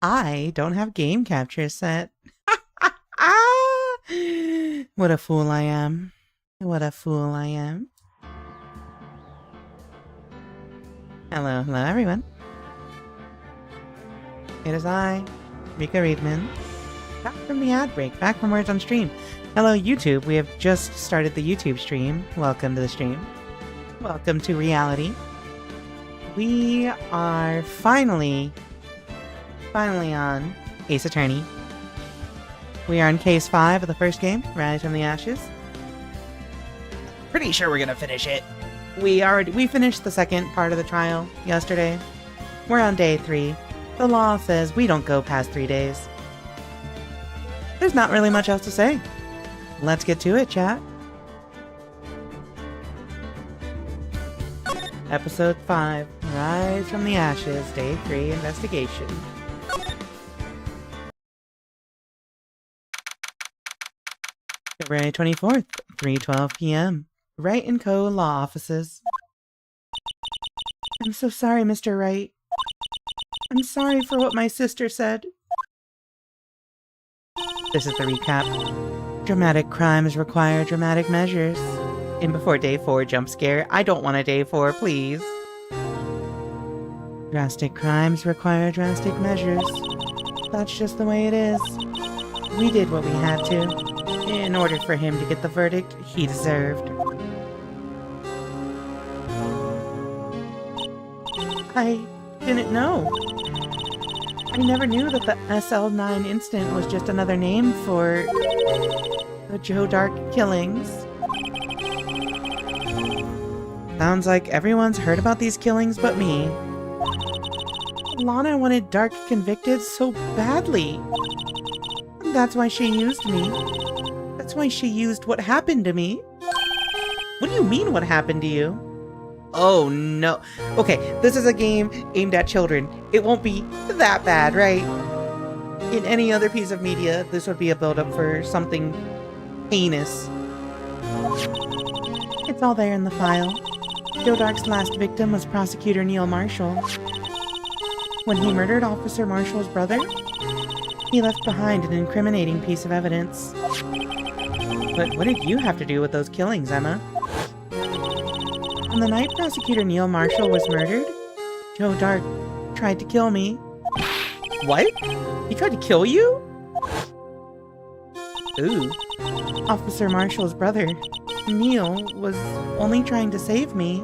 I don't have game capture set. What a fool I am. What a fool I am. Hello everyone. It is I, Rika Readman, back from the ad break, back from Words on Stream. Hello YouTube, we have just started the YouTube stream. Welcome to the stream. Welcome to reality. We are finally on Ace Attorney. We are in case 5 of the first game, Rise from the Ashes. Pretty sure we're gonna finish it. We finished the second part of the trial yesterday. We're on day 3. The law says we don't go past 3 days. There's not really much else to say. Let's get to it, chat. Episode 5, Rise from the Ashes, Day 3 investigation. February 24th, 3:12 p.m. Wright & Co. Law Offices. I'm so sorry, Mr. Wright. I'm sorry for what my sister said. This is the recap. Dramatic crimes require dramatic measures. In before day 4 jump scare. I don't want a day 4, please. Drastic crimes require drastic measures. That's just the way it is. We did what we had to, in order for him to get the verdict he deserved. I didn't know. I never knew that the SL9 incident was just another name for the Joe Dark killings. Sounds like everyone's heard about these killings but me. Lana wanted Dark convicted so badly. That's why she used me. That's why she used what happened to me. What do you mean, what happened to you? Oh no. Okay, this is a game aimed at children. It won't be that bad, right? In any other piece of media, this would be a build-up for something heinous. It's all there in the file. Joe Dark's last victim was Prosecutor Neil Marshall. When he murdered Officer Marshall's brother, he left behind an incriminating piece of evidence. But what did you have to do with those killings, Emma? On the night Prosecutor Neil Marshall was murdered, Joe Dark tried to kill me. What? He tried to kill you? Ooh. Officer Marshall's brother, Neil, was only trying to save me.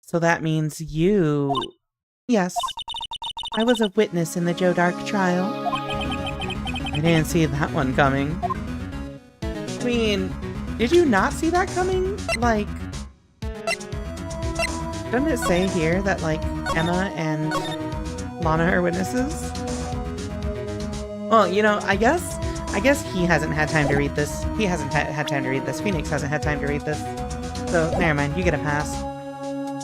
So that means you... Yes. I was a witness in the Joe Dark trial. I didn't see that one coming. I mean, did you not see that coming? Like... Doesn't it say here that, like, Emma and Lana are witnesses? Well, you know, I guess he hasn't had time to read this. He hasn't had time to read this. Phoenix hasn't had time to read this. So, never mind, you get a pass.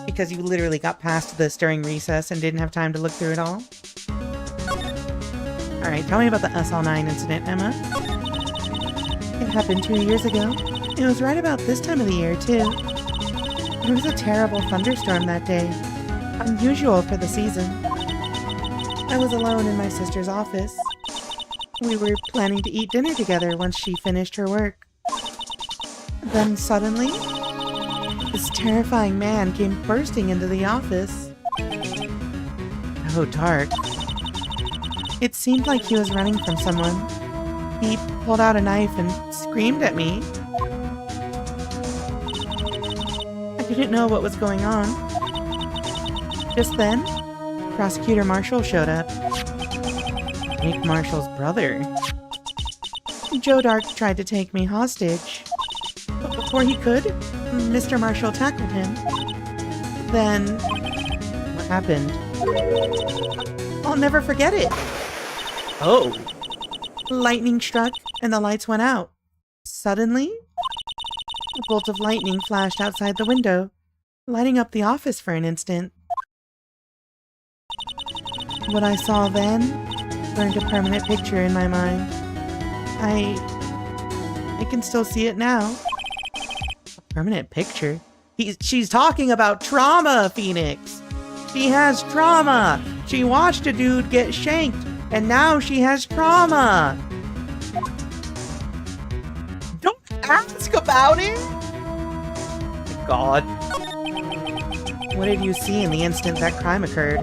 Because you literally got past this during recess and didn't have time to look through it all. Alright, tell me about the SL9 incident, Emma. It happened 2 years ago. It was right about this time of the year, too. There was a terrible thunderstorm that day. Unusual for the season. I was alone in my sister's office. We were planning to eat dinner together once she finished her work. Then suddenly, this terrifying man came bursting into the office. Oh, Dark. It seemed like he was running from someone. He pulled out a knife and screamed at me. I didn't know what was going on. Just then, Prosecutor Marshall showed up. Nick Marshall's brother. Joe Dark tried to take me hostage. But before he could, Mr. Marshall tackled him. Then... what happened? I'll never forget it! Oh! Lightning struck, and the lights went out. Suddenly, a bolt of lightning flashed outside the window, lighting up the office for an instant. What I saw then burned a permanent picture in my mind. I can still see it now. A permanent picture? She's talking about trauma, Phoenix! She has trauma! She watched a dude get shanked, and now she has trauma! Don't ask about it! God. What did you see in the instant that crime occurred?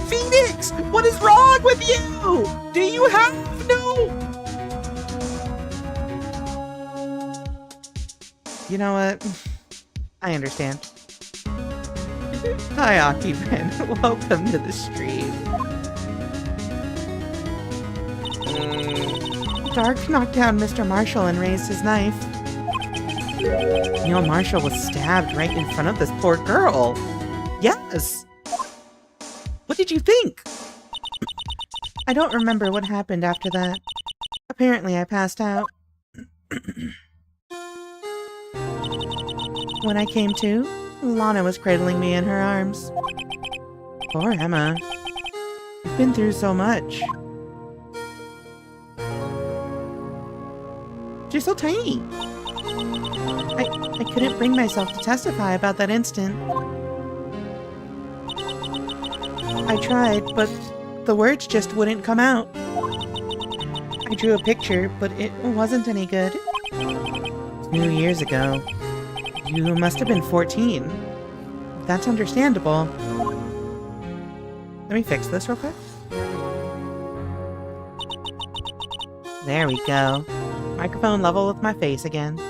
Phoenix! What is wrong with you? Do you have no... You know what? I understand. Hi, Octman. Welcome to the stream. Dark knocked down Mr. Marshall and raised his knife. Neil Marshall was stabbed right in front of this poor girl. Yes! What did you think? I don't remember what happened after that. Apparently I passed out. When I came to, Lana was cradling me in her arms. Poor Emma. You've been through so much. She's so tiny. I couldn't bring myself to testify about that instant. I tried, but the words just wouldn't come out. I drew a picture, but it wasn't any good. 2 years ago. You must have been 14. That's understandable. Let me fix this real quick. There we go. Microphone level with my face again.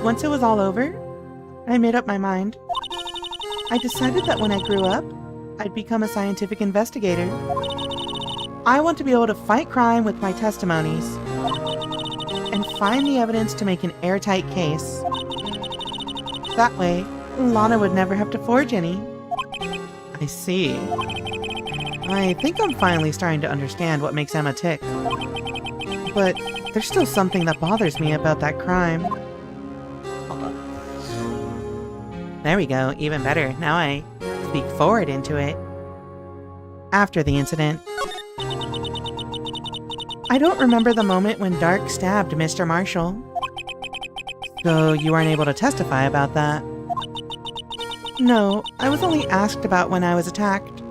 Once it was all over, I made up my mind. I decided that when I grew up, I'd become a scientific investigator. I want to be able to fight crime with my testimonies and find the evidence to make an airtight case. That way, Lana would never have to forge any. I see. I think I'm finally starting to understand what makes Emma tick. But there's still something that bothers me about that crime. Hold on. There we go, even better. Now I speak forward into it. After the incident. I don't remember the moment when Dark stabbed Mr. Marshall. So you weren't able to testify about that? No, I was only asked about when I was attacked.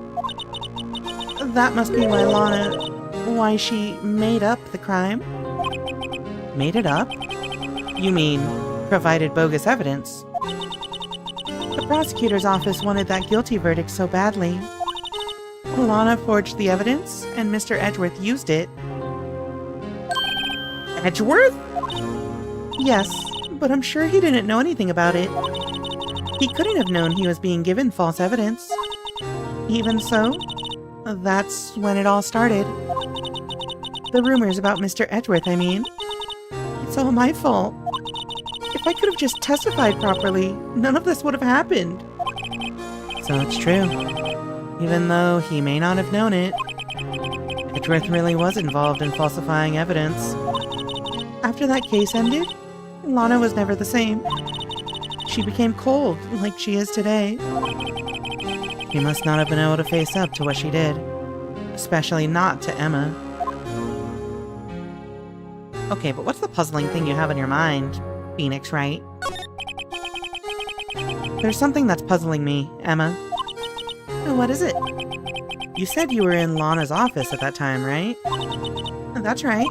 That must be why why she made up the crime. Made it up? You mean, provided bogus evidence? The prosecutor's office wanted that guilty verdict so badly. Lana forged the evidence, and Mr. Edgeworth used it. Edgeworth? Yes, but I'm sure he didn't know anything about it. He couldn't have known he was being given false evidence. Even so, that's when it all started. The rumors about Mr. Edgeworth, I mean. It's all my fault. If I could have just testified properly, none of this would have happened. So it's true. Even though he may not have known it, Edgeworth really was involved in falsifying evidence. After that case ended, Lana was never the same. She became cold, like she is today. She must not have been able to face up to what she did. Especially not to Emma. Okay, but what's the puzzling thing you have in your mind, Phoenix, right? There's something that's puzzling me, Emma. What is it? You said you were in Lana's office at that time, right? That's right.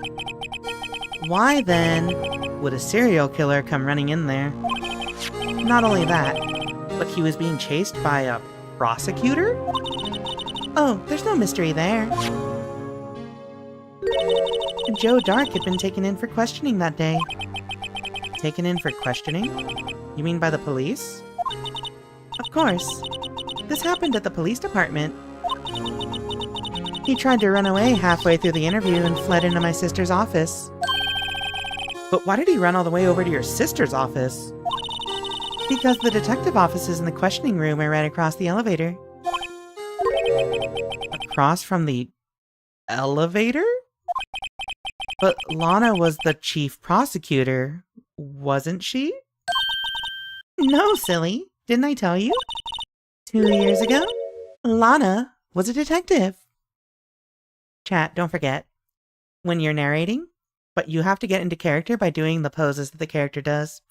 Why, then, would a serial killer come running in there? Not only that, but he was being chased by a prosecutor? Oh, there's no mystery there. Joe Dark had been taken in for questioning that day. Taken in for questioning? You mean by the police? Of course. This happened at the police department. He tried to run away halfway through the interview and fled into my sister's office. But why did he run all the way over to your sister's office? Because the detective offices in the questioning room are right across the elevator. Across from the elevator? But Lana was the chief prosecutor, wasn't she? No, silly. Didn't I tell you? 2 years ago, Lana was a detective. Chat, don't forget. When you're narrating, but you have to get into character by doing the poses that the character does.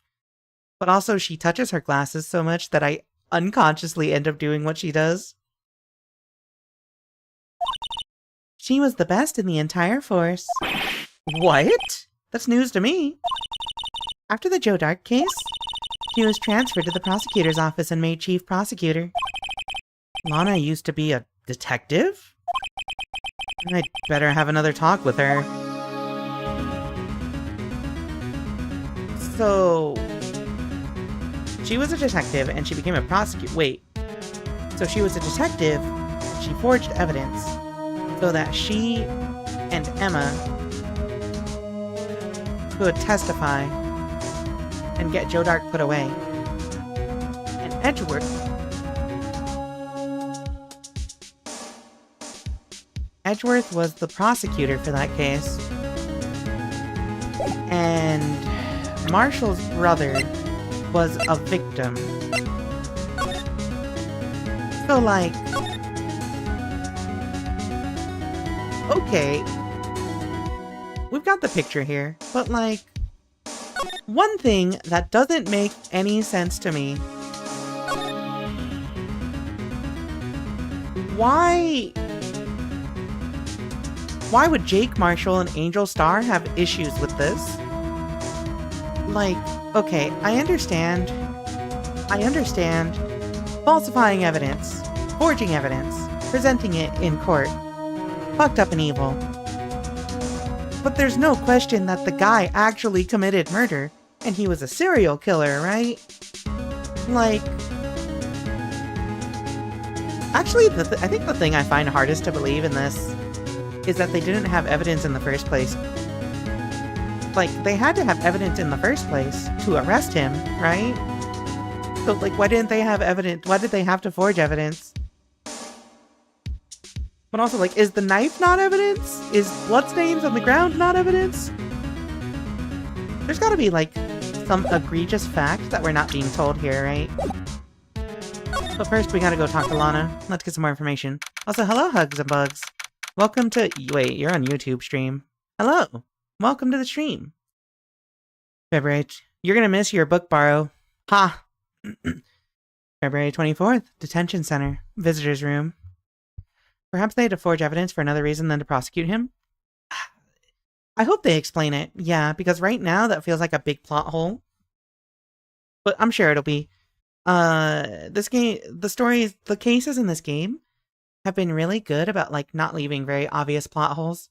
But also, she touches her glasses so much that I unconsciously end up doing what she does. She was the best in the entire force. What? That's news to me. After the Joe Dark case, she was transferred to the prosecutor's office and made chief prosecutor. Lana used to be a detective? I'd better have another talk with her. So... she was a detective and she became a prosecutor. Wait. So she was a detective, she forged evidence so that she and Emma could testify and get Joe Dark put away. And Edgeworth was the prosecutor for that case. And Marshall's brother was a victim. So, like... okay. We've got the picture here, but, like... one thing that doesn't make any sense to me. Why would Jake Marshall and Angel Star have issues with this? Like, okay, I understand falsifying evidence, forging evidence, presenting it in court. Fucked up and evil. But there's no question that the guy actually committed murder, and he was a serial killer, right? Like... actually, I think the thing I find hardest to believe in this is that they didn't have evidence in the first place. Like, they had to have evidence in the first place to arrest him, right? So, like, why didn't they have evidence? Why did they have to forge evidence? But also, like, is the knife not evidence? Is bloodstains on the ground not evidence? There's gotta be, like, some egregious fact that we're not being told here, right? But first, we gotta go talk to Lana. Let's get some more information. Also, hello, Hugs and Bugs. Welcome to... wait, you're on YouTube stream. Hello. Welcome to the stream. February... you're gonna miss your book borrow. Ha! February 24th. Detention Center. Visitor's Room. Perhaps they had to forge evidence for another reason than to prosecute him? I hope they explain it. Yeah, because right now that feels like a big plot hole. But I'm sure it'll be. This game... the cases in this game have been really good about, like, not leaving very obvious plot holes.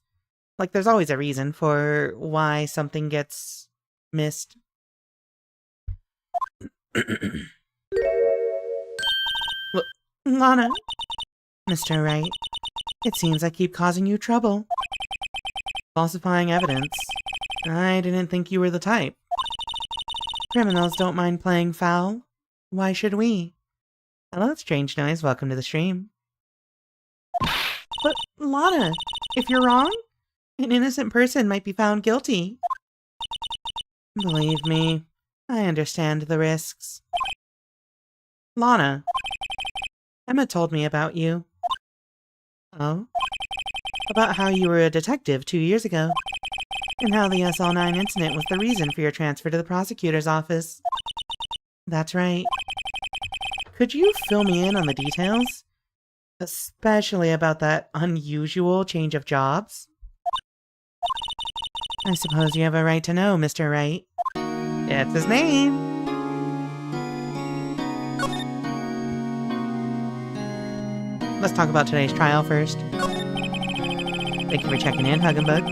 Like, there's always a reason for why something gets missed. Lana. Mr. Wright, it seems I keep causing you trouble. Falsifying evidence. I didn't think you were the type. Criminals don't mind playing foul. Why should we? Hello, Strange Noise. Welcome to the stream. But, Lana, if you're wrong, an innocent person might be found guilty. Believe me, I understand the risks. Lana, Emma told me about you. Oh? About how you were a detective 2 years ago, and how the SL9 incident was the reason for your transfer to the prosecutor's office. That's right. Could you fill me in on the details? Especially about that unusual change of jobs? I suppose you have a right to know, Mr. Wright. It's his name! Let's talk about today's trial first. Thank you for checking in, Hug and Bug.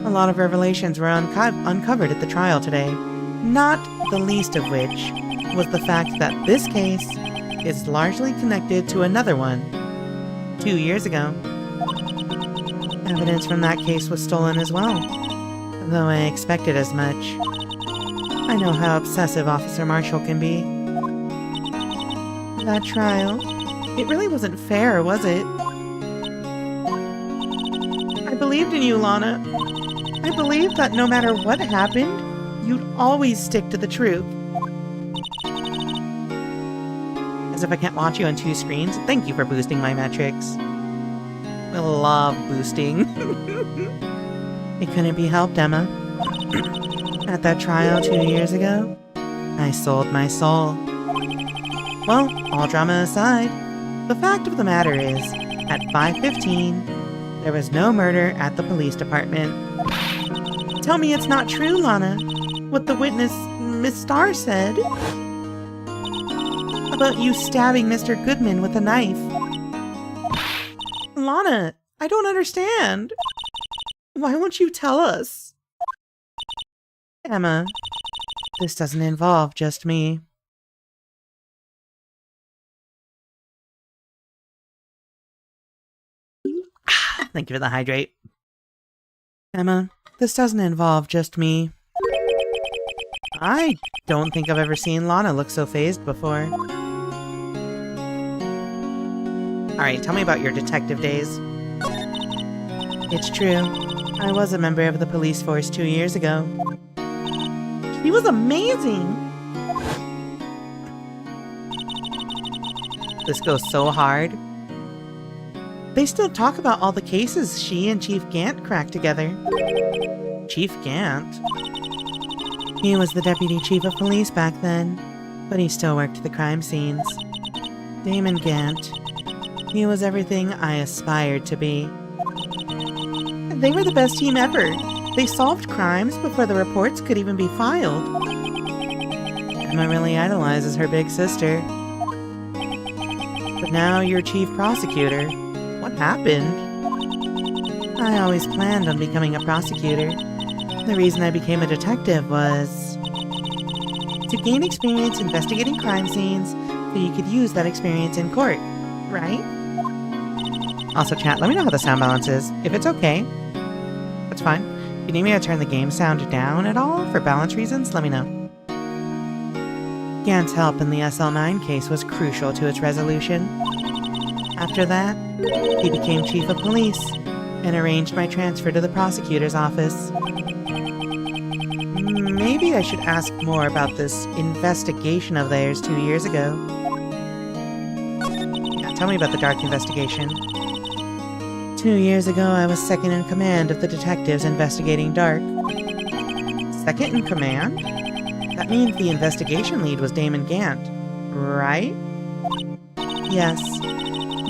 A lot of revelations were uncovered at the trial today, not the least of which was the fact that this case is largely connected to another one 2 years ago. Evidence from that case was stolen as well, though I expected as much. I know how obsessive Officer Marshall can be. That trial, it really wasn't fair, was it? I believed in you, Lana. I believed that no matter what happened, you'd always stick to the truth. As if I can't watch you on 2 screens. Thank you for boosting my metrics. I love boosting. It couldn't be helped, Emma. At that trial 2 years ago, I sold my soul. Well, all drama aside, the fact of the matter is, at 5:15, there was no murder at the police department. Tell me it's not true, Lana. What the witness, Miss Starr, said about you stabbing Mr. Goodman with a knife. Lana, I don't understand. Why won't you tell us? Emma, this doesn't involve just me. Thank you for the hydrate. Emma, this doesn't involve just me. I don't think I've ever seen Lana look so fazed before. Alright, tell me about your detective days. It's true. I was a member of the police force 2 years ago. She was amazing! This goes so hard. They still talk about all the cases she and Chief Gant cracked together. Chief Gant? He was the deputy chief of police back then, but he still worked the crime scenes. Damon Gant. He was everything I aspired to be. They were the best team ever. They solved crimes before the reports could even be filed. Emma really idolizes her big sister. But now you're chief prosecutor. What happened? I always planned on becoming a prosecutor. The reason I became a detective was to gain experience investigating crime scenes so you could use that experience in court, right? Also, chat, let me know how the sound balance is. If it's okay, that's fine. If you need me to turn the game sound down at all for balance reasons, let me know. Gant's help in the SL9 case was crucial to its resolution. After that, he became chief of police and arranged my transfer to the prosecutor's office. Maybe I should ask more about this investigation of theirs 2 years ago. Yeah, tell me about the dark investigation. 2 years ago, I was second in command of the detectives investigating Dark. Second in command? That means the investigation lead was Damon Gant, right? Yes.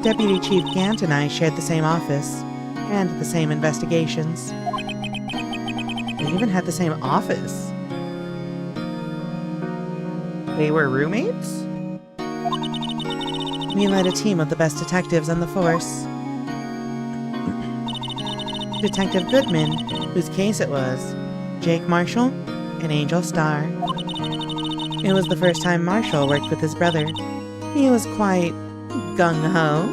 Deputy Chief Gant and I shared the same office, and the same investigations. They even had the same office. They were roommates? We led a team of the best detectives on the force. Detective Goodman, whose case it was, Jake Marshall, and Angel Starr. It was the first time Marshall worked with his brother. He was quite gung-ho.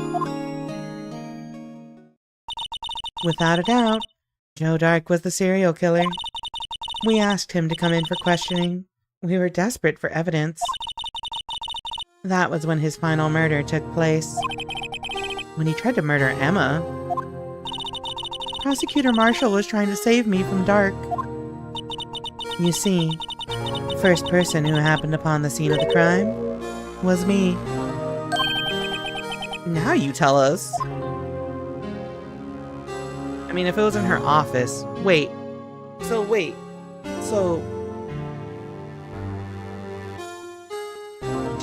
Without a doubt, Joe Dark was the serial killer. We asked him to come in for questioning. We were desperate for evidence. That was when his final murder took place. When he tried to murder Emma. Prosecutor Marshall was trying to save me from Dark. You see, the first person who happened upon the scene of the crime was me. Now you tell us. I mean, if it was in her office... Wait. So...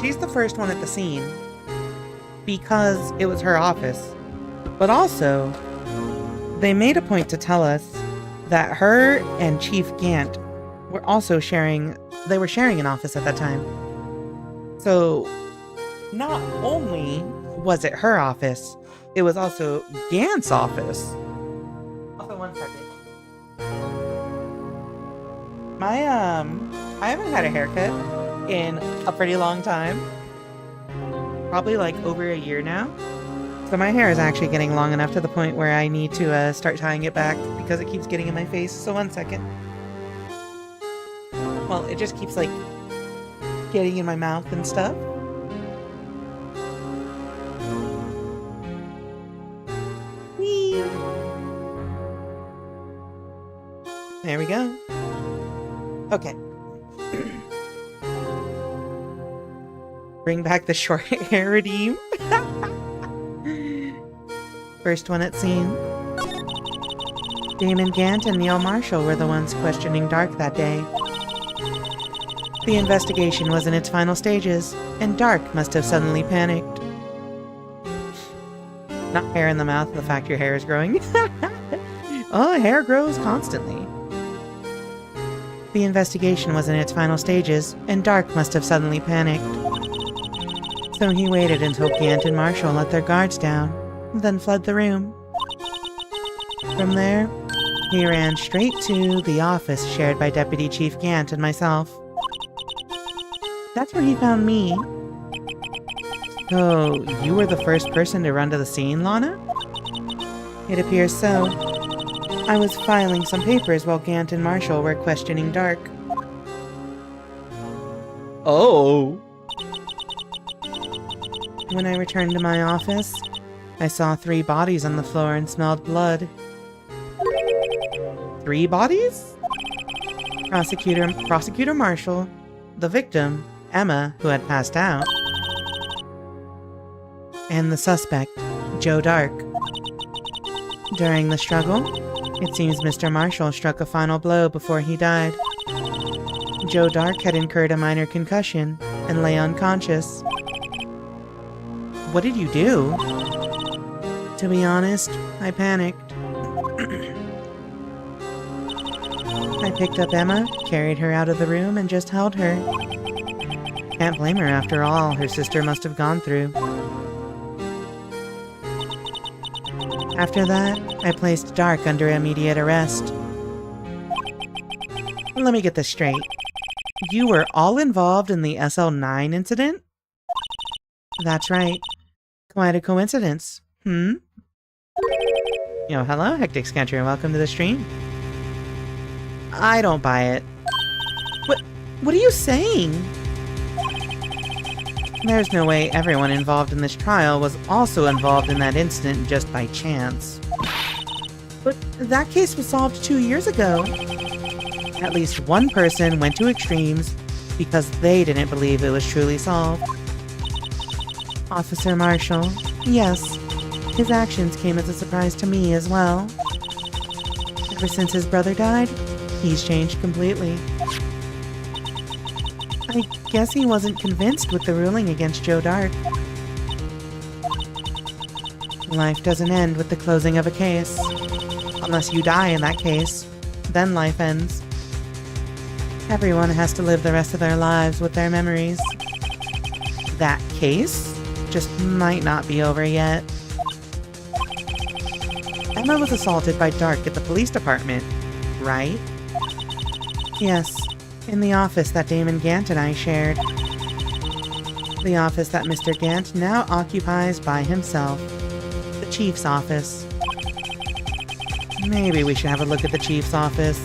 She's the first one at the scene because it was her office. But also, they made a point to tell us that her and Chief Gant were also sharing... They were sharing an office at that time. So, not only was it her office, it was also Gant's office. Also, 1 second. I haven't had a haircut in a pretty long time. Probably like over a year now. So my hair is actually getting long enough to the point where I need to start tying it back because it keeps getting in my face. So 1 second. Well, it just keeps like getting in my mouth and stuff. Whee! There we go. Okay. Bring back the short hair redeem. First one at scene. Damon Gant and Neil Marshall were the ones questioning Dark that day. The investigation was in its final stages, and Dark must have suddenly panicked. Not hair in the mouth, the fact your hair is growing. Oh, hair grows constantly. The investigation was in its final stages, and Dark must have suddenly panicked. So he waited until Gant and Marshall let their guards down, then fled the room. From there, he ran straight to the office shared by Deputy Chief Gant and myself. That's where he found me. So, you were the first person to run to the scene, Lana? It appears so. I was filing some papers while Gant and Marshall were questioning Dark. Oh! When I returned to my office, I saw 3 bodies on the floor and smelled blood. 3 bodies? Prosecutor Marshall, the victim, Emma, who had passed out, and the suspect, Joe Dark. During the struggle, it seems Mr. Marshall struck a final blow before he died. Joe Dark had incurred a minor concussion and lay unconscious. What did you do? To be honest, I panicked. I picked up Emma, carried her out of the room, and just held her. Can't blame her after all her sister must have gone through. After that, I placed Dark under immediate arrest. Let me get this straight. You were all involved in the SL9 incident? That's right. Quite a coincidence. Yo, hello, Hectic Sketcher, and welcome to the stream. I don't buy it. What are you saying? There's no way everyone involved in this trial was also involved in that incident just by chance. But that case was solved 2 years ago. At least one person went to extremes because they didn't believe it was truly solved. Officer Marshall, yes, his actions came as a surprise to me as well. Ever since his brother died, he's changed completely. I guess he wasn't convinced with the ruling against Joe Dark. Life doesn't end with the closing of a case. Unless you die in that case, then life ends. Everyone has to live the rest of their lives with their memories. That case just might not be over yet. Emma was assaulted by Dark at the police department, right? Yes. In the office that Damon Gant and I shared. The office that Mr. Gant now occupies by himself. The Chief's office. Maybe we should have a look at the Chief's office.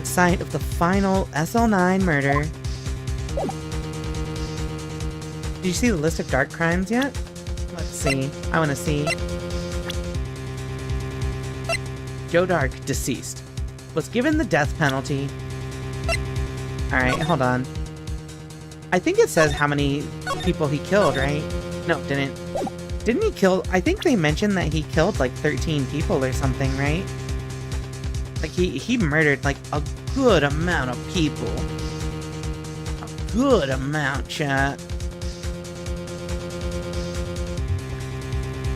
The site of the final SL9 murder. Did you see the list of Dark crimes yet? Let's see. I want to see. Joe Dark, deceased. Was given the death penalty. Alright, hold on. I think it says how many people he killed, right? No, didn't. Didn't he kill... I think they mentioned that he killed like 13 people or something, right? Like he murdered like a good amount of people. A good amount, chat.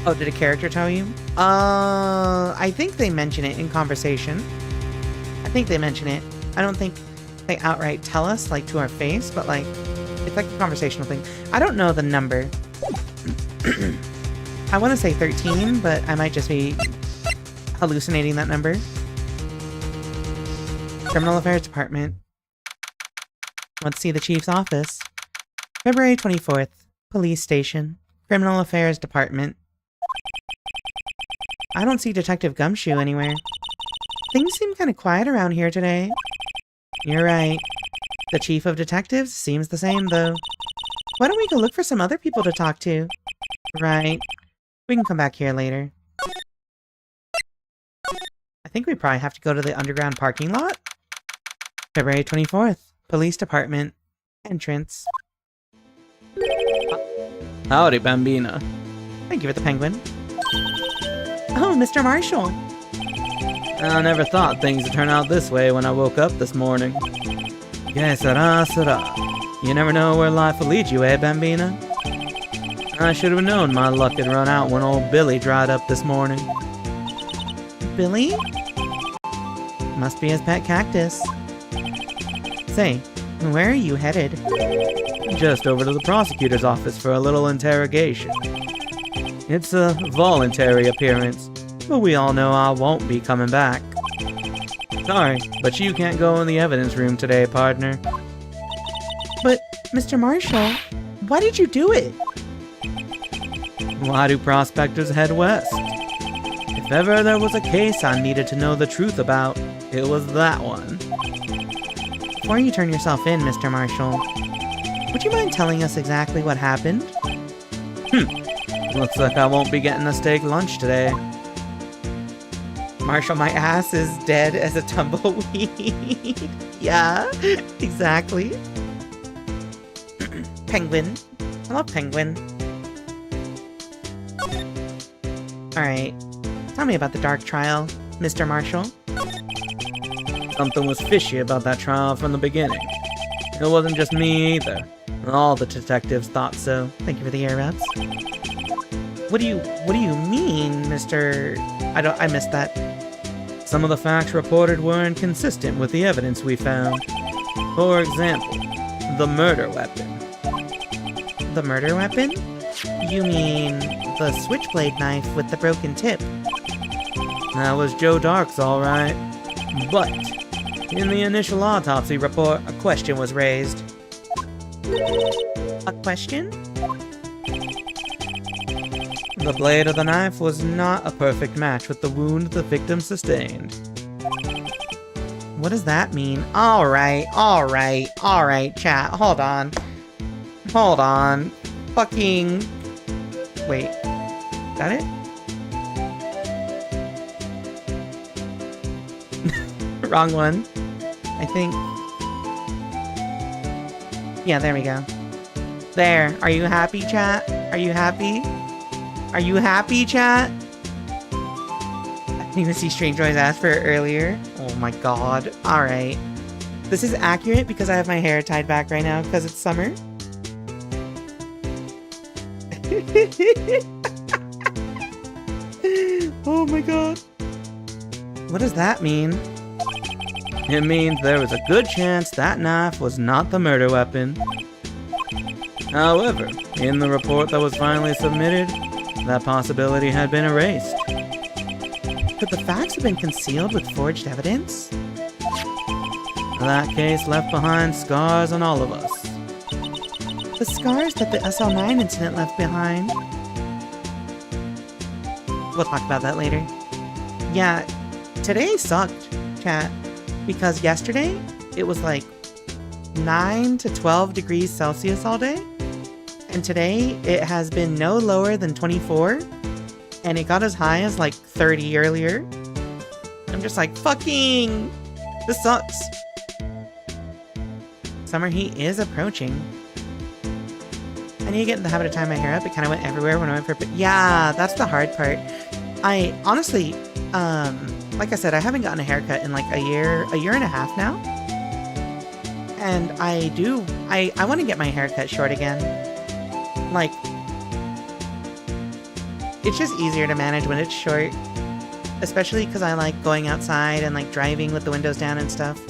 Oh, did a character tell you? I think they mention it in conversation. I think they mention it. I don't think they outright tell us, like, to our face, but, like, it's like a conversational thing. I don't know the number. I want to say 13, but I might just be hallucinating that number. Criminal Affairs Department. Let's see the Chief's office. February 24th. Police Station. Criminal Affairs Department. I don't see Detective Gumshoe anywhere. Things seem kind of quiet around here today. You're right. The Chief of Detectives seems the same, though. Why don't we go look for some other people to talk to? Right. We can come back here later. I think we probably have to go to the underground parking lot. February 24th. Police Department. Entrance. Howdy, Bambina. Thank you for the penguin. Oh, Mr. Marshall. I never thought things would turn out this way when I woke up this morning. Que sera, sera. You never know where life will lead you, eh, Bambina? I should have known my luck had run out when old Billy dried up this morning. Billy? Must be his pet cactus. Say, where are you headed? Just over to the prosecutor's office for a little interrogation. It's a voluntary appearance, but we all know I won't be coming back. Sorry, but you can't go in the evidence room today, partner. But, Mr. Marshall, why did you do it? Why do prospectors head west? If ever there was a case I needed to know the truth about, it was that one. Before you turn yourself in, Mr. Marshall, would you mind telling us exactly what happened? Looks like I won't be getting a steak lunch today. Marshall, my ass is dead as a tumbleweed. Yeah, exactly. Penguin. I love Penguin. Alright, tell me about the dark trial, Mr. Marshall. Something was fishy about that trial from the beginning. It wasn't just me either. All the detectives thought so. Thank you for the air reps. What do you mean, Mr. I missed that. Some of the facts reported were inconsistent with the evidence we found. For example, the murder weapon. The murder weapon? You mean the switchblade knife with the broken tip? That was Joe Dark's alright. But, in the initial autopsy report, a question was raised. A question? The blade of the knife was not a perfect match with the wound the victim sustained. What does that mean? Alright, chat. Hold on. Fucking... Wait. Is that it? Wrong one. I think... Yeah, there we go. There. Are you happy, chat? Are you happy? Are you happy, chat? I didn't even see Strange Boy's ask for it earlier. Oh my god. Alright. This is accurate because I have my hair tied back right now because it's summer. Oh my god. What does that mean? It means there was a good chance that knife was not the murder weapon. However, in the report that was finally submitted, that possibility had been erased. Could the facts have been concealed with forged evidence? That case left behind scars on all of us. The scars that the SL9 incident left behind. We'll talk about that later. Yeah, today sucked, chat. Because yesterday, it was like 9 to 12 degrees Celsius all day. And today, it has been no lower than 24. And it got as high as like 30 earlier. I'm just like, fucking... This sucks. Summer heat is approaching. I need to get in the habit of tying my hair up. It kind of went everywhere when I went for... Yeah, that's the hard part. I honestly, like I said, I haven't gotten a haircut in like a year and a half now. And I want to get my haircut short again. Like, it's just easier to manage when it's short. Especially because I like going outside and like driving with the windows down and stuff.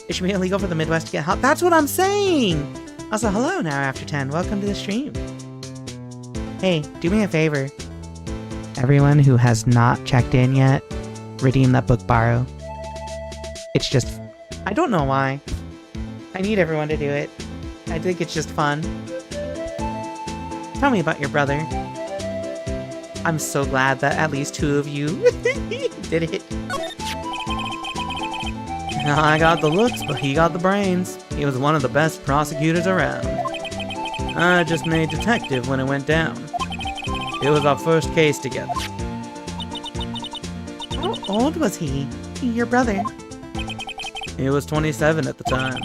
It should be illegal for the Midwest to get hot. That's what I'm saying! Also, hello, now after 10. Welcome to the stream. Hey, do me a favor. Everyone who has not checked in yet, redeem that book borrow. It's just... I don't know why. I need everyone to do it. I think it's just fun. Tell me about your brother. I'm so glad that at least 2 of you did it. I got the looks, but he got the brains. He was one of the best prosecutors around. I just made detective when it went down. It was our first case together. How old was he? Your brother? He was 27 at the time.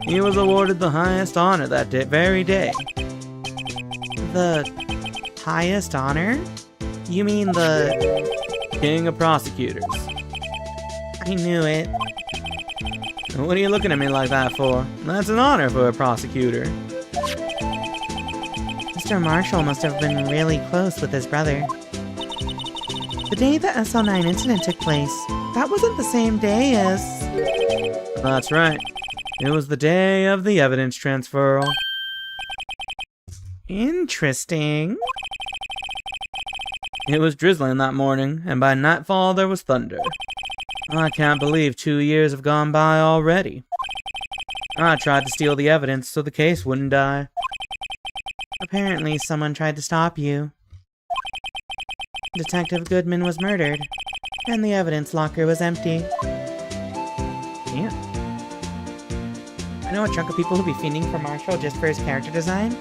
He was awarded the highest honor that very day. The highest honor? You mean the... King of Prosecutors. I knew it. What are you looking at me like that for? That's an honor for a prosecutor. Mr. Marshall must have been really close with his brother. The day the SL9 incident took place, that wasn't the same day as... That's right. It was the day of the evidence transferal. Interesting. It was drizzling that morning, and by nightfall there was thunder. I can't believe 2 years have gone by already. I tried to steal the evidence so the case wouldn't die. Apparently someone tried to stop you. Detective Goodman was murdered, and the evidence locker was empty. Yeah. I know a chunk of people who'd be fiending for Marshall just for his character design.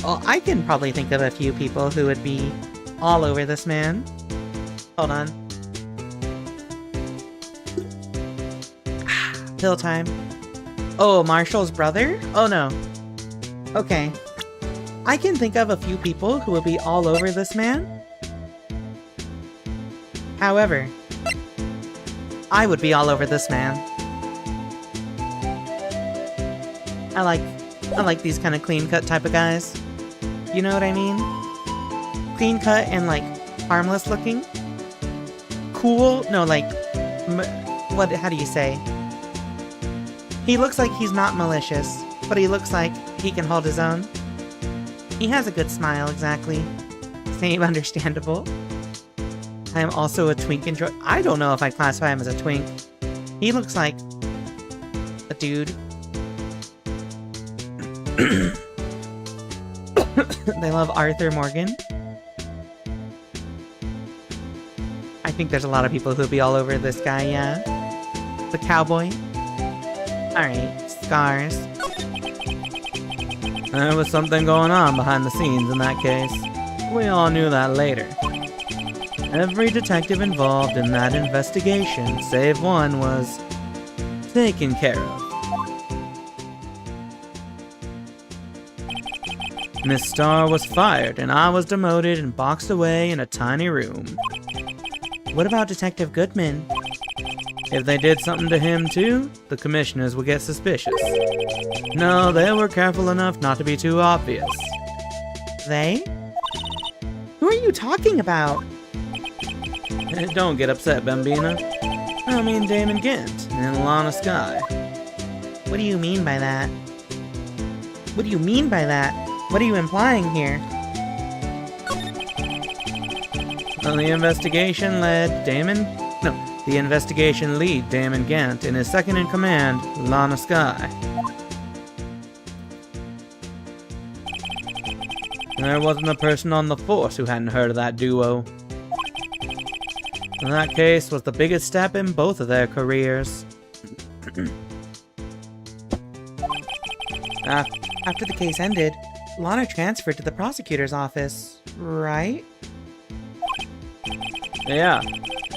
Well, I can probably think of a few people who would be all over this man. Hold on. Pill time. Oh, Marshall's brother? Oh no. Okay. I can think of a few people who would be all over this man. However, I would be all over this man. I like these kind of clean-cut type of guys. You know what I mean? Clean-cut and, like, harmless looking. Cool? No, like, how do you say? He looks like he's not malicious, but he looks like he can hold his own. He has a good smile, exactly. Same, understandable. I am also a twink enjoyer. I don't know if I'd classify him as a twink. He looks like a dude. They love Arthur Morgan. I think there's a lot of people who'll be all over this guy, yeah. The cowboy. Alright, scars. There was something going on behind the scenes in that case. We all knew that later. Every detective involved in that investigation, save one, was taken care of. Miss Starr was fired, and I was demoted and boxed away in a tiny room. What about Detective Goodman? If they did something to him too, the commissioners would get suspicious. No, they were careful enough not to be too obvious. They? Who are you talking about? Don't get upset, Bambina. I mean Damon Gant and Lana Sky. What do you mean by that? What do you mean by that? What are you implying here? Well, the investigation lead Damon Gant and his second-in-command, Lana Sky. There wasn't a person on the force who hadn't heard of that duo. That case was the biggest step in both of their careers. After the case ended, Lana transferred to the prosecutor's office, right? Yeah.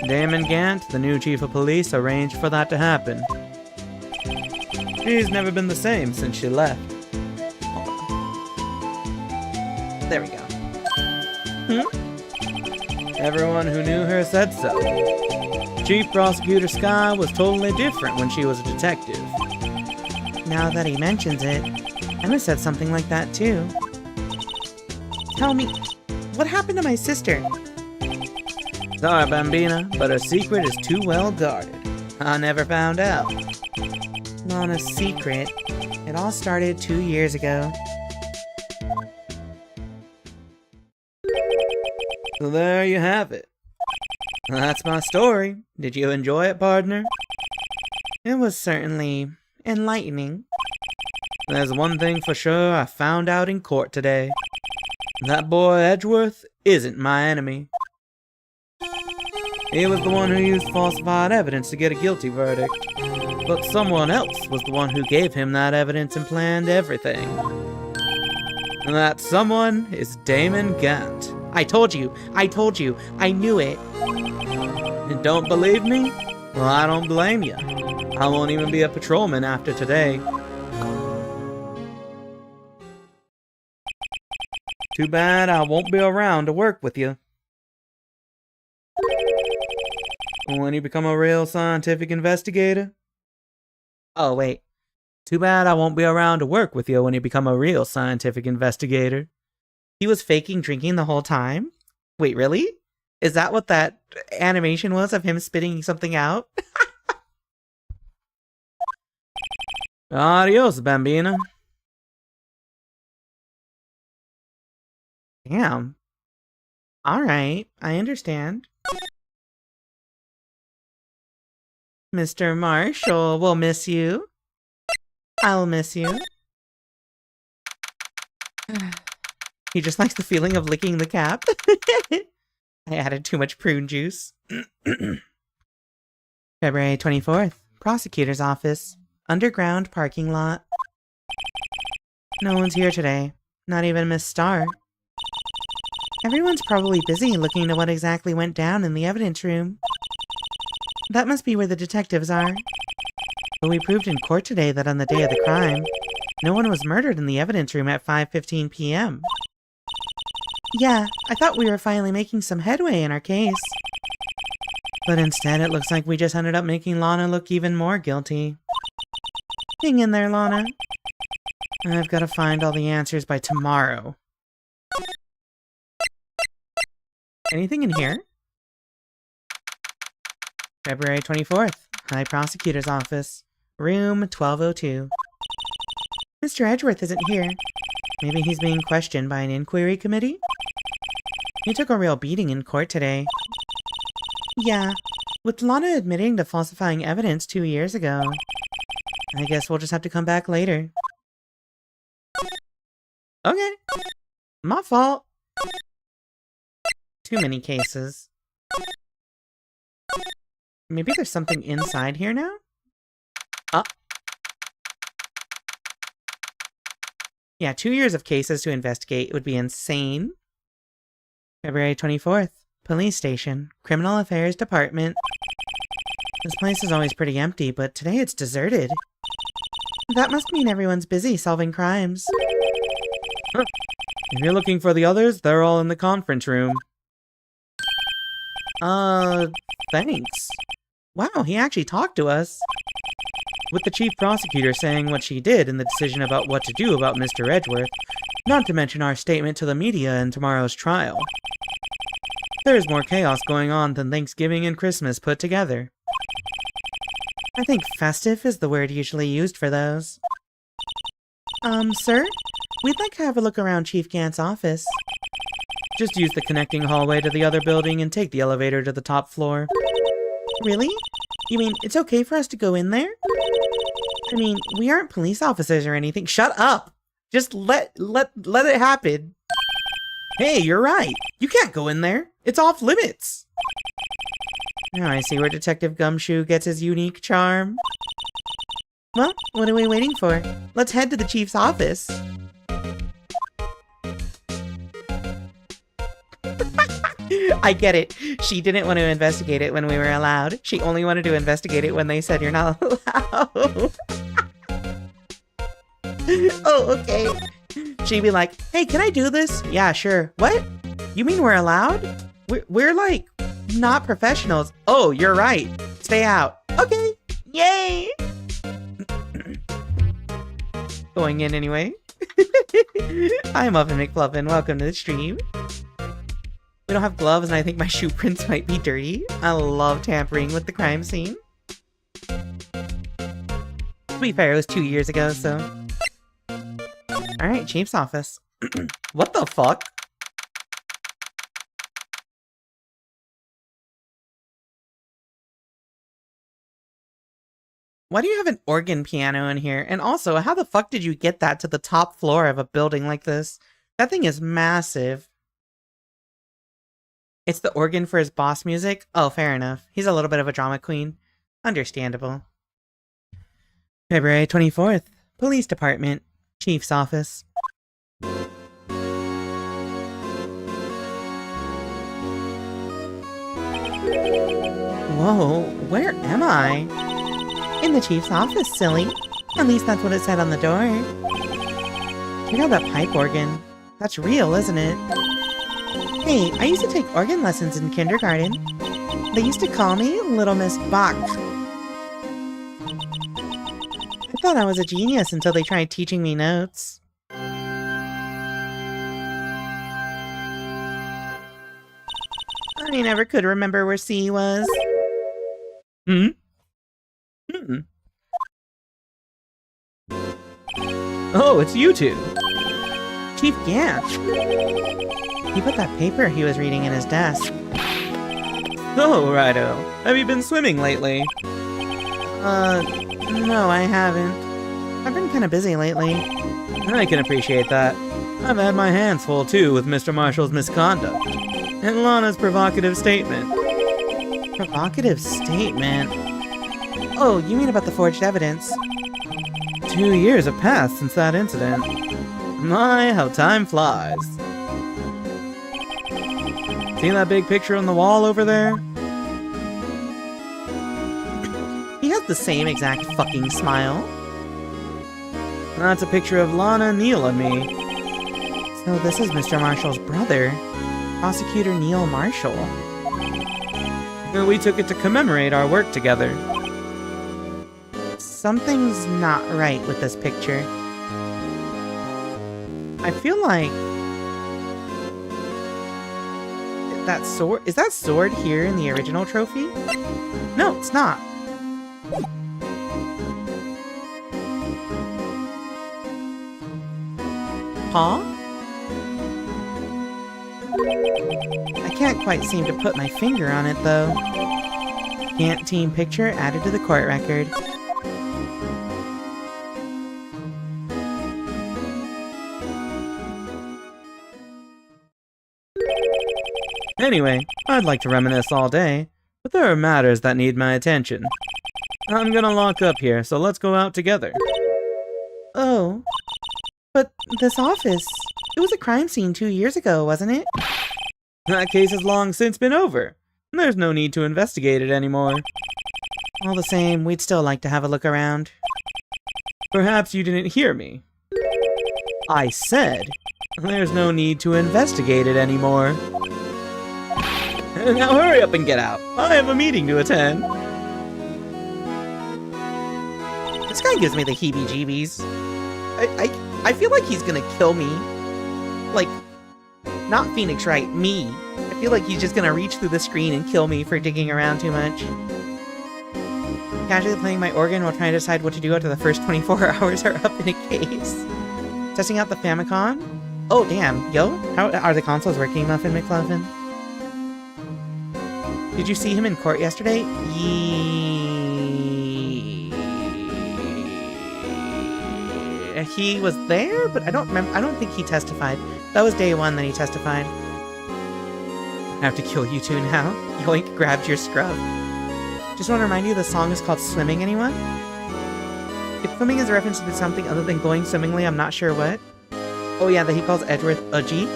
Damon Gant, the new chief of police, arranged for that to happen. She's never been the same since she left. There we go. Everyone who knew her said so. Chief Prosecutor Sky was totally different when she was a detective. Now that he mentions it, Emma said something like that too. Tell me, what happened to my sister? Sorry, Bambina, but her secret is too well guarded. I never found out. Lana's secret. It all started 2 years ago. So there you have it. That's my story. Did you enjoy it, partner? It was certainly enlightening. There's one thing for sure I found out in court today. That boy Edgeworth isn't my enemy. He was the one who used falsified evidence to get a guilty verdict. But someone else was the one who gave him that evidence and planned everything. And that someone is Damon Gant. I told you, I knew it. And don't believe me? Well, I don't blame you. I won't even be a patrolman after today. Too bad I won't be around to work with you. When you become a real scientific investigator, Oh, wait. Too bad I won't be around to work with you when you become a real scientific investigator. He was faking drinking the whole time? Wait, really? Is that what that animation was of him spitting something out? Adios, Bambina. Damn. Alright, I understand. Mr. Marshall, we'll miss you. I'll miss you. He just likes the feeling of licking the cap. I added too much prune juice. February 24th, Prosecutor's Office. Underground parking lot. No one's here today. Not even Miss Starr. Everyone's probably busy looking into what exactly went down in the evidence room. That must be where the detectives are. But we proved in court today that on the day of the crime, no one was murdered in the evidence room at 5:15 p.m. Yeah, I thought we were finally making some headway in our case. But instead, it looks like we just ended up making Lana look even more guilty. Hang in there, Lana. I've got to find all the answers by tomorrow. Anything in here? February 24th, High Prosecutor's Office. Room 1202. Mr. Edgeworth isn't here. Maybe he's being questioned by an inquiry committee? He took a real beating in court today. Yeah, with Lana admitting to falsifying evidence 2 years ago. I guess we'll just have to come back later. Okay. My fault. Too many cases. Maybe there's something inside here now? Yeah, 2 years of cases to investigate would be insane. February 24th, Police Station, Criminal Affairs Department. This place is always pretty empty, but today it's deserted. That must mean everyone's busy solving crimes. If you're looking for the others, they're all in the conference room. Thanks. Wow, he actually talked to us. With the chief prosecutor saying what she did in the decision about what to do about Mr. Edgeworth, not to mention our statement to the media in tomorrow's trial. There's more chaos going on than Thanksgiving and Christmas put together. I think festive is the word usually used for those. Sir? We'd like to have a look around Chief Gant's office. Just use the connecting hallway to the other building and take the elevator to the top floor. Really? You mean it's okay for us to go in there? I mean, we aren't police officers or anything. Shut up! Just let it happen. Hey, you're right. You can't go in there. It's off limits. Now I see where Detective Gumshoe gets his unique charm. Well, what are we waiting for? Let's head to the chief's office. I get it. She didn't want to investigate it when we were allowed. She only wanted to investigate it when they said you're not allowed. Oh, okay. She'd be like, hey, can I do this? Yeah, sure. What? You mean we're allowed? We're like, not professionals. Oh, you're right. Stay out. Okay. Yay! Going in anyway. Hi, Muffin McFluffin. Welcome to the stream. We don't have gloves, and I think my shoe prints might be dirty. I love tampering with the crime scene. To be fair, it was 2 years ago, so... Alright, Chief's office. What the fuck? Why do you have an organ piano in here? And also, how the fuck did you get that to the top floor of a building like this? That thing is massive. It's the organ for his boss music? Oh, fair enough. He's a little bit of a drama queen. Understandable. February 24th. Police Department. Chief's office. Whoa, where am I? In the chief's office, silly. At least that's what it said on the door. Check out that pipe organ. That's real, isn't it? Hey, I used to take organ lessons in kindergarten. They used to call me Little Miss Bach. thought I was a genius until they tried teaching me notes. I never could remember where C was. Hmm? Oh, it's you two. Chief Gant. He put that paper he was reading in his desk. Oh, righto. Have you been swimming lately? No, I haven't. I've been kinda busy lately. I can appreciate that. I've had my hands full too with Mr. Marshall's misconduct. And Lana's provocative statement. Provocative statement? Oh, you mean about the forged evidence? 2 years have passed since that incident. My, how time flies. See that big picture on the wall over there? He has the same exact fucking smile. That's a picture of Lana, Neil, and me. So this is Mr. Marshall's brother, Prosecutor Neil Marshall. And we took it to commemorate our work together. Something's not right with this picture. I feel like that sword is that sword here in the original trophy? No, it's not. Huh? I can't quite seem to put my finger on it though. Gant team picture added to the court record. Anyway, I'd like to reminisce all day, but there are matters that need my attention. I'm gonna lock up here, so let's go out together. Oh. But this office, it was a crime scene 2 years ago, wasn't it? That case has long since been over. There's no need to investigate it anymore. All the same, we'd still like to have a look around. Perhaps you didn't hear me. I said, there's no need to investigate it anymore. Now hurry up and get out. I have a meeting to attend. This guy gives me the heebie-jeebies. I feel like he's gonna kill me. Like, not Phoenix Wright, me. I feel like he's just gonna reach through the screen and kill me for digging around too much. Casually playing my organ while trying to decide what to do after the first 24 hours are up in a case. Testing out the Famicom? Oh, damn. Yo, how are the consoles working, Muffin McLuffin? Did you see him in court yesterday? He was there, but I don't remember. I don't think he testified. That was day one that he testified. I have to kill you two now. Yoink grabbed your scrub. Just want to remind you, the song is called Swimming, anyone? If swimming is a reference to something other than going swimmingly, I'm not sure what. Oh yeah, that he calls Edgeworth Udgy.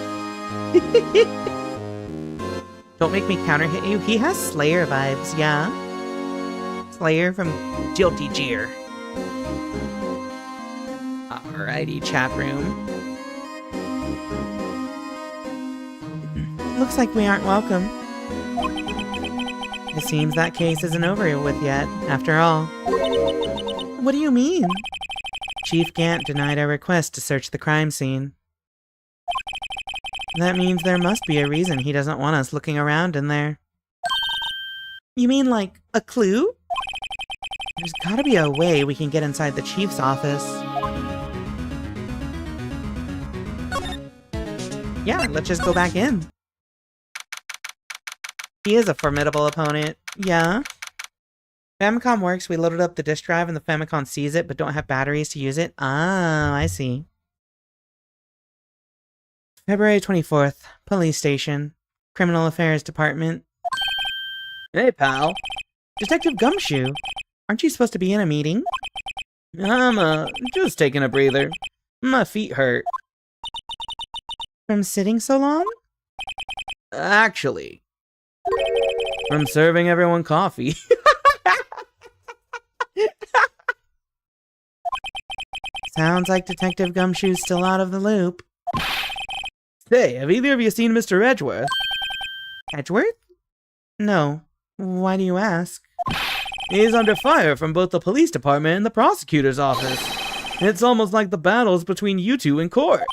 Don't make me counter-hit you. He has Slayer vibes, yeah. Slayer from Guilty Gear. Alrighty, chat room. Looks like we aren't welcome. It seems that case isn't over with yet, after all. What do you mean? Chief Gant denied our request to search the crime scene. That means there must be a reason he doesn't want us looking around in there. You mean like a clue? There's gotta be a way we can get inside the chief's office. Yeah, let's just go back in. He is a formidable opponent. Yeah. Famicom works. We loaded up the disk drive and the Famicom sees it, but don't have batteries to use it. Ah, I see. February 24th, Police Station, Criminal Affairs Department. Hey, pal. Detective Gumshoe, aren't you supposed to be in a meeting? I'm, just taking a breather. My feet hurt. From sitting so long? Actually, from serving everyone coffee. Sounds like Detective Gumshoe's still out of the loop. Say, have either of you seen Mr. Edgeworth? Edgeworth? No. Why do you ask? He's under fire from both the police department and the prosecutor's office. It's almost like the battles between you two in court.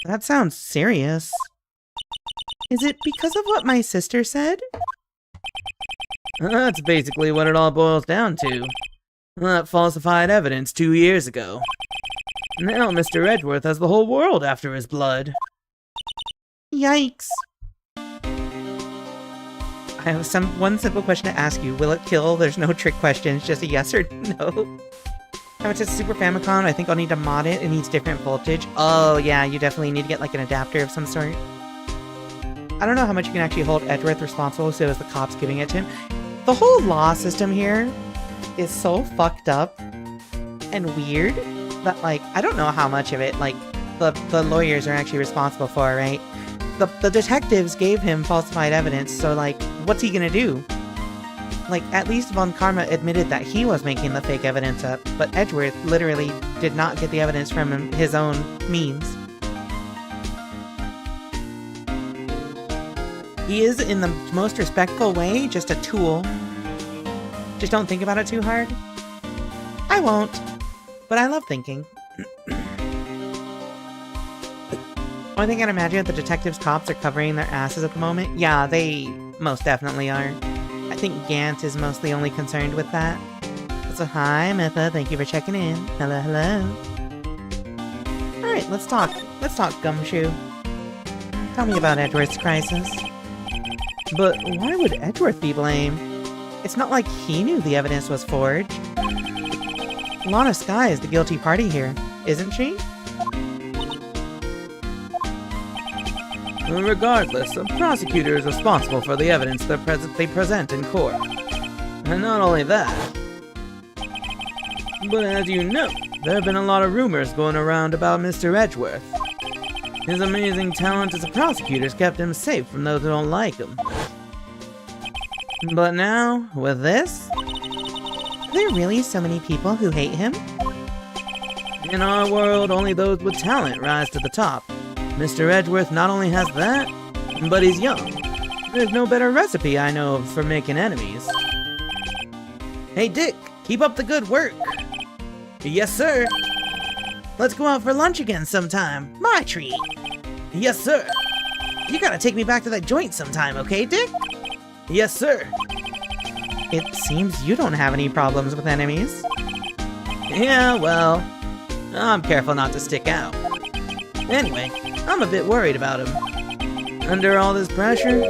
That sounds serious. Is it because of what my sister said? That's basically what it all boils down to. That falsified evidence 2 years ago. Now Mr. Edgeworth has the whole world after his blood. Yikes. I have one simple question to ask you. Will it kill? There's no trick questions, just a yes or no. How much is Super Famicom? I think I'll need to mod it. It needs different voltage. Oh yeah, you definitely need to get like an adapter of some sort. I don't know how much you can actually hold Edgeworth responsible so as the cops giving it to him. The whole law system here is so fucked up and weird that, like, I don't know how much of it, like, the lawyers are actually responsible for, right? The detectives gave him falsified evidence, so, like, what's he gonna do? Like, at least Von Karma admitted that he was making the fake evidence up, but Edgeworth literally did not get the evidence from his own means. He is, in the most respectful way, just a tool. Just don't think about it too hard. I won't, but I love thinking. Only thing I can imagine, the detectives' cops are covering their asses at the moment. Yeah, they most definitely are. I think Gant is mostly only concerned with that. So hi, Mytha, thank you for checking in. Hello, hello. Alright, let's talk. Let's talk, Gumshoe. Tell me about Edgeworth's crisis. But why would Edgeworth be blamed? It's not like he knew the evidence was forged. Lana Skye is the guilty party here, isn't she? Regardless, a prosecutor is responsible for the evidence they present in court. And not only that, but as you know, there have been a lot of rumors going around about Mr. Edgeworth. His amazing talent as a prosecutor's kept him safe from those who don't like him. But now, with this, are there really so many people who hate him? In our world, only those with talent rise to the top. Mr. Edgeworth not only has that, but he's young. There's no better recipe I know of for making enemies. Hey Dick, keep up the good work. Yes, sir. Let's go out for lunch again sometime. My treat. Yes, sir. You gotta take me back to that joint sometime, okay, Dick? Yes, sir. It seems you don't have any problems with enemies. Yeah, well, I'm careful not to stick out. Anyway, I'm a bit worried about him. Under all this pressure,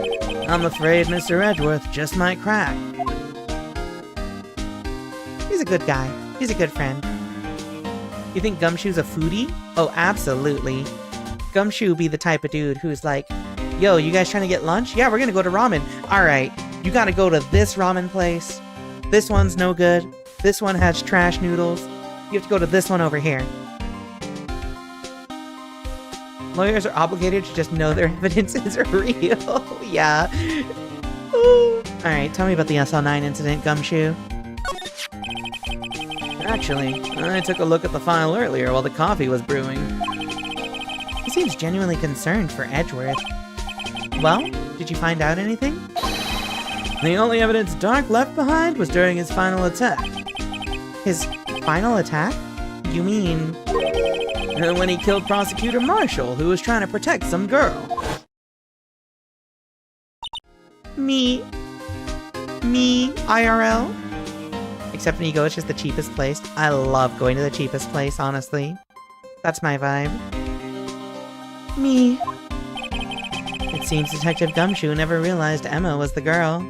I'm afraid Mr. Edgeworth just might crack. He's a good guy. He's a good friend. You think Gumshoe's a foodie? Oh, absolutely. Gumshoe be the type of dude who's like, yo, you guys trying to get lunch? Yeah, we're gonna go to ramen. Alright, you gotta go to this ramen place. This one's no good. This one has trash noodles. You have to go to this one over here. Lawyers are obligated to just know their evidence is real. Yeah. Alright, tell me about the SL9 incident, Gumshoe. Actually, I took a look at the file earlier while the coffee was brewing. He seems genuinely concerned for Edgeworth. Well, did you find out anything? The only evidence Dark left behind was during his final attack. His final attack? You mean... when he killed Prosecutor Marshall, who was trying to protect some girl. Me, IRL? Except when you go, it's just the cheapest place. I love going to the cheapest place, honestly. That's my vibe. Me. It seems Detective Gumshoe never realized Emma was the girl.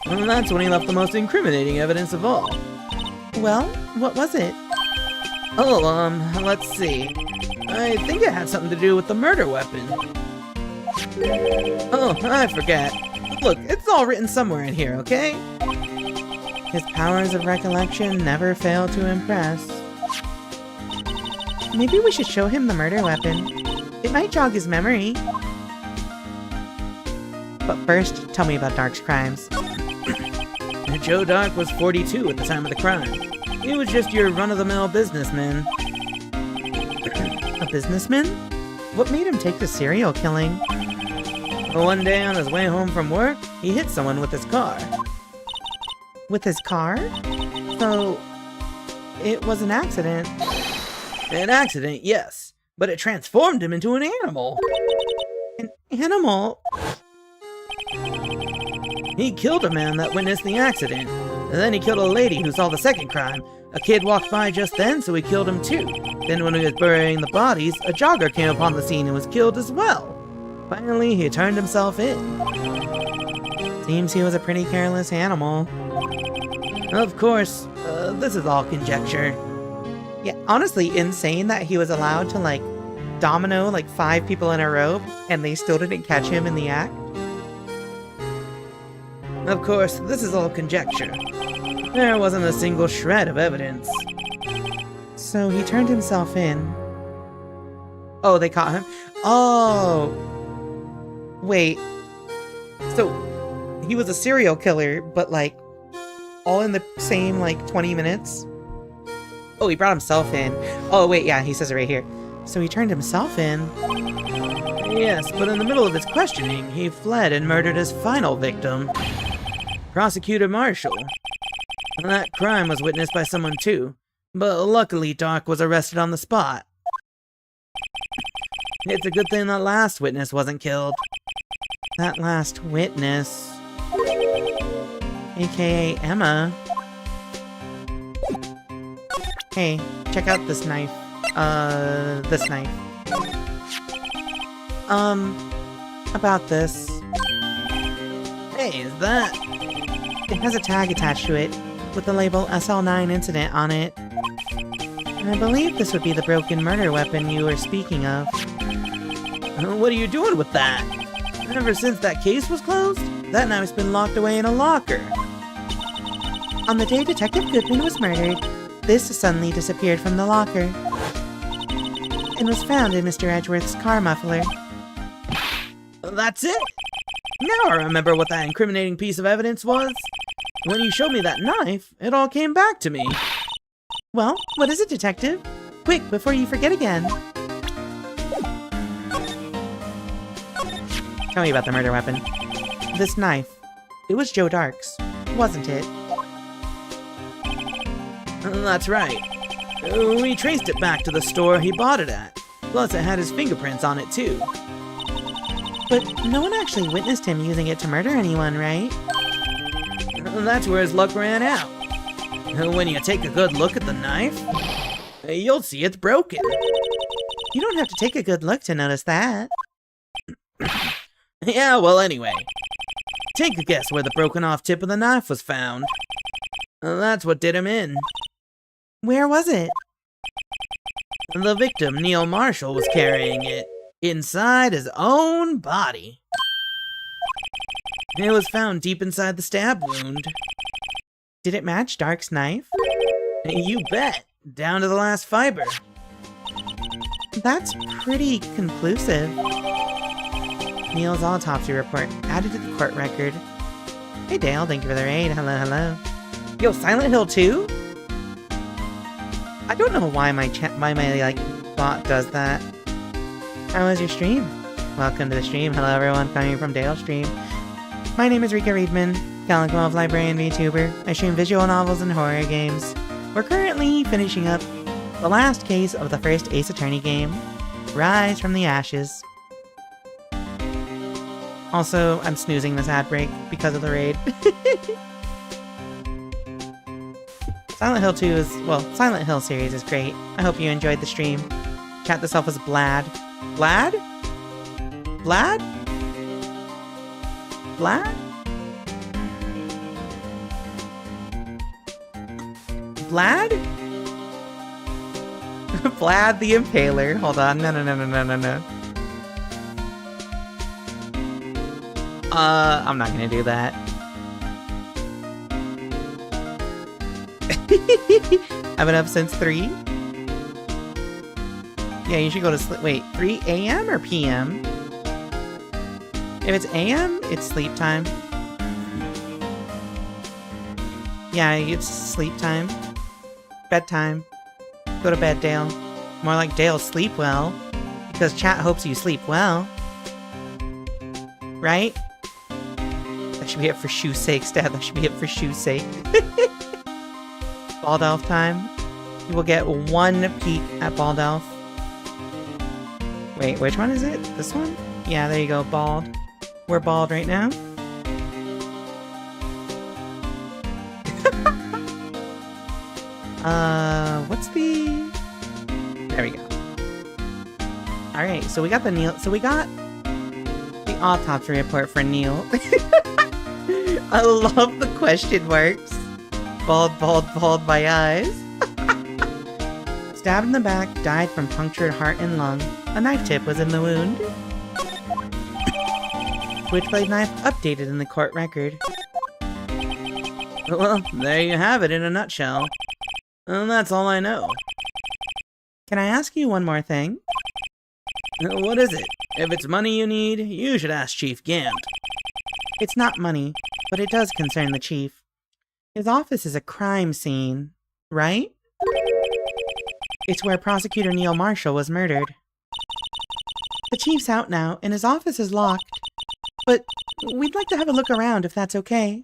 And that's when he left the most incriminating evidence of all. Well, what was it? Oh, let's see. I think it had something to do with the murder weapon. Oh, I forget. Look, it's all written somewhere in here, okay? His powers of recollection never fail to impress. Maybe we should show him the murder weapon. It might jog his memory. But first, tell me about Dark's crimes. Joe Dark was 42 at the time of the crime. He was just your run-of-the-mill businessman. A businessman? What made him take to serial killing? One day on his way home from work, he hit someone with his car. With his car? So, it was an accident. An accident, yes, but it transformed him into an animal. An animal? He killed a man that witnessed the accident, and then he killed a lady who saw the second crime. A kid walked by just then, so he killed him too. Then when he was burying the bodies, a jogger came upon the scene and was killed as well. Finally, he turned himself in. Seems he was a pretty careless animal. Of course, this is all conjecture. Yeah, honestly, insane that he was allowed to, like, domino, like, 5 people in a row, and they still didn't catch him in the act. Of course, this is all conjecture. There wasn't a single shred of evidence. So he turned himself in. Oh, they caught him? Oh! Wait. So, he was a serial killer, but, like, all in the same, like, 20 minutes? Oh, he brought himself in. Oh, wait, yeah, he says it right here. So he turned himself in. Yes, but in the middle of his questioning, he fled and murdered his final victim, Prosecutor Marshall. That crime was witnessed by someone too, but luckily Dark was arrested on the spot. It's a good thing that last witness wasn't killed. That last witness... AKA Emma. Hey, check out this knife. This knife. About this. Hey, is that... It has a tag attached to it, with the label SL9 Incident on it. And I believe this would be the broken murder weapon you were speaking of. What are you doing with that? Ever since that case was closed, that knife's been locked away in a locker. On the day Detective Goodman was murdered, this suddenly disappeared from the locker. And was found in Mr. Edgeworth's car muffler. That's it? Now I remember what that incriminating piece of evidence was. When you showed me that knife, it all came back to me. Well, what is it, Detective? Quick, before you forget again. Tell me about the murder weapon. This knife. It was Joe Dark's, wasn't it? That's right. We traced it back to the store he bought it at. Plus, it had his fingerprints on it, too. But no one actually witnessed him using it to murder anyone, right? That's where his luck ran out. When you take a good look at the knife, you'll see it's broken. You don't have to take a good look to notice that. Yeah, well, anyway. Take a guess where the broken off tip of the knife was found. That's what did him in. Where was it? The victim, Neil Marshall, was carrying it inside his own body. It was found deep inside the stab wound. Did it match Dark's knife? You bet. Down to the last fiber. That's pretty conclusive. Neil's autopsy report added to the court record. Hey Dale, thank you for the raid. Hello, hello. Yo, Silent Hill 2? I don't know why my bot does that. How was your stream? Welcome to the stream. Hello everyone, coming from Dale's stream. My name is Rika Readman, Calico Librarian VTuber. I stream visual novels and horror games. We're currently finishing up the last case of the first Ace Attorney game, Rise from the Ashes. Also, I'm snoozing this ad break because of the raid. Silent Hill 2 is, well, Silent Hill series is great. I hope you enjoyed the stream. Chat this off as Blad. Blad? Blad? Blad? Blad? Blad the Impaler. Hold on. No. I'm not gonna do that. I've been up since 3? Yeah, you should go to sleep. Wait, 3 a.m. or p.m.? If it's a.m., it's sleep time. Yeah, it's sleep time. Bedtime. Go to bed, Dale. More like Dale, sleep well. Because chat hopes you sleep well. Right? The That should be it for shoe's sake, Stab. That should be it for shoe's sake. Bald Elf time. You will get one peek at Bald Elf. Wait, which one is it? This one? Yeah, there you go, bald. We're bald right now. What's the... There we go. Alright, so we got the Neil... So we got the autopsy report for Neil. I love the question marks. Bald, bald, bald, my eyes. Stabbed in the back, died from punctured heart and lung. A knife tip was in the wound. Switchblade knife updated in the court record. Well, there you have it in a nutshell. And that's all I know. Can I ask you one more thing? What is it? If it's money you need, you should ask Chief Gant. It's not money, but it does concern the chief. His office is a crime scene, right? It's where Prosecutor Neil Marshall was murdered. The chief's out now, and his office is locked. But we'd like to have a look around, if that's okay.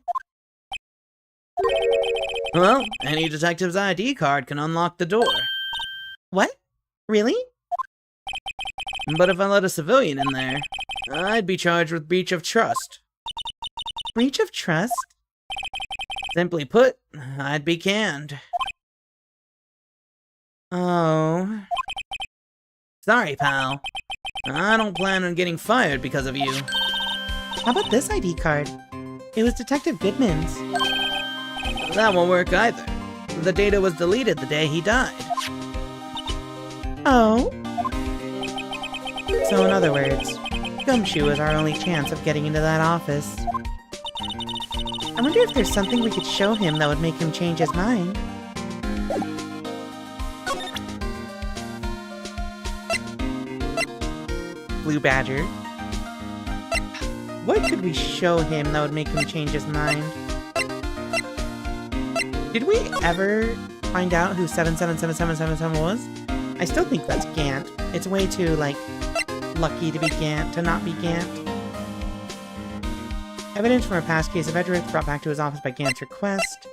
Well, any detective's ID card can unlock the door. What? Really? But if I let a civilian in there, I'd be charged with breach of trust. Breach of trust? Simply put, I'd be canned. Oh. Sorry, pal. I don't plan on getting fired because of you. How about this ID card? It was Detective Goodman's. That won't work either. The data was deleted the day he died. Oh? So in other words, Gumshoe is our only chance of getting into that office. I wonder if there's something we could show him that would make him change his mind. Blue Badger. What could we show him that would make him change his mind? Did we ever find out who 777777 was? I still think that's Gant. It's way too, like, lucky to be Gant, to not be Gant. Evidence from a past case of Edgeworth brought back to his office by Gant's request.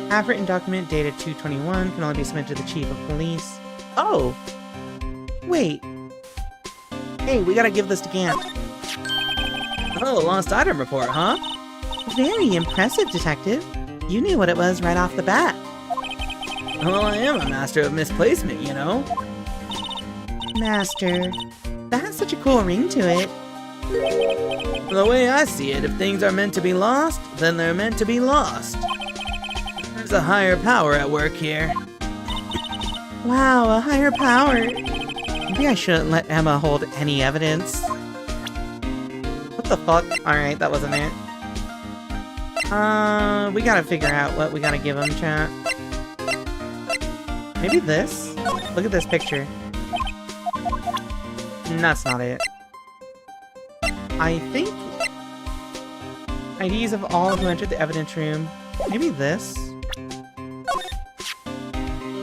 Half-written document dated 2/21 can only be submitted to the chief of police. Oh! Wait. Hey, we gotta give this to Gant. Oh, lost item report, huh? Very impressive, Detective. You knew what it was right off the bat. Well, I am a master of misplacement, you know? Master. That has such a cool ring to it. The way I see it, if things are meant to be lost, then they're meant to be lost. There's a higher power at work here. Wow, a higher power. Maybe I shouldn't let Emma hold any evidence. What the fuck? Alright, that wasn't it. We gotta figure out what we gotta give him, chat. Maybe this? Look at this picture. That's not it. I think... IDs of all who entered the evidence room. Maybe this?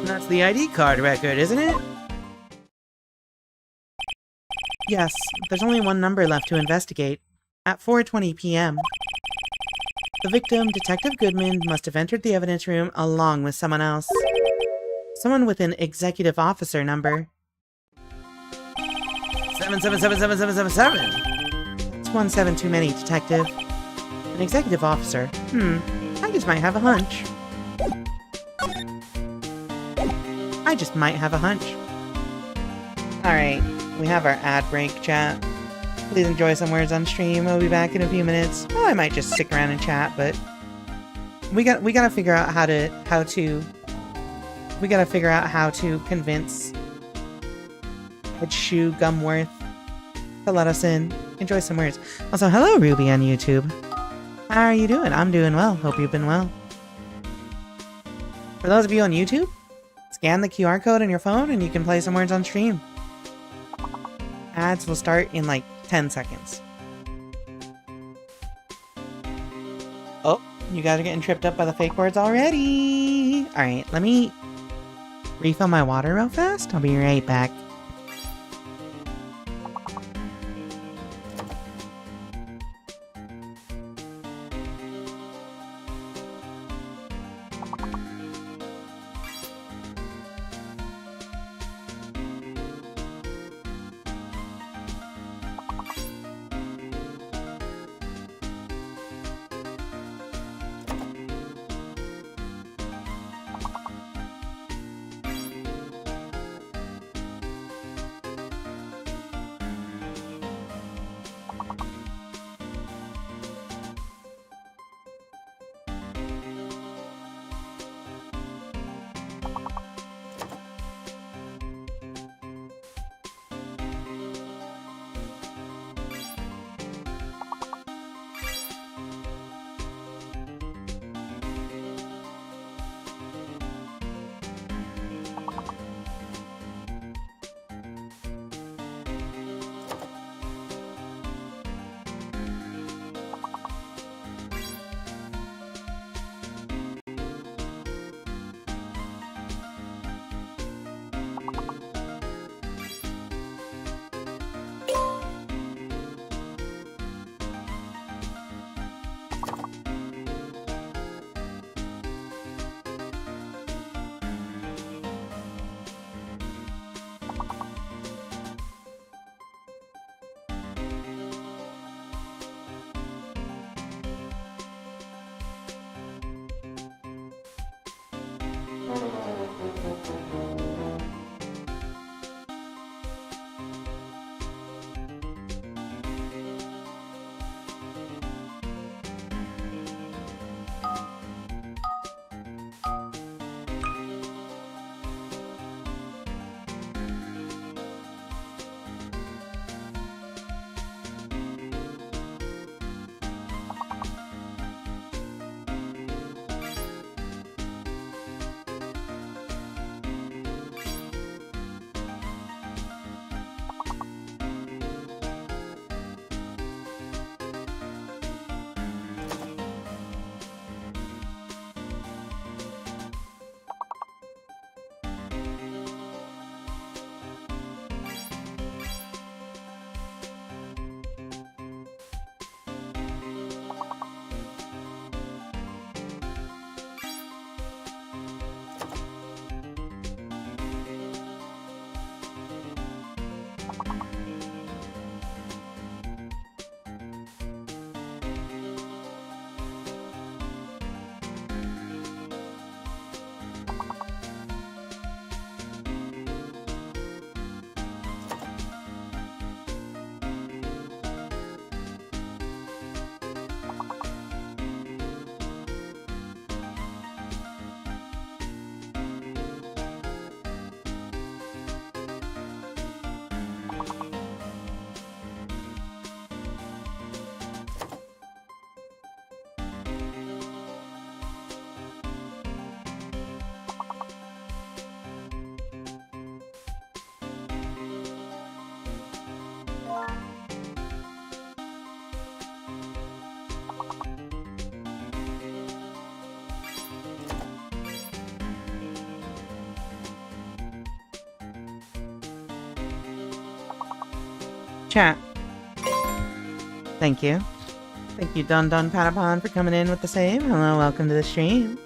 That's the ID card record, isn't it? Yes, there's only one number left to investigate. At 4:20 p.m. The victim, Detective Goodman, must have entered the evidence room along with someone else. Someone with an executive officer number. 77777777. It's 17 too many, Detective. An executive officer. I just might have a hunch. I just might have a hunch. Alright, we have our ad break, chat. Please enjoy some words on stream. We'll be back in a few minutes. Well, I might just stick around and chat, but we gotta figure out how to convince Headshoe Gumworth to let us in. Enjoy some words. Also, hello Ruby on YouTube. How are you doing? I'm doing well. Hope you've been well. For those of you on YouTube, scan the QR code on your phone and you can play some words on stream. Ads will start in like 10 seconds. Oh, you guys are getting tripped up by the fake words already. Alright, let me refill my water real fast. I'll be right back. Chat. Thank you. Thank you, Dun Dun Patapon, for coming in with the save. Hello, welcome to the stream.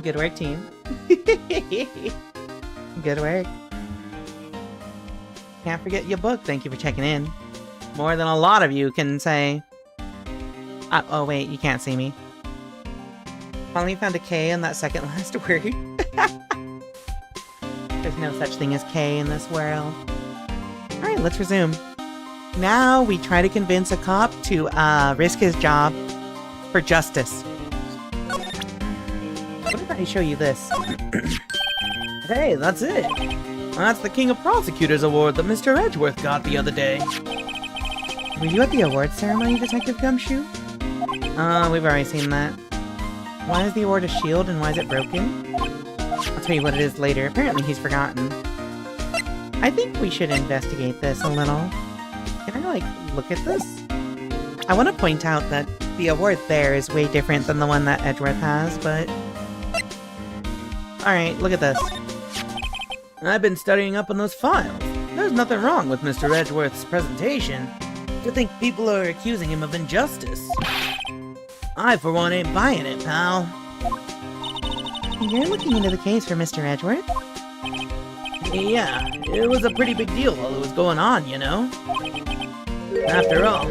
Good work, team. Good work. Can't forget your book. Thank you for checking in. More than a lot of you can say. Oh wait, you can't see me. Finally found a K in that second last word. There's no such thing as K in this world. Alright, let's resume. Now we try to convince a cop to risk his job for justice. What if I show you this? Hey, that's it. That's the King of Prosecutors Award that Mr. Edgeworth got the other day. Were you at the awards ceremony, Detective Gumshoe? We've already seen that. Why is the award a shield and why is it broken? I'll tell you what it is later. Apparently he's forgotten. I think we should investigate this a little. Can I, like, look at this? I want to point out that the award there is way different than the one that Edgeworth has, but... Alright, look at this. I've been studying up on those files. There's nothing wrong with Mr. Edgeworth's presentation. To think people are accusing him of injustice. I, for one, ain't buying it, pal. You're looking into the case for Mr. Edgeworth? Yeah, it was a pretty big deal while it was going on, you know? After all,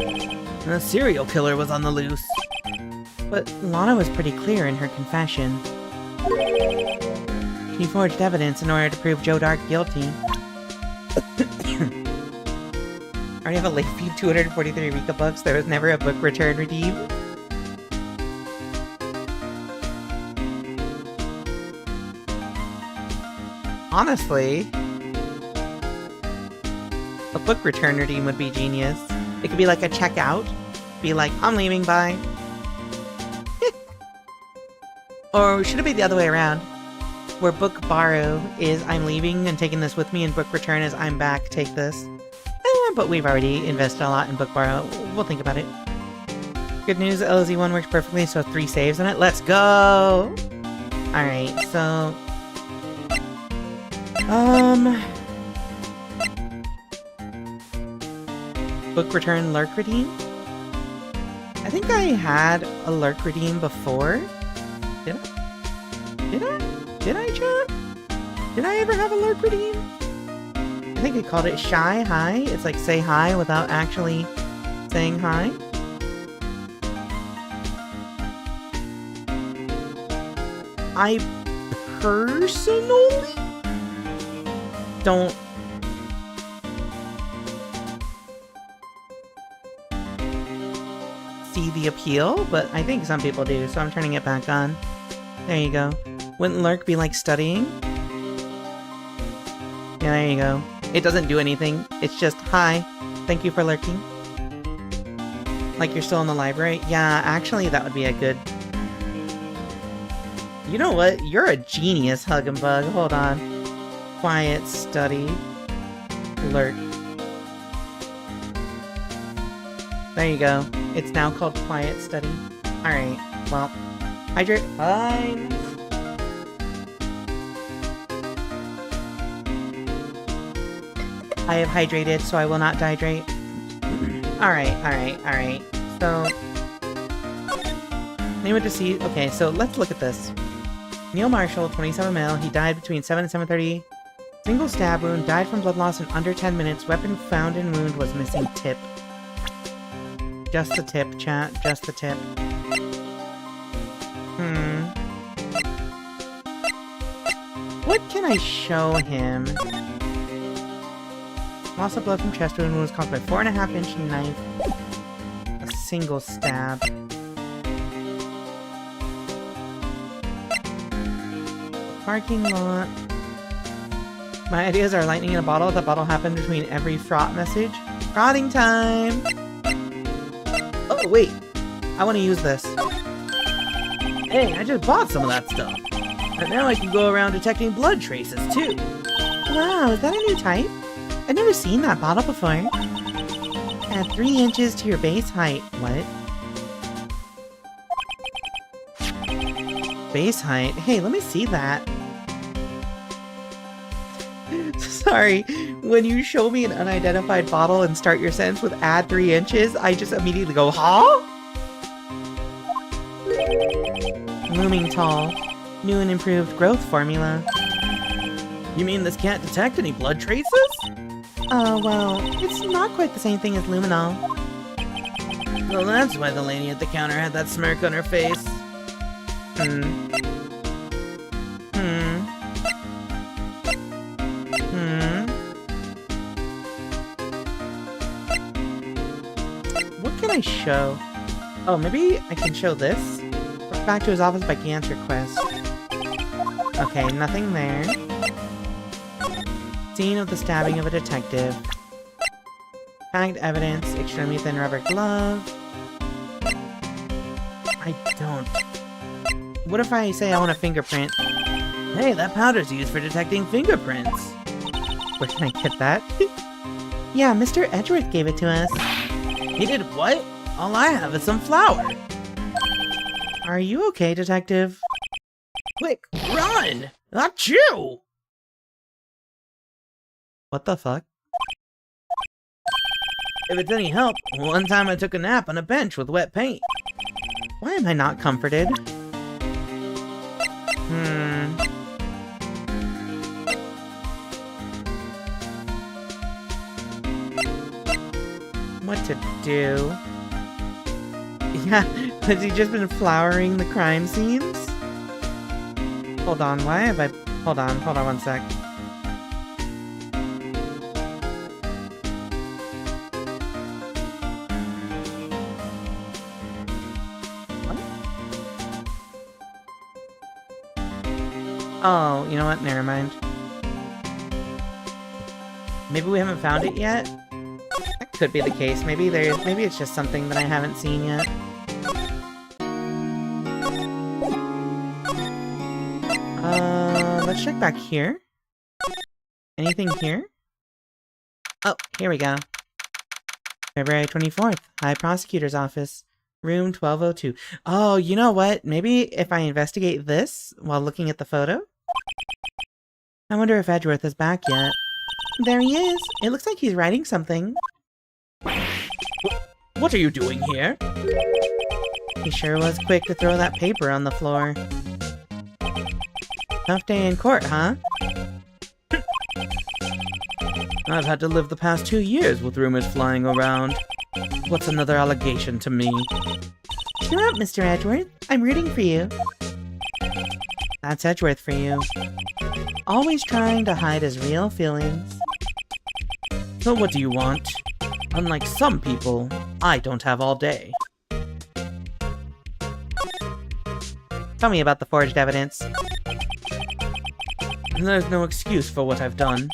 a serial killer was on the loose. But Lana was pretty clear in her confession. She forged evidence in order to prove Joe Dark guilty. I already have a late fee 243 Rika bucks. There was never a book return redeemed. Honestly, a book return redeem would be genius. It could be like a checkout. Be like, I'm leaving, bye. Or should it be the other way around? Where book borrow is I'm leaving and taking this with me, and book return is I'm back, take this. But we've already invested a lot in book borrow. We'll think about it. Good news, LZ1 works perfectly, so 3 saves on it. Let's go! Alright, so... Book return lurk redeem? I think I had a lurk redeem before. Did I? Did I, chat? Did I ever have a lurk redeem? I think I called it Shy Hi. It's like say hi without actually saying hi. I personally don't see the appeal, but I think some people do, so I'm turning it back on. There you go. Wouldn't lurk be like studying? Yeah, there you go. It doesn't do anything. It's just, hi, thank you for lurking. Like you're still in the library? Yeah, actually that would be a good... You know what? You're a genius, Hug and Bug. Hold on. Quiet study. Lurk. There you go. It's now called Quiet Study. Alright, well. Hydrate. Fine. I have hydrated, so I will not dehydrate. Alright. So... Name of deceased. Okay, so let's look at this. Neil Marshall, 27 male. He died between 7 and 7:30. Single stab wound. Died from blood loss in under 10 minutes. Weapon found in wound was missing tip. Just the tip, chat. Just the tip. What can I show him? Loss of blood from chest wound was caused by 4.5-inch knife. A single stab. Parking lot. My ideas are lightning in a bottle. The bottle happened between every fraught message. Fraughting time! Oh, wait. I want to use this. Hey, I just bought some of that stuff. And now I can go around detecting blood traces, too. Wow, is that a new type? I've never seen that bottle before. Add 3 inches to your base height. What? base height. Hey, let me see that. Sorry, when you show me an unidentified bottle and start your sentence with add 3 inches, I just immediately go, huh? Looming tall. New and improved growth formula. You mean this can't detect any blood traces? Well, it's not quite the same thing as luminol. Well, that's why the lady at the counter had that smirk on her face. What can I show? Oh, maybe I can show this? Back to his office by Gant's request. Okay, nothing there. Scene of the stabbing of a detective. Tagged evidence, extremely thin rubber glove. I don't. What if I say I want a fingerprint? Hey, that powder's used for detecting fingerprints. Where can I get that? Yeah, Mr. Edgeworth gave it to us. He did what? All I have is some flour. Are you okay, detective? Quick, run! Achoo! What the fuck? If it's any help, one time I took a nap on a bench with wet paint. Why am I not comforted? What to do? Yeah, has he just been flowering the crime scenes? Hold on, why have I... Hold on one sec. Oh, you know what? Never mind. Maybe we haven't found it yet? That could be the case. Maybe it's just something that I haven't seen yet. Let's check back here. Anything here? Oh, here we go. February 24th, High Prosecutor's Office. Room 1202. Oh, you know what? Maybe if I investigate this while looking at the photo? I wonder if Edgeworth is back yet. There he is! It looks like he's writing something. What are you doing here? He sure was quick to throw that paper on the floor. Tough day in court, huh? I've had to live the past 2 years with rumors flying around. What's another allegation to me? Cheer up, Mr. Edgeworth. I'm rooting for you. That's Edgeworth for you. Always trying to hide his real feelings. So what do you want? Unlike some people, I don't have all day. Tell me about the forged evidence. There's no excuse for what I've done.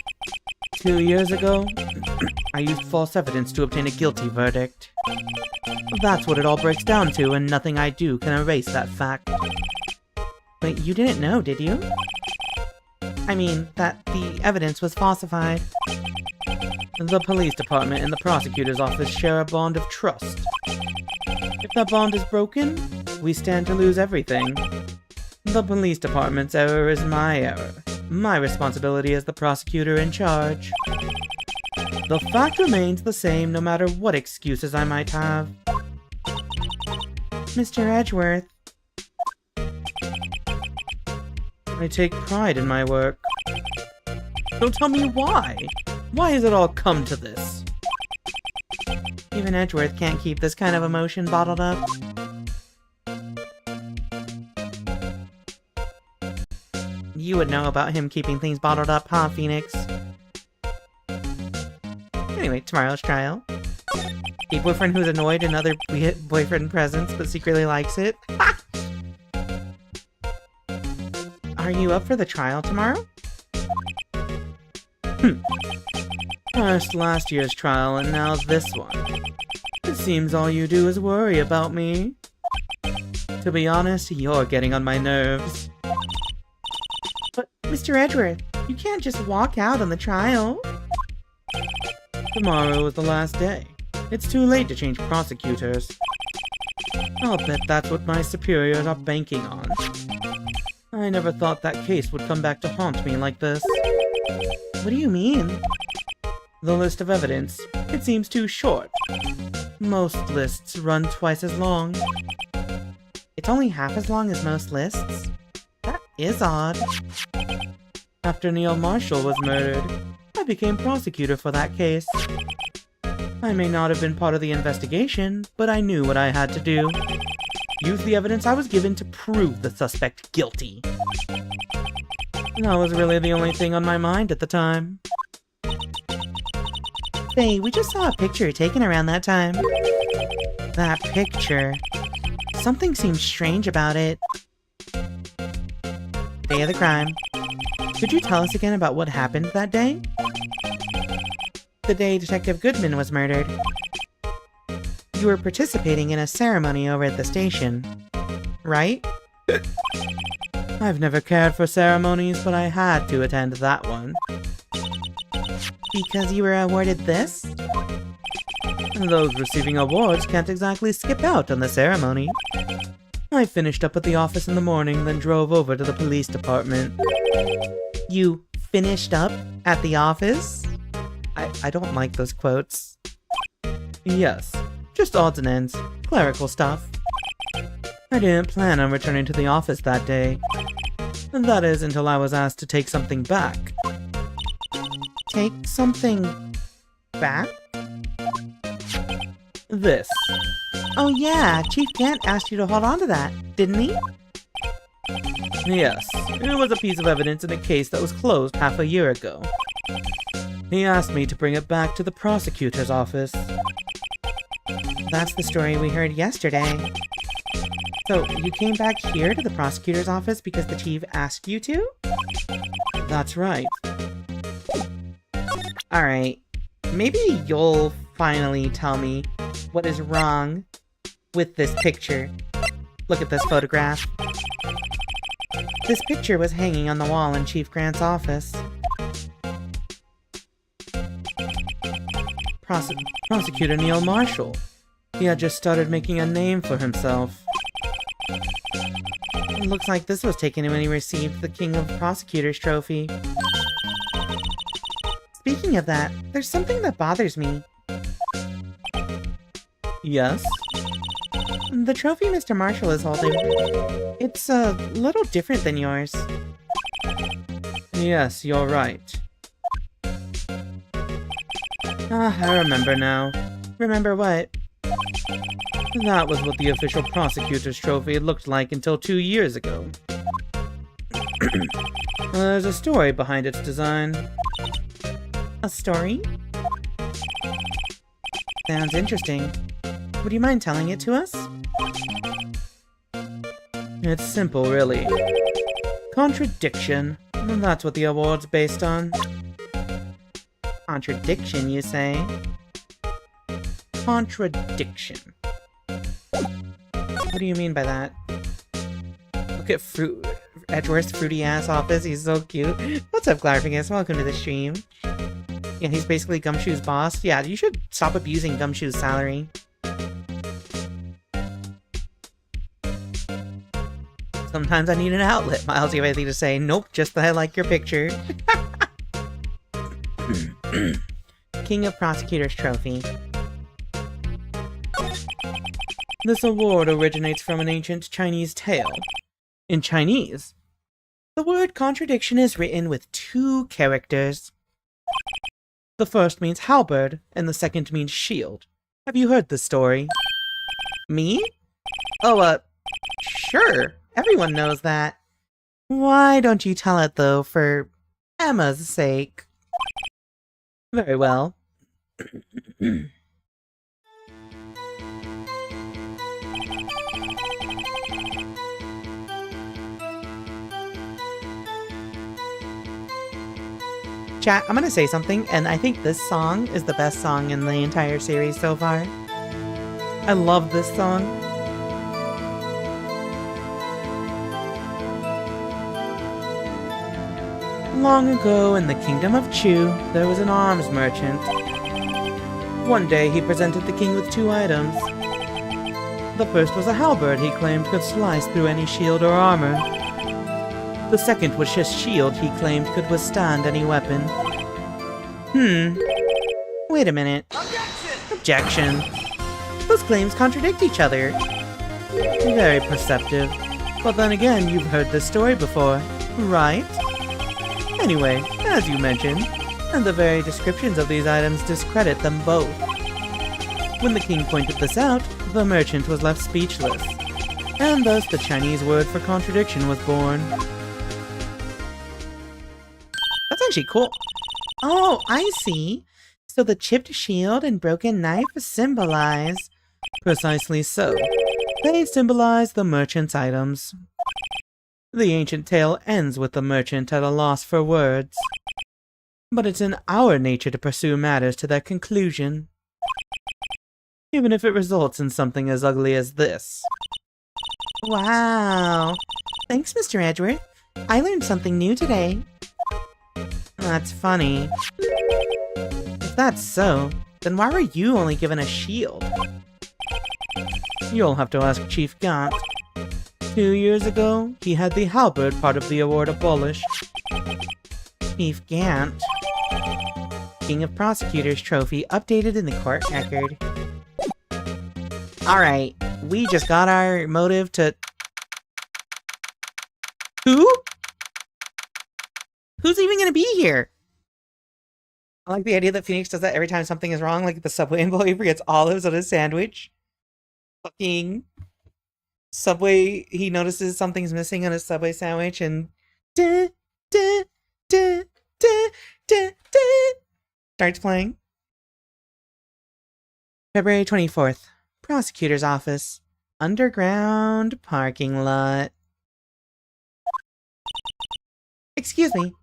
2 years ago, I used false evidence to obtain a guilty verdict. That's what it all breaks down to, and nothing I do can erase that fact. But you didn't know, did you? I mean, that the evidence was falsified. The police department and the prosecutor's office share a bond of trust. If that bond is broken, we stand to lose everything. The police department's error is my error. My responsibility as the prosecutor in charge. The fact remains the same no matter what excuses I might have. Mr. Edgeworth. I take pride in my work. So tell me why? Why has it all come to this? Even Edgeworth can't keep this kind of emotion bottled up. You would know about him keeping things bottled up, huh, Phoenix? Anyway, tomorrow's trial. A boyfriend who's annoyed in other boyfriend presence but secretly likes it. Are you up for the trial tomorrow? First last year's trial and now this one. It seems all you do is worry about me. To be honest, you're getting on my nerves. But, Mr. Edgeworth, you can't just walk out on the trial. Tomorrow is the last day. It's too late to change prosecutors. I'll bet that's what my superiors are banking on. I never thought that case would come back to haunt me like this. What do you mean? The list of evidence. It seems too short. Most lists run twice as long. It's only half as long as most lists? That is odd. After Neil Marshall was murdered, I became prosecutor for that case. I may not have been part of the investigation, but I knew what I had to do. Use the evidence I was given to prove the suspect guilty. That was really the only thing on my mind at the time. Hey, we just saw a picture taken around that time. That picture. Something seems strange about it. Day of the crime. Could you tell us again about what happened that day? The day Detective Goodman was murdered. You were participating in a ceremony over at the station, right? I've never cared for ceremonies, but I had to attend that one. Because you were awarded this? Those receiving awards can't exactly skip out on the ceremony. I finished up at the office in the morning, then drove over to the police department. You finished up at the office? I don't like those quotes. Yes, just odds and ends, clerical stuff. I didn't plan on returning to the office that day. That is, until I was asked to take something back. Take something back? This. Oh yeah, Chief Gant asked you to hold on to that, didn't he? Yes, it was a piece of evidence in a case that was closed half a year ago. He asked me to bring it back to the prosecutor's office. That's the story we heard yesterday. So, you came back here to the prosecutor's office because the chief asked you to? That's right. Alright, maybe you'll finally tell me what is wrong with this picture. Look at this photograph. This picture was hanging on the wall in Chief Grant's office. Prosecutor Neil Marshall. He had just started making a name for himself. It looks like this was taken when he received the King of Prosecutors trophy. Speaking of that, there's something that bothers me. Yes? The trophy Mr. Marshall is holding. It's a little different than yours. Yes, you're right. I remember now. Remember what? That was what the official prosecutor's trophy looked like until 2 years ago. There's a story behind its design. A story? Sounds interesting. Would you mind telling it to us? It's simple, really. Contradiction. That's what the award's based on. Contradiction, you say? Contradiction. What do you mean by that? Look at Edgeworth's fruity-ass office, he's so cute. What's up, Glarfingus? Welcome to the stream. Yeah, he's basically Gumshoe's boss. Yeah, you should stop abusing Gumshoe's salary. Sometimes I need an outlet. Miles, you have anything to say? Nope, just that I like your picture. King of Prosecutors Trophy. This award originates from an ancient Chinese tale. In Chinese, the word contradiction is written with 2 characters. The first means halberd, and the second means shield. Have you heard this story? Me? Oh, sure. Everyone knows that. Why don't you tell it, though, for Emma's sake? Very well. Chat, I'm gonna say something, and I think this song is the best song in the entire series so far. I love this song. Long ago in the kingdom of Chu, there was an arms merchant. One day he presented the king with 2 items. The first was a halberd he claimed could slice through any shield or armor. The second was his shield he claimed could withstand any weapon. Wait a minute. Objection. Those claims contradict each other. Very perceptive. But then again, you've heard this story before, right? Anyway, as you mentioned, and the very descriptions of these items discredit them both. When the king pointed this out, the merchant was left speechless, and thus the Chinese word for contradiction was born. That's actually cool. Oh, I see. So the chipped shield and broken knife symbolize... Precisely so. They symbolize the merchant's items. The ancient tale ends with the merchant at a loss for words. But it's in our nature to pursue matters to their conclusion, even if it results in something as ugly as this. Wow. Thanks, Mr. Edgeworth. I learned something new today. That's funny. If that's so, then why were you only given a shield? You'll have to ask Chief Gant. 2 years ago, he had the halberd part of the award abolished. Chief Gant. King of Prosecutors trophy updated in the court record. Alright, we just got our motive to... Who? Who's even gonna be here? I like the idea that Phoenix does that every time something is wrong, like the Subway employee forgets olives on his sandwich. Fucking Subway, he notices something's missing on his Subway sandwich and starts playing. February 24th. Prosecutor's office. Underground parking lot. Excuse me.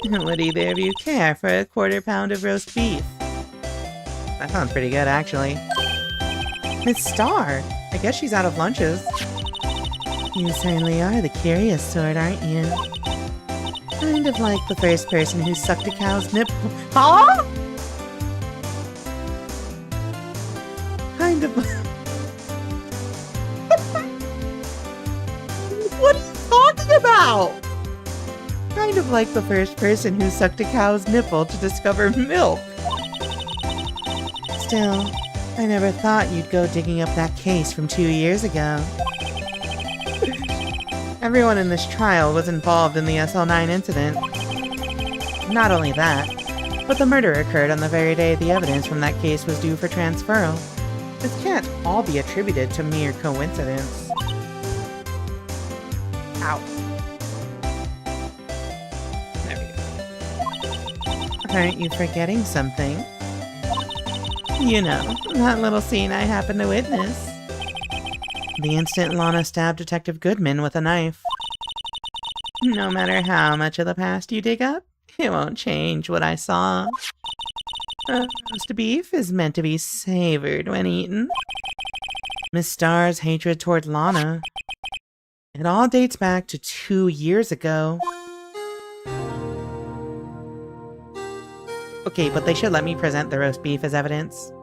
Would either of you care for a quarter pound of roast beef? That sounds pretty good, actually. Miss Star! I guess she's out of lunches. You certainly are the curious sort, aren't you? Kind of like the first person who sucked a cow's nipple. Huh? Kind of... What are you talking about? Kind of like the first person who sucked a cow's nipple to discover milk. Still, I never thought you'd go digging up that case from 2 years ago. Everyone in this trial was involved in the SL9 incident. Not only that, but the murder occurred on the very day the evidence from that case was due for transferal. This can't all be attributed to mere coincidence. Ow. There we go. Aren't you forgetting something? You know, that little scene I happened to witness. The instant Lana stabbed Detective Goodman with a knife. No matter how much of the past you dig up, it won't change what I saw. Roast beef is meant to be savored when eaten. Miss Star's hatred toward Lana. It all dates back to 2 years ago. Okay, but they should let me present the roast beef as evidence.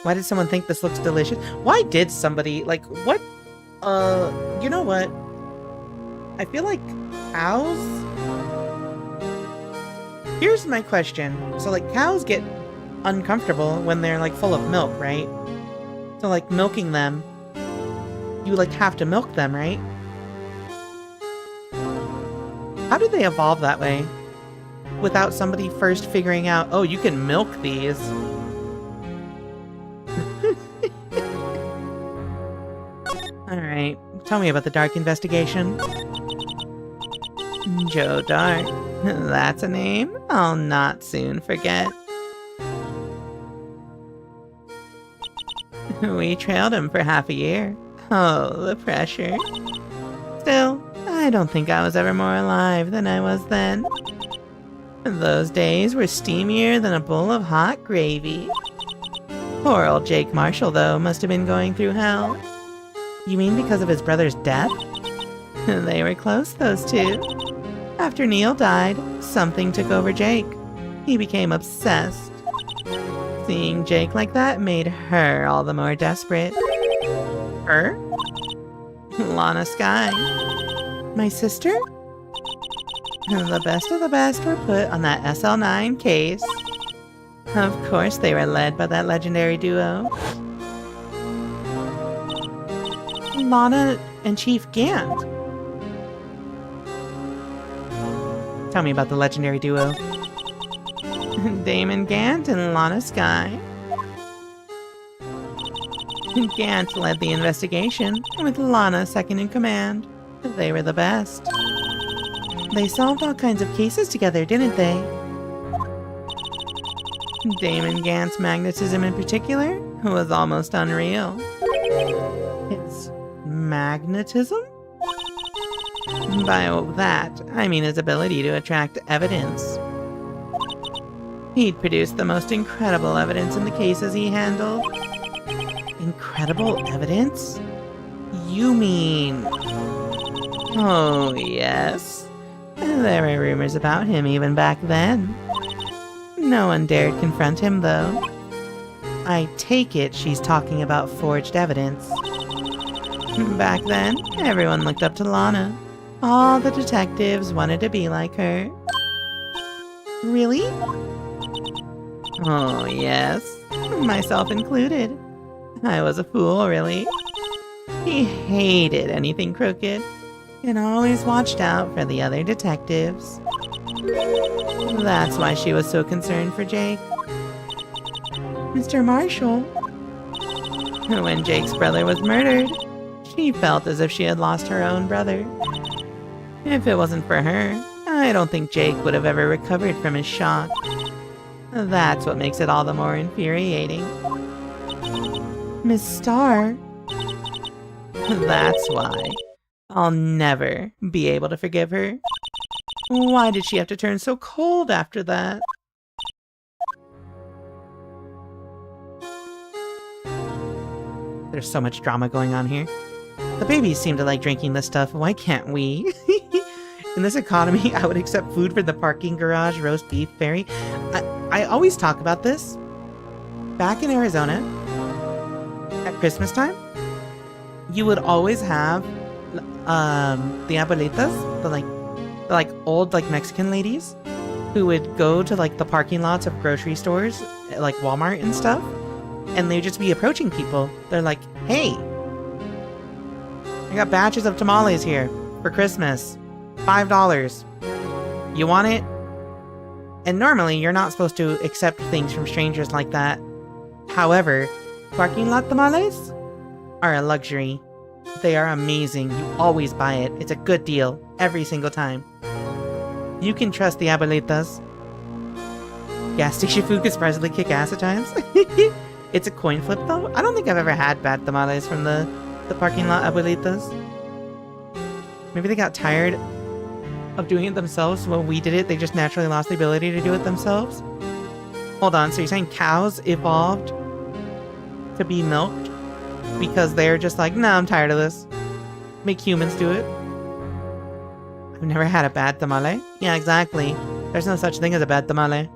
Why did someone think this looks delicious? Why did somebody, like, what? You know what? I feel like cows? Here's my question. So, like, cows get uncomfortable when they're, like, full of milk, right? So, like, milking them, you, like, have to milk them, right? How did they evolve that way? Without somebody first figuring out, oh, you can milk these. Alright, tell me about the Dark investigation. Joe Dark. That's a name I'll not soon forget. We trailed him for half a year. Oh, the pressure. Still, I don't think I was ever more alive than I was then. Those days were steamier than a bowl of hot gravy. Poor old Jake Marshall, though, must have been going through hell. You mean because of his brother's death? They were close, those two. After Neil died, something took over Jake. He became obsessed. Seeing Jake like that made her all the more desperate. Her? Lana Sky. My sister? The best of the best were put on that SL9 case. Of course they were led by that legendary duo. Lana and Chief Gant. Tell me about the legendary duo. Damon Gant and Lana Sky. Gant led the investigation, with Lana second in command. They were the best. They solved all kinds of cases together, didn't they? Damon Gant's magnetism in particular was almost unreal. His magnetism? By that, I mean his ability to attract evidence. He'd produced the most incredible evidence in the cases he handled. Incredible evidence? You mean... Oh, yes. There were rumors about him even back then. No one dared confront him, though. I take it she's talking about forged evidence. Back then, everyone looked up to Lana. All the detectives wanted to be like her. Really? Oh, yes. Myself included. I was a fool, really. He hated anything crooked, and always watched out for the other detectives. That's why she was so concerned for Jake. Mr. Marshall. When Jake's brother was murdered, she felt as if she had lost her own brother. If it wasn't for her, I don't think Jake would have ever recovered from his shock. That's what makes it all the more infuriating. Miss Starr. That's why. I'll never be able to forgive her. Why did she have to turn so cold after that? There's so much drama going on here. The babies seem to like drinking this stuff. Why can't we? In this economy, I would accept food for the parking garage, roast beef, fairy. I always talk about this. Back in Arizona, at Christmas time, you would always have the abuelitas, the old Mexican ladies, who would go to the parking lots of grocery stores, like Walmart and stuff, and they'd just be approaching people. They're like, "Hey, I got batches of tamales here for Christmas, $5. You want it?" And normally, you're not supposed to accept things from strangers like that. However, parking lot tamales are a luxury. They are amazing. You always buy it. It's a good deal every single time. You can trust the abuelitas. Gas station food can surprisingly kick ass at times. It's a coin flip though. I don't think I've ever had bad tamales from the parking lot abuelitas. Maybe they got tired of doing it themselves. When we did it, they just naturally lost the ability to do it themselves. Hold on, so you're saying cows evolved to be milked because they're just like, nah, I'm tired of this. Make humans do it. I've never had a bad tamale. Yeah, exactly. There's no such thing as a bad tamale.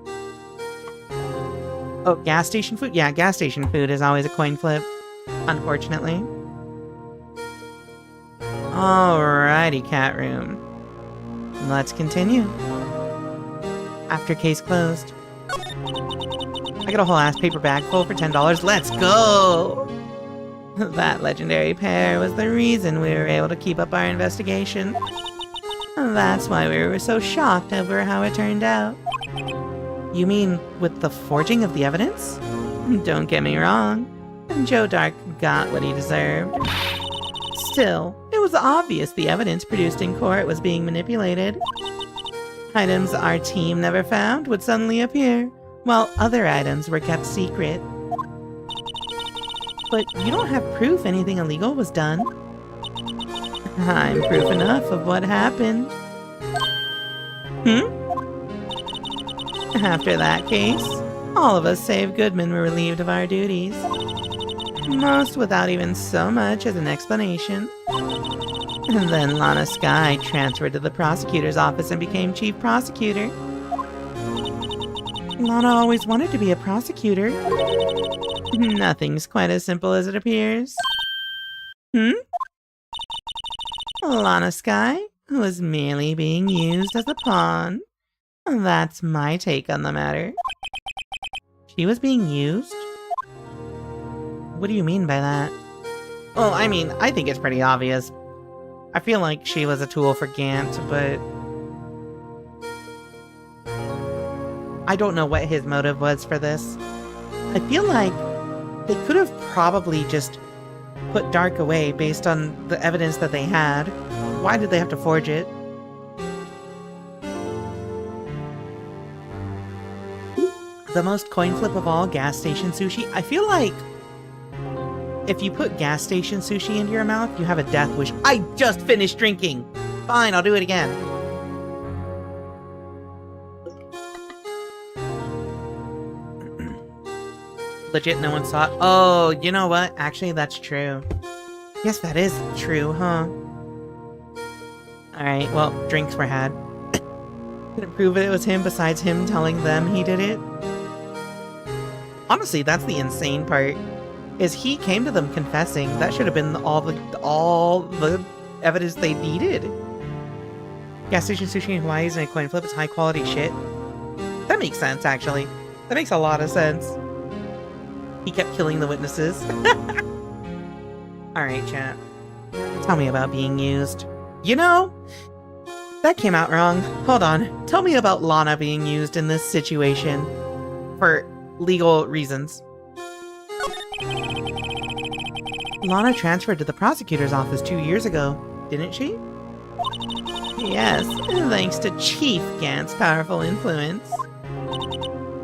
Oh, gas station food? Yeah, gas station food is always a coin flip, unfortunately. Alrighty, cat room. Let's continue. After case closed. I got a whole ass paper bag full for $10. Let's go! That legendary pair was the reason we were able to keep up our investigation. That's why we were so shocked over how it turned out. You mean with the forging of the evidence? Don't get me wrong. Joe Dark got what he deserved. Still, it was obvious the evidence produced in court was being manipulated. Items our team never found would suddenly appear, while other items were kept secret. But you don't have proof anything illegal was done. I'm proof enough of what happened. After that case, all of us save Goodman were relieved of our duties. Most without even so much as an explanation. And then Lana Sky transferred to the prosecutor's office and became chief prosecutor. Lana always wanted to be a prosecutor. Nothing's quite as simple as it appears. Lana Sky was merely being used as a pawn. That's my take on the matter. She was being used? What do you mean by that? Well, I mean, I think it's pretty obvious. I feel like she was a tool for Gant, but I don't know what his motive was for this. I feel like they could have probably just put Dark away based on the evidence that they had. Why did they have to forge it? The most coin flip of all, gas station sushi. I feel like if you put gas station sushi into your mouth, you have a death wish. I just finished drinking! Fine, I'll do it again. Legit, no one saw it. Oh, you know what? Actually, that's true. Yes, that is true, huh? Alright, well, drinks were had. Couldn't prove it was him besides him telling them he did it. Honestly, that's the insane part. Is he came to them confessing. That should have been all the evidence they needed. Gas station sushi in Hawaii is a coin flip. It's high quality shit. That makes sense, actually. That makes a lot of sense. He kept killing the witnesses. Alright, chat. Tell me about being used. You know, that came out wrong. Hold on. Tell me about Lana being used in this situation. For legal reasons. Lana transferred to the prosecutor's office 2 years ago, didn't she? Yes, thanks to Chief Gant's powerful influence.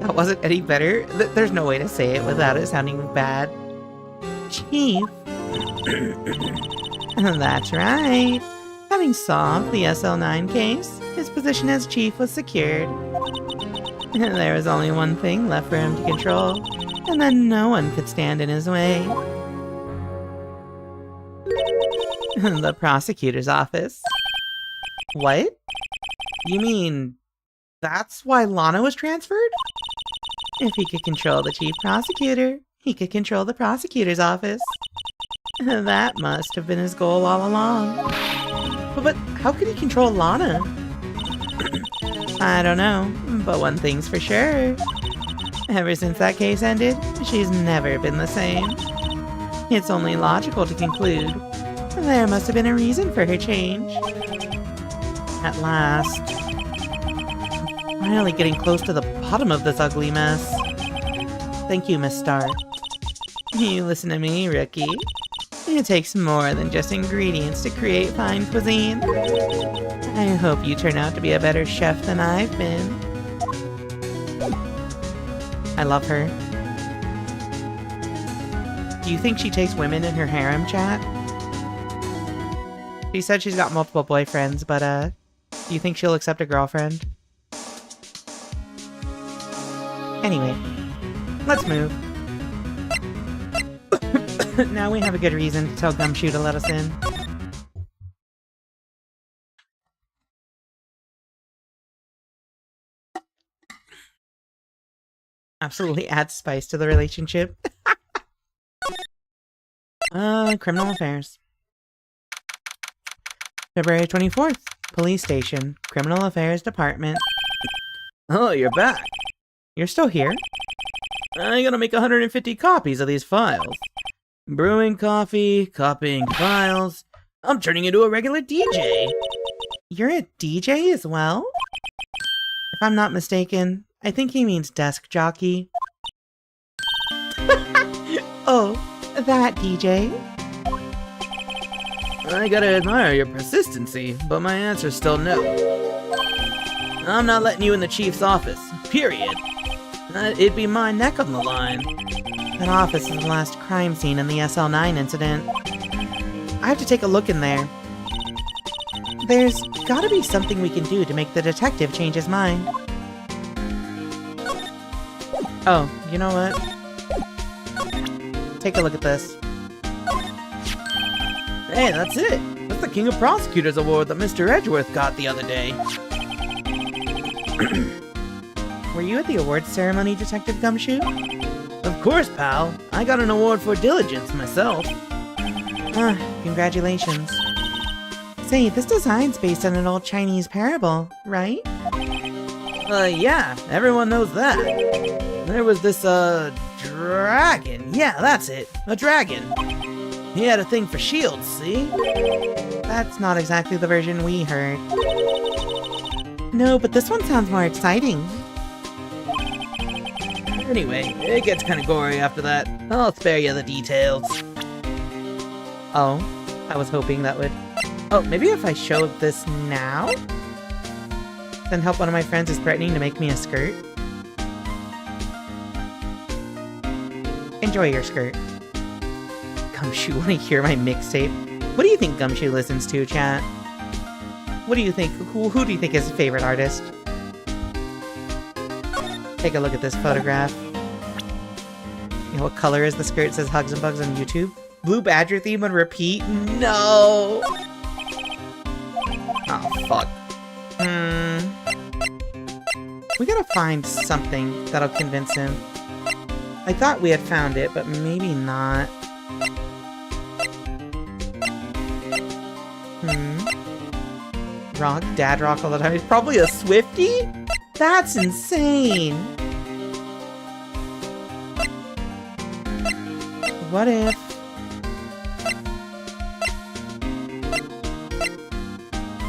That wasn't any better? There's no way to say it without it sounding bad. Chief? That's right. Having solved the SL9 case, his position as chief was secured. There was only one thing left for him to control, and then no one could stand in his way. The prosecutor's office. What? You mean that's why Lana was transferred? If he could control the chief prosecutor, he could control the prosecutor's office. That must have been his goal all along. But how could he control Lana? I don't know, but one thing's for sure. Ever since that case ended, she's never been the same. It's only logical to conclude there must have been a reason for her change. At last. Finally getting close to the bottom of this ugly mess. Thank you, Miss Stark. You listen to me, rookie. It takes more than just ingredients to create fine cuisine. I hope you turn out to be a better chef than I've been. I love her. Do you think she takes women in her harem, chat? She said she's got multiple boyfriends, but do you think she'll accept a girlfriend? Anyway, let's move. Now we have a good reason to tell Gumshoe to let us in. Absolutely adds spice to the relationship. Criminal affairs. February 24th, Police Station, Criminal Affairs Department. Oh, you're back. You're still here? I gotta make 150 copies of these files. Brewing coffee, copying files. I'm turning into a regular DJ. You're a DJ as well? If I'm not mistaken, I think he means desk jockey. Oh, that DJ? I gotta admire your persistency, but my answer's still no. I'm not letting you in the chief's office, period. It'd be my neck on the line. That office is the last crime scene in the SL9 incident. I have to take a look in there. There's gotta be something we can do to make the detective change his mind. Oh, you know what? Take a look at this. Hey, that's it! That's the King of Prosecutors Award that Mr. Edgeworth got the other day. Were you at the awards ceremony, Detective Gumshoe? Of course, pal. I got an award for diligence myself. Congratulations. Say, this design's based on an old Chinese parable, right? Yeah, everyone knows that. There was this, dragon. Yeah, that's it. A dragon. He had a thing for shields, see? That's not exactly the version we heard. No, but this one sounds more exciting. Anyway, it gets kind of gory after that. I'll spare you the details. Oh, I was hoping that would... Oh, maybe if I showed this now? Then help one of my friends is threatening to make me a skirt. Enjoy your skirt. Gumshoe, wanna hear my mixtape? What do you think Gumshoe listens to, chat? What do you think? Who do you think is his favorite artist? Take a look at this photograph. You know what color is the skirt? It says Hugs and Bugs on YouTube. Blue Badger theme on repeat? No! Oh, fuck. We gotta find something that'll convince him. I thought we had found it, but maybe not. Rock? Dad rock all the time? He's probably a Swiftie? That's insane! What if...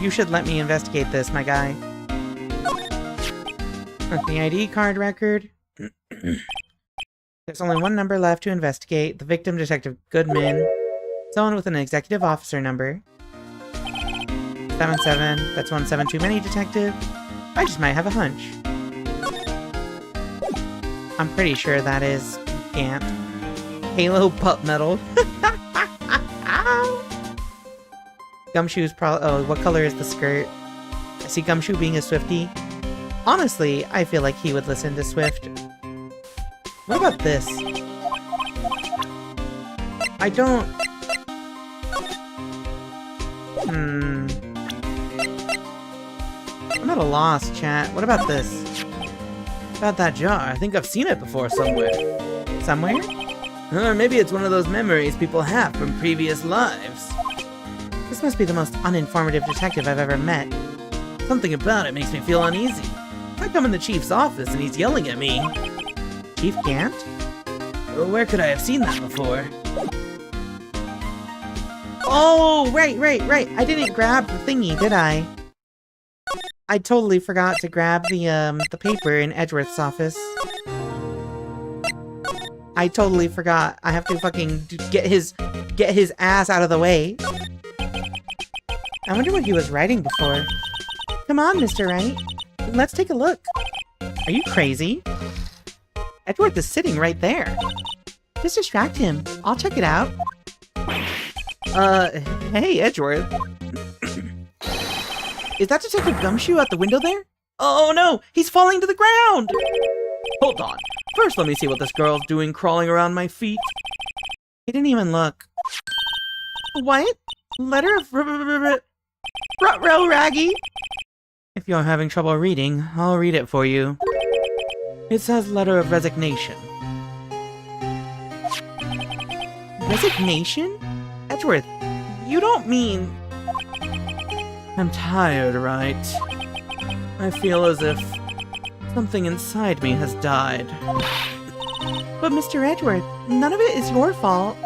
You should let me investigate this, my guy. The ID card record. There's only one number left to investigate. The victim, Detective Goodman. Someone with an executive officer number. 77. That's 17 too many, Detective. I just might have a hunch. I'm pretty sure that is Gant. Halo Pup Metal. Gumshoe's probably... Oh, what color is the skirt? I see Gumshoe being a Swiftie. Honestly, I feel like he would listen to Swift. What about this? I don't... I'm at a loss, chat. What about this? About that jar. I think I've seen it before somewhere. Somewhere? Or maybe it's one of those memories people have from previous lives. This must be the most uninformative detective I've ever met. Something about it makes me feel uneasy. I come in the chief's office and he's yelling at me. Chief Gant? Where could I have seen that before? Oh, right. I didn't grab the thingy, did I? I totally forgot to grab the paper in Edgeworth's office. I totally forgot. I have to fucking get his ass out of the way. I wonder what he was writing before. Come on, Mr. Wright. Let's take a look. Are you crazy? Edgeworth is sitting right there. Just distract him. I'll check it out. Hey, Edgeworth. Is that Detective Gumshoe out the window there? Oh no! He's falling to the ground! Hold on. First let me see what this girl's doing crawling around my feet. He didn't even look. What? Letter of Ruh-roh, Raggy? If you're having trouble reading, I'll read it for you. It says letter of resignation. Resignation? Edgeworth, you don't mean... I'm tired, right? I feel as if something inside me has died. But Mr. Edgeworth, none of it is your fault.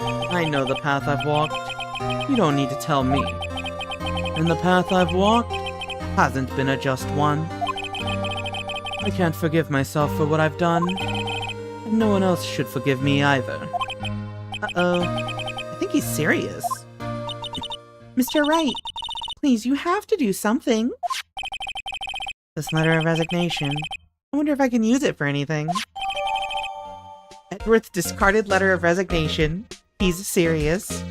I know the path I've walked. You don't need to tell me. And the path I've walked hasn't been a just one. I can't forgive myself for what I've done, and no one else should forgive me either. Uh-oh. I think he's serious. Mr. Wright, please, you have to do something. This letter of resignation. I wonder if I can use it for anything. Edgeworth's discarded letter of resignation. He's serious.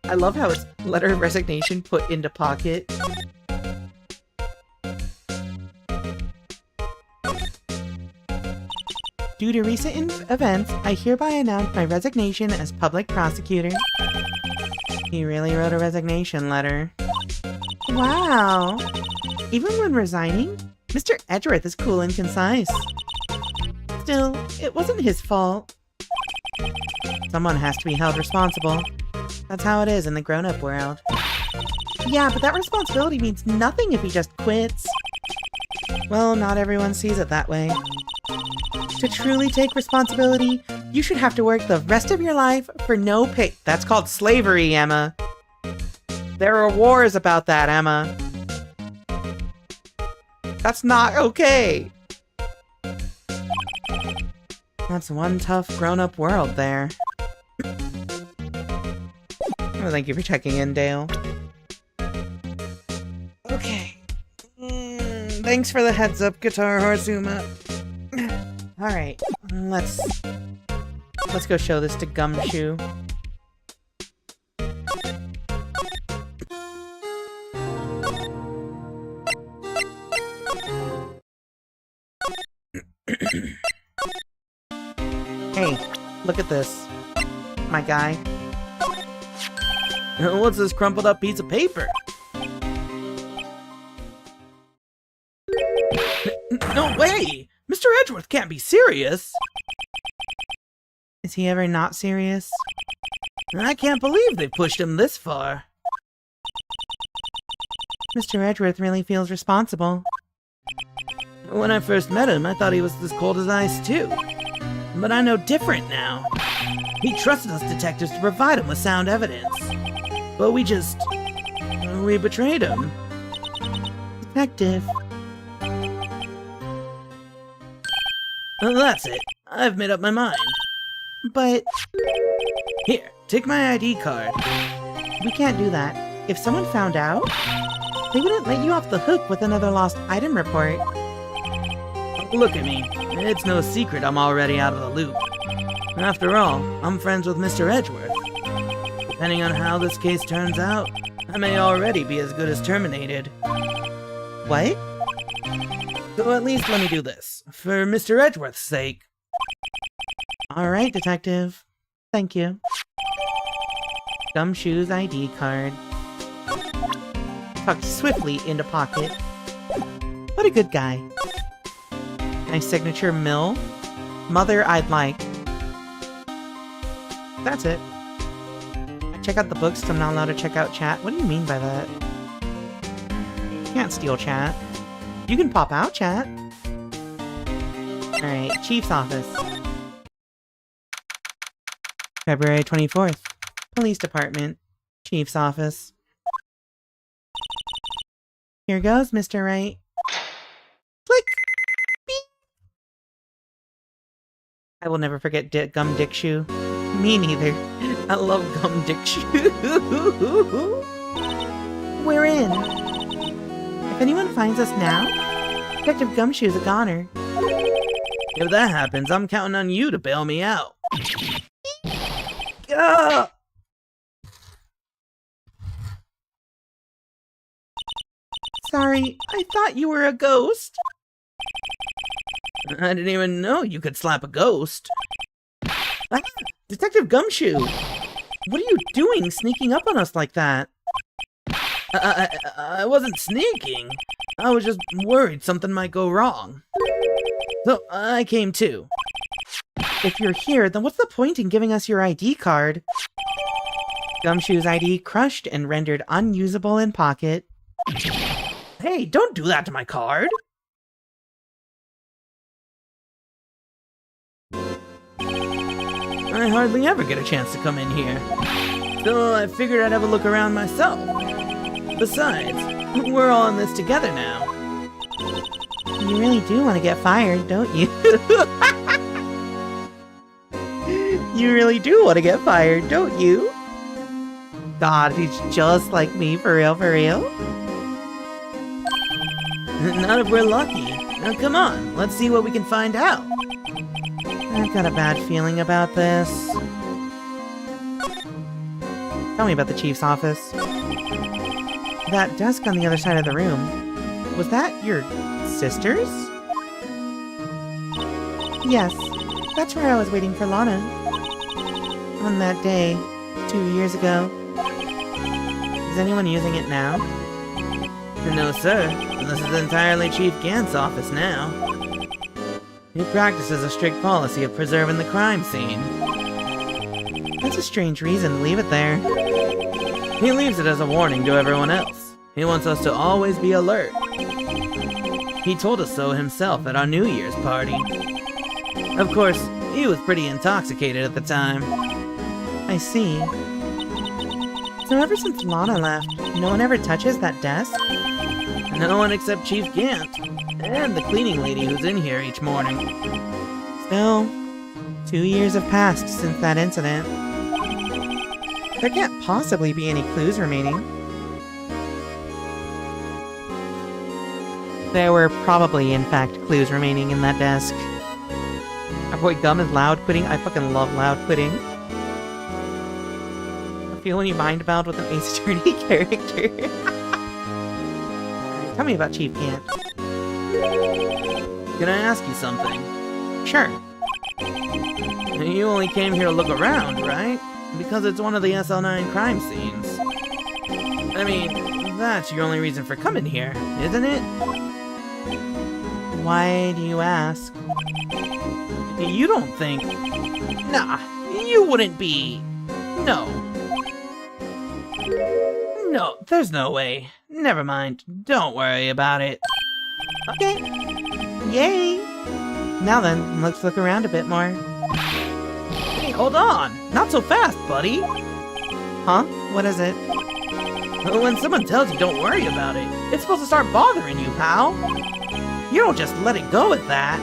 I love how it's letter of resignation put into pocket. Due to recent events, I hereby announce my resignation as public prosecutor. He really wrote a resignation letter. Wow! Even when resigning, Mr. Edgeworth is cool and concise. Still, it wasn't his fault. Someone has to be held responsible. That's how it is in the grown-up world. Yeah, but that responsibility means nothing if he just quits. Well, not everyone sees it that way. To truly take responsibility, you should have to work the rest of your life for no pay. That's called slavery, Emma. There are wars about that, Emma. That's not okay. That's one tough grown-up world there. Oh, thank you for checking in, Dale. Okay. Thanks for the heads up, Guitar Horzuma. Alright, let's go show this to Gumshoe. Hey, look at this. My guy. What's this crumpled up piece of paper? No way! Mr. Edgeworth can't be serious! Is he ever not serious? I can't believe they pushed him this far. Mr. Edgeworth really feels responsible. When I first met him, I thought he was as cold as ice too. But I know different now. He trusted us detectives to provide him with sound evidence. But we betrayed him. Detective. That's it. I've made up my mind. But Here, take my ID card. we can't do that. If someone found out, they wouldn't let you off the hook with another lost item report. Look at me. It's no secret I'm already out of the loop. After all, I'm friends with Mr. Edgeworth. Depending on how this case turns out, I may already be as good as terminated. What? So at least let me do this, for Mr. Edgeworth's sake. Alright, Detective. Thank you. Gumshoe's ID card. Tucked swiftly into pocket. What a good guy. Nice signature, Mill. Mother, I'd like. That's it. Check out the books, 'cause I'm not allowed to check out chat. What do you mean by that? You can't steal chat. You can pop out chat. Alright, Chief's office. February 24th. Police Department. Chief's office. Here goes, Mr. Wright. Click! Beep! I will never forget Gum Dick Shoe. Me neither. I love Gum Dick Shoe. We're in. If anyone finds us now, Detective Gumshoe's a goner. If that happens, I'm counting on you to bail me out. Ah! Sorry, I thought you were a ghost. I didn't even know you could slap a ghost. Ah, Detective Gumshoe! What are you doing sneaking up on us like that? I wasn't sneaking. I was just worried something might go wrong. So I came too. If you're here, then what's the point in giving us your ID card? Gumshoe's ID crushed and rendered unusable in pocket. Hey, don't do that to my card. I hardly ever get a chance to come in here. So I figured I'd have a look around myself. Besides, we're all in this together now. You really do want to get fired, don't you? You really do want to get fired, don't you? God, he's just like me, for real, for real. Not if we're lucky. Now come on, let's see what we can find out. I've got a bad feeling about this. Tell me about the chief's office. That desk on the other side of the room. Was that your sister's? Yes, that's where I was waiting for Lana. On that day, 2 years ago. Is anyone using it now? No, sir. This is entirely Chief Gant's office now. He practices a strict policy of preserving the crime scene. That's a strange reason to leave it there. He leaves it as a warning to everyone else. He wants us to always be alert. He told us so himself at our New Year's party. Of course, he was pretty intoxicated at the time. I see. So ever since Lana left, no one ever touches that desk? No one except Chief Gant, and the cleaning lady who's in here each morning. Still, 2 years have passed since that incident. There can't possibly be any clues remaining. There were probably, in fact, clues remaining in that desk. Our boy Gum is loud quitting. I fucking love loud quitting. I feel when you mind bound with an Ace Attorney character. Alright, tell me about Chief Gant. Can I ask you something? Sure. You only came here to look around, right? Because it's one of the SL9 crime scenes. I mean, that's your only reason for coming here, isn't it? Why do you ask? You don't think... Nah, you wouldn't be... No. No, there's no way. Never mind. Don't worry about it. Okay. Yay! Now then, let's look around a bit more. Hey, hold on! Not so fast, buddy! Huh? What is it? When someone tells you don't worry about it, it's supposed to start bothering you, pal! You don't just let it go at that!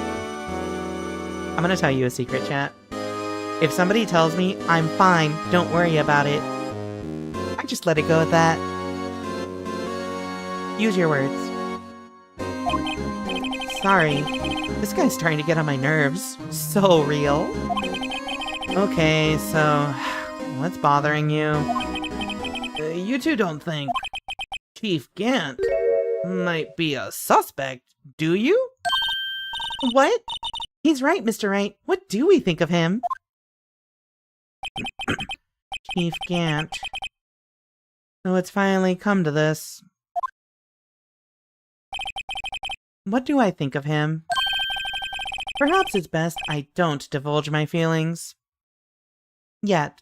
I'm gonna tell you a secret, chat. If somebody tells me, I'm fine, don't worry about it, I just let it go at that. Use your words. Sorry. This guy's starting to get on my nerves. So real. Okay, so... what's bothering you? You two don't think Chief Gant might be a suspect, do you? What? He's right, Mr. Wright. What do we think of him? Chief Gant. So it's finally come to this. What do I think of him? Perhaps it's best I don't divulge my feelings. Yet.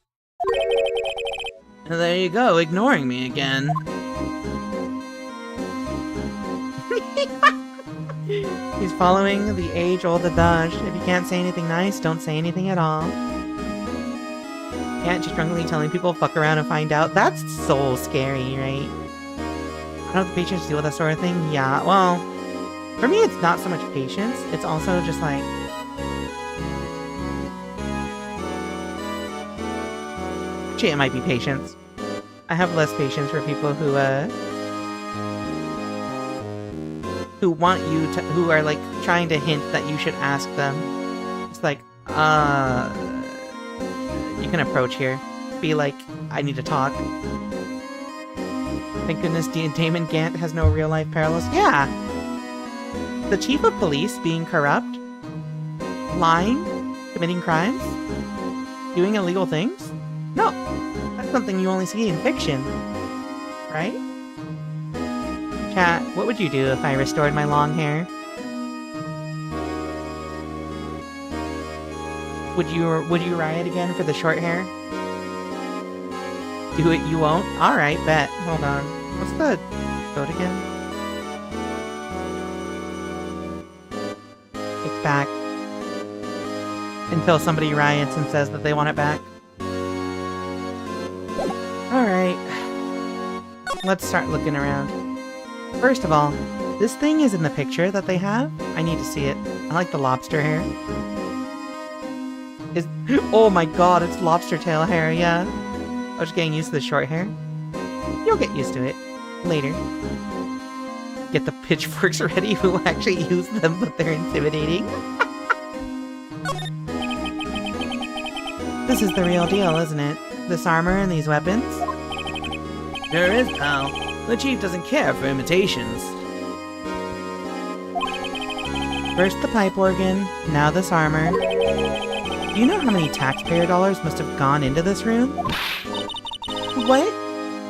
There you go, ignoring me again. He's following the age-old adage. If you can't say anything nice, don't say anything at all. Can't just drunkenly telling people fuck around and find out. That's so scary, right? I don't have the patience to deal with that sort of thing. Yeah, well, for me it's not so much patience. It's also just like... actually, it might be patience. I have less patience for people who want you to, who are like trying to hint that you should ask them. It's like, you can approach here. Be like, I need to talk. Thank goodness Damon Gant has no real life parallels. Yeah! The chief of police being corrupt, lying, committing crimes, doing illegal things? No, that's something you only see in fiction, right? Chat, what would you do if I restored my long hair? Would you riot again for the short hair? Do it, you won't? Alright, bet. Hold on. What's the code again? It's back. Until somebody riots and says that they want it back. Alright. Let's start looking around. First of all, this thing is in the picture that they have. I need to see it. I like the lobster hair. Oh my god, it's lobster tail hair, yeah. I was getting used to the short hair. You'll get used to it. Later. Get the pitchforks ready. We'll actually use them, but they're intimidating. This is the real deal, isn't it? This armor and these weapons? There is, pal. The chief doesn't care for imitations. First the pipe organ, now this armor. Do you know how many taxpayer dollars must have gone into this room? What?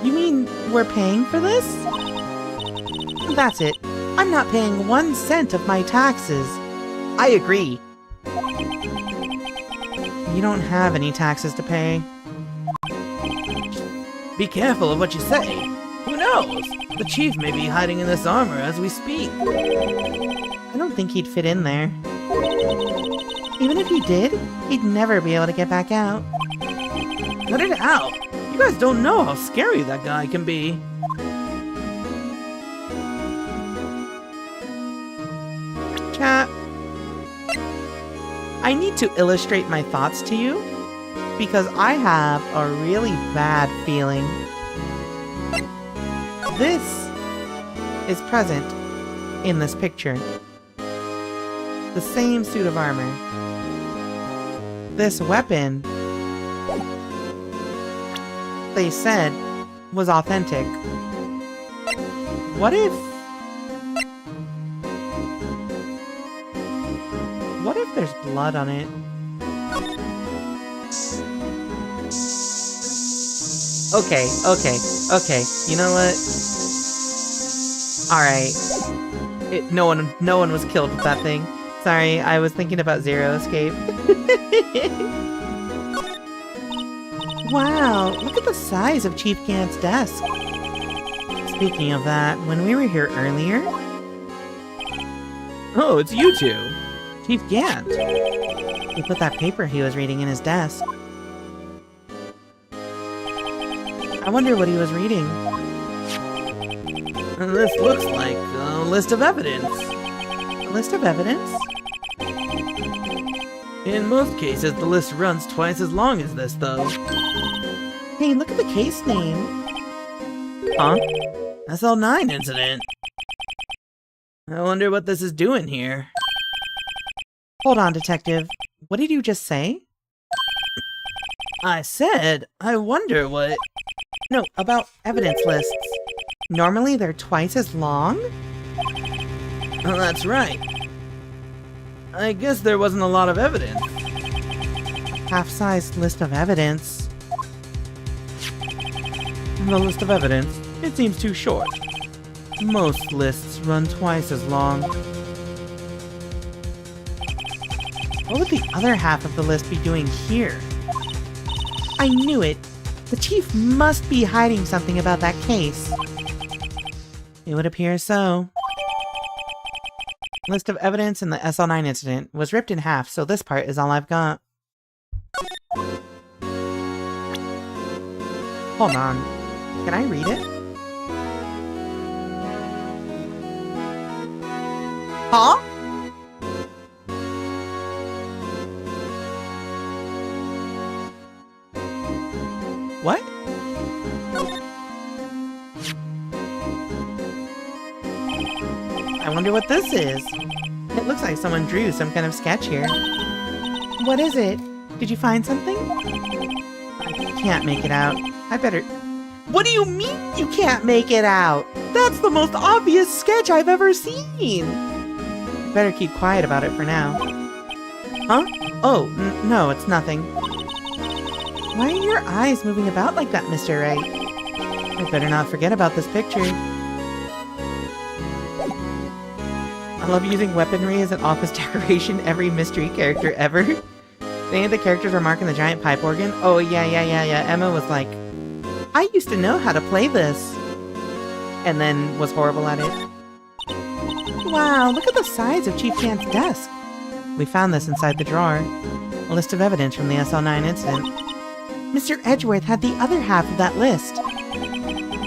You mean we're paying for this? That's it. I'm not paying 1 cent of my taxes. I agree. You don't have any taxes to pay. Be careful of what you say. Who knows? The chief may be hiding in this armor as we speak. I don't think he'd fit in there. Even if he did, he'd never be able to get back out. Cut it out! You guys don't know how scary that guy can be. Chat. I need to illustrate my thoughts to you because I have a really bad feeling. This is present in this picture. The same suit of armor. This weapon, they said, was authentic. What if there's blood on it? Okay. You know what? Alright. No one was killed with that thing. Sorry, I was thinking about Zero Escape. Wow, look at the size of Chief Gant's desk. Speaking of that, when we were here earlier... Oh, it's you two. Chief Gant. He put that paper he was reading in his desk. I wonder what he was reading. This looks like a list of evidence. A list of evidence? In most cases, the list runs twice as long as this, though. Hey, look at the case name. Huh? SL9 incident. I wonder what this is doing here. Hold on, Detective. What did you just say? I said, I wonder what... No, about evidence lists. Normally they're twice as long? Oh, that's right. I guess there wasn't a lot of evidence. Half-sized list of evidence. The list of evidence, it seems too short. Most lists run twice as long. What would the other half of the list be doing here? I knew it! The chief must be hiding something about that case. It would appear so. List of evidence in the SL9 incident was ripped in half, so this part is all I've got. Hold on. Can I read it? Huh? What? I wonder what this is. It looks like someone drew some kind of sketch here. What is it? Did you find something? I can't make it out. I better... What do you mean you can't make it out? That's the most obvious sketch I've ever seen! Better keep quiet about it for now. Huh? Oh, no, it's nothing. Why are your eyes moving about like that, Mr. Wright? I better not forget about this picture. I love using weaponry as an office decoration every mystery character ever. Any of the characters were marking the giant pipe organ? Oh, yeah. Emma was like, I used to know how to play this. And then was horrible at it. Wow, look at the size of Chief Gant's desk. We found this inside the drawer. A list of evidence from the SL9 incident. Mr. Edgeworth had the other half of that list.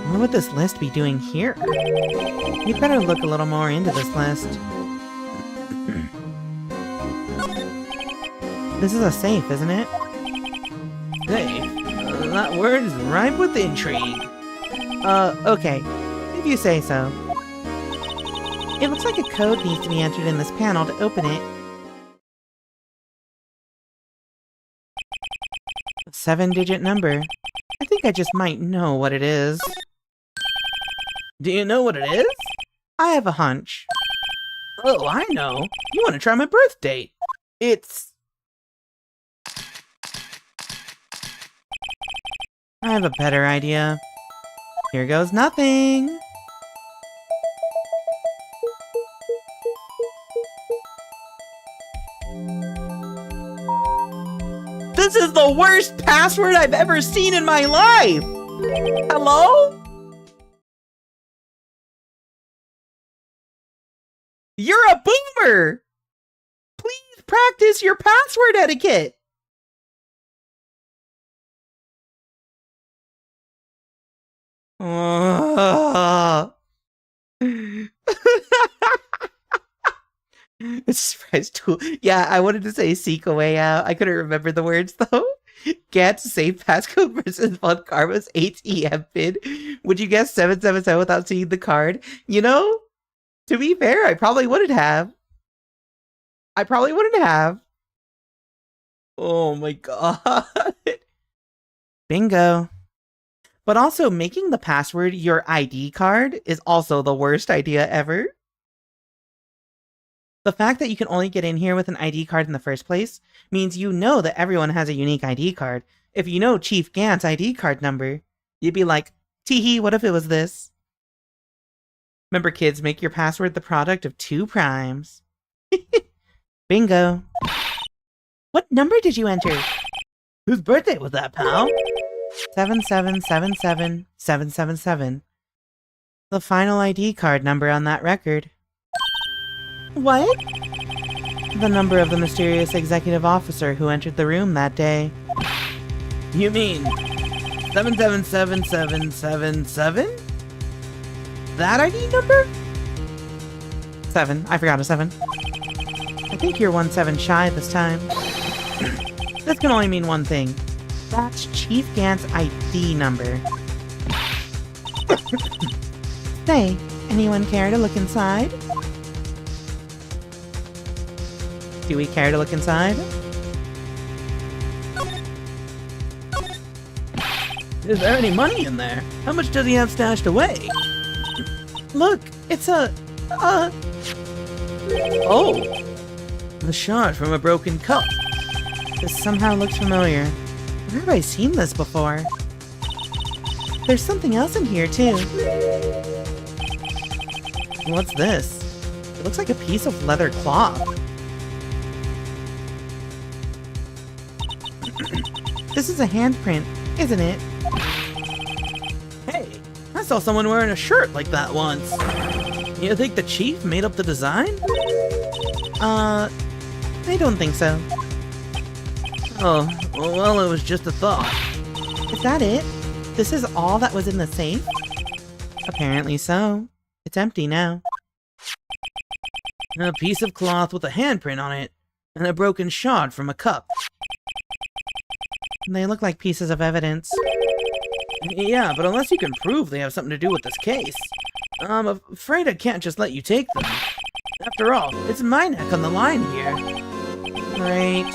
What would this list be doing here? We'd better look a little more into this list. This is a safe, isn't it? Safe? That word is ripe with intrigue. Okay. If you say so. It looks like a code needs to be entered in this panel to open it. A 7-digit number. I think I just might know what it is. Do you know what it is? I have a hunch. Oh, I know. You want to try my birth date. It's... I have a better idea. Here goes nothing. This is the worst password I've ever seen in my life! Hello? You're a boomer! Please practice your password etiquette! It's a surprise tool. Yeah, I wanted to say seek a way out. I couldn't remember the words though. Get save passcode versus Von Karma's ATM pin. Would you guess 777 without seeing the card? You know, to be fair, I probably wouldn't have. Oh my god. Bingo. But also, making the password your ID card is also the worst idea ever. The fact that you can only get in here with an ID card in the first place means you know that everyone has a unique ID card. If you know Chief Gant's ID card number, you'd be like, teehee, what if it was this? Remember kids, make your password the product of 2 primes. Bingo. What number did you enter? Whose birthday was that, pal? 7777777. The final ID card number on that record. What? The number of the mysterious executive officer who entered the room that day. You mean 777777? That ID number? 7. I forgot a 7. I think you're 1 7 shy this time. This can only mean one thing. That's Chief Gant's ID number. Say, anyone care to look inside? Do we care to look inside? Is there any money in there? How much does he have stashed away? Look, it's a... Oh! The shard from a broken cup. This somehow looks familiar. Where have I seen this before? There's something else in here, too. What's this? It looks like a piece of leather cloth. This is a handprint, isn't it? Hey, I saw someone wearing a shirt like that once. You think the chief made up the design? I don't think so. Oh, well, it was just a thought. Is that it? This is all that was in the safe? Apparently so. It's empty now. A piece of cloth with a handprint on it, and a broken shard from a cup. They look like pieces of evidence. Yeah, but unless you can prove they have something to do with this case, I'm afraid I can't just let you take them. After all, it's my neck on the line here. Great.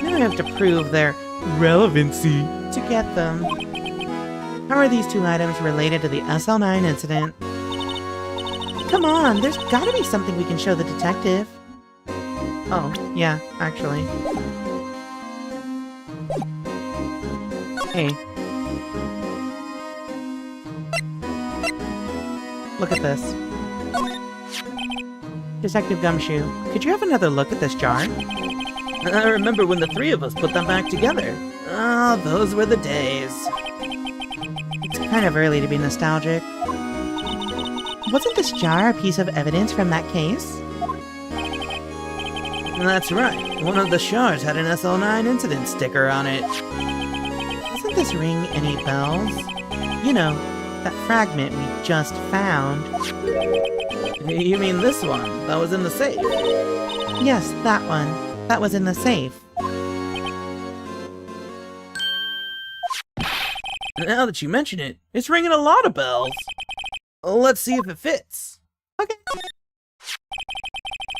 Now I have to prove their relevancy to get them. How are these 2 items related to the SL9 incident? Come on, there's gotta be something we can show the detective. Oh, yeah, actually. Hey. Look at this. Detective Gumshoe, could you have another look at this jar? I remember when the 3 of us put them back together. Ah, those were the days. It's kind of early to be nostalgic. Wasn't this jar a piece of evidence from that case? That's right. One of the shards had an SL9 incident sticker on it. Doesn't this ring any bells? You know, that fragment we just found. You mean this one? That was in the safe? Yes, that one. That was in the safe. Now that you mention it, it's ringing a lot of bells. Let's see if it fits. Okay.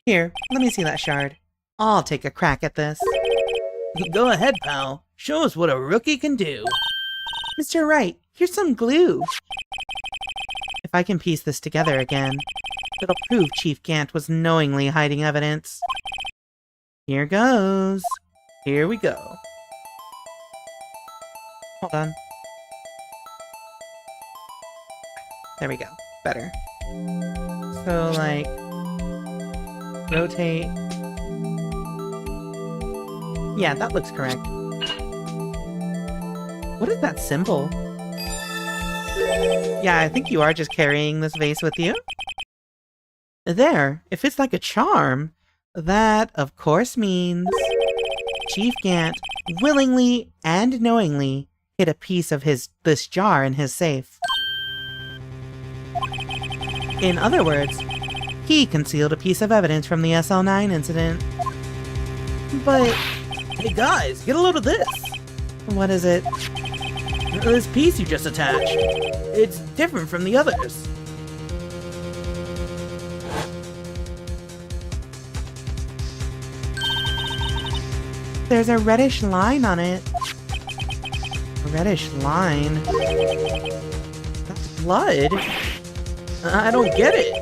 Here, let me see that shard. I'll take a crack at this. Go ahead, pal. Show us what a rookie can do. Mr. Wright, here's some glue. If I can piece this together again, it'll prove Chief Gant was knowingly hiding evidence. Here goes. Here we go. Hold on. There we go. Better. So, like, rotate. Yeah, that looks correct. What is that symbol? Yeah, I think you are just carrying this vase with you. There, if it's like a charm, that, of course, means Chief Gant willingly and knowingly hid a piece of this jar in his safe. In other words, he concealed a piece of evidence from the SL9 incident. But, Hey guys, get a load of this! what is it? This piece you just attached. It's different from the others. There's a reddish line on it. A reddish line? That's blood. I don't get it.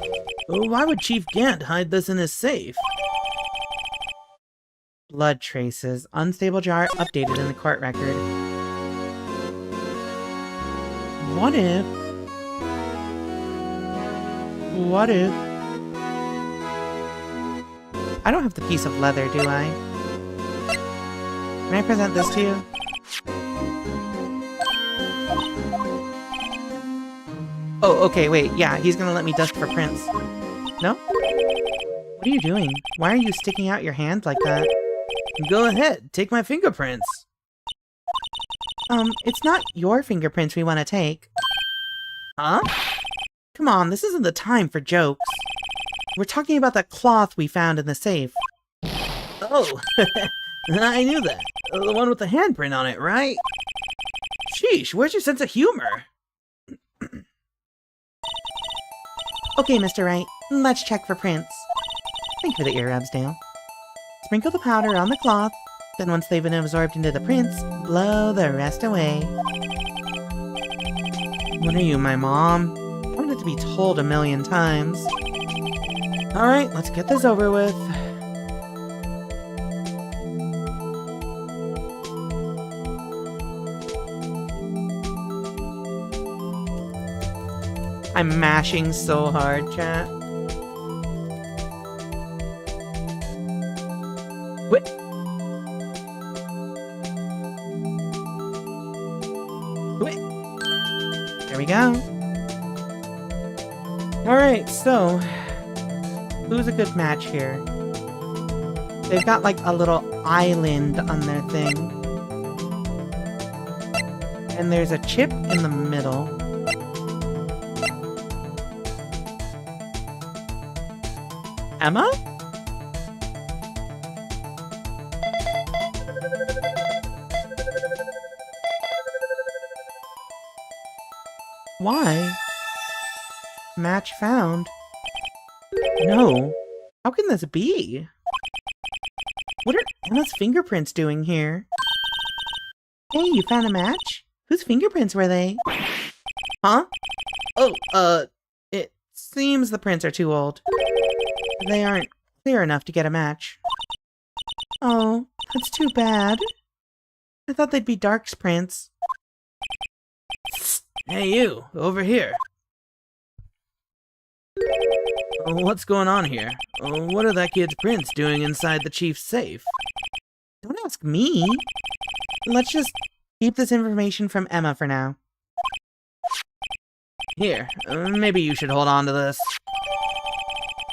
Why would Chief Gant hide this in his safe? Blood traces. Unstable jar updated in the court record. What if... What if... I don't have the piece of leather, do I? Can I present this to you? Oh, okay, wait, yeah, he's gonna let me dust for prints. No? What are you doing? Why are you sticking out your hand like that? Go ahead, take my fingerprints. It's not your fingerprints we want to take. Huh? Come on, this isn't the time for jokes. We're talking about that cloth we found in the safe. Oh, I knew that. The one with the handprint on it, right? Sheesh, where's your sense of humor? Okay, Mr. Wright, let's check for prints. Thank you for the ear rubs, Dale. Sprinkle the powder on the cloth, then once they've been absorbed into the prints, blow the rest away. What are you, my mom? I wanted to be told 1,000,000 times. Alright, let's get this over with. I'm mashing so hard, chat. What? Wait. There we go. Alright, so... who's a good match here? They've got like a little island on their thing. And there's a chip in the middle. Emma? Why? Match found. No. How can this be? What are Emma's fingerprints doing here? Hey, you found a match? Whose fingerprints were they? Huh? Oh, it seems the prints are too old. They aren't clear enough to get a match. Oh, that's too bad. I thought they'd be Dark's prints. Hey you, over here. What's going on here? What are that kid's prints doing inside the chief's safe? Don't ask me. Let's just keep this information from Emma for now. Here, maybe you should hold on to this.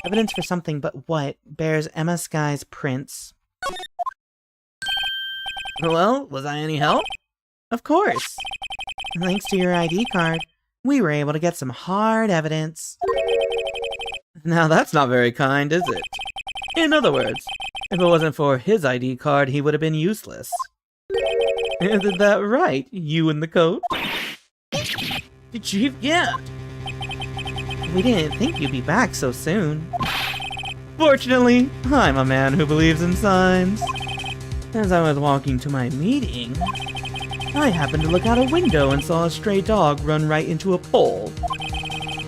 Evidence for something, but what? Bears Emma Sky's prints. Well, was I any help? Of course. Thanks to your ID card, we were able to get some hard evidence. Now that's not very kind, is it? In other words, if it wasn't for his ID card, he would have been useless. Isn't that right, you in the coat? Chief Gant! We didn't think you'd be back so soon. Fortunately, I'm a man who believes in signs. As I was walking to my meeting, I happened to look out a window and saw a stray dog run right into a pole.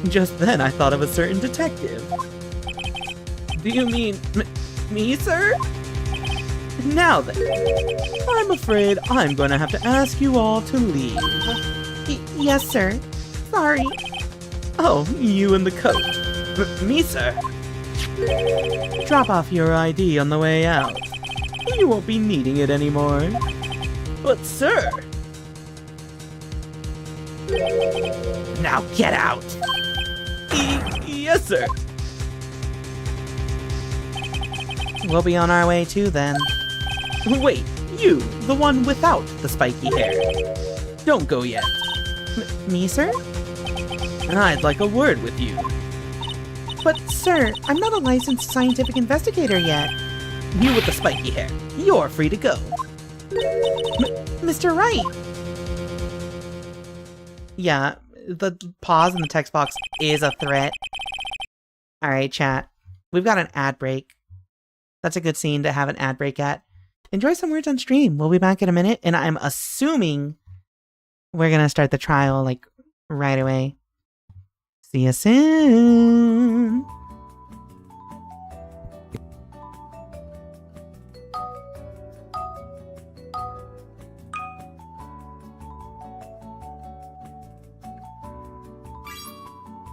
Just then I thought of a certain detective. Do you mean me, sir? Now then, I'm afraid I'm going to have to ask you all to leave. Yes, sir. Sorry. Oh, you in the coat. Me, sir. Drop off your ID on the way out. You won't be needing it anymore. But, sir... Now get out! Yes, sir. We'll be on our way too then. Wait, you, the one without the spiky hair. Don't go yet. Me, sir? I'd like a word with you. But, sir, I'm not a licensed scientific investigator yet. You with the spiky hair. You're free to go. Mr. Wright! Yeah, the pause in the text box is a threat. Alright, chat. We've got an ad break. That's a good scene to have an ad break at. Enjoy some words on stream. We'll be back in a minute, and I'm assuming we're gonna start the trial, like, right away. See you soon!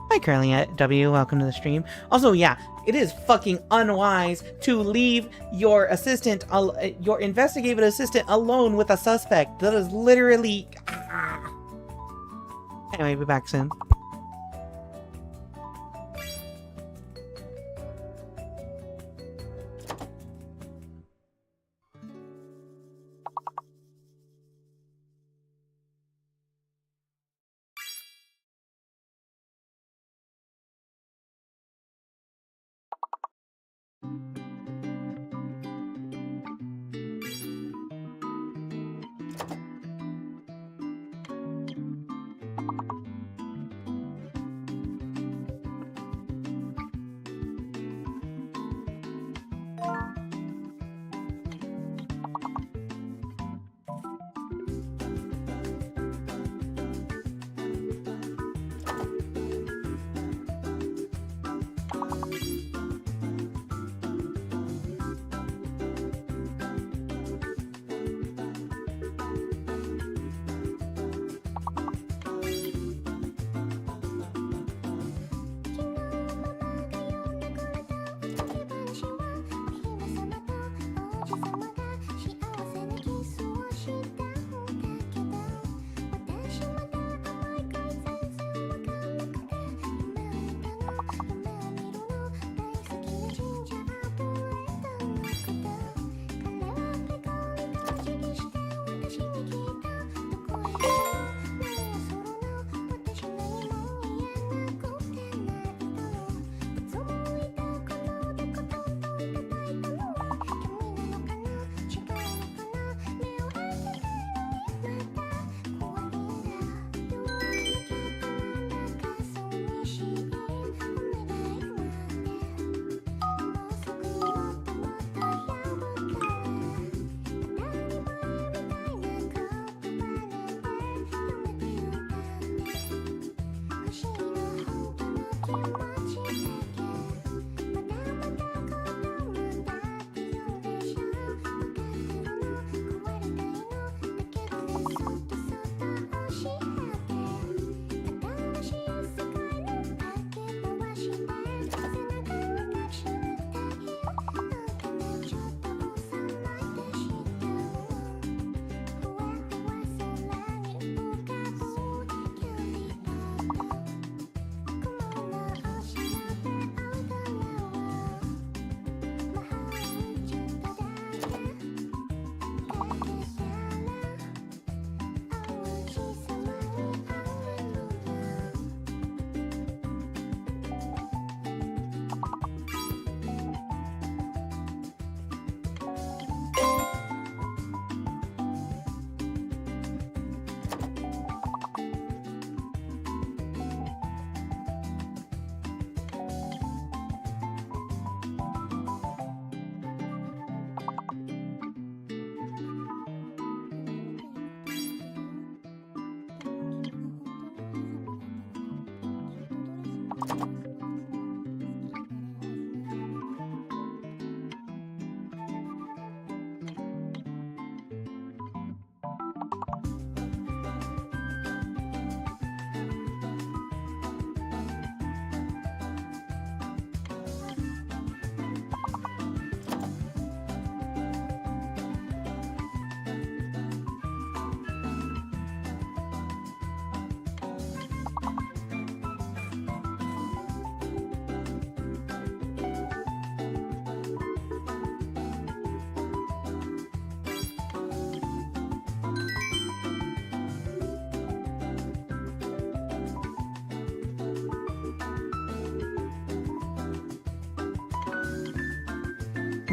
Hi, Curly at W. Welcome to the stream. Also, yeah, it is fucking unwise to leave your assistant, your investigative assistant, alone with a suspect. That is literally. Anyway, be back soon.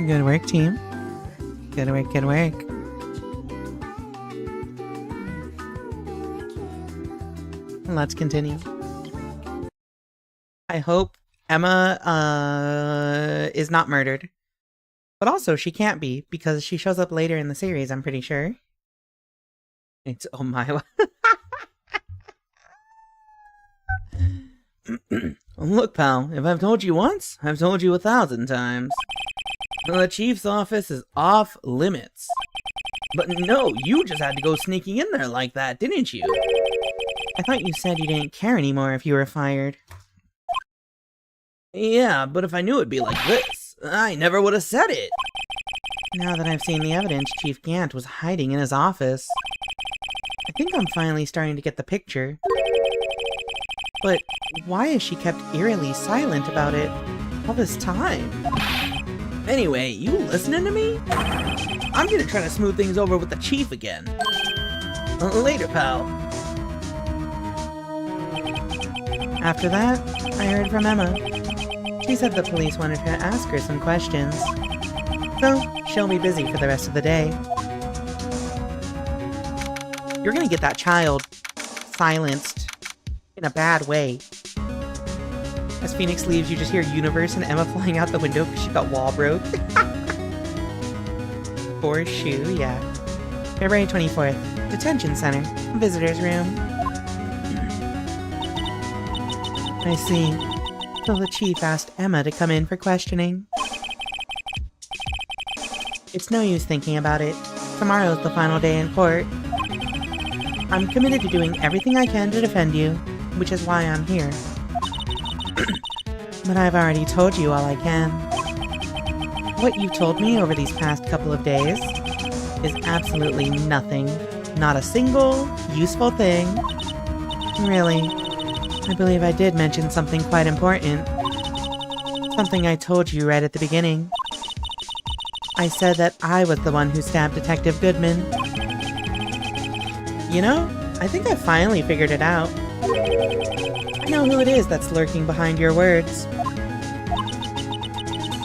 Good work, team. Good work, good work. Let's continue. I hope Emma is not murdered. But also, she can't be, because she shows up later in the series, I'm pretty sure. It's, oh my... Look, pal, if I've told you once, I've told you 1,000 times. The chief's office is off limits. But no, you just had to go sneaking in there like that, didn't you? I thought you said you didn't care anymore if you were fired. Yeah, but if I knew it'd be like this, I never would have said it. Now that I've seen the evidence, Chief Gant was hiding in his office. I think I'm finally starting to get the picture. But why has she kept eerily silent about it all this time? Anyway, you listening to me? I'm gonna try to smooth things over with the chief again. Later, pal. After that, I heard from Emma. She said the police wanted her to ask her some questions. So, she'll be busy for the rest of the day. You're gonna get that child silenced in a bad way. As Phoenix leaves, you just hear Universe and Emma flying out the window because she got wall broke. Poor shoe, yeah. February 24th, Detention Center, Visitor's Room. I see. So the chief asked Emma to come in for questioning. It's no use thinking about it. Tomorrow's the final day in court. I'm committed to doing everything I can to defend you, which is why I'm here. But I've already told you all I can. What you've told me over these past couple of days is absolutely nothing. Not a single useful thing. Really, I believe I did mention something quite important. Something I told you right at the beginning. I said that I was the one who stabbed Detective Goodman. You know, I think I finally figured it out. I know who it is that's lurking behind your words.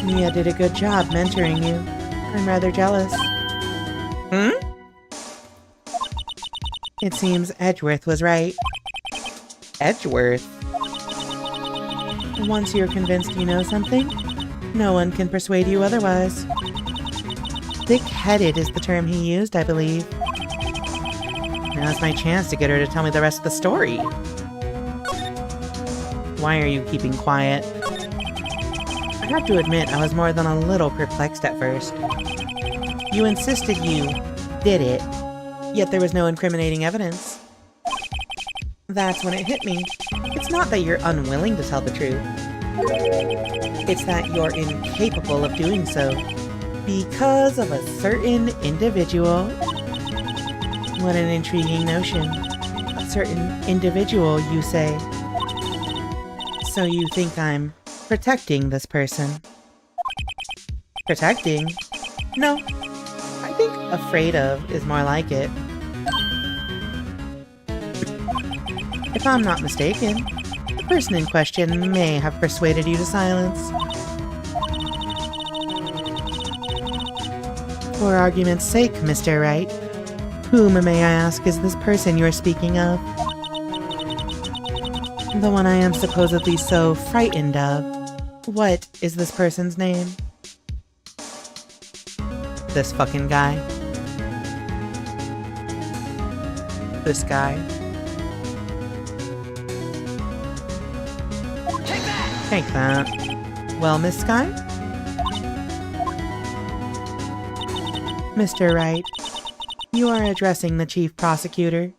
Mia did a good job mentoring you. I'm rather jealous. It seems Edgeworth was right. Edgeworth? Once you're convinced you know something, no one can persuade you otherwise. Thick-headed is the term he used, I believe. Now's my chance to get her to tell me the rest of the story. Why are you keeping quiet? I have to admit, I was more than a little perplexed at first. You insisted you did it, yet there was no incriminating evidence. That's when it hit me. It's not that you're unwilling to tell the truth. It's that you're incapable of doing so because of a certain individual. What an intriguing notion. A certain individual, you say. So you think I'm protecting this person? Protecting? No. I think afraid of is more like it. If I'm not mistaken, the person in question may have persuaded you to silence. For argument's sake, Mr. Wright, whom, may I ask, is this person you're speaking of? The one I am supposedly so frightened of. What is this person's name? This fucking guy. This guy. Take that. Well, Miss Sky? Mr. Wright, you are addressing the Chief Prosecutor.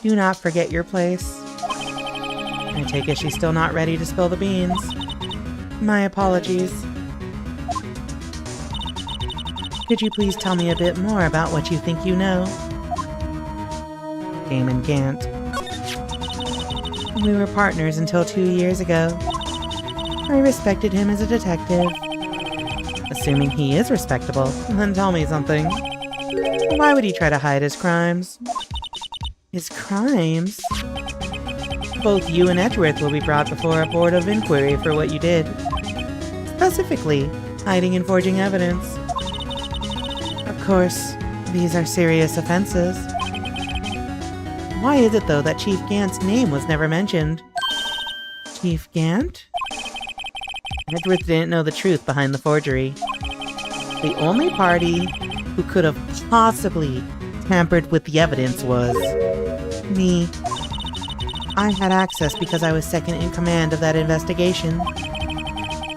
Do not forget your place. I take it she's still not ready to spill the beans. My apologies. Could you please tell me a bit more about what you think you know? Damon Gant. We were partners until 2 years ago. I respected him as a detective. Assuming he is respectable, then tell me something. Why would he try to hide his crimes? His crimes? Both you and Edgeworth will be brought before a board of inquiry for what you did. Specifically, hiding and forging evidence. Of course, these are serious offenses. Why is it, though, that Chief Gant's name was never mentioned? Chief Gant? Edgeworth didn't know the truth behind the forgery. The only party who could have possibly tampered with the evidence was me. I had access because I was second in command of that investigation.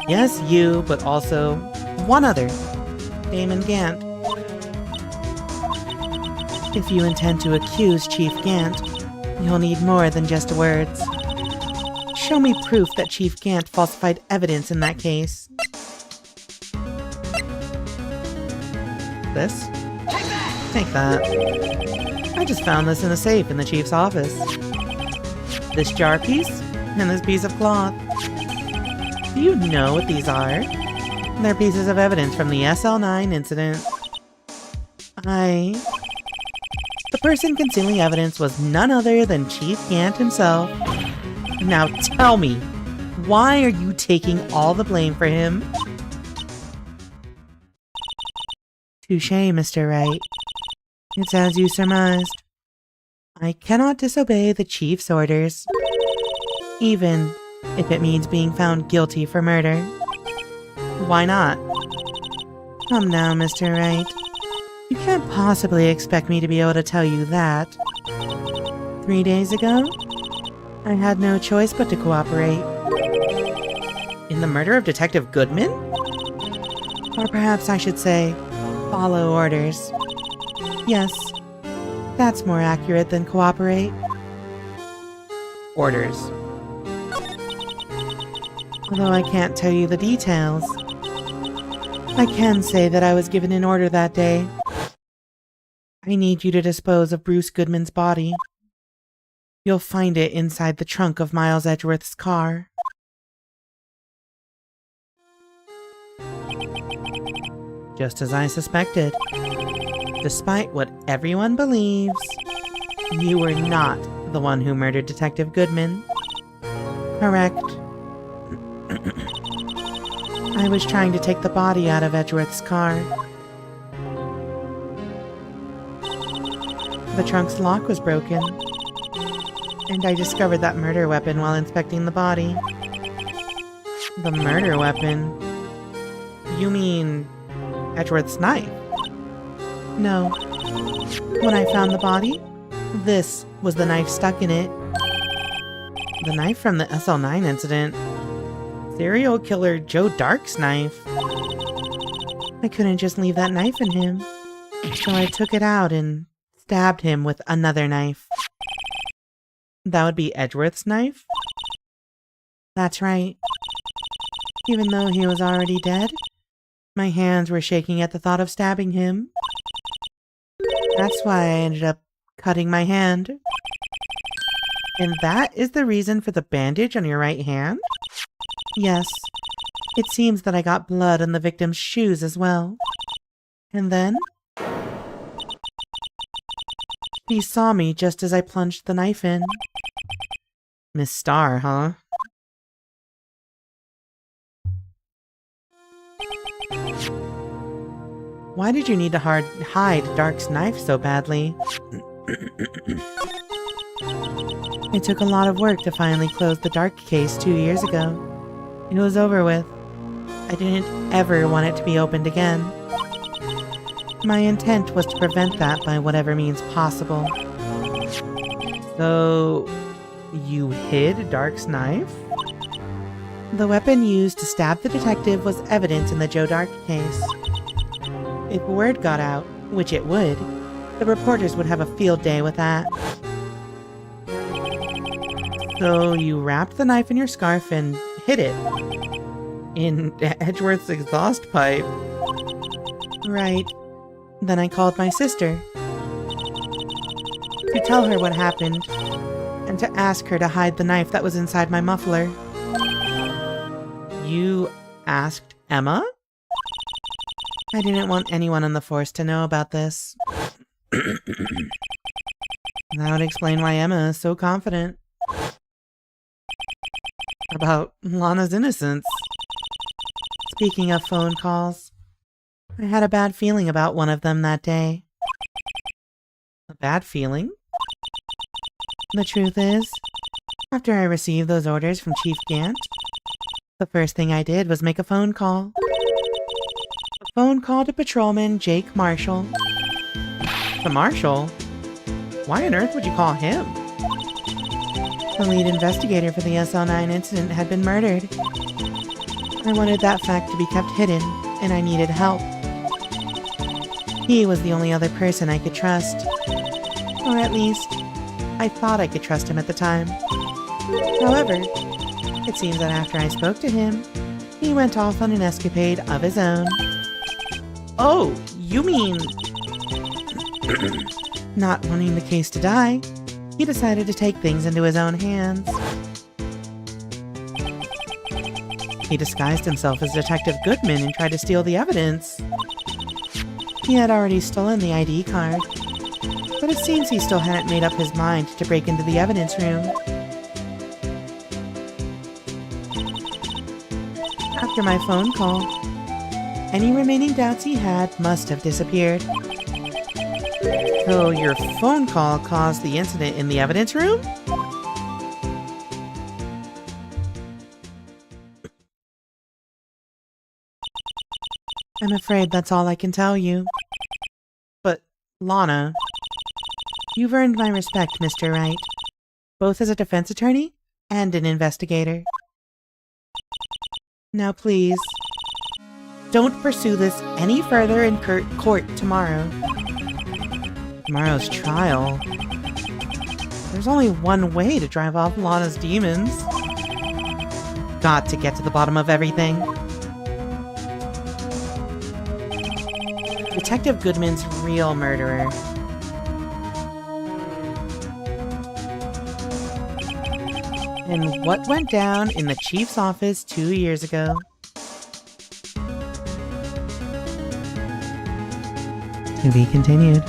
Yes, you, but also one other, Damon Gant. If you intend to accuse Chief Gant, you'll need more than just words. Show me proof that Chief Gant falsified evidence in that case. This? Take that. I just found this in a safe in the Chief's office. This jar piece, and this piece of cloth. Do you know what these are? They're pieces of evidence from the SL9 incident. The person concealing evidence was none other than Chief Gant himself. Now tell me, why are you taking all the blame for him? Touché, Mr. Wright. It's as you surmised. I cannot disobey the Chief's orders, even if it means being found guilty for murder. Why not? Come now, Mr. Wright. You can't possibly expect me to be able to tell you that. 3 days ago, I had no choice but to cooperate. In the murder of Detective Goodman? Or perhaps I should say, follow orders. Yes, that's more accurate than cooperate. Orders. Although I can't tell you the details, I can say that I was given an order that day. I need you to dispose of Bruce Goodman's body. You'll find it inside the trunk of Miles Edgeworth's car. Just as I suspected. Despite what everyone believes, you were not the one who murdered Detective Goodman. Correct. I was trying to take the body out of Edgeworth's car. The trunk's lock was broken, and I discovered that murder weapon while inspecting the body. The murder weapon? You mean Edgeworth's knife? No. When I found the body, this was the knife stuck in it. The knife from the SL9 incident. Serial killer Joe Dark's knife. I couldn't just leave that knife in him, so I took it out and stabbed him with another knife. That would be Edgeworth's knife? That's right. Even though he was already dead, my hands were shaking at the thought of stabbing him. That's why I ended up cutting my hand. And that is the reason for the bandage on your right hand? Yes. It seems that I got blood on the victim's shoes as well. And then he saw me just as I plunged the knife in. Miss Starr, huh? Why did you need to hide Dark's knife so badly? It took a lot of work to finally close the Dark case 2 years ago. It was over with. I didn't ever want it to be opened again. My intent was to prevent that by whatever means possible. So, you hid Dark's knife? The weapon used to stab the detective was evidence in the Joe Dark case. If word got out, which it would, the reporters would have a field day with that. So you wrapped the knife in your scarf and hid it in Edgeworth's exhaust pipe. Right. Then I called my sister to tell her what happened and to ask her to hide the knife that was inside my muffler. You asked Emma? I didn't want anyone on the force to know about this. That would explain why Emma is so confident about Lana's innocence. It's Speaking of phone calls, I had a bad feeling about one of them that day. A bad feeling? The truth is, after I received those orders from Chief Gant, the first thing I did was make a phone call. A phone call to Patrolman Jake Marshall. The Marshal? Why on earth would you call him? The lead investigator for the SL9 incident had been murdered. I wanted that fact to be kept hidden, and I needed help. He was the only other person I could trust. Or at least, I thought I could trust him at the time. However, it seems that after I spoke to him, he went off on an escapade of his own. Oh, you mean... Not wanting the case to die, he decided to take things into his own hands. He disguised himself as Detective Goodman and tried to steal the evidence. He had already stolen the ID card, but it seems he still hadn't made up his mind to break into the evidence room. After my phone call, any remaining doubts he had must have disappeared. So your phone call caused the incident in the evidence room? I'm afraid that's all I can tell you. But, Lana... You've earned my respect, Mr. Wright, both as a defense attorney and an investigator. Now please, don't pursue this any further in court tomorrow. Tomorrow's trial. There's only one way to drive off Lana's demons. Got to get to the bottom of everything. Detective Goodman's real murderer. And what went down in the chief's office 2 years ago. To be continued.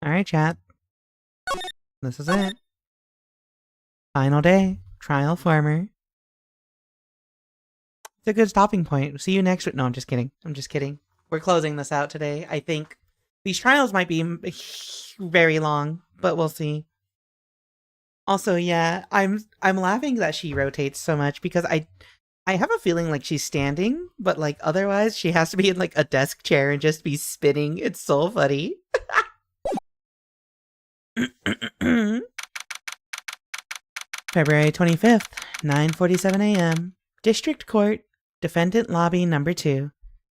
Alright, chat. This is it. Final day. Trial former. It's a good stopping point. See you next week. No, I'm just kidding. I'm just kidding. We're closing this out today. I think these trials might be very long, but we'll see. Also, yeah, I'm laughing that she rotates so much because I have a feeling like she's standing, but like otherwise she has to be in like a desk chair and just be spinning. It's so funny. February 25th, 9:47 a.m. District Court, Defendant Lobby Number 2.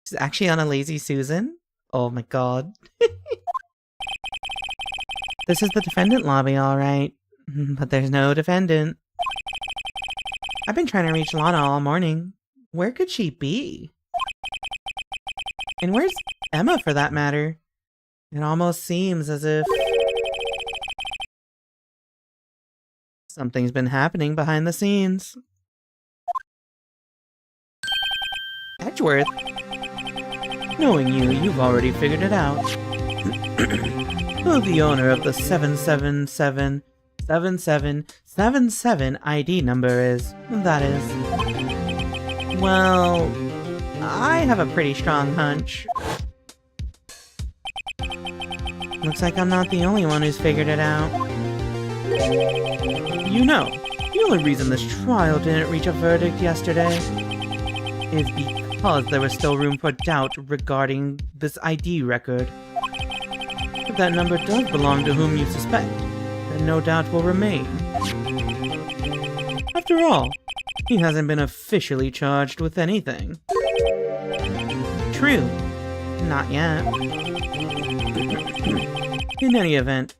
She's actually on a Lazy Susan? Oh my god. This is the defendant lobby, alright. But there's no defendant. I've been trying to reach Lana all morning. Where could she be? And where's Emma, for that matter? It almost seems as if something's been happening behind the scenes. Edgeworth? Knowing you, you've already figured it out. Who the owner of the 7777777 ID number is, that is. Well, I have a pretty strong hunch. Looks like I'm not the only one who's figured it out. You know, the only reason this trial didn't reach a verdict yesterday is because there was still room for doubt regarding this ID record. If that number does belong to whom you suspect, then no doubt will remain. After all, he hasn't been officially charged with anything. True. Not yet. In any event,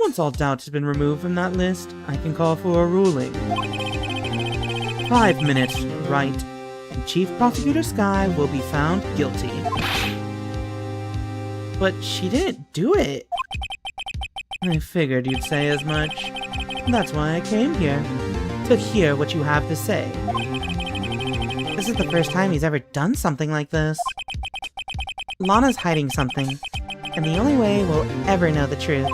once all doubt has been removed from that list, I can call for a ruling. 5 minutes, right, and Chief Prosecutor Sky will be found guilty. But she didn't do it. I figured you'd say as much. That's why I came here, to hear what you have to say. This is the first time he's ever done something like this. Lana's hiding something, and the only way we'll ever know the truth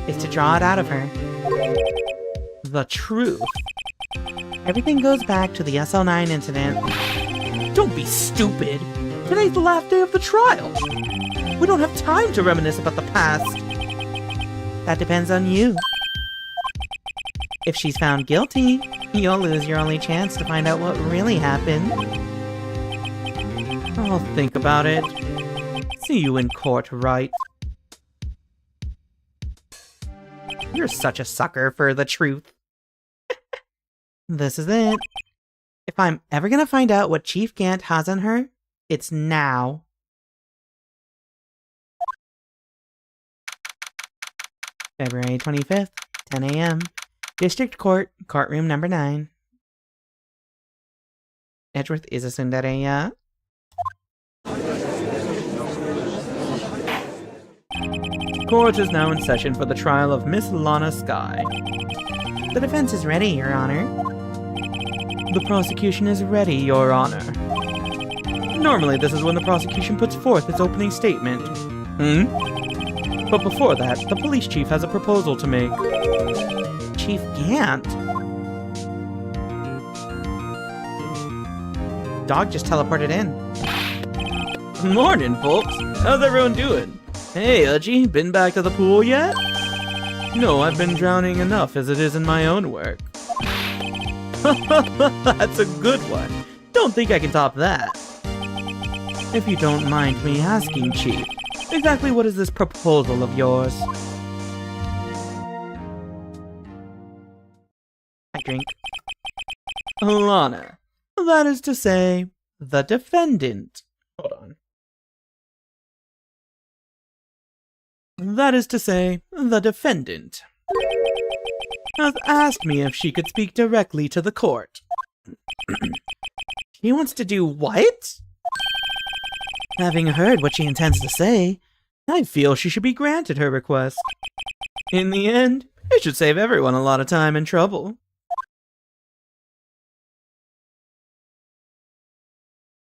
is to draw it out of her. The truth. Everything goes back to the SL9 incident. Don't be stupid. Today's the last day of the trial. We don't have time to reminisce about the past. That depends on you. If she's found guilty, you'll lose your only chance to find out what really happened. I'll think about it. See you in court, right? You're such a sucker for the truth. This is it. If I'm ever gonna find out what Chief Gant has on her, it's now. February 25th, 10 a.m. District Court, Courtroom Number 9. Edgeworth is a tsundere. Court is now in session for the trial of Miss Lana Sky. The defense is ready, Your Honor. The prosecution is ready, Your Honor. Normally, this is when the prosecution puts forth its opening statement. But before that, the police chief has a proposal to make. Chief Gant? Dog just teleported in. Morning, folks. How's everyone doing? Hey, Udgy, been back to the pool yet? No, I've been drowning enough as it is in my own work. That's a good one. Don't think I can top that. If you don't mind me asking, Chief, exactly what is this proposal of yours? I drink. Lana. That is to say, the defendant. Hold on. That is to say, the defendant has asked me if she could speak directly to the court. She wants to do what? Having heard what she intends to say, I feel she should be granted her request. In the end, it should save everyone a lot of time and trouble.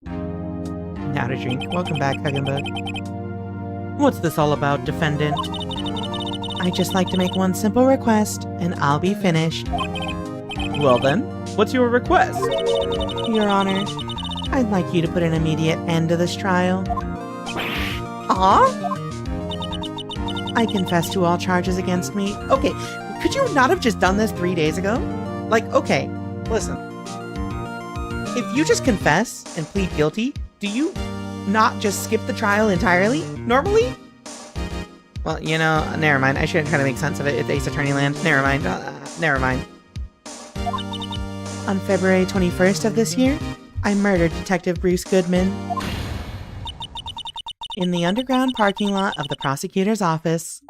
Now to drink. Welcome back, Huggenbug. What's this all about, defendant? I'd just like to make one simple request, and I'll be finished. Well then, what's your request? Your Honor, I'd like you to put an immediate end to this trial. Huh? I confess to all charges against me. Okay, could you not have just done this 3 days ago? Like, okay, listen. If you just confess and plead guilty, do you not just skip the trial entirely, normally? Well, you know, never mind. I shouldn't try to make sense of it. It's Ace Attorney land. Never mind. Never mind. On February 21st of this year, I murdered Detective Bruce Goodman in the underground parking lot of the prosecutor's office.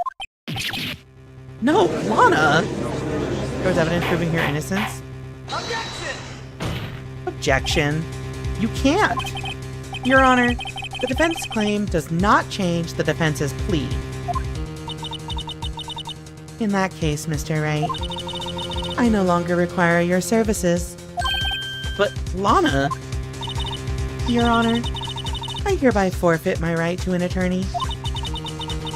No, Lana! There was evidence proving her innocence. Objection! Objection. You can't. Your Honor, the defense claim does not change the defense's plea. In that case, Mr. Wright, I no longer require your services. But, Lana... Your Honor, I hereby forfeit my right to an attorney.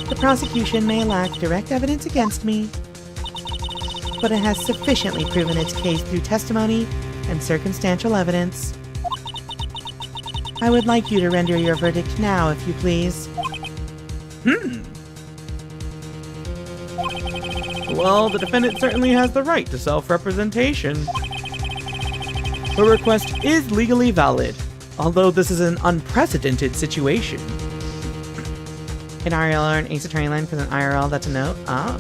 The prosecution may lack direct evidence against me, but it has sufficiently proven its case through testimony and circumstantial evidence. I would like you to render your verdict now, if you please. Well, the defendant certainly has the right to self-representation. Her request is legally valid, although this is an unprecedented situation. An IRL or an Ace Attorney line for an IRL, that's a no? Oh.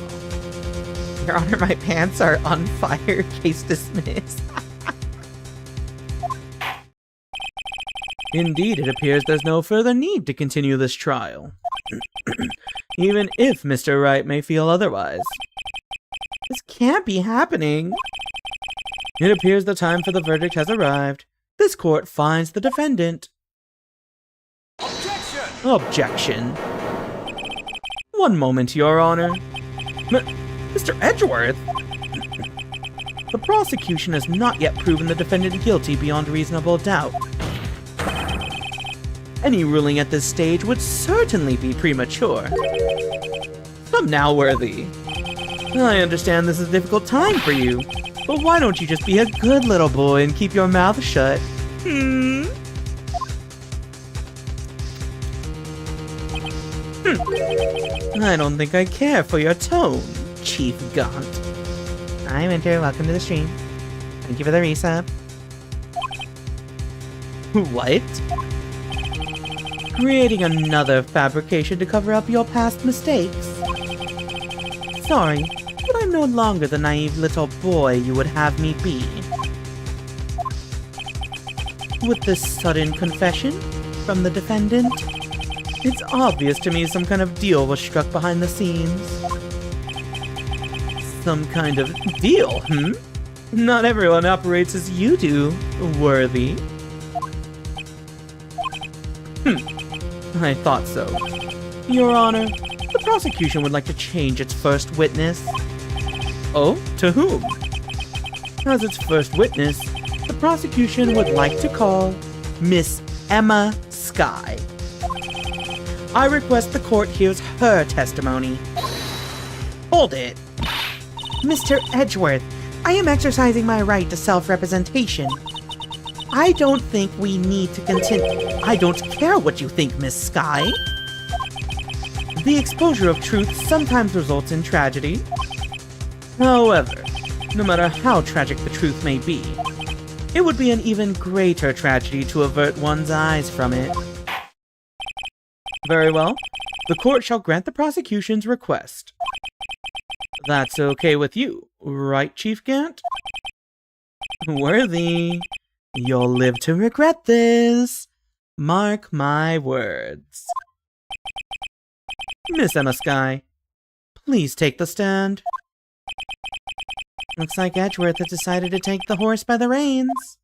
Your Honor, my pants are on fire. Case dismissed. Indeed, it appears there's no further need to continue this trial. Even if Mr. Wright may feel otherwise. This can't be happening. It appears the time for the verdict has arrived. This court finds the defendant. Objection! Objection. One moment, Your Honor. Mr. Edgeworth! The prosecution has not yet proven the defendant guilty beyond reasonable doubt. Any ruling at this stage would certainly be premature. Come now, Worthy. I understand this is a difficult time for you, but why don't you just be a good little boy and keep your mouth shut? I don't think I care for your tone, Chief Gaunt. Hi, Winter. Welcome to the stream. Thank you for the resub. What? Creating another fabrication to cover up your past mistakes? Sorry, but I'm no longer the naive little boy you would have me be. With this sudden confession from the defendant, it's obvious to me some kind of deal was struck behind the scenes. Some kind of deal, Not everyone operates as you do, Worthy. I thought so. Your Honor, the prosecution would like to change its first witness. Oh, to whom? As its first witness, the prosecution would like to call Miss Emma Skye. I request the court hears her testimony. Hold it. Mr. Edgeworth, I am exercising my right to self-representation. I don't think we need to continue. I don't care what you think, Miss Skye. The exposure of truth sometimes results in tragedy. However, no matter how tragic the truth may be, it would be an even greater tragedy to avert one's eyes from it. Very well. The court shall grant the prosecution's request. That's okay with you, right, Chief Gant? Worthy. You'll live to regret this. Mark my words. Miss Emma Skye, please take the stand. Looks like Edgeworth has decided to take the horse by the reins.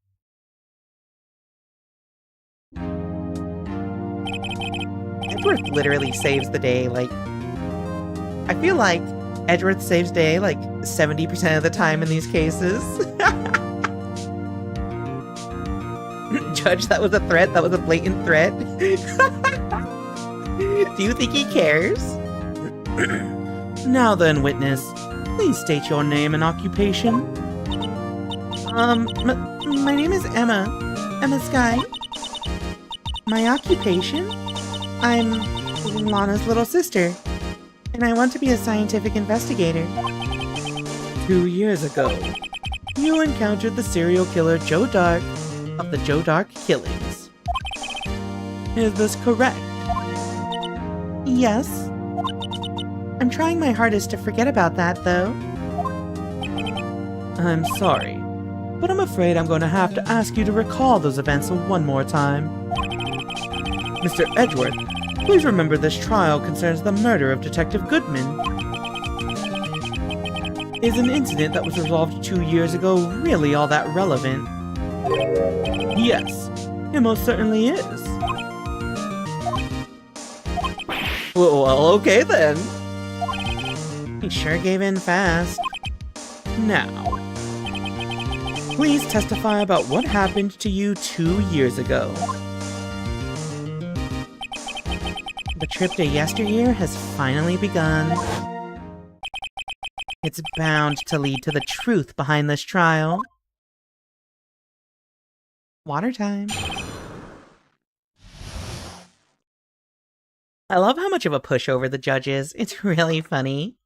Edgeworth literally saves the day, I feel like Edgeworth saves day, 70% of the time in these cases. Judge, that was a threat? That was a blatant threat? Do you think he cares? Now then, witness, please state your name and occupation. My name is Emma. Emma Skye. My occupation? I'm Lana's little sister, and I want to be a scientific investigator. 2 years ago, you encountered the serial killer Joe Dark of the Joe Dark killings. Is this correct? Yes. I'm trying my hardest to forget about that, though. I'm sorry, but I'm afraid I'm going to have to ask you to recall those events one more time. Mr. Edgeworth, please remember this trial concerns the murder of Detective Goodman. Is an incident that was resolved 2 years ago really all that relevant? Yes, it most certainly is. Well, okay then. He sure gave in fast. Now, please testify about what happened to you 2 years ago. The trip to yesteryear has finally begun. It's bound to lead to the truth behind this trial. Water time. I love how much of a pushover the judge is. It's really funny.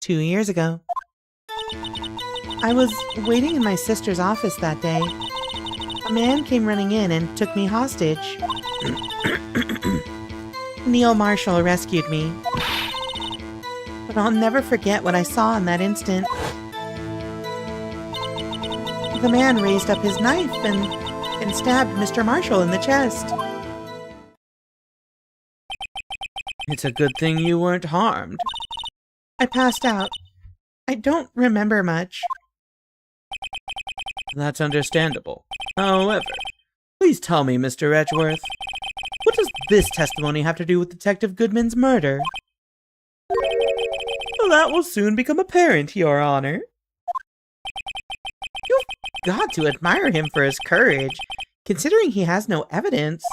"2 years ago. I was waiting in my sister's office that day. A man came running in and took me hostage. Neil Marshall rescued me. But I'll never forget what I saw in that instant. The man raised up his knife and stabbed Mr. Marshall in the chest. It's a good thing you weren't harmed. I passed out. I don't remember much. That's understandable. However, please tell me, Mr. Edgeworth, what does this testimony have to do with Detective Goodman's murder? That will soon become apparent, Your Honor. You've got to admire him for his courage, considering he has no evidence.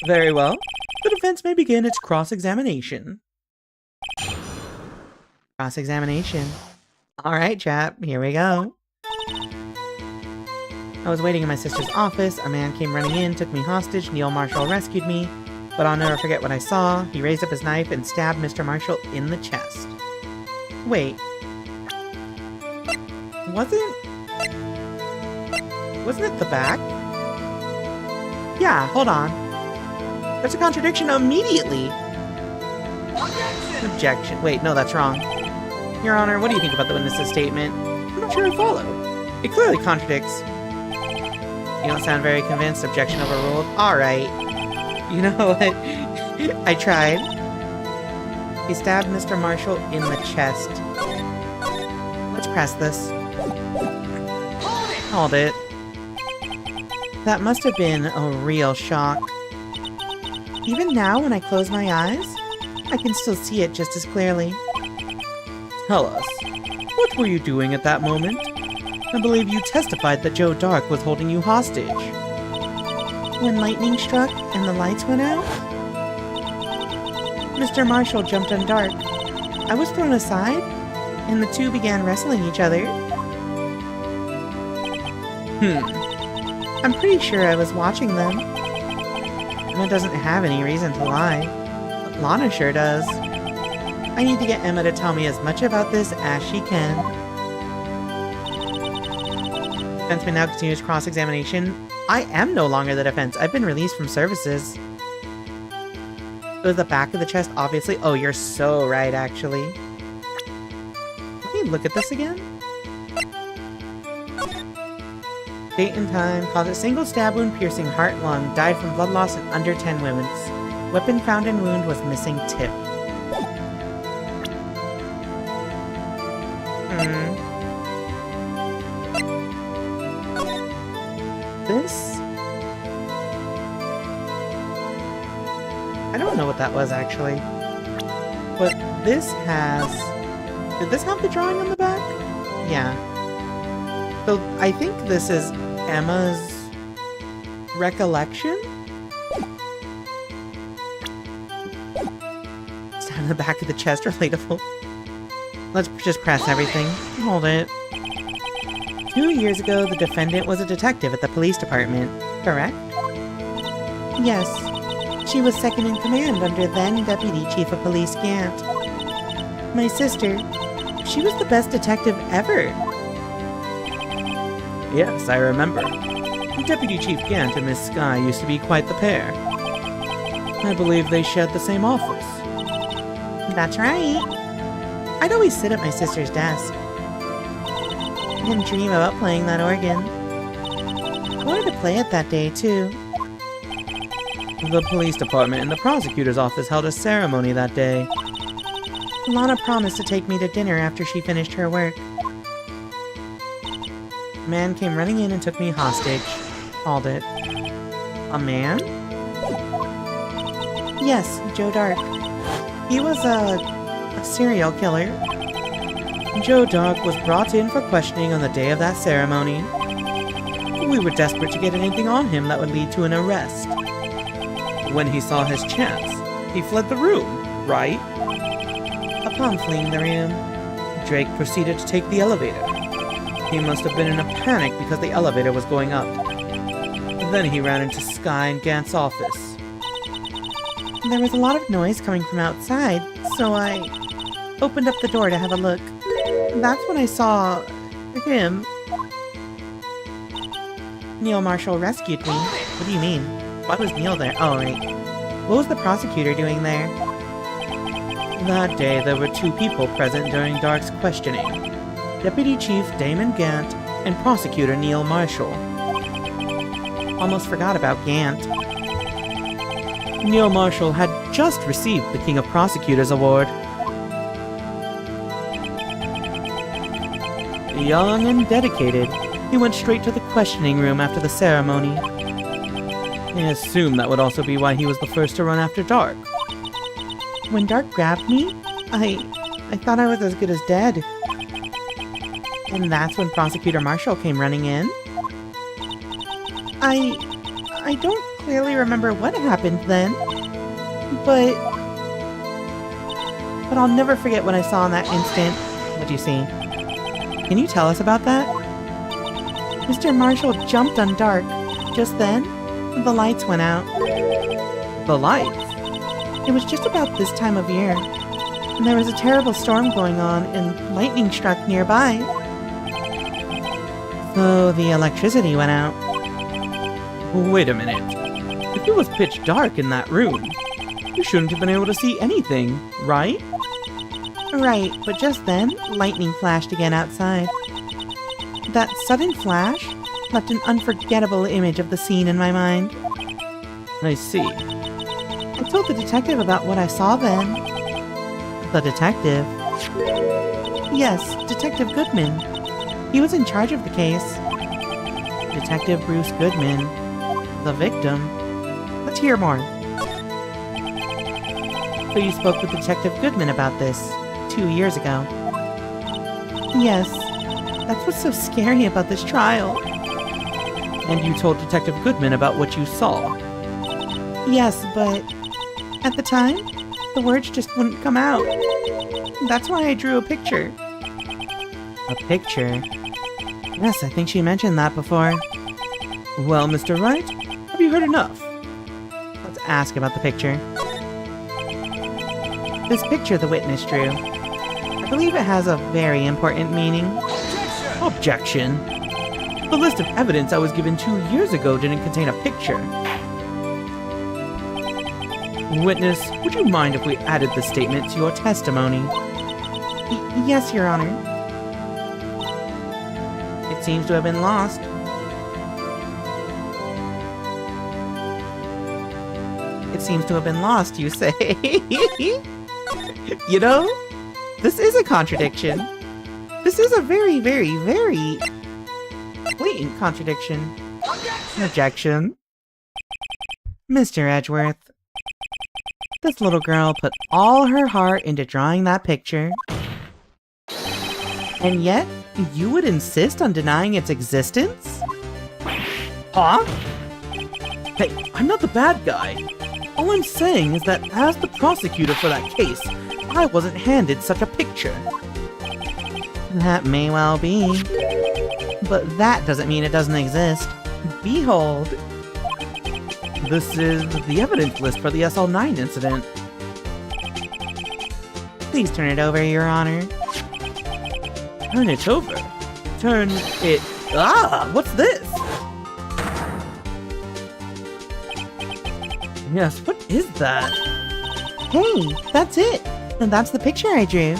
Very well. The defense may begin its cross-examination. Cross-examination. Alright, chap, here we go. I was waiting in my sister's office. A man came running in, took me hostage. Neil Marshall rescued me. But I'll never forget what I saw. He raised up his knife and stabbed Mr. Marshall in the chest. Wait. Wasn't it the back? Yeah, hold on. There's a contradiction immediately. Objection. Wait, no, that's wrong. Your Honor, what do you think about the witness's statement? I'm not sure I follow. It clearly contradicts. You don't sound very convinced. Objection overruled. Alright. You know what? I tried. He stabbed Mr. Marshall in the chest. Let's press this. Hold it. That must have been a real shock. Even now, when I close my eyes, I can still see it just as clearly. Tell us, what were you doing at that moment? I believe you testified that Joe Dark was holding you hostage. When lightning struck and the lights went out, Mr. Marshall jumped on Dark. I was thrown aside, and the two began wrestling each other. I'm pretty sure I was watching them. Emma doesn't have any reason to lie, but Lana sure does. I need to get Emma to tell me as much about this as she can. Defenseman now continues cross-examination. I am no longer the defense. I've been released from services. It was the back of the chest, obviously. Oh, you're so right, actually. Let me look at this again. Date and time. Caused a single stab wound piercing heart, lung. Died from blood loss in under 10 minutes. Weapon found in wound was missing tip. This? I don't know what that was, actually. But this has... Did this have the drawing on the back? Yeah. So I think this is Emma's recollection? It's down the back of the chest, relatable. Let's just press everything. Hold it. 2 years ago, the defendant was a detective at the police department, correct? Yes. She was second in command under then Deputy Chief of Police Gant. My sister, she was the best detective ever. Yes, I remember. Deputy Chief Gant and Miss Skye used to be quite the pair. I believe they shared the same office. That's right. I'd always sit at my sister's desk and dream about playing that organ. I wanted to play it that day, too. The police department and the prosecutor's office held a ceremony that day. Lana promised to take me to dinner after she finished her work. A man came running in and took me hostage. Called it. A man? Yes, Joe Dark. He was a serial killer. Joe Dark was brought in for questioning on the day of that ceremony. We were desperate to get anything on him that would lead to an arrest. When he saw his chance, he fled the room, right? Upon fleeing the room, Drake proceeded to take the elevator. He must have been in a panic because the elevator was going up. Then he ran into Skye and Gant's office. There was a lot of noise coming from outside, so I opened up the door to have a look. That's when I saw him. Neil Marshall rescued me. What do you mean? Why was Neil there? Oh, right. What was the prosecutor doing there? That day, there were 2 people present during Dark's questioning. Deputy Chief Damon Gant and Prosecutor Neil Marshall. Almost forgot about Gant. Neil Marshall had just received the King of Prosecutors Award. Young and dedicated, he went straight to the questioning room after the ceremony. I assume that would also be why he was the first to run after Dark. When Dark grabbed me, I thought I was as good as dead. And that's when Prosecutor Marshall came running in. I don't clearly remember what happened then. But I'll never forget what I saw in that instant. What'd you see? Can you tell us about that? Mr. Marshall jumped on Dark. Just then, the lights went out. The lights? It was just about this time of year. And there was a terrible storm going on, and lightning struck nearby. So the electricity went out. Wait a minute. If it was pitch dark in that room, you shouldn't have been able to see anything, right? Right, but just then, lightning flashed again outside. That sudden flash left an unforgettable image of the scene in my mind. I see. I told the detective about what I saw then. The detective? Yes, Detective Goodman. He was in charge of the case. Detective Bruce Goodman. The victim. Let's hear more. So you spoke with Detective Goodman about this 2 years ago? Yes. That's what's so scary about this trial. And you told Detective Goodman about what you saw? Yes, but at the time, the words just wouldn't come out. That's why I drew a picture. A picture? Yes, I think she mentioned that before. Well, Mr. Wright, have you heard enough? Let's ask about the picture. This picture the witness drew. I believe it has a very important meaning. Objection! The list of evidence I was given 2 years ago didn't contain a picture. Witness, would you mind if we added the statement to your testimony? Yes, Your Honor. It seems to have been lost. It seems to have been lost, you say? You know, this is a contradiction. This is a very, very, very blatant contradiction. Objection. Mr. Edgeworth, this little girl put all her heart into drawing that picture. And yet, you would insist on denying its existence? Huh? Hey, I'm not the bad guy. All I'm saying is that as the prosecutor for that case, I wasn't handed such a picture. That may well be. But that doesn't mean it doesn't exist. Behold. This is the evidence list for the SL9 incident. Please turn it over, Your Honor. Turn it over? Turn it... Ah! What's this? Yes, what is that? Hey, that's it! And that's the picture I drew.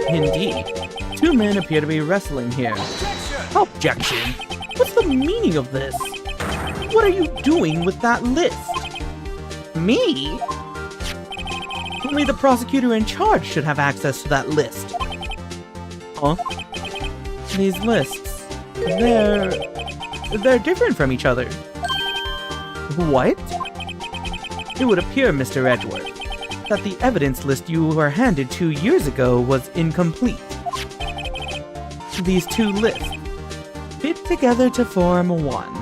Indeed. 2 men appear to be wrestling here. Objection! What's the meaning of this? What are you doing with that list? Me? Only the prosecutor in charge should have access to that list. Huh? These lists, they're different from each other. What? It would appear, Mr. Edgeworth, that the evidence list you were handed 2 years ago was incomplete. These 2 lists fit together to form one.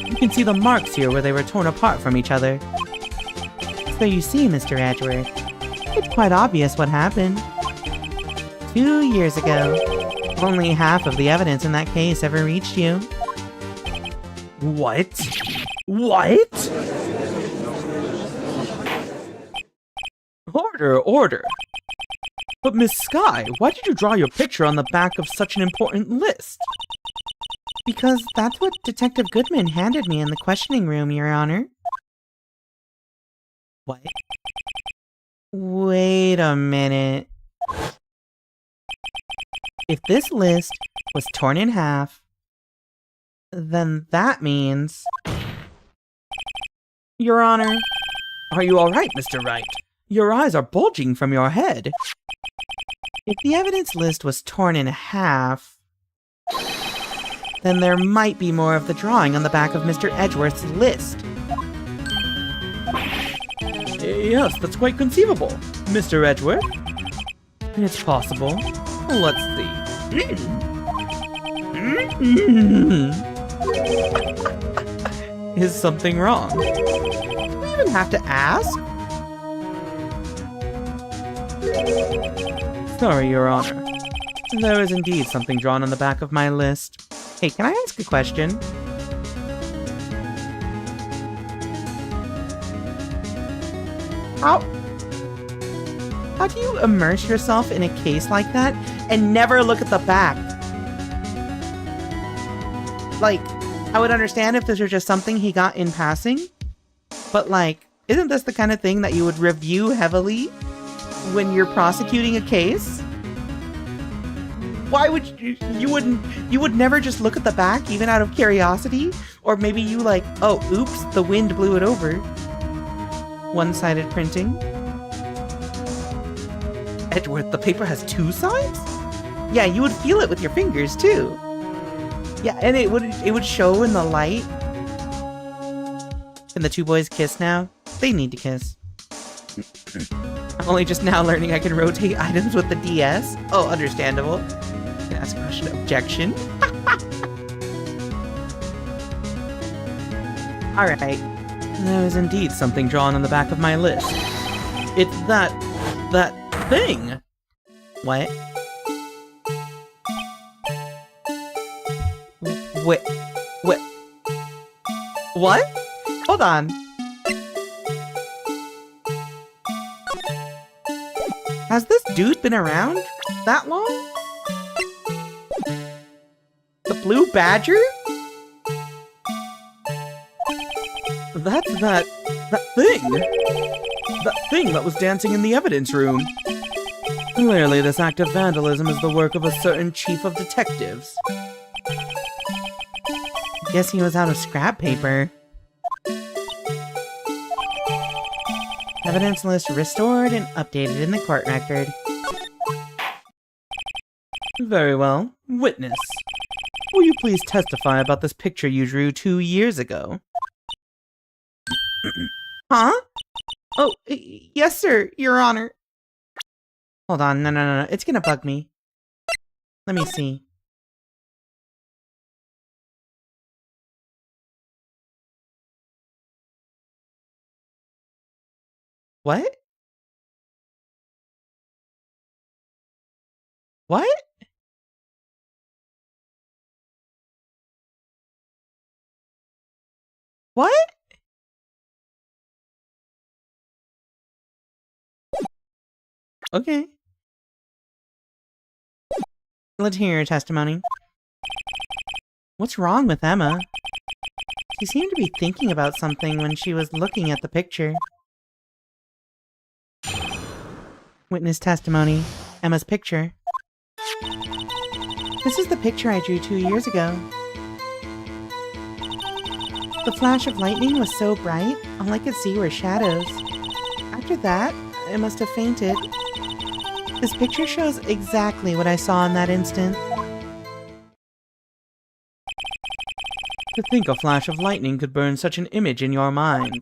You can see the marks here where they were torn apart from each other. So you see, Mr. Edgeworth, it's quite obvious what happened. 2 years ago, only half of the evidence in that case ever reached you. What? What? Order. But Miss Sky, why did you draw your picture on the back of such an important list? Because that's what Detective Goodman handed me in the questioning room, Your Honor. What? Wait a minute. If this list was torn in half, then that means... Your Honor, are you alright, Mr. Wright? Your eyes are bulging from your head. If the evidence list was torn in half, then there might be more of the drawing on the back of Mr. Edgeworth's list. Yes, that's quite conceivable, Mr. Edgeworth. It's possible. Let's see. Is something wrong? Do you even have to ask? Sorry, Your Honor. There is indeed something drawn on the back of my list. Hey, can I ask a question? How do you immerse yourself in a case like that and never look at the back? Like, I would understand if this were just something he got in passing, but like, isn't this the kind of thing that you would review heavily when you're prosecuting a case? Why would you would never just look at the back even out of curiosity? Or maybe you like, oh, oops, the wind blew it over. One-sided printing. Edgeworth, the paper has two sides? Yeah, you would feel it with your fingers too. Yeah, and it would show in the light. Can the two boys kiss now? They need to kiss. I'm only just now learning I can rotate items with the DS. Oh, understandable. Can I ask a question? Objection. Alright. There is indeed something drawn on the back of my list. It's that thing! What? Wait. What? Hold on. Has this dude been around that long? The blue badger? That's that thing! That thing that was dancing in the evidence room. Clearly, this act of vandalism is the work of a certain chief of detectives. Guess he was out of scrap paper. Evidence list restored and updated in the court record. Very well. Witness. Will you please testify about this picture you drew 2 years ago? Huh? Oh, yes, sir, Your Honor. Hold on, no. It's gonna bug me. Let me see. What? What? What? Okay. Let's hear your testimony. What's wrong with Emma? She seemed to be thinking about something when she was looking at the picture. Witness testimony. Emma's picture. This is the picture I drew 2 years ago. The flash of lightning was so bright, all I could see were shadows. After that, I must have fainted. This picture shows exactly what I saw in that instant. To think a flash of lightning could burn such an image in your mind.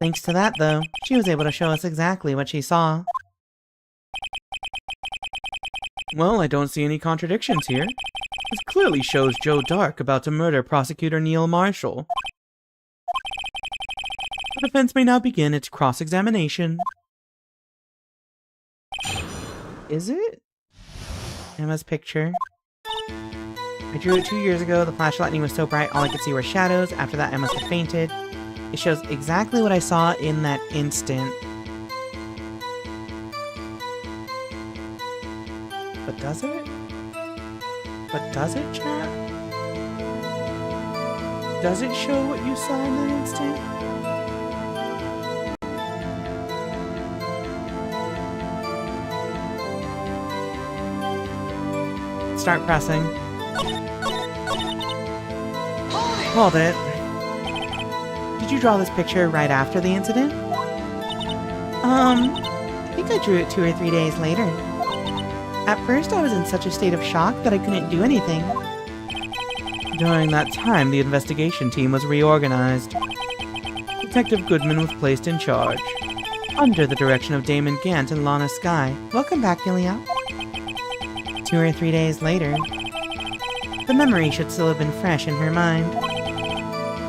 Thanks to that, though, she was able to show us exactly what she saw. Well, I don't see any contradictions here. This clearly shows Joe Dark about to murder Prosecutor Neil Marshall. The defense may now begin its cross-examination. Is it? Emma's picture. I drew it 2 years ago. The flash of lightning was so bright, all I could see were shadows. After that, I must have fainted. It shows exactly what I saw in that instant. But does it? But does it, chat? Does it show what you saw in that instant? Start pressing. Hold it. Did you draw this picture right after the incident? I think I drew it 2 or 3 days later. At first, I was in such a state of shock that I couldn't do anything. During that time, the investigation team was reorganized. Detective Goodman was placed in charge, under the direction of Damon Gant and Lana Skye. Welcome back, Gilead. 2 or 3 days later. The memory should still have been fresh in her mind.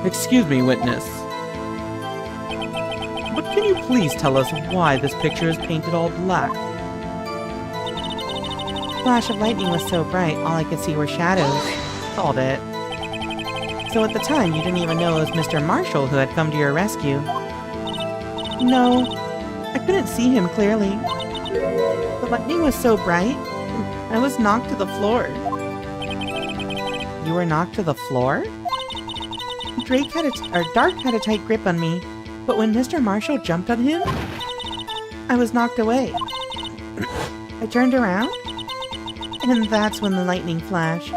Excuse me, witness. But can you please tell us why this picture is painted all black? The flash of lightning was so bright, all I could see were shadows. Called it. So at the time, you didn't even know it was Mr. Marshall who had come to your rescue. No, I couldn't see him clearly. The lightning was so bright, I was knocked to the floor. You were knocked to the floor? Dark had a tight grip on me, but when Mr. Marshall jumped on him, I was knocked away. I turned around, and that's when the lightning flashed.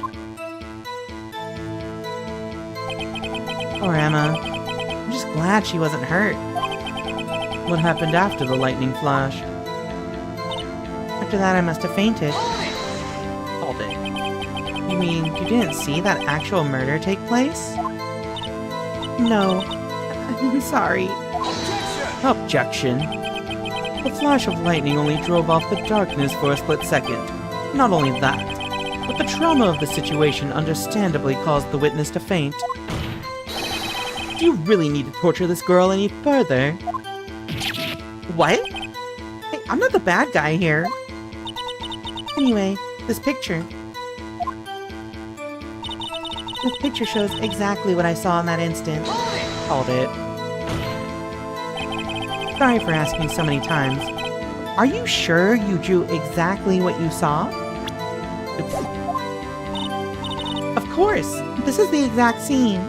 Poor Emma. I'm just glad she wasn't hurt. What happened after the lightning flash? After that, I must have fainted. Hold it. You mean you didn't see that actual murder take place? No. I'm sorry. Objection. The flash of lightning only drove off the darkness for a split second. Not only that, but the trauma of the situation understandably caused the witness to faint. Do you really need to torture this girl any further? What? Hey, I'm not the bad guy here. Anyway, this picture. This picture shows exactly what I saw in that instant. Called it. Sorry for asking so many times. Are you sure you drew exactly what you saw? Of course! This is the exact scene.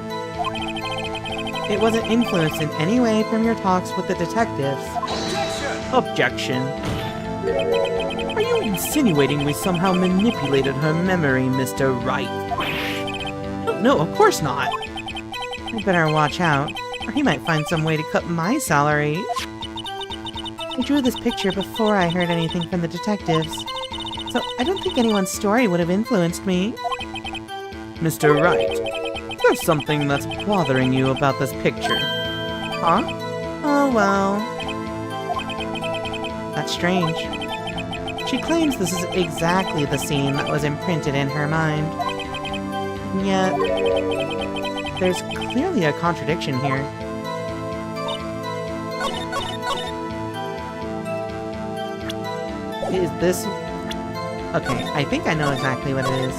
It wasn't influenced in any way from your talks with the detectives. Objection. Are you insinuating we somehow manipulated her memory, Mr. Wright? No, of course not. I better watch out, or he might find some way to cut my salary. I drew this picture before I heard anything from the detectives, so I don't think anyone's story would have influenced me. Mr. Wright, there's something that's bothering you about this picture. Huh? Oh, well. That's strange. She claims this is exactly the scene that was imprinted in her mind. And yet, there's clearly a contradiction here. Is this... Okay, I think I know exactly what it is.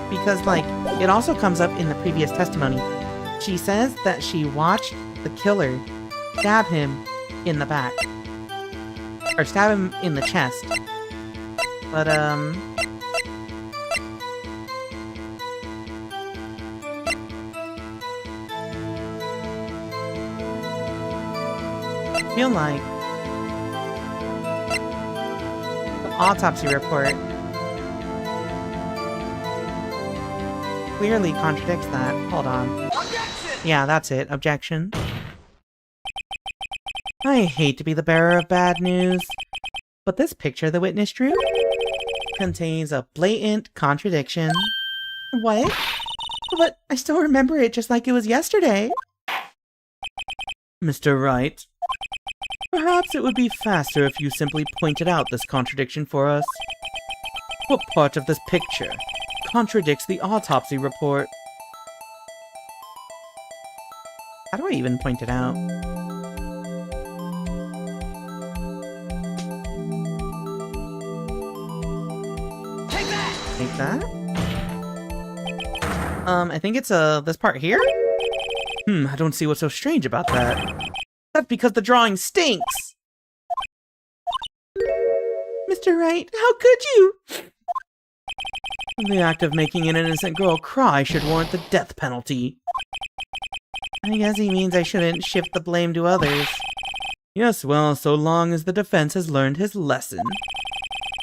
Because, like, it also comes up in the previous testimony. She says that she watched the killer stab him in the back. Or stab him in the chest. But, I feel like the autopsy report clearly contradicts that. Hold on. Objection! Yeah, that's it. Objection. I hate to be the bearer of bad news, but this picture the witness drew contains a blatant contradiction. What? But I still remember it just like it was yesterday. Mr. Wright, perhaps it would be faster if you simply pointed out this contradiction for us. What part of this picture contradicts the autopsy report? How do I even point it out? Take that! Take that? I think it's this part here? I don't see what's so strange about that. That's because the drawing stinks! Mr. Wright, how could you? The act of making an innocent girl cry should warrant the death penalty. I guess he means I shouldn't shift the blame to others. Yes, well, so long as the defense has learned his lesson.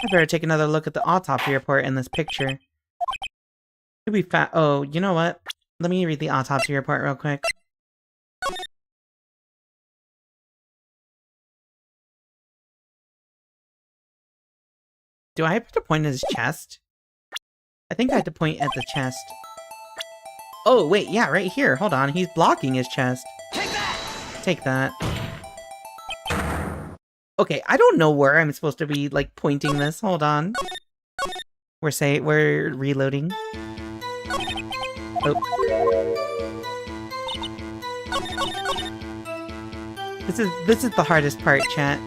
I better take another look at the autopsy report in this picture. It'd be oh, you know what? Let me read the autopsy report real quick. Do I have to point at his chest? I think I have to point at the chest. Oh, wait, yeah, right here. Hold on, he's blocking his chest. Take that! Take that. Okay, I don't know where I'm supposed to be, like, pointing this. Hold on. We're reloading. Oh. This is the hardest part, chat.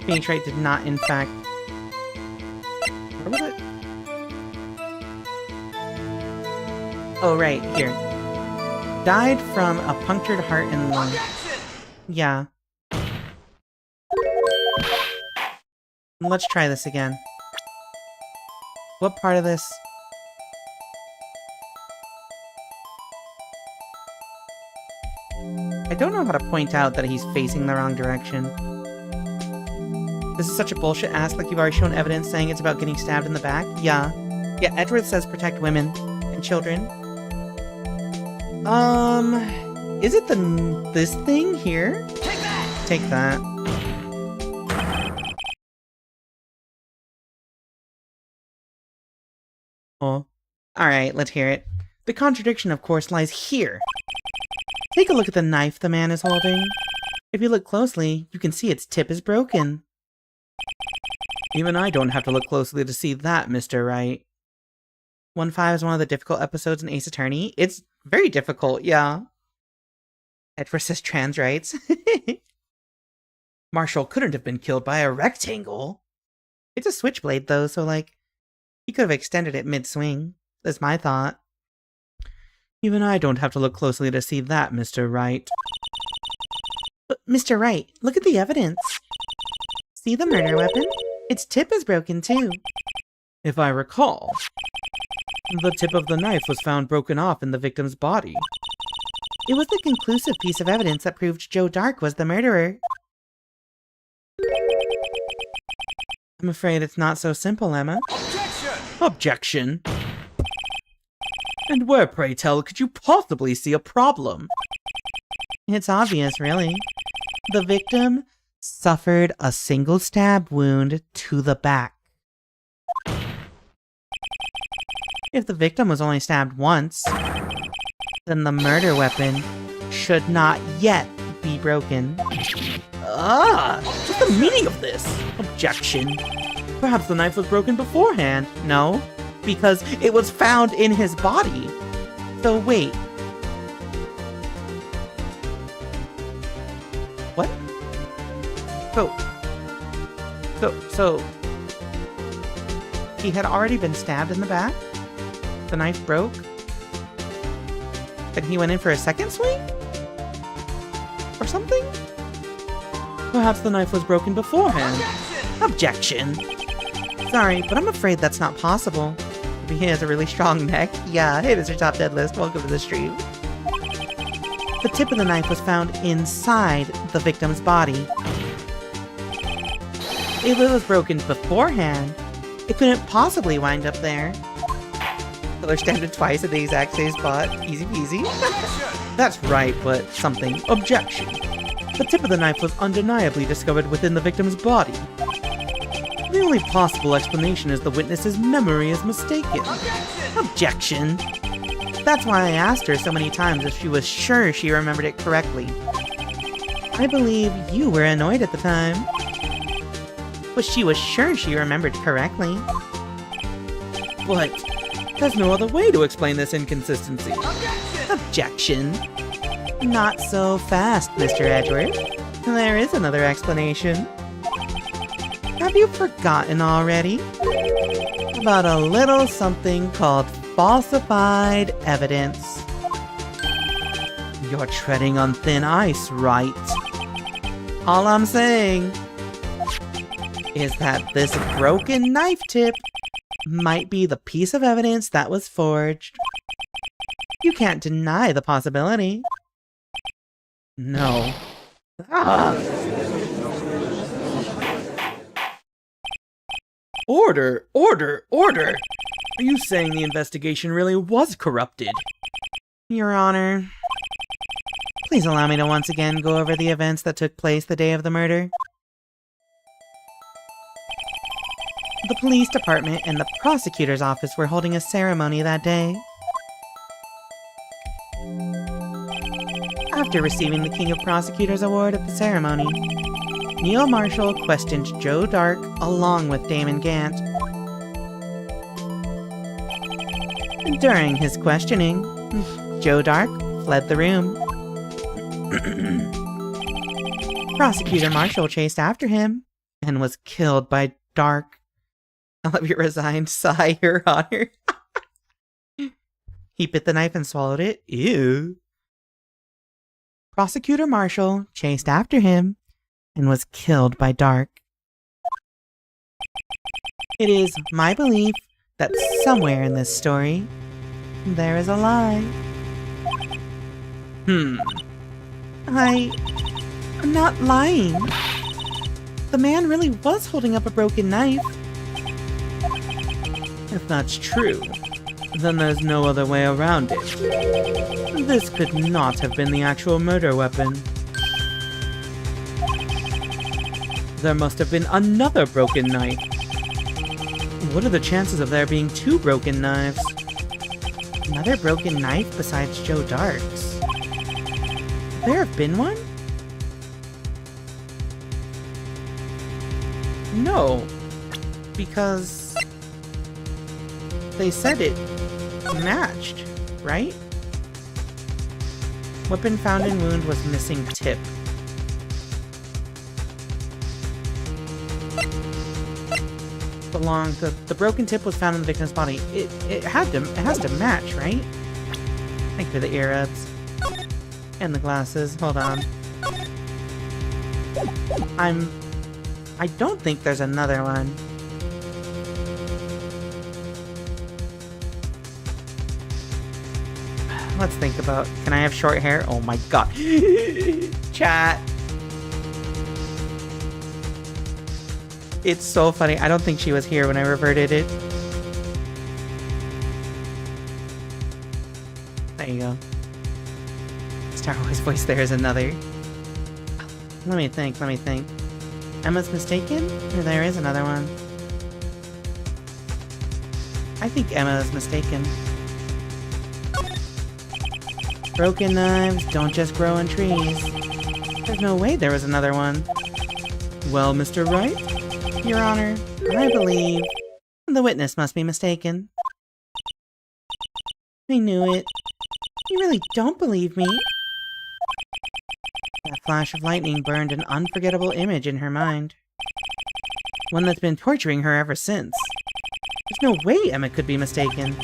Phoenix Wright did not, in fact. Where was it? Oh, right, here. Died from a punctured heart and lung. Yeah. Let's try this again. What part of this? I don't know how to point out that he's facing the wrong direction. This is such a bullshit ask, like you've already shown evidence saying it's about getting stabbed in the back. Yeah. Yeah, Edgeworth says protect women and children. Is it this thing here? Take that! Take that. Oh. Alright, let's hear it. The contradiction, of course, lies here. Take a look at the knife the man is holding. If you look closely, you can see its tip is broken. Even I don't have to look closely to see that, Mr. Wright. 1-5 is one of the difficult episodes in Ace Attorney. It's very difficult, yeah. Edward says trans rights. Marshall couldn't have been killed by a rectangle. It's a switchblade, though, so, like, he could have extended it mid-swing. That's my thought. Even I don't have to look closely to see that, Mr. Wright. But, Mr. Wright, look at the evidence. See the murder weapon? Its tip is broken, too. If I recall, the tip of the knife was found broken off in the victim's body. It was the conclusive piece of evidence that proved Joe Dark was the murderer. I'm afraid it's not so simple, Emma. Objection! And where, pray tell, could you possibly see a problem? It's obvious, really. The victim suffered a single stab wound to the back. If the victim was only stabbed once, then the murder weapon should not yet be broken. What's the meaning of this? Objection. Perhaps the knife was broken beforehand. No, because it was found in his body. So wait. What? So he had already been stabbed in the back? The knife broke? Then he went in for a second swing? Or something? Perhaps the knife was broken beforehand. Objection! Sorry, but I'm afraid that's not possible. Maybe he has a really strong neck. Yeah, hey Mr. Top Dead List, welcome to the stream. The tip of the knife was found inside the victim's body. If it was broken beforehand, it couldn't possibly wind up there. Killer stabbed it twice at the exact same spot. Easy peasy. That's right, but something. Objection. The tip of the knife was undeniably discovered within the victim's body. The only possible explanation is the witness's memory is mistaken. Objection. That's why I asked her so many times if she was sure she remembered it correctly. I believe you were annoyed at the time. But she was sure she remembered correctly. But there's no other way to explain this inconsistency. Objection. Not so fast, Mr. Edgeworth. There is another explanation. Have you forgotten already? About a little something called falsified evidence. You're treading on thin ice, right? All I'm saying is that this broken knife tip might be the piece of evidence that was forged. You can't deny the possibility. No. Order! Order! Order! Are you saying the investigation really was corrupted? Your Honor, please allow me to once again go over the events that took place the day of the murder. The police department and the prosecutor's office were holding a ceremony that day. After receiving the King of Prosecutors Award at the ceremony, Neil Marshall questioned Joe Dark along with Damon Gant. During his questioning, Joe Dark fled the room. Prosecutor Marshall chased after him and was killed by Dark. I love your resigned sigh, Your Honor. He bit the knife and swallowed it. Ew. Prosecutor Marshall chased after him and was killed by Dark. It is my belief that somewhere in this story, there is a lie. I'm not lying. The man really was holding up a broken knife. If that's true, then there's no other way around it. This could not have been the actual murder weapon. There must have been another broken knife. What are the chances of there being two broken knives? Another broken knife besides Joe Dark's. Could there have been one? No, because they said it matched, right? Weapon found in wound was missing tip. The broken tip was found in the victim's body. It has to match, right? Thank you for the earrubs. And the glasses. Hold on. I don't think there's another one. Let's think about... Can I have short hair? Oh my god. Chat. It's so funny. I don't think she was here when I reverted it. There you go. Star Wars voice there is another. Let me think. Emma's mistaken? Or there is another one? I think Emma is mistaken. Broken knives don't just grow on trees. There's no way there was another one. Well, Mr. Wright? Your Honor, I believe the witness must be mistaken. I knew it. You really don't believe me? That flash of lightning burned an unforgettable image in her mind. One that's been torturing her ever since. There's no way Emma could be mistaken.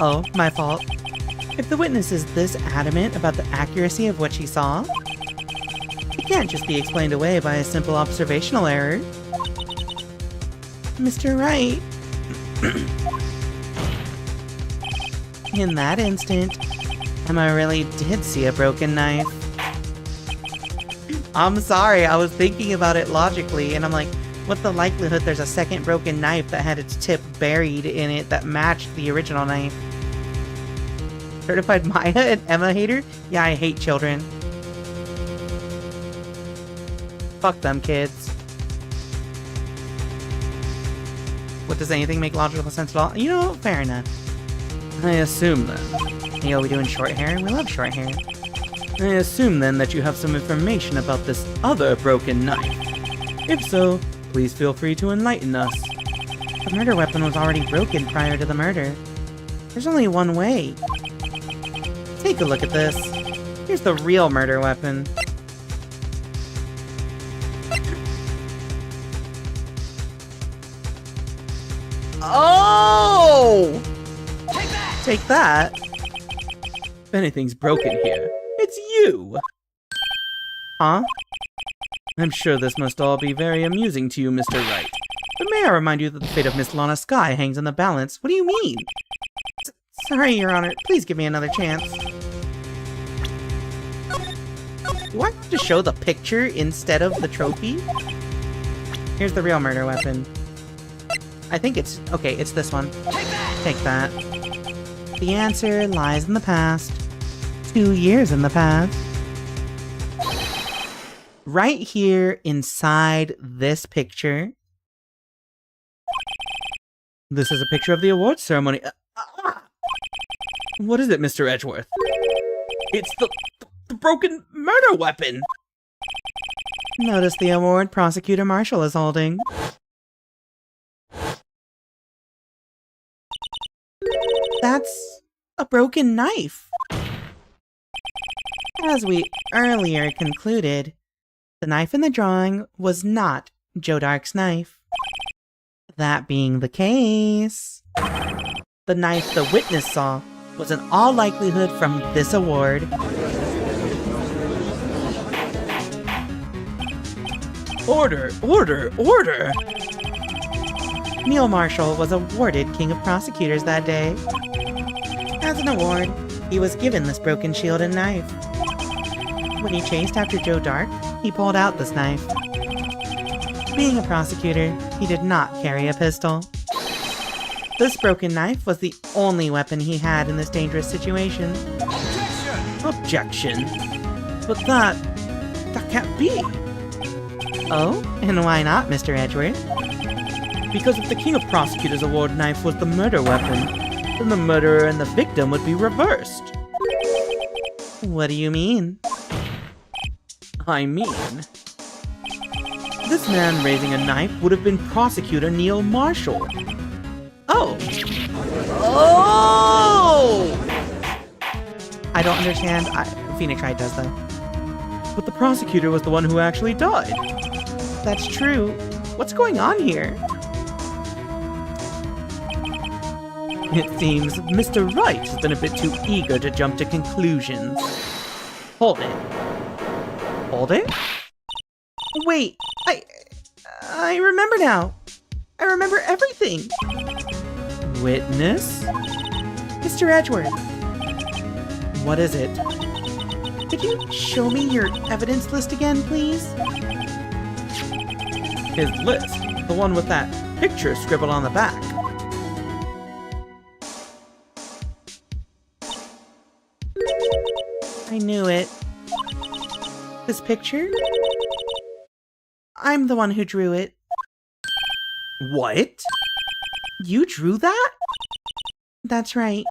Oh, my fault. If the witness is this adamant about the accuracy of what she saw, it can't just be explained away by a simple observational error. Mr. Wright. In that instant, Emma really did see a broken knife. I'm sorry, I was thinking about it logically, and I'm like, what's the likelihood there's a second broken knife that had its tip buried in it that matched the original knife? Certified Maya and Emma hater? Yeah, I hate children. Fuck them, kids. What, does anything make logical sense at all? You know, fair enough. I assume then. Hey, are we doing short hair? We love short hair. I assume then that you have some information about this other broken knife. If so, please feel free to enlighten us. The murder weapon was already broken prior to the murder. There's only one way. Take a look at this. Here's the real murder weapon. Oh! Take that! Take that. If anything's broken here, it's you! Huh? I'm sure this must all be very amusing to you, Mr. Wright. But may I remind you that the fate of Miss Lana Skye hangs in the balance? What do you mean? Sorry, Your Honor. Please give me another chance. Do I have to show the picture instead of the trophy? Here's the real murder weapon. I think it's... Okay, it's this one. Take that! Take that. The answer lies in the past. 2 years in the past. Right here inside this picture. This is a picture of the awards ceremony. What is it, Mr. Edgeworth? It's the broken murder weapon! Notice the award Prosecutor Marshall is holding. That's a broken knife. As we earlier concluded, The knife in the drawing was not Joe Dark's knife. That being the case, the knife the witness saw was in all likelihood from this award. Order, order, order! Neil Marshall was awarded King of Prosecutors that day. As an award, he was given this broken shield and knife. When he chased after Joe Dark, he pulled out this knife. Being a prosecutor, he did not carry a pistol. This broken knife was the only weapon he had in this dangerous situation. Objection! But that can't be! Oh, and why not, Mr. Edgeworth? Because if the King of Prosecutors Award knife was the murder weapon, then the murderer and the victim would be reversed. What do you mean? I mean, this man raising a knife would have been Prosecutor Neil Marshall. Oh! Oh! I don't understand. Phoenix Wright does, though. But the prosecutor was the one who actually died. That's true. What's going on here? It seems Mr. Wright has been a bit too eager to jump to conclusions. Hold it. Hold it? Wait, I remember now. I remember everything. Witness? Mr. Edgeworth, What is it? could you show me your evidence list again, please? His list. The one with that picture scribbled on the back. I knew it. This picture? I'm the one who drew it. What? You drew that? That's right.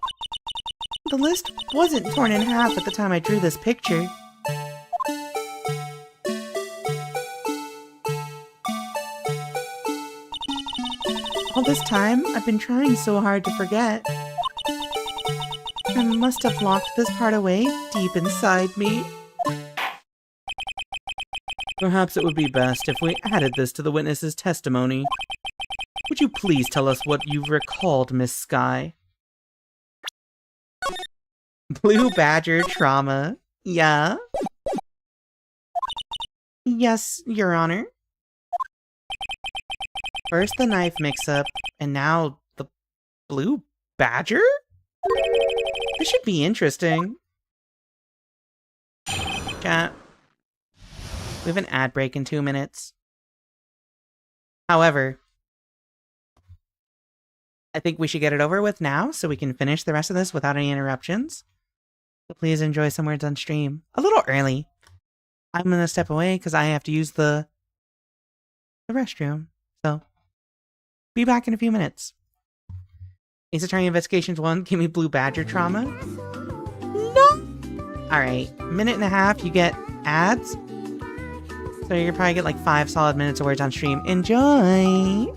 The list wasn't torn in half at the time I drew this picture. All this time, I've been trying so hard to forget. I must have locked this part away deep inside me. Perhaps it would be best if we added this to the witness's testimony. Would you please tell us what you've recalled, Miss Sky? Blue Badger trauma. Yeah? Yes, Your Honor. First the knife mix-up, and now the Blue Badger? This should be interesting. Chat. We have an ad break in 2 minutes. However, I think we should get it over with now so we can finish the rest of this without any interruptions. So please enjoy some words on stream. A little early. I'm gonna step away because I have to use the restroom. So, be back in a few minutes. Ace Attorney Investigations 1, give me Blue Badger trauma. No! Alright, minute and a half, you get ads. So you're probably get like 5 solid minutes of words on stream. Enjoy!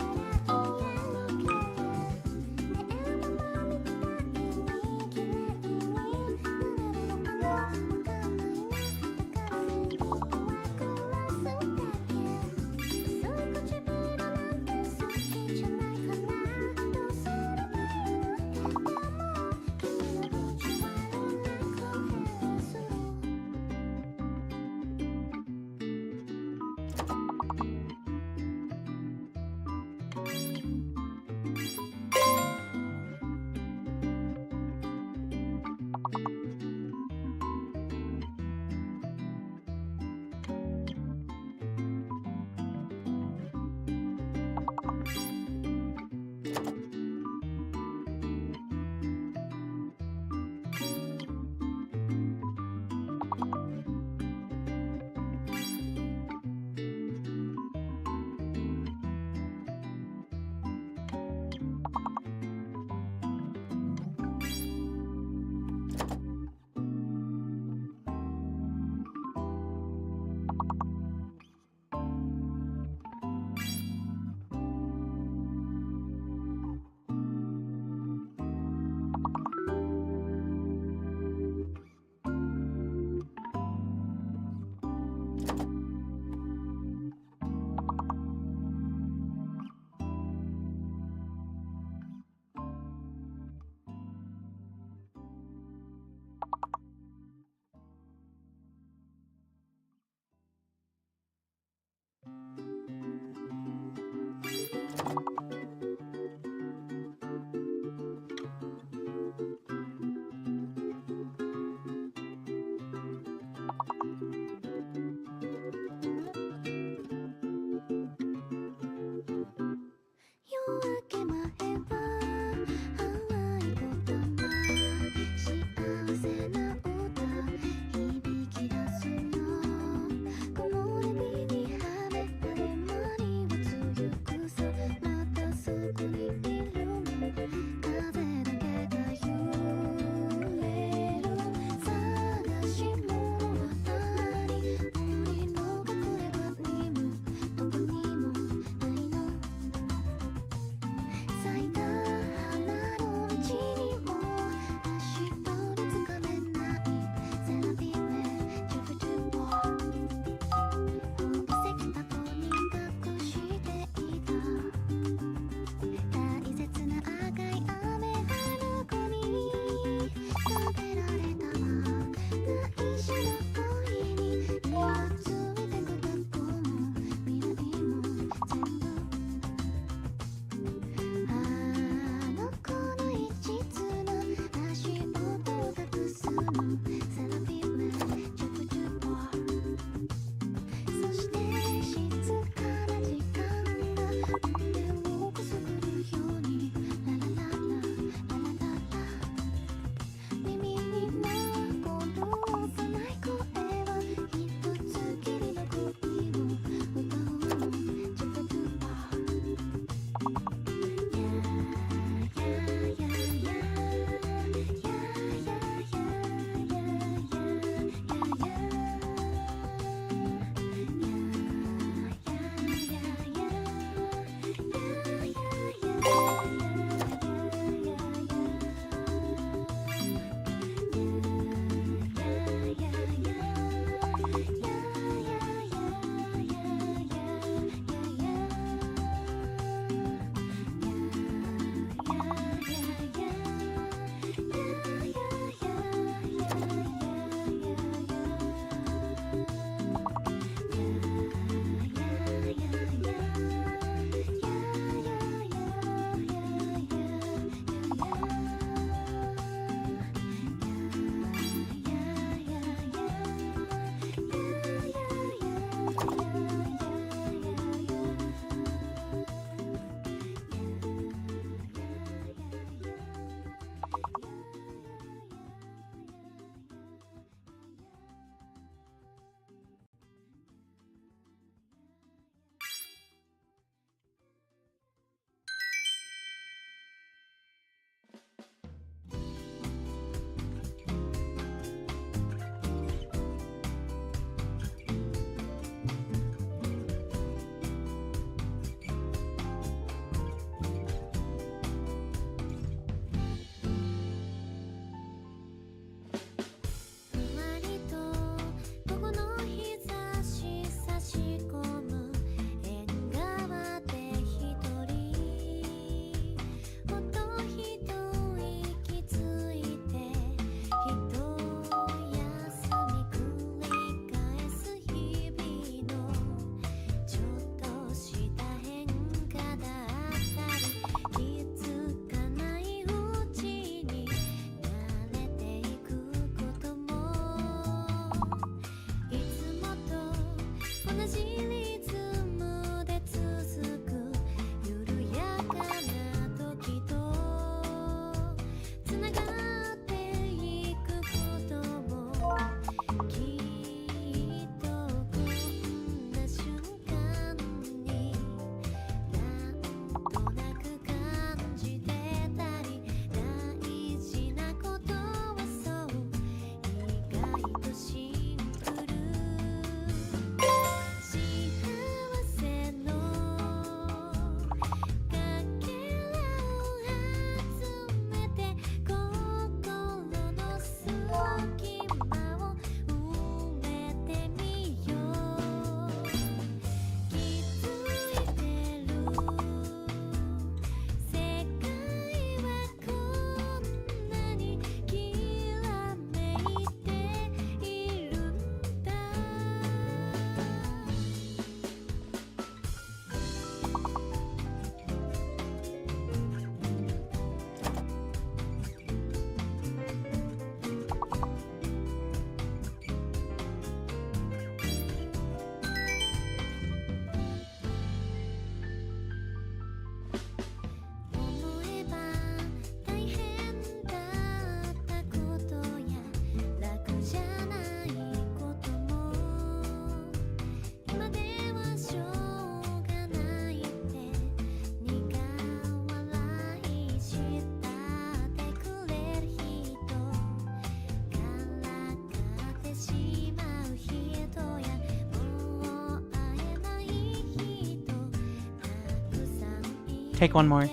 Take one more.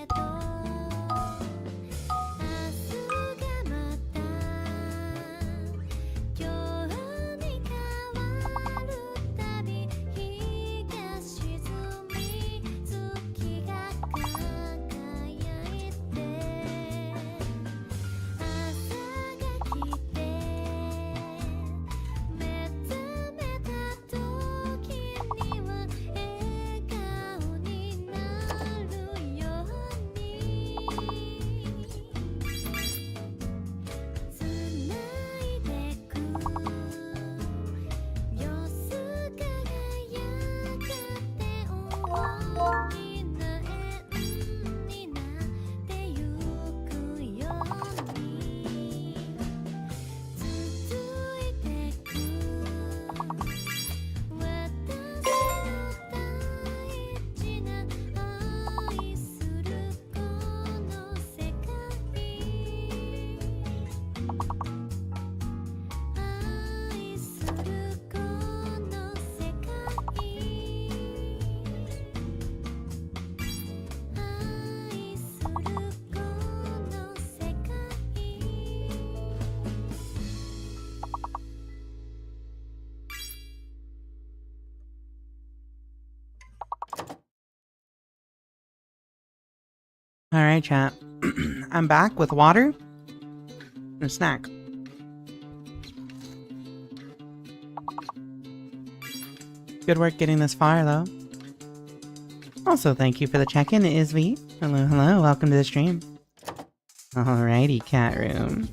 Alright, chat. I'm back with water and a snack. Good work getting this far, though. Also, thank you for the check-in, Isvi. Hello, hello, welcome to the stream. Alrighty, cat room.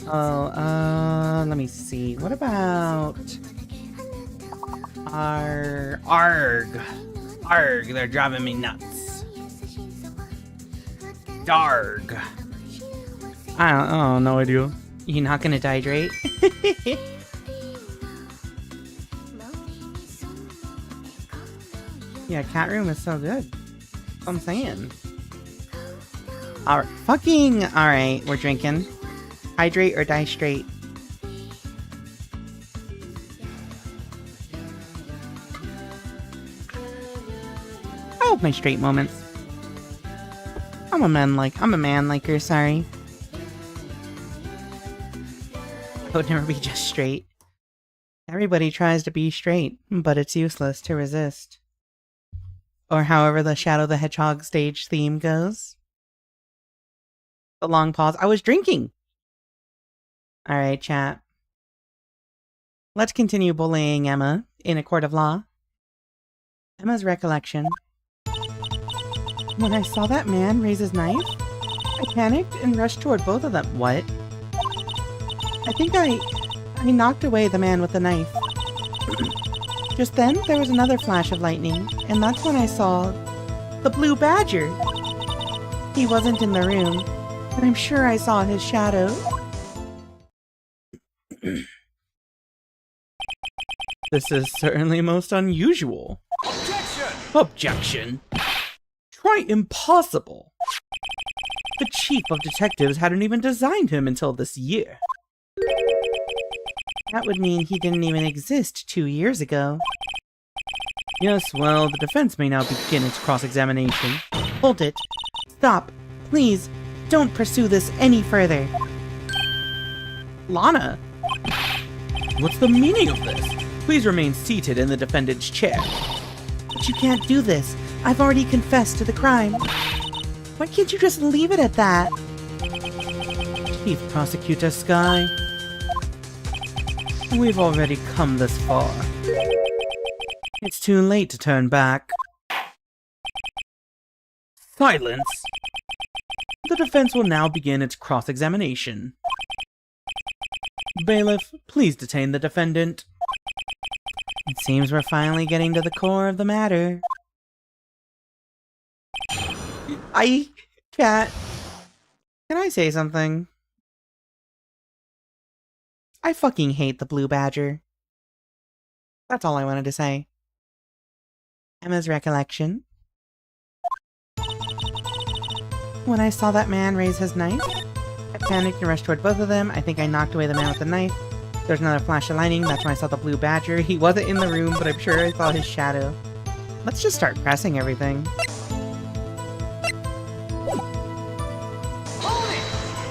Oh, let me see. What about... Arg, they're driving me nuts. Darg. I don't no idea. You're not gonna dehydrate? Yeah, cat room is so good. That's what I'm saying. Alright, we're drinking. Hydrate or die straight. I have my straight moments. I'm a man liker, sorry. I would never be just straight. Everybody tries to be straight, but it's useless to resist. Or however the Shadow the Hedgehog stage theme goes. The long pause. I was drinking! Alright, chat. Let's continue bullying Emma in a court of law. Emma's recollection. When I saw that man raise his knife, I panicked and rushed toward both of them. What? I think I knocked away the man with the knife. Just then, there was another flash of lightning, and that's when I saw the blue badger. He wasn't in the room, but I'm sure I saw his shadow. This is certainly most unusual. Objection! Try impossible! The chief of detectives hadn't even designed him until this year. That would mean he didn't even exist 2 years ago. Yes, well, the defense may now begin its cross-examination. Hold it. Stop. Please, don't pursue this any further. Lana! What's the meaning of this? Please remain seated in the defendant's chair. But you can't do this. I've already confessed to the crime. Why can't you just leave it at that? Chief Prosecutor Sky, we've already come this far. It's too late to turn back. Silence! The defense will now begin its cross-examination. Bailiff, please detain the defendant. It seems we're finally getting to the core of the matter. Cat. Can I say something? I fucking hate the blue badger. That's all I wanted to say. Emma's recollection. When I saw that man raise his knife, I panicked and rushed toward both of them. I think I knocked away the man with the knife. There's another flash of lightning. That's when I saw the blue badger. He wasn't in the room, but I'm sure I saw his shadow. Let's just start pressing everything.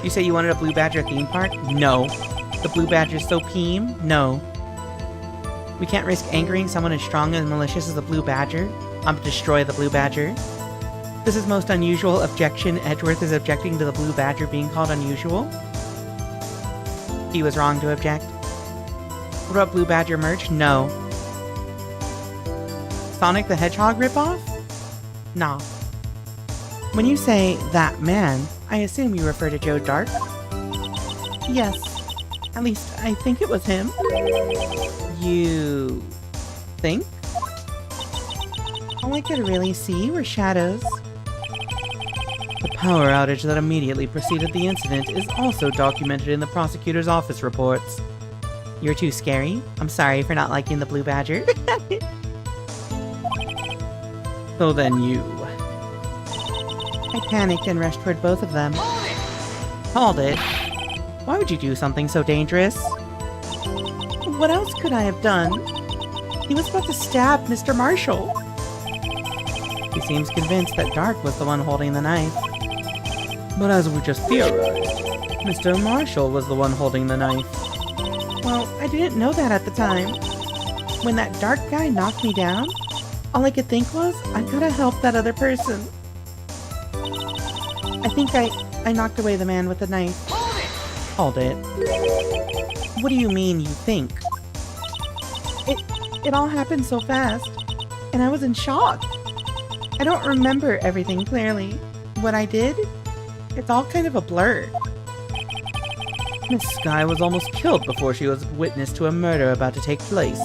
You say you wanted a Blue Badger theme park? No. The Blue Badger's so peem? No. We can't risk angering someone as strong and malicious as the Blue Badger. I'm to destroy the Blue Badger. This is most unusual objection. Edgeworth is objecting to the Blue Badger being called unusual. He was wrong to object. What about Blue Badger merch? No. Sonic the Hedgehog ripoff? Nah. When you say that man, I assume you refer to Joe Dark? Yes. At least I think it was him. You think? All I could really see were shadows. The power outage that immediately preceded the incident is also documented in the prosecutor's office reports. You're too scary. I'm sorry for not liking the Blue Badger. So then you... I panicked and rushed toward both of them. Hold it. Why would you do something so dangerous? What else could I have done? He was about to stab Mr. Marshall. He seems convinced that Dark was the one holding the knife. But as we just theorized, Mr. Marshall was the one holding the knife. Well, I didn't know that at the time. When that Dark guy knocked me down, all I could think was, I gotta help that other person. I think I knocked away the man with the knife. Hold it. What do you mean, you think? It all happened so fast, and I was in shock. I don't remember everything clearly. What I did, it's all kind of a blur. Miss Sky was almost killed before she was witness to a murder about to take place.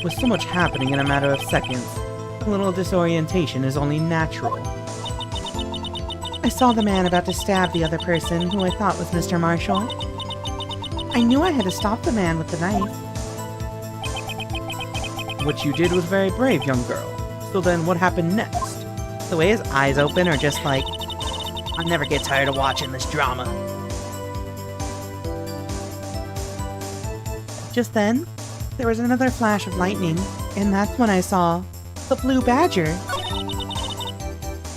With so much happening in a matter of seconds, a little disorientation is only natural. I saw the man about to stab the other person, who I thought was Mr. Marshall. I knew I had to stop the man with the knife. What you did was very brave, young girl. So then what happened next? The way his eyes open are just like, I never get tired of watching this drama. Just then, there was another flash of lightning, and that's when I saw the Blue Badger.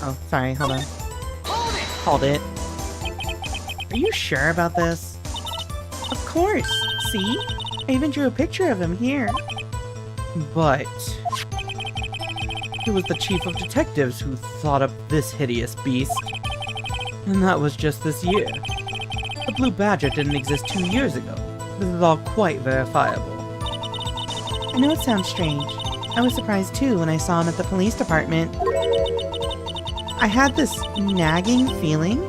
Oh, sorry, hold on. Hold it. Are you sure about this? Of course. See? I even drew a picture of him here. But... it was the chief of detectives who thought up this hideous beast. And that was just this year. The Blue Badger didn't exist 2 years ago. This is all quite verifiable. I know it sounds strange. I was surprised too when I saw him at the police department. I had this nagging feeling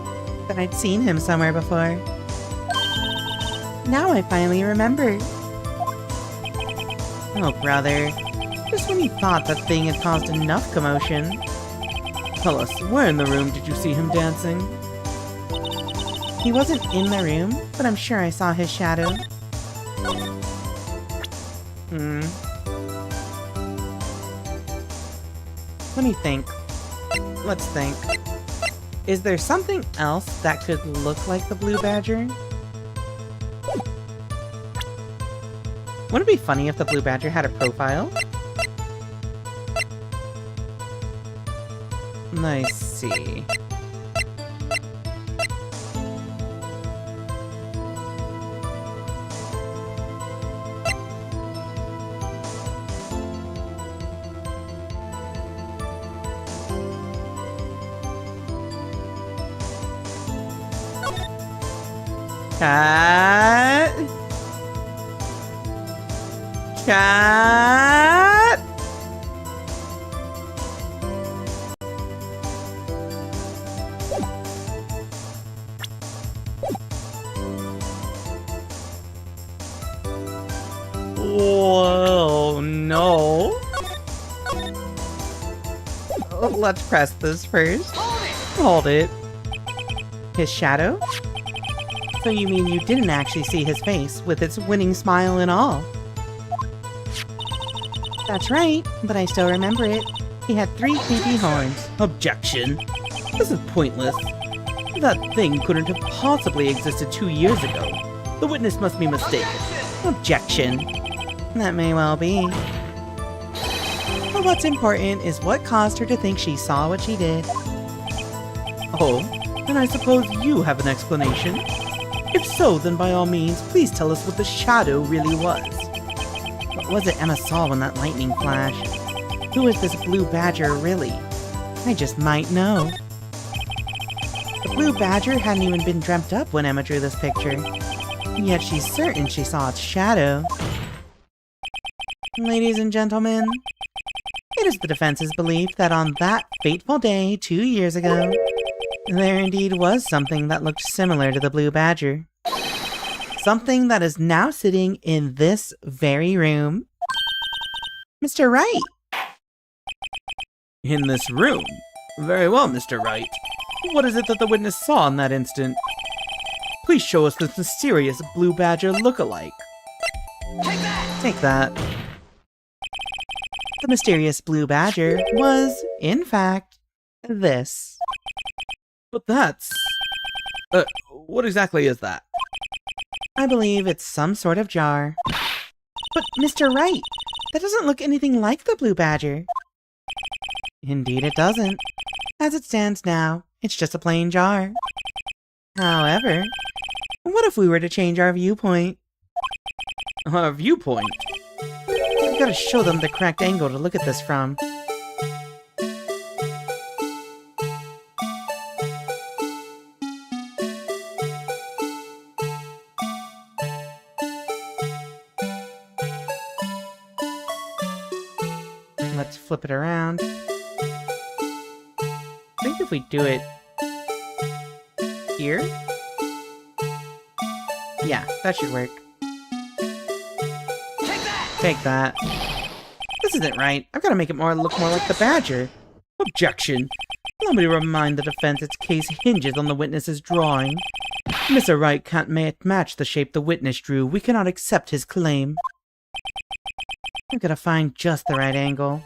that I'd seen him somewhere before. Now I finally remember. Oh, brother. Just when you thought that thing had caused enough commotion. Tell us, where in the room did you see him dancing? He wasn't in the room, but I'm sure I saw his shadow. Let me think. Let's think. Is there something else that could look like the Blue Badger? Wouldn't it be funny if the Blue Badger had a profile? I see. Cat. Cat. Whoa, no. Let's press this first. Hold it. His shadow? So you mean you didn't actually see his face, with its winning smile and all? That's right, but I still remember it. He had 3 creepy horns. Objection. This is pointless. That thing couldn't have possibly existed 2 years ago. The witness must be mistaken. Objection. That may well be. But what's important is what caused her to think she saw what she did. Oh, And I suppose you have an explanation? If so, then by all means, please tell us what the shadow really was. What was it Emma saw when that lightning flashed? Who is this blue badger really? I just might know. The blue badger hadn't even been dreamt up when Emma drew this picture. And yet she's certain she saw its shadow. Ladies and gentlemen, it is the defense's belief that on that fateful day 2 years ago, there indeed was something that looked similar to the blue badger. Something that is now sitting in this very room. Mr. Wright! In this room? Very well, Mr. Wright. What is it that the witness saw in that instant? Please show us this mysterious blue badger look-alike. Take that. The mysterious blue badger was, in fact, this. But that's... what exactly is that? I believe it's some sort of jar. But, Mr. Wright, that doesn't look anything like the blue badger. Indeed it doesn't. As it stands now, it's just a plain jar. However, what if we were to change our viewpoint? Our viewpoint? I've got to show them the correct angle to look at this from. Let's flip it around. I think if we do it here? Yeah, that should work. Take that. This isn't right. I've got to make it look more like the badger. Objection. Allow me to remind the defense its case hinges on the witness's drawing. Mr. Wright can't match the shape the witness drew. We cannot accept his claim. I've got to find just the right angle.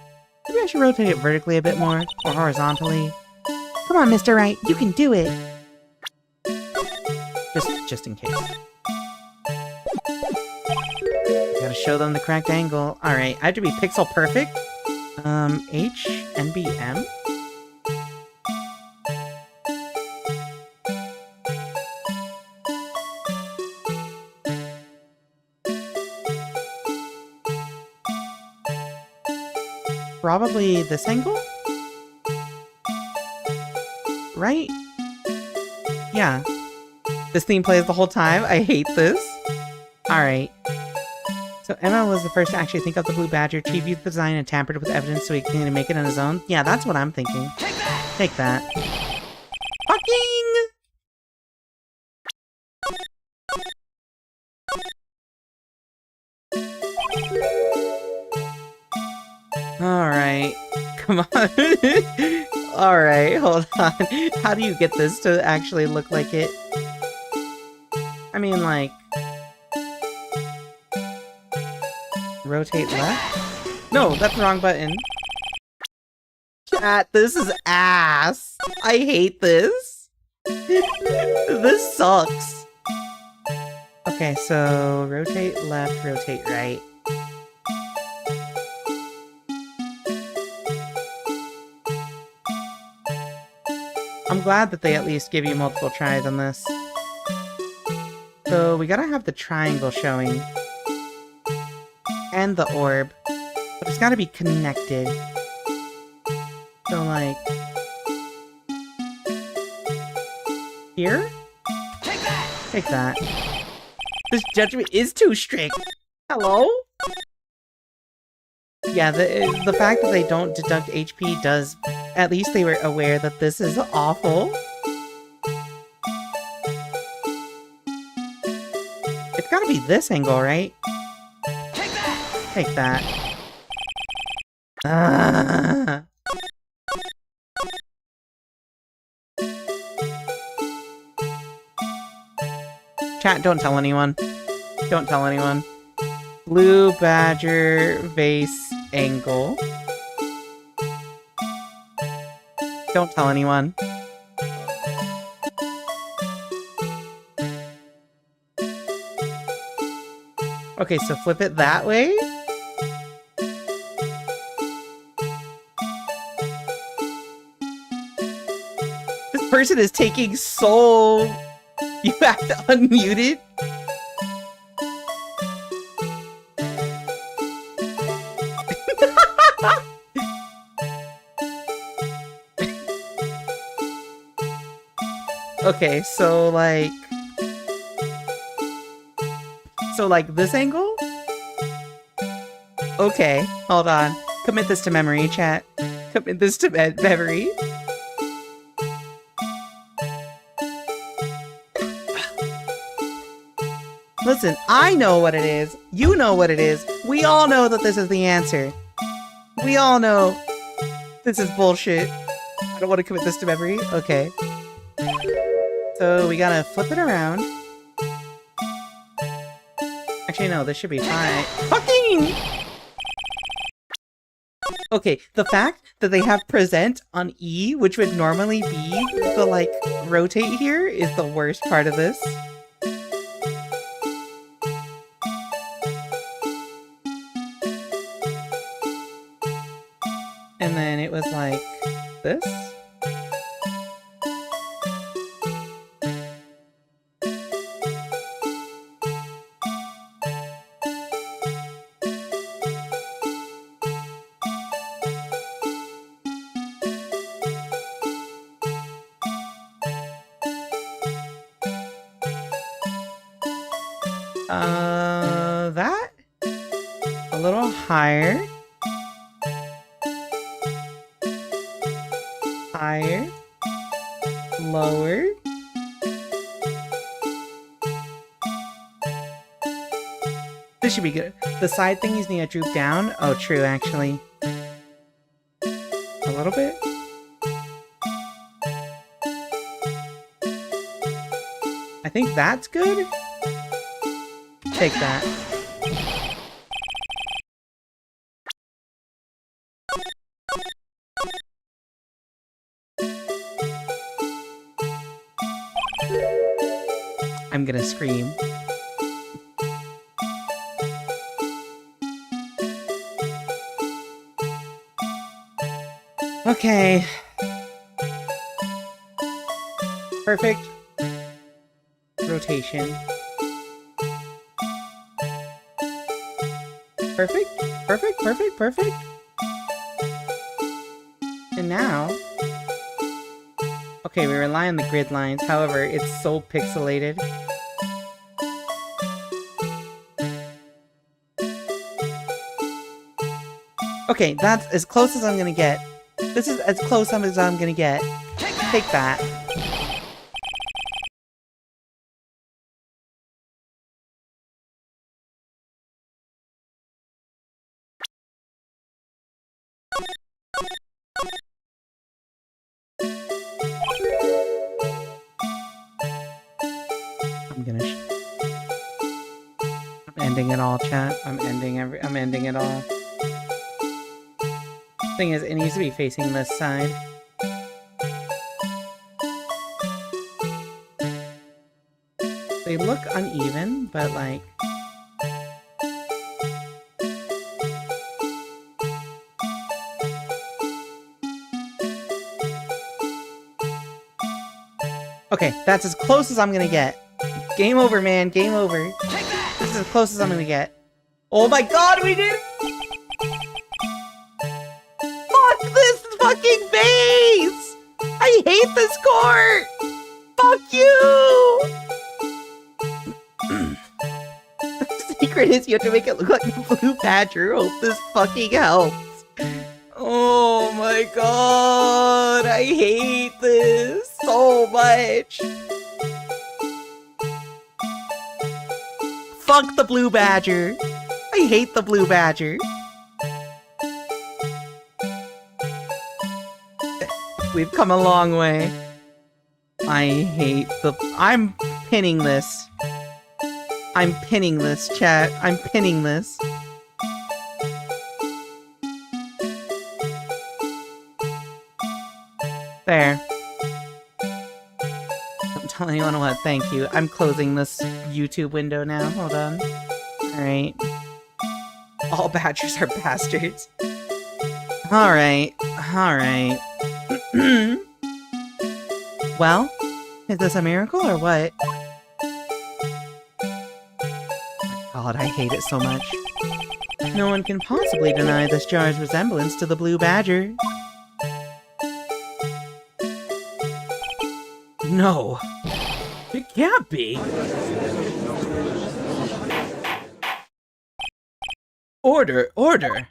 Maybe I should rotate it vertically a bit more, or horizontally. Come on, Mr. Wright, you can do it! Just in case. Gotta show them the correct angle. Alright, I have to be pixel perfect. H, NBM? Probably this angle? Right? Yeah. This theme plays the whole time. I hate this. Alright. So Emma was the first to actually think of the blue badger. Chief used the design and tampered with evidence so he can make it on his own. Yeah, that's what I'm thinking. Take that. Fucking! Alright. Come on. Alright, hold on. How do you get this to actually look like it? I mean, like... rotate left? No, that's the wrong button. Chat, this is ass. I hate this. This sucks. Okay, so rotate left, rotate right. I'm glad that they at least give you multiple tries on this. So we gotta have the triangle showing. And the orb. But it's gotta be connected. So like... here? Take that. This judgment is too strict. Hello? Yeah, the fact that they don't deduct HP does... At least they were aware that this is awful. It's gotta be this angle, right? Take that. Ah. Chat, don't tell anyone. Don't tell anyone. Blue badger vase angle. Don't tell anyone. Okay, so flip it that way? This person is taking so... You have to unmute it? Okay, so like... So like this angle? Okay, hold on. Commit this to memory, chat. Commit this to memory. Listen, I know what it is. You know what it is. We all know that this is the answer. We all know this is bullshit. I don't want to commit this to memory. Okay. So we gotta flip it around. Actually, no, this should be fine. Fucking! Okay, the fact that they have present on E, which would normally be the, like, rotate here, is the worst part of this. And then it was like this. That? A little higher. Higher. Lower. This should be good. The side thingies need to droop down. Oh, true, actually. A little bit. I think that's good. Take that. I'm gonna scream. Okay. Perfect. Rotation. Perfect, perfect, perfect, perfect. And now... Okay, we rely on the grid lines, however, it's so pixelated. Okay, that's as close as I'm gonna get. This is as close as I'm gonna get. Take that. I'm ending it all, chat. I'm ending it all. Thing is, it needs to be facing this side. They look uneven, but like... Okay, that's as close as I'm gonna get. Game over, man. Game over. This is as close as I'm gonna get. Oh my god, we did it! Fuck this fucking base! I hate this court! Fuck you! The secret is you have to make it look like the blue badger. Hope this fucking helps. Oh my god, I hate this so much. Fuck the blue badger. I hate the blue badger. We've come a long way. I hate the... I'm pinning this. I'm pinning this, chat. I'm pinning this. There. Don't tell anyone what. Thank you. I'm closing this YouTube window now. Hold on. Alright. All badgers are bastards. Alright. Alright. Well, is this a miracle or what? God, I hate it so much. No one can possibly deny this jar's resemblance to the blue badger. No. It can't be. Order! Order!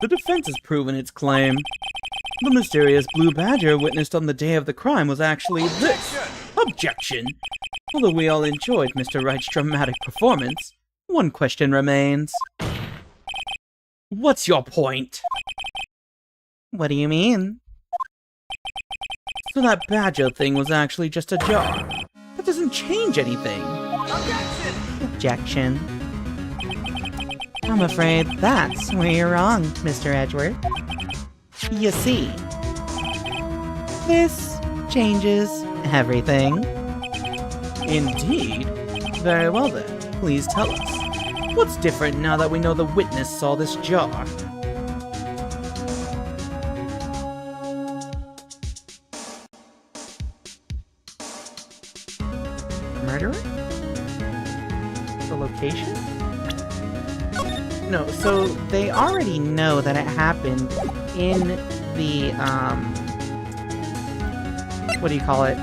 The defense has proven its claim. The mysterious blue badger witnessed on the day of the crime was actually this. Objection! Although we all enjoyed Mr. Wright's dramatic performance, one question remains. What's your point? What do you mean? So that badger thing was actually just a jar. That doesn't change anything. Objection. I'm afraid that's where you're wrong, Mr. Edgeworth. You see, this changes everything. Indeed. Very well then, please tell us. What's different now that we know the witness saw this jar? Murderer? The location? No, so they already know that it happened in the, what do you call it?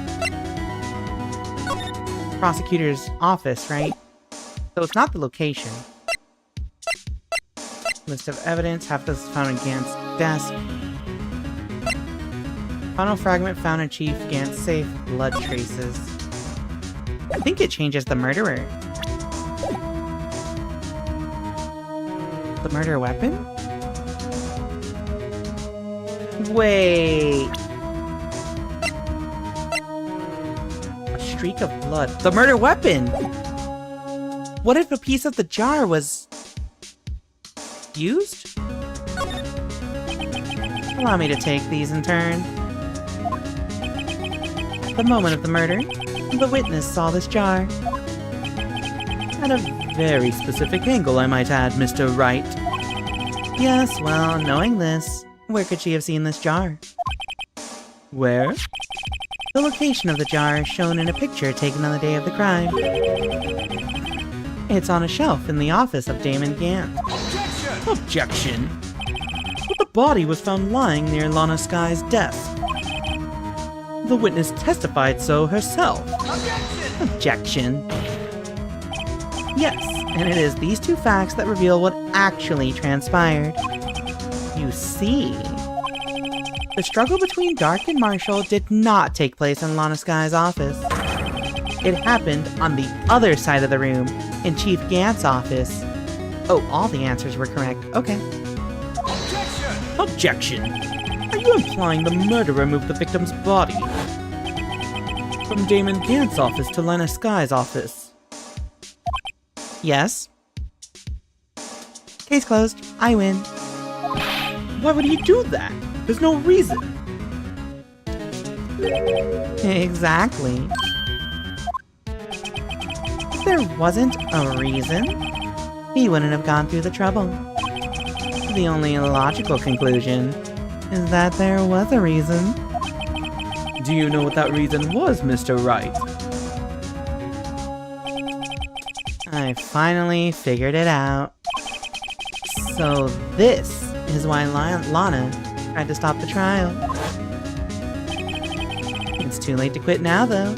Prosecutor's office, right? So it's not the location. List of evidence, half this found in Gant's desk. Final fragment found in Chief Gant's safe, blood traces. I think it changes the murderer. The murder weapon? Wait. A streak of blood. The murder weapon! What if a piece of the jar was used? Allow me to take these in turn. At the moment of the murder, the witness saw this jar. At a very specific angle, I might add, Mr. Wright. Yes, well, knowing this, where could she have seen this jar? Where? The location of the jar is shown in a picture taken on the day of the crime. It's on a shelf in the office of Damon Gant. Objection! But the body was found lying near Lana Sky's desk. The witness testified so herself. Objection. Yes, and it is these two facts that reveal what actually transpired. You see, the struggle between Dark and Marshall did not take place in Lana Sky's office. It happened on the other side of the room, in Chief Gant's office. Oh, all the answers were correct. Okay. Objection! Are you implying the murderer moved the victim's body from Damon Gant's office to Lana Sky's office? Yes. Case closed. I win. Why would he do that? There's no reason. Exactly. If there wasn't a reason, he wouldn't have gone through the trouble. The only logical conclusion is that there was a reason. Do you know what that reason was, Mr. Wright? I finally figured it out. So this is why Lana tried to stop the trial. It's too late to quit now, though.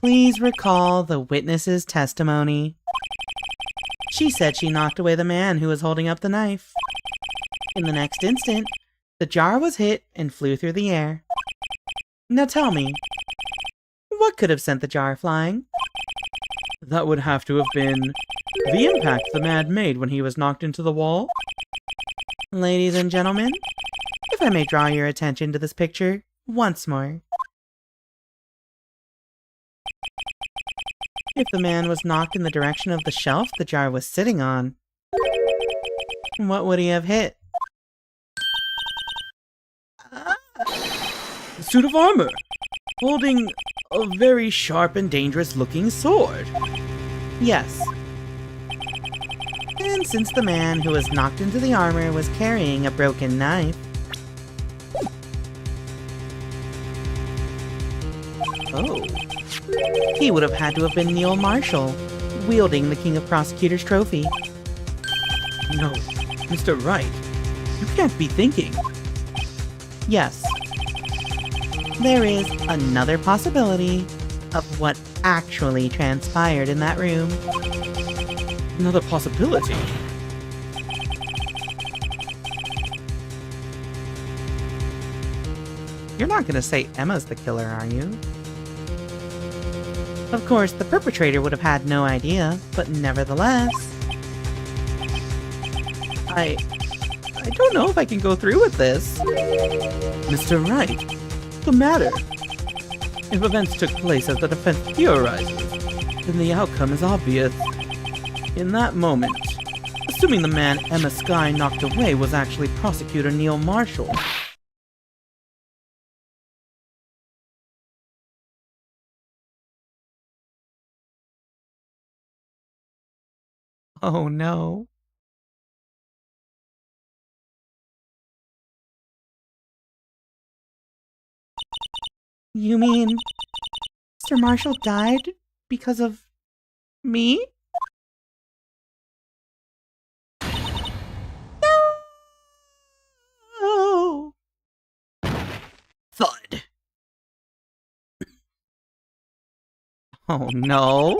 Please recall the witness's testimony. She said she knocked away the man who was holding up the knife. In the next instant, the jar was hit and flew through the air. Now tell me, what could have sent the jar flying? That would have to have been the impact the man made when he was knocked into the wall. Ladies and gentlemen, if I may draw your attention to this picture once more. If the man was knocked in the direction of the shelf the jar was sitting on, what would he have hit? A suit of armor, holding a very sharp and dangerous looking sword. Yes. And since the man who was knocked into the armor was carrying a broken knife, Oh, He would have had to have been Neil Marshall, wielding the King of Prosecutors trophy. no. Mr. Wright, you can't be thinking. Yes. There is another possibility of what actually transpired in that room. Another possibility. You're not gonna say Emma's the killer, are you? Of course, the perpetrator would have had no idea, but nevertheless... I don't know if I can go through with this. Mr. Wright, the matter? If events took place as the defense theorizes, then the outcome is obvious. In that moment, assuming the man Emma Skye knocked away was actually Prosecutor Neil Marshall, Oh no. You mean Mr. Marshall died because of me? No! thud. Oh no.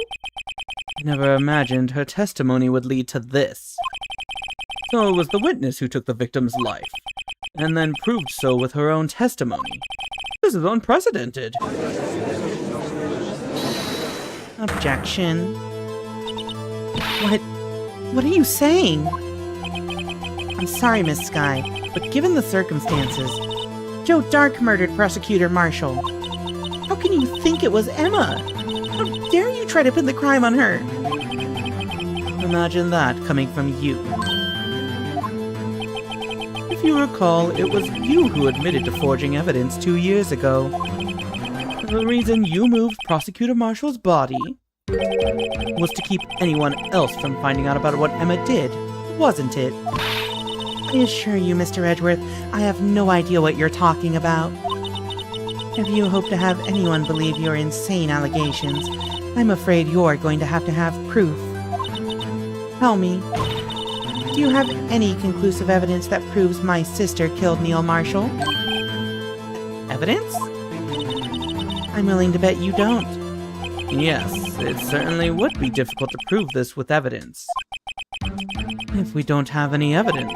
I never imagined her testimony would lead to this. So it was the witness who took the victim's life, and then proved so with her own testimony. This is unprecedented. Objection. What are you saying? I'm sorry, Miss Skye, but given the circumstances, Joe Dark murdered Prosecutor Marshall. How can you think it was Emma? How dare you try to pin the crime on her? Imagine that coming from you. If you recall, it was you who admitted to forging evidence 2 years ago. The reason you moved Prosecutor Marshall's body was to keep anyone else from finding out about what Emma did, wasn't it? I assure you, Mr. Edgeworth, I have no idea what you're talking about. If you hope to have anyone believe your insane allegations, I'm afraid you're going to have proof. Tell me, do you have any conclusive evidence that proves my sister killed Neil Marshall? Evidence? I'm willing to bet you don't. Yes, it certainly would be difficult to prove this with evidence. If we don't have any evidence,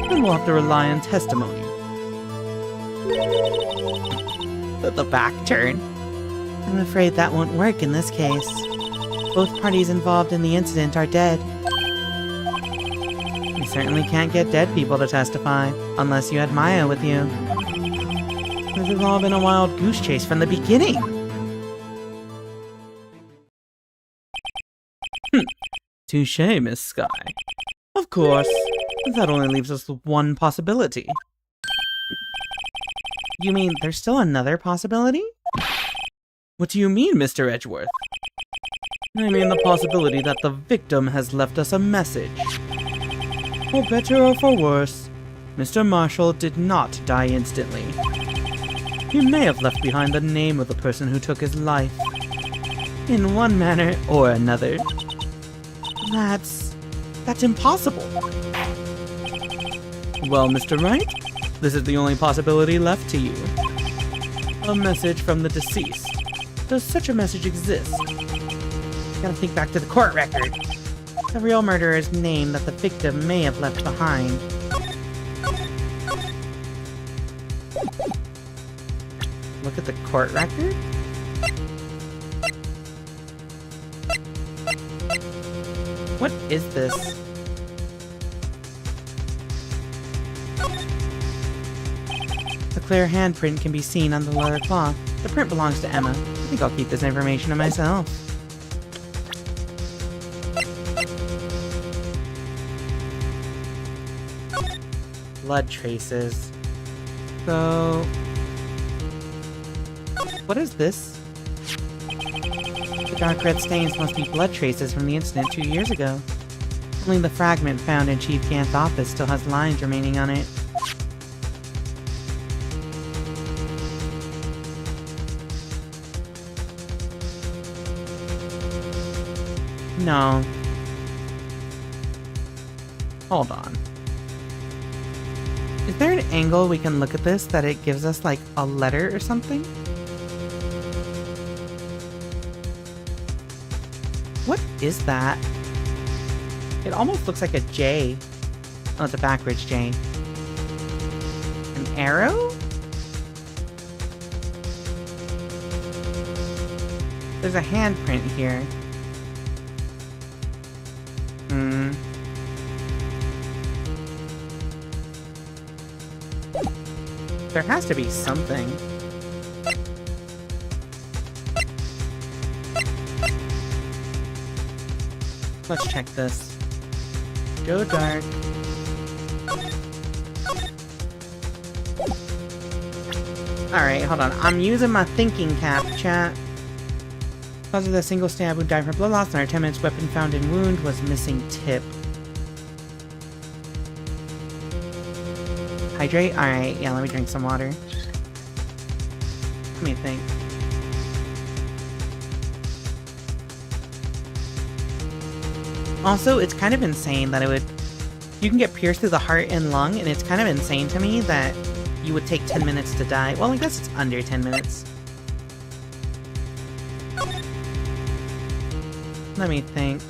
then we'll have to rely on testimony. The back turn. I'm afraid that won't work in this case. Both parties involved in the incident are dead. You certainly can't get dead people to testify, unless you had Maya with you. This has all been a wild goose chase from the beginning. Touché, Miss Skye. Of course, that only leaves us with one possibility. You mean there's still another possibility? What do you mean, Mr. Edgeworth? I mean the possibility that the victim has left us a message. For better or for worse, Mr. Marshall did not die instantly. He may have left behind the name of the person who took his life, in one manner or another. That's impossible. Well, Mr. Wright, this is the only possibility left to you. A message from the deceased. Does such a message exist? Gotta think back to the court record. The real murderer's name that the victim may have left behind. Look at the court record? What is this? A clear handprint can be seen on the leather cloth. The print belongs to Emma. I think I'll keep this information to myself. Blood traces. So... what is this? The dark red stains must be blood traces from the incident 2 years ago. Only the fragment found in Chief Gant's office still has lines remaining on it. No. Hold on. Is there an angle we can look at this that it gives us, like, a letter or something? What is that? It almost looks like a J. Oh, it's a backwards J. An arrow? There's a handprint here. There has to be something. Let's check this. Go dark. Alright, hold on. I'm using my thinking cap, chat. Because of the single stab wound died from blood loss, and our 10 minutes weapon found in wound was missing tip. Hydrate? Alright, yeah, let me drink some water. Let me think. Also, it's kind of insane that it would... You can get pierced through the heart and lung, and it's kind of insane to me that you would take 10 minutes to die. Well, I guess it's under 10 minutes. Let me think.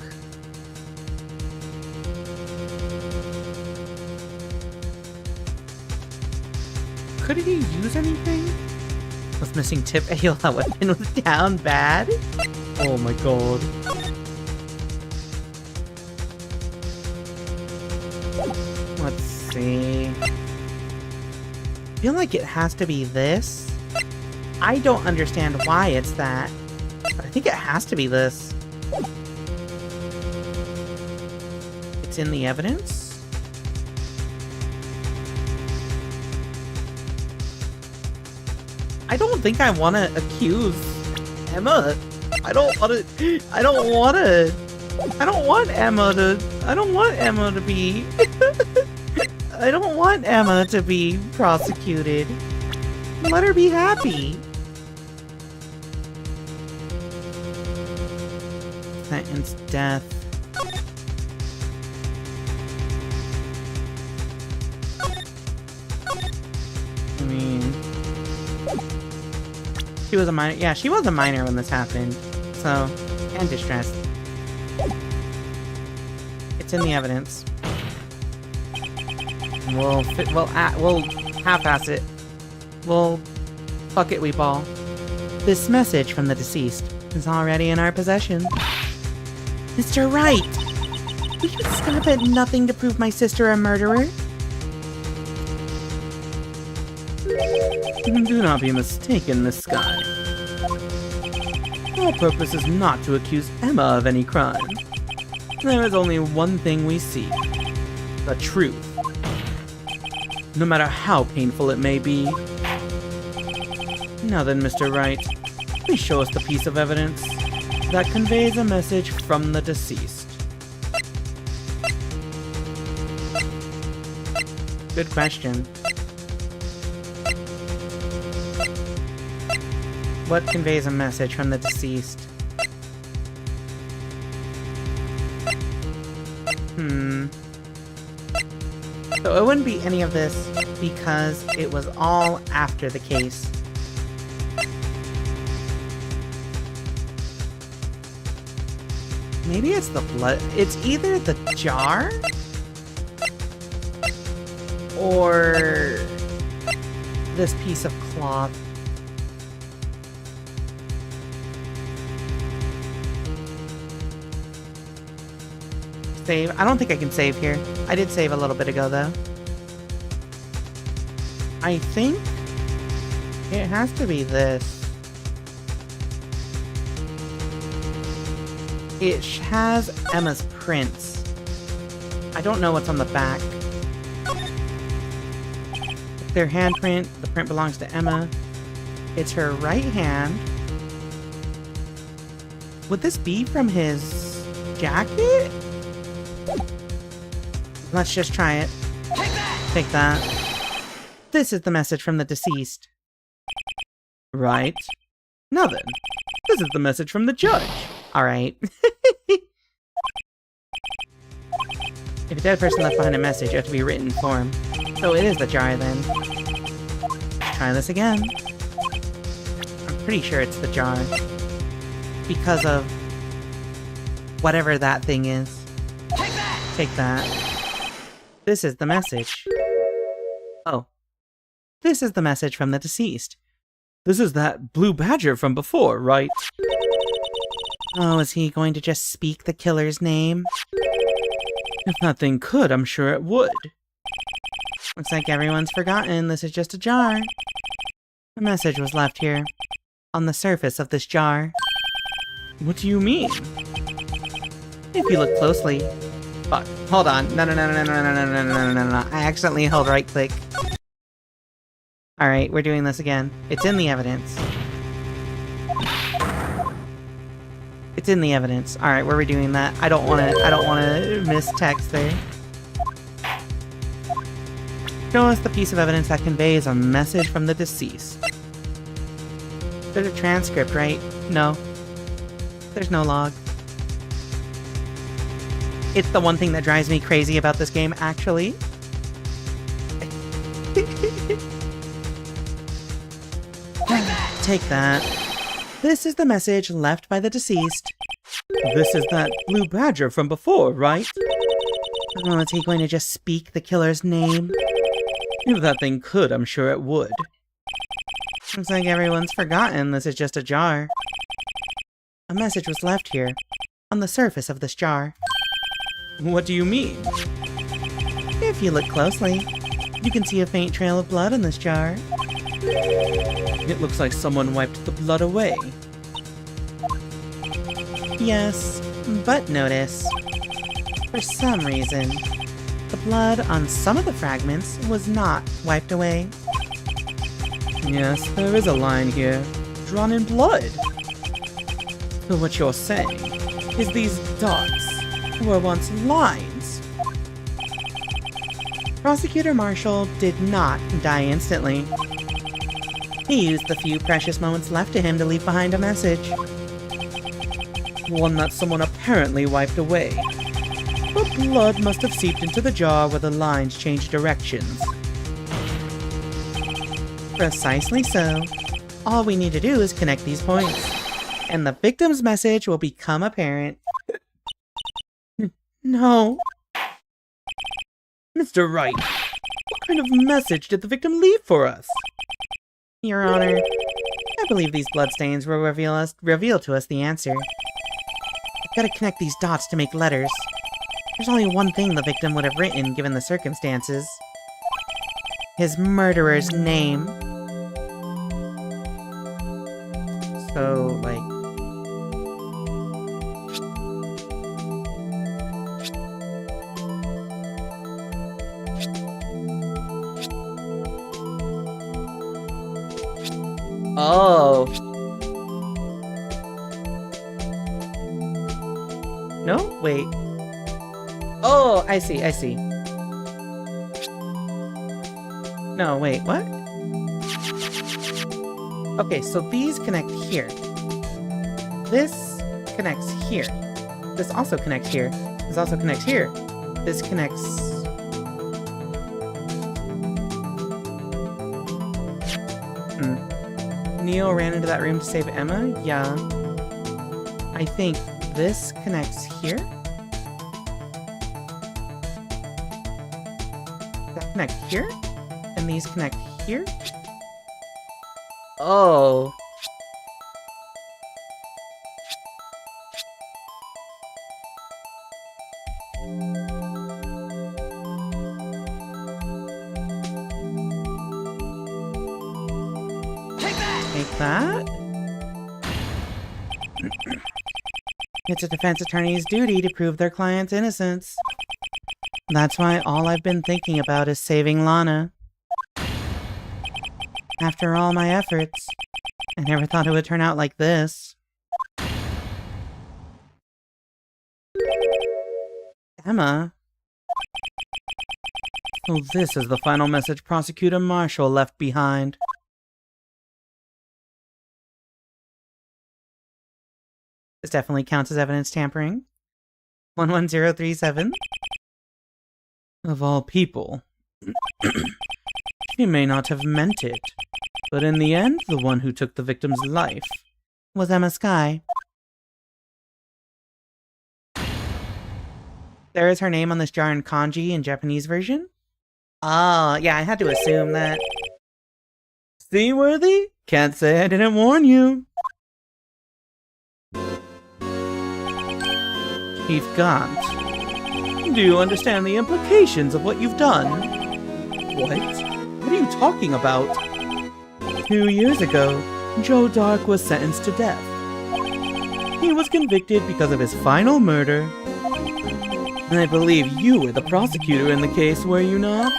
Could he use anything? Was missing tip. Heal that weapon was down bad? Oh my god. Let's see. I feel like it has to be this. I don't understand why it's that. But I think it has to be this. It's in the evidence? I don't think I want to accuse Emma. I don't want Emma to be... I don't want Emma to be prosecuted. Let her be happy. Sentence death. I mean... She was a minor. Yeah, she was a minor when this happened. So, and distressed. It's in the evidence. We'll half-ass it. We'll fuck it, we ball. This message from the deceased is already in our possession. Mr. Wright! Will you stop at nothing to prove my sister a murderer? Do not be mistaken, Miss Sky. Our purpose is not to accuse Emma of any crime. There is only one thing we seek. The truth. No matter how painful it may be. Now then, Mr. Wright, please show us the piece of evidence that conveys a message from the deceased. Good question. What conveys a message from the deceased? So it wouldn't be any of this because it was all after the case. Maybe it's the blood. It's either the jar or this piece of cloth. Save. I don't think I can save here. I did save a little bit ago, though. I think it has to be this. It has Emma's prints. I don't know what's on the back. Their handprint. The print belongs to Emma. It's her right hand. Would this be from his jacket? Let's just try it. Take that! Take that. This is the message from the deceased. Right. Now then, this is the message from the judge. Alright. If a dead person left behind a message, it has to be written form. So it is the jar then. Try this again. I'm pretty sure it's the jar. Because of whatever that thing is. Take that! Take that. This is the message. Oh. This is the message from the deceased. This is that blue badger from before, right? Oh, is he going to just speak the killer's name? If that thing could, I'm sure it would. Looks like everyone's forgotten. This is just a jar. A message was left here. On the surface of this jar. What do you mean? If you look closely. Fuck. Hold on. No. I accidentally held right click. Alright, we're doing this again. It's in the evidence. It's in the evidence. Alright, we're redoing that. I don't wanna miss text there. Show us the piece of evidence that conveys a message from the deceased. There's a transcript, right? No. There's no log. It's the one thing that drives me crazy about this game, actually. Take that. This is the message left by the deceased. This is that blue badger from before, right? Oh, is he going to just speak the killer's name? If that thing could, I'm sure it would. Looks like everyone's forgotten. This is just a jar. A message was left here, on the surface of this jar. What do you mean? If you look closely, you can see a faint trail of blood in this jar. It looks like someone wiped the blood away. Yes, but notice, for some reason, the blood on some of the fragments was not wiped away. Yes, there is a line here, drawn in blood. So what you're saying is these dots were once lines. Prosecutor Marshall did not die instantly. He used the few precious moments left to him to leave behind a message. One that someone apparently wiped away. The blood must have seeped into the jar where the lines changed directions. Precisely so. All we need to do is connect these points, and the victim's message will become apparent. No. Mr. Wright, what kind of message did the victim leave for us? Your Honor, I believe these bloodstains will reveal to us the answer. I've got to connect these dots to make letters. There's only one thing the victim would have written given the circumstances. His murderer's name. So, like... Oh. No? Wait. Oh, I see. No, wait, what? Okay, so these connect here. This connects here. This also connects here. This also connects here. This connects... Neo ran into that room to save Emma? Yeah. I think this connects here? That connect here? And these connect here? Oh. Take that. It's a defense attorney's duty to prove their client's innocence. That's why all I've been thinking about is saving Lana. After all my efforts, I never thought it would turn out like this. Emma? So this is the final message Prosecutor Marshall left behind. This definitely counts as evidence tampering. 11037. Of all people. She may not have meant it, but in the end, the one who took the victim's life Was Emma Sky. There is her name on this jar in kanji in Japanese version? Oh, yeah, I had to assume that. Seaworthy? Can't say I didn't warn you. Chief Gaunt, do you understand the implications of what you've done? What? What are you talking about? 2 years ago, Joe Dark was sentenced to death. He was convicted because of his final murder. I believe you were the prosecutor in the case, were you not?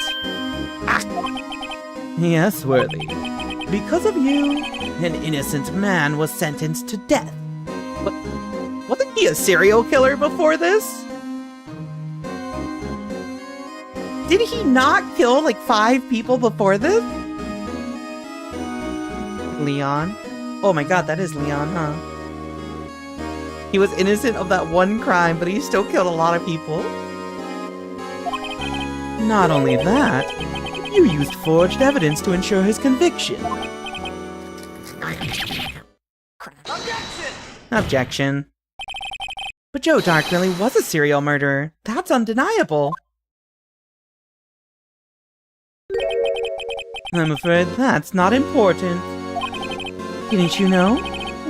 Yes, Worthy. Because of you, an innocent man was sentenced to death. But wasn't he a serial killer before this? Did he not kill like 5 people before this? Leon? Oh my god, that is Leon, huh? He was innocent of that one crime, but he still killed a lot of people. Not only that, you used forged evidence to ensure his conviction. Objection! Objection. But Joe Dark really was a serial murderer. That's undeniable. I'm afraid that's not important. Didn't you know?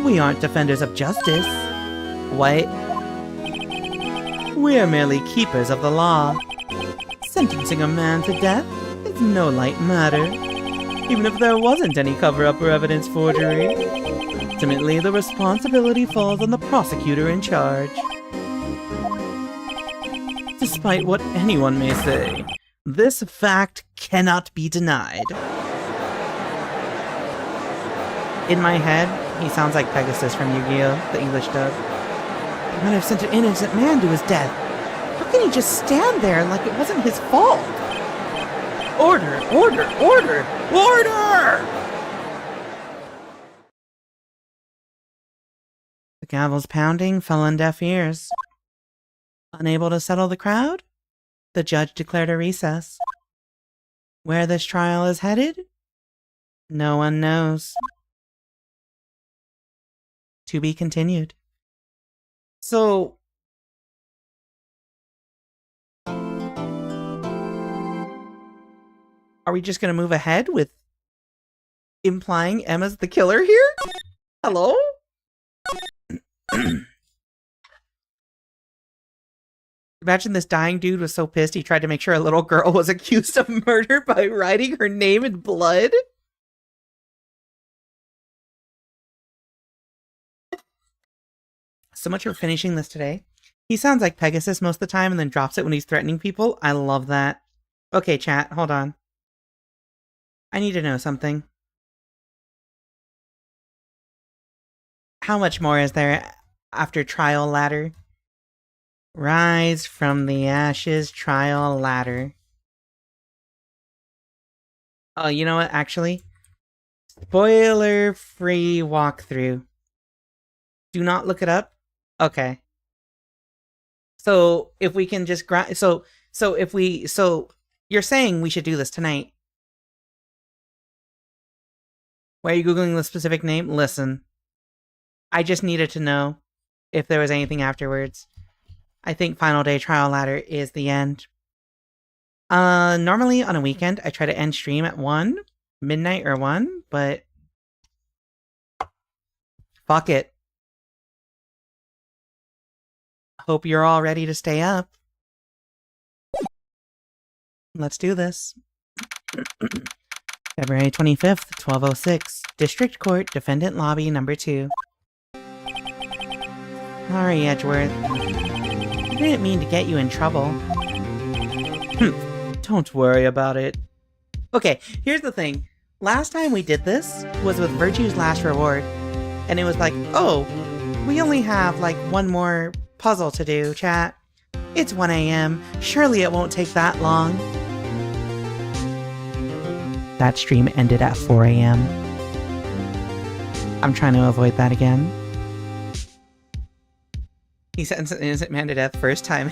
We aren't defenders of justice. What? We're merely keepers of the law. Sentencing a man to death is no light matter, even if there wasn't any cover-up or evidence forgery. Ultimately, the responsibility falls on the prosecutor in charge. Despite what anyone may say, this fact cannot be denied. In my head, he sounds like Pegasus from Yu-Gi-Oh! The English dub. They might have sent an innocent man to his death. How can he just stand there like it wasn't his fault? Order! Order! Order! Order! The gavel's pounding fell on deaf ears. Unable to settle the crowd, the judge declared a recess. Where this trial is headed? No one knows. To be continued. So... Are we just gonna move ahead with implying Emma's the killer here? Hello? Imagine this dying dude was so pissed he tried to make sure a little girl was accused of murder by writing her name in blood. So much for finishing this today. He sounds like Pegasus most of the time and then drops it when he's threatening people. I love that. Okay, chat, hold on. I need to know something. How much more is there after trial ladder? Rise from the ashes, trial ladder. Oh, you know what, actually? Spoiler-free walkthrough. Do not look it up? Okay. So, if we can just so you're saying we should do this tonight. Why are you Googling the specific name? Listen. I just needed to know if there was anything afterwards. I think Final Day Trial Ladder is the end. Normally on a weekend, I try to end stream at 1, midnight or 1, but fuck it. Hope you're all ready to stay up. Let's do this. February 25th, 12:06, District Court, Defendant Lobby number 2. Sorry, Edgeworth. I didn't mean to get you in trouble. Don't worry about it. Okay, here's the thing. Last time we did this was with Virtue's Last Reward. And it was like, oh, we only have like one more puzzle to do, chat. It's 1 a.m. Surely it won't take that long. That stream ended at 4 a.m. I'm trying to avoid that again. He sentenced an innocent man to death first time.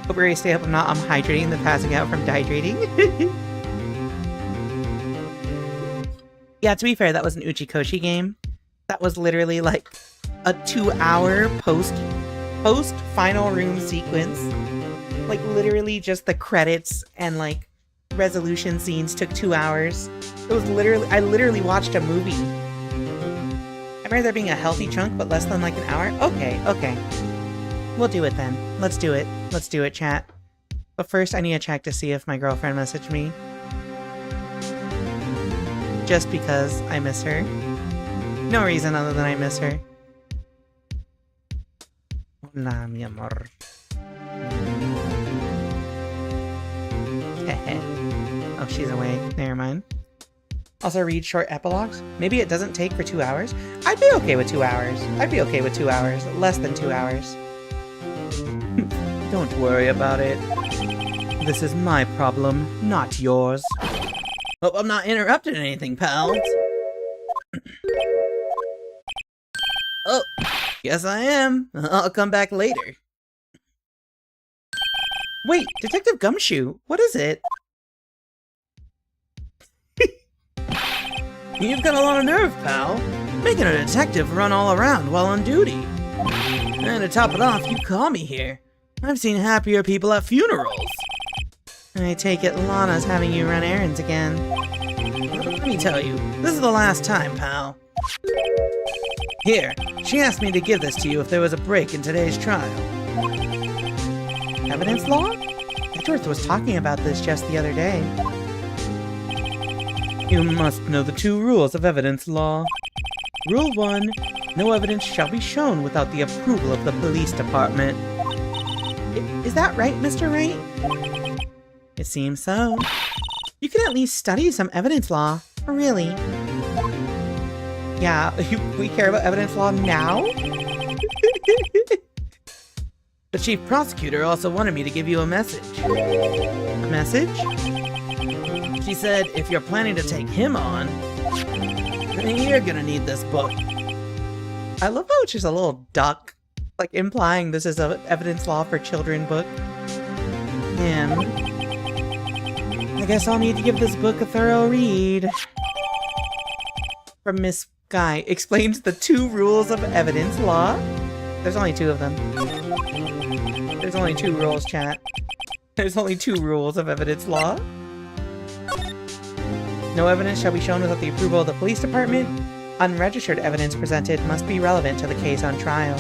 Hope we're gonna stay up. I'm not. I'm hydrating, then passing out from dehydrating. Yeah, to be fair, that was an Uchikoshi game. That was literally like a 2-hour post final room sequence. Like literally just the credits and like resolution scenes took 2 hours. It was literally, I literally watched a movie. I remember there being a healthy chunk, but less than like an hour. Okay. We'll do it then. Let's do it, chat. But first, I need to check to see if my girlfriend messaged me. Just because I miss her. No reason other than I miss her. Hola, mi amor. Oh, she's away. Never mind. Also read short epilogues. Maybe it doesn't take for 2 hours. I'd be okay with 2 hours. Less than 2 hours. Don't worry about it. This is my problem, not yours. Hope I'm not interrupting anything, pals. Oh, yes I am. I'll come back later. Wait, Detective Gumshoe, what is it? You've got a lot of nerve, pal. Making a detective run all around while on duty. And to top it off, you call me here. I've seen happier people at funerals. I take it Lana's having you run errands again. Let me tell you, this is the last time, pal. Here, she asked me to give this to you if there was a break in today's trial. Evidence law? Edgeworth was talking about this just the other day. You must know the 2 rules of evidence law. Rule 1, no evidence shall be shown without the approval of the police department. Is that right, Mr. Wright? It seems so. You can at least study some evidence law. Really? Yeah, we care about evidence law now? The chief prosecutor also wanted me to give you a message. A message? She said if you're planning to take him on, then you're gonna need this book. I love how it's just a little duck, like implying this is a evidence law for children book. I guess I'll need to give this book a thorough read. From Miss Guy explains the 2 rules of evidence law. There's only 2 of them. There's only 2 rules, chat. There's only 2 rules of evidence law. No evidence shall be shown without the approval of the police department. Unregistered evidence presented must be relevant to the case on trial.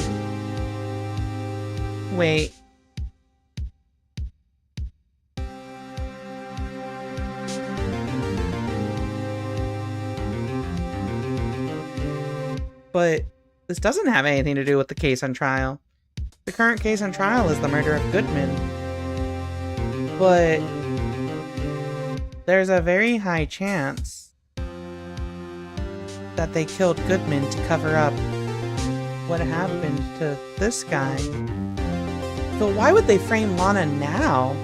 Wait. But this doesn't have anything to do with the case on trial. The current case on trial is the murder of Goodman. But there's a very high chance that they killed Goodman to cover up what happened to this guy. So why would they frame Lana now?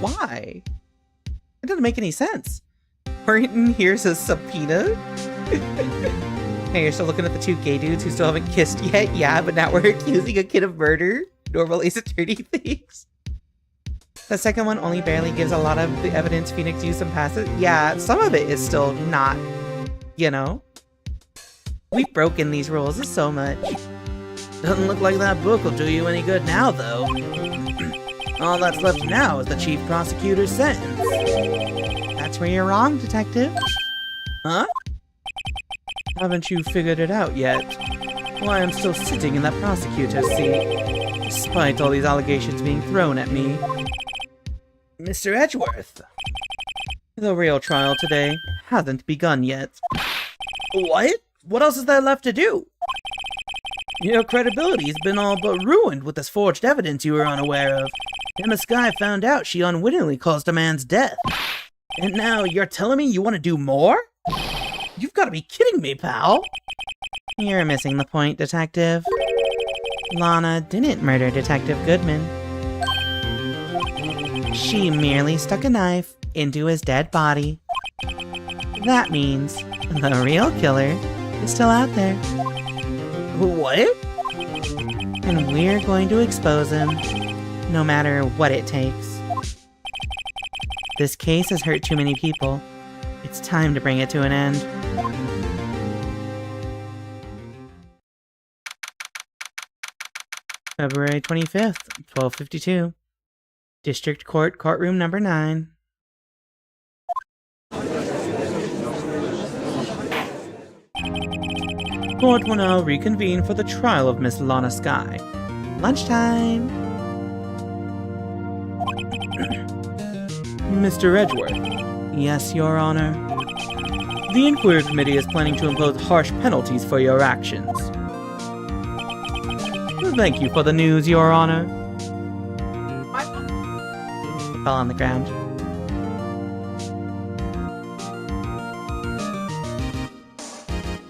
Why? It doesn't make any sense. Horton here's a subpoena. Hey, you're still looking at the 2 gay dudes who still haven't kissed yet? Yeah, but now we're accusing a kid of murder? Normal Ace Attorney things. The second one only barely gives a lot of the evidence Phoenix used and passes. Yeah, some of it is still not, you know? We've broken these rules so much. Doesn't look like that book will do you any good now, though. All that's left now is the chief prosecutor's sentence. That's where you're wrong, Detective. Huh? Haven't you figured it out yet? Why I'm still sitting in that prosecutor's seat, despite all these allegations being thrown at me. Mr. Edgeworth, the real trial today hasn't begun yet. What? What else is there left to do? Your credibility's been all but ruined with this forged evidence you were unaware of. Emma Skye found out she unwittingly caused a man's death. And now you're telling me you want to do more? You've got to be kidding me, pal! You're missing the point, Detective. Lana didn't murder Detective Goodman. She merely stuck a knife into his dead body. That means the real killer is still out there. What? And we're going to expose him. no matter what it takes. This case has hurt too many people. It's time to bring it to an end. February 25th, 12:52. District Court, Courtroom Number 9. Court will now reconvene for the trial of Miss Lana Sky. Lunchtime! Mr. Edgeworth. Yes, Your Honor. The Inquiry Committee is planning to impose harsh penalties for your actions. Thank you for the news, Your Honor. It fell on the ground.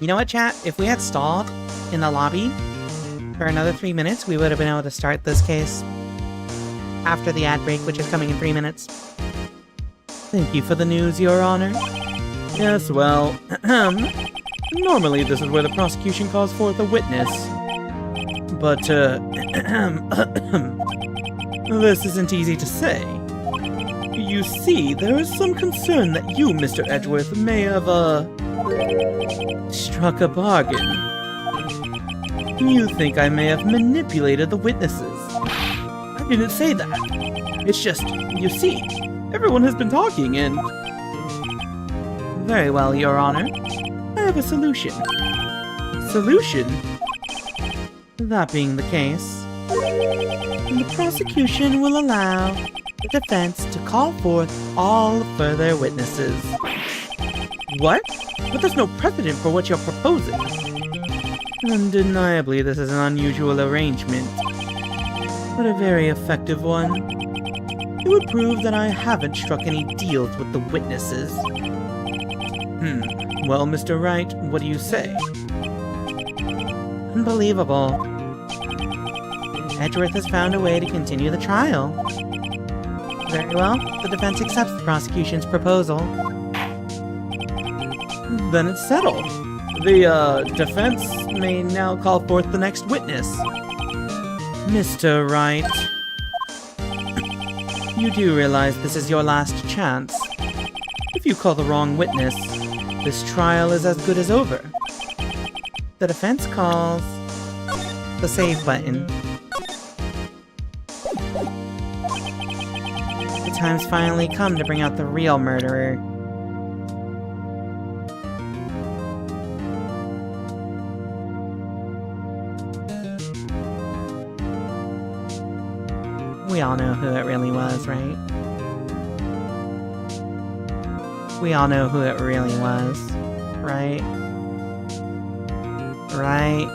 You know what, chat? If we had stalled in the lobby for another 3 minutes, we would have been able to start this case after the ad break, which is coming in 3 minutes. Thank you for the news, Your Honor. Yes, well, normally this is where the prosecution calls forth a witness. But, this isn't easy to say. You see, there is some concern that you, Mr. Edgeworth, may have, struck a bargain. You think I may have manipulated the witnesses. I didn't say that. It's just, you see, everyone has been talking and... Very well, Your Honor. I have a solution. Solution? That being the case, the prosecution will allow the defense to call forth all further witnesses. What? But there's no precedent for what you're proposing. Undeniably, this is an unusual arrangement, but a very effective one. It would prove that I haven't struck any deals with the witnesses. Well, Mr. Wright, what do you say? Unbelievable. Edgeworth has found a way to continue the trial. Very well, the defense accepts the prosecution's proposal. Then it's settled. The, defense may now call forth the next witness. Mr. Wright, you do realize this is your last chance. If you call the wrong witness, this trial is as good as over. The defense calls the save button. The time's finally come to bring out the real murderer. We all know who it really was, right? We all know who it really was, right? Right?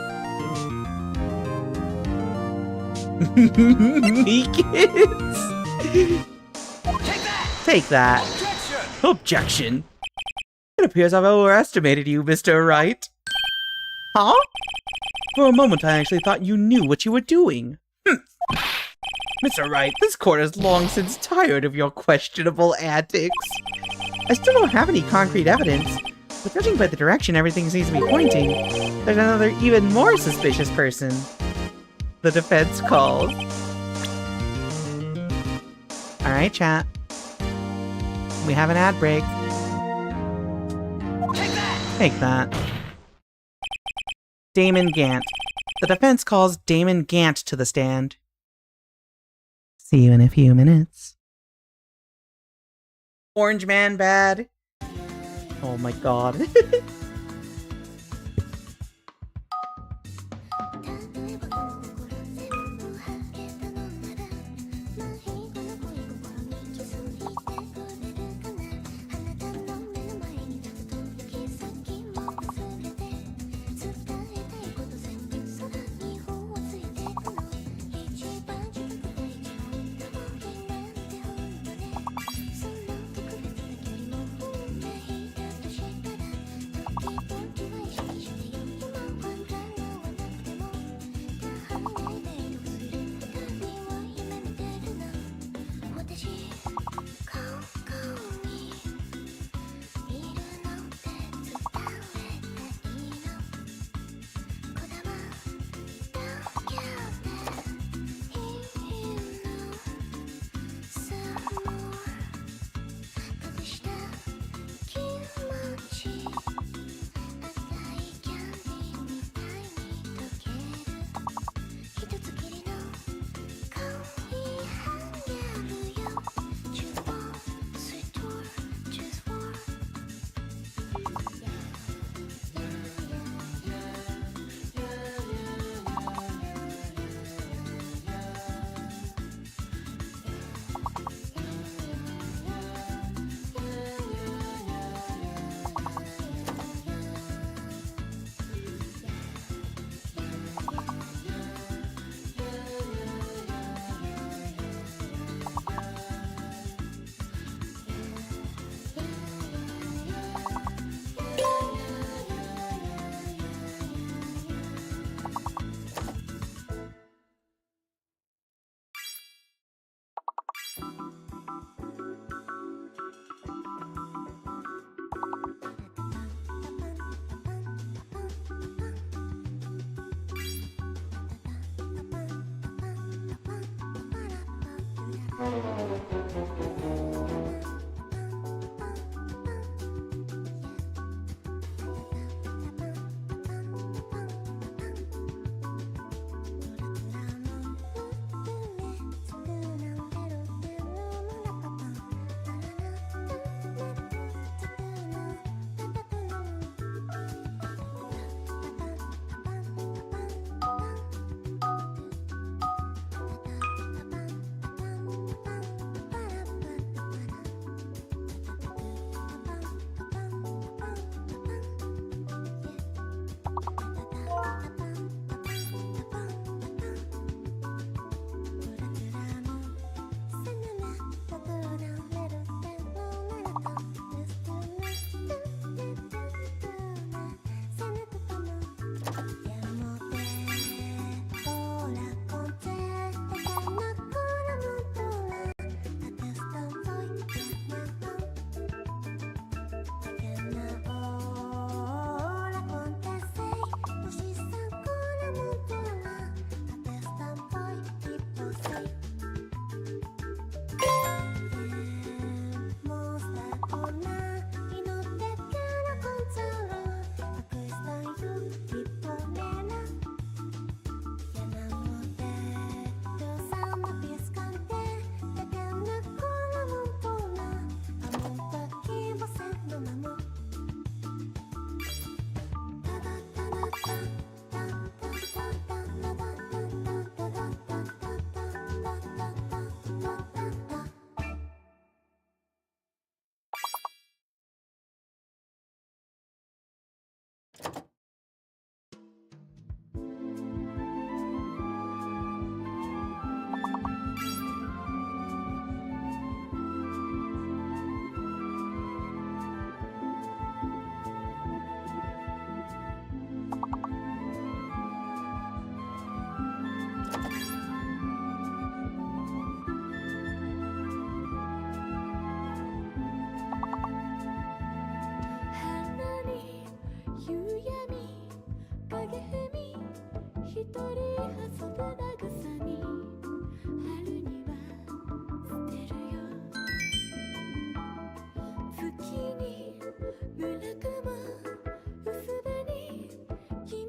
Me kids! Take that! Objection! It appears I've overestimated you, Mr. Wright. Huh? For a moment I actually thought you knew what you were doing. Mr. Wright, this court has long since tired of your questionable antics. I still don't have any concrete evidence, but judging by the direction everything seems to be pointing, there's another even more suspicious person. The defense calls. Alright, chat. We have an ad break. Take that. Damon Gant. The defense calls Damon Gant to the stand. See you in a few minutes. Orange Man bad. Oh my god.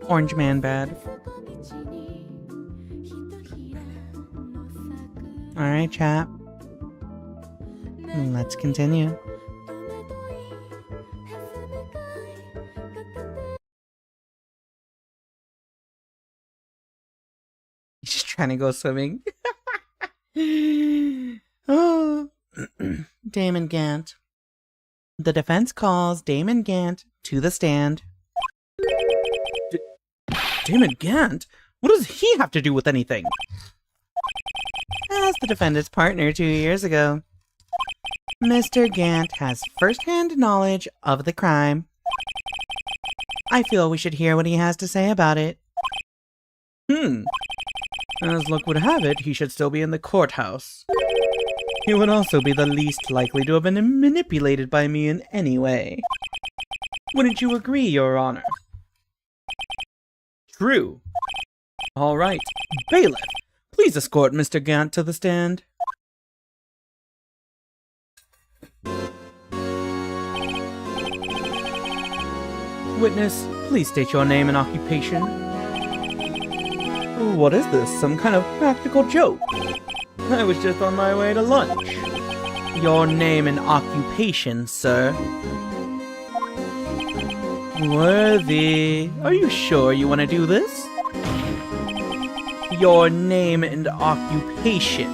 Orange man bad. Alright, chap. Let's continue. He's just trying to go swimming. Oh, Damon Gant. The defense calls Damon Gant to the stand. Damon Gant? What does he have to do with anything? As the defendant's partner 2 years ago, Mr. Gant has first-hand knowledge of the crime. I feel we should hear what he has to say about it. As luck would have it, he should still be in the courthouse. He would also be the least likely to have been manipulated by me in any way. Wouldn't you agree, Your Honor? True. All right. Bailiff, please escort Mr. Gant to the stand. Witness, please state your name and occupation. What is this? Some kind of practical joke? I was just on my way to lunch. Your name and occupation, sir. Worthy. Are you sure you want to do this? Your name and occupation.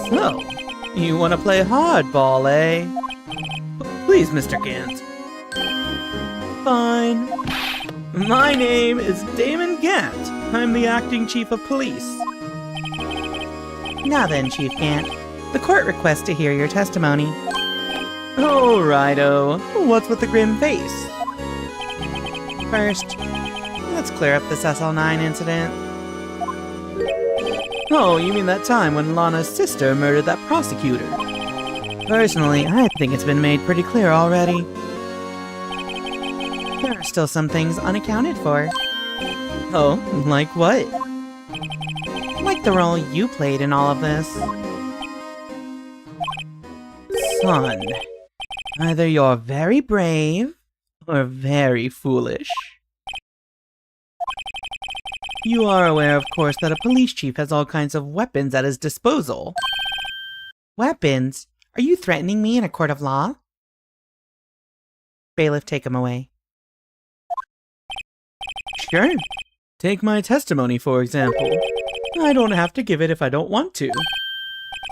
So, you want to play hardball, eh? Please, Mr. Gant. Fine. My name is Damon Gant. I'm the acting chief of police. Now then, Chief Gant, the court requests to hear your testimony. Oh, righto. What's with the grim face? First, let's clear up this SL9 incident. Oh, you mean that time when Lana's sister murdered that prosecutor? Personally, I think it's been made pretty clear already. There are still some things unaccounted for. Oh, like what? like the role you played in all of this. Son, either you're very brave or very foolish. You are aware, of course, that a police chief has all kinds of weapons at his disposal. Weapons? Are you threatening me in a court of law? Bailiff, take him away. Sure. Take my testimony, for example. I don't have to give it if I don't want to.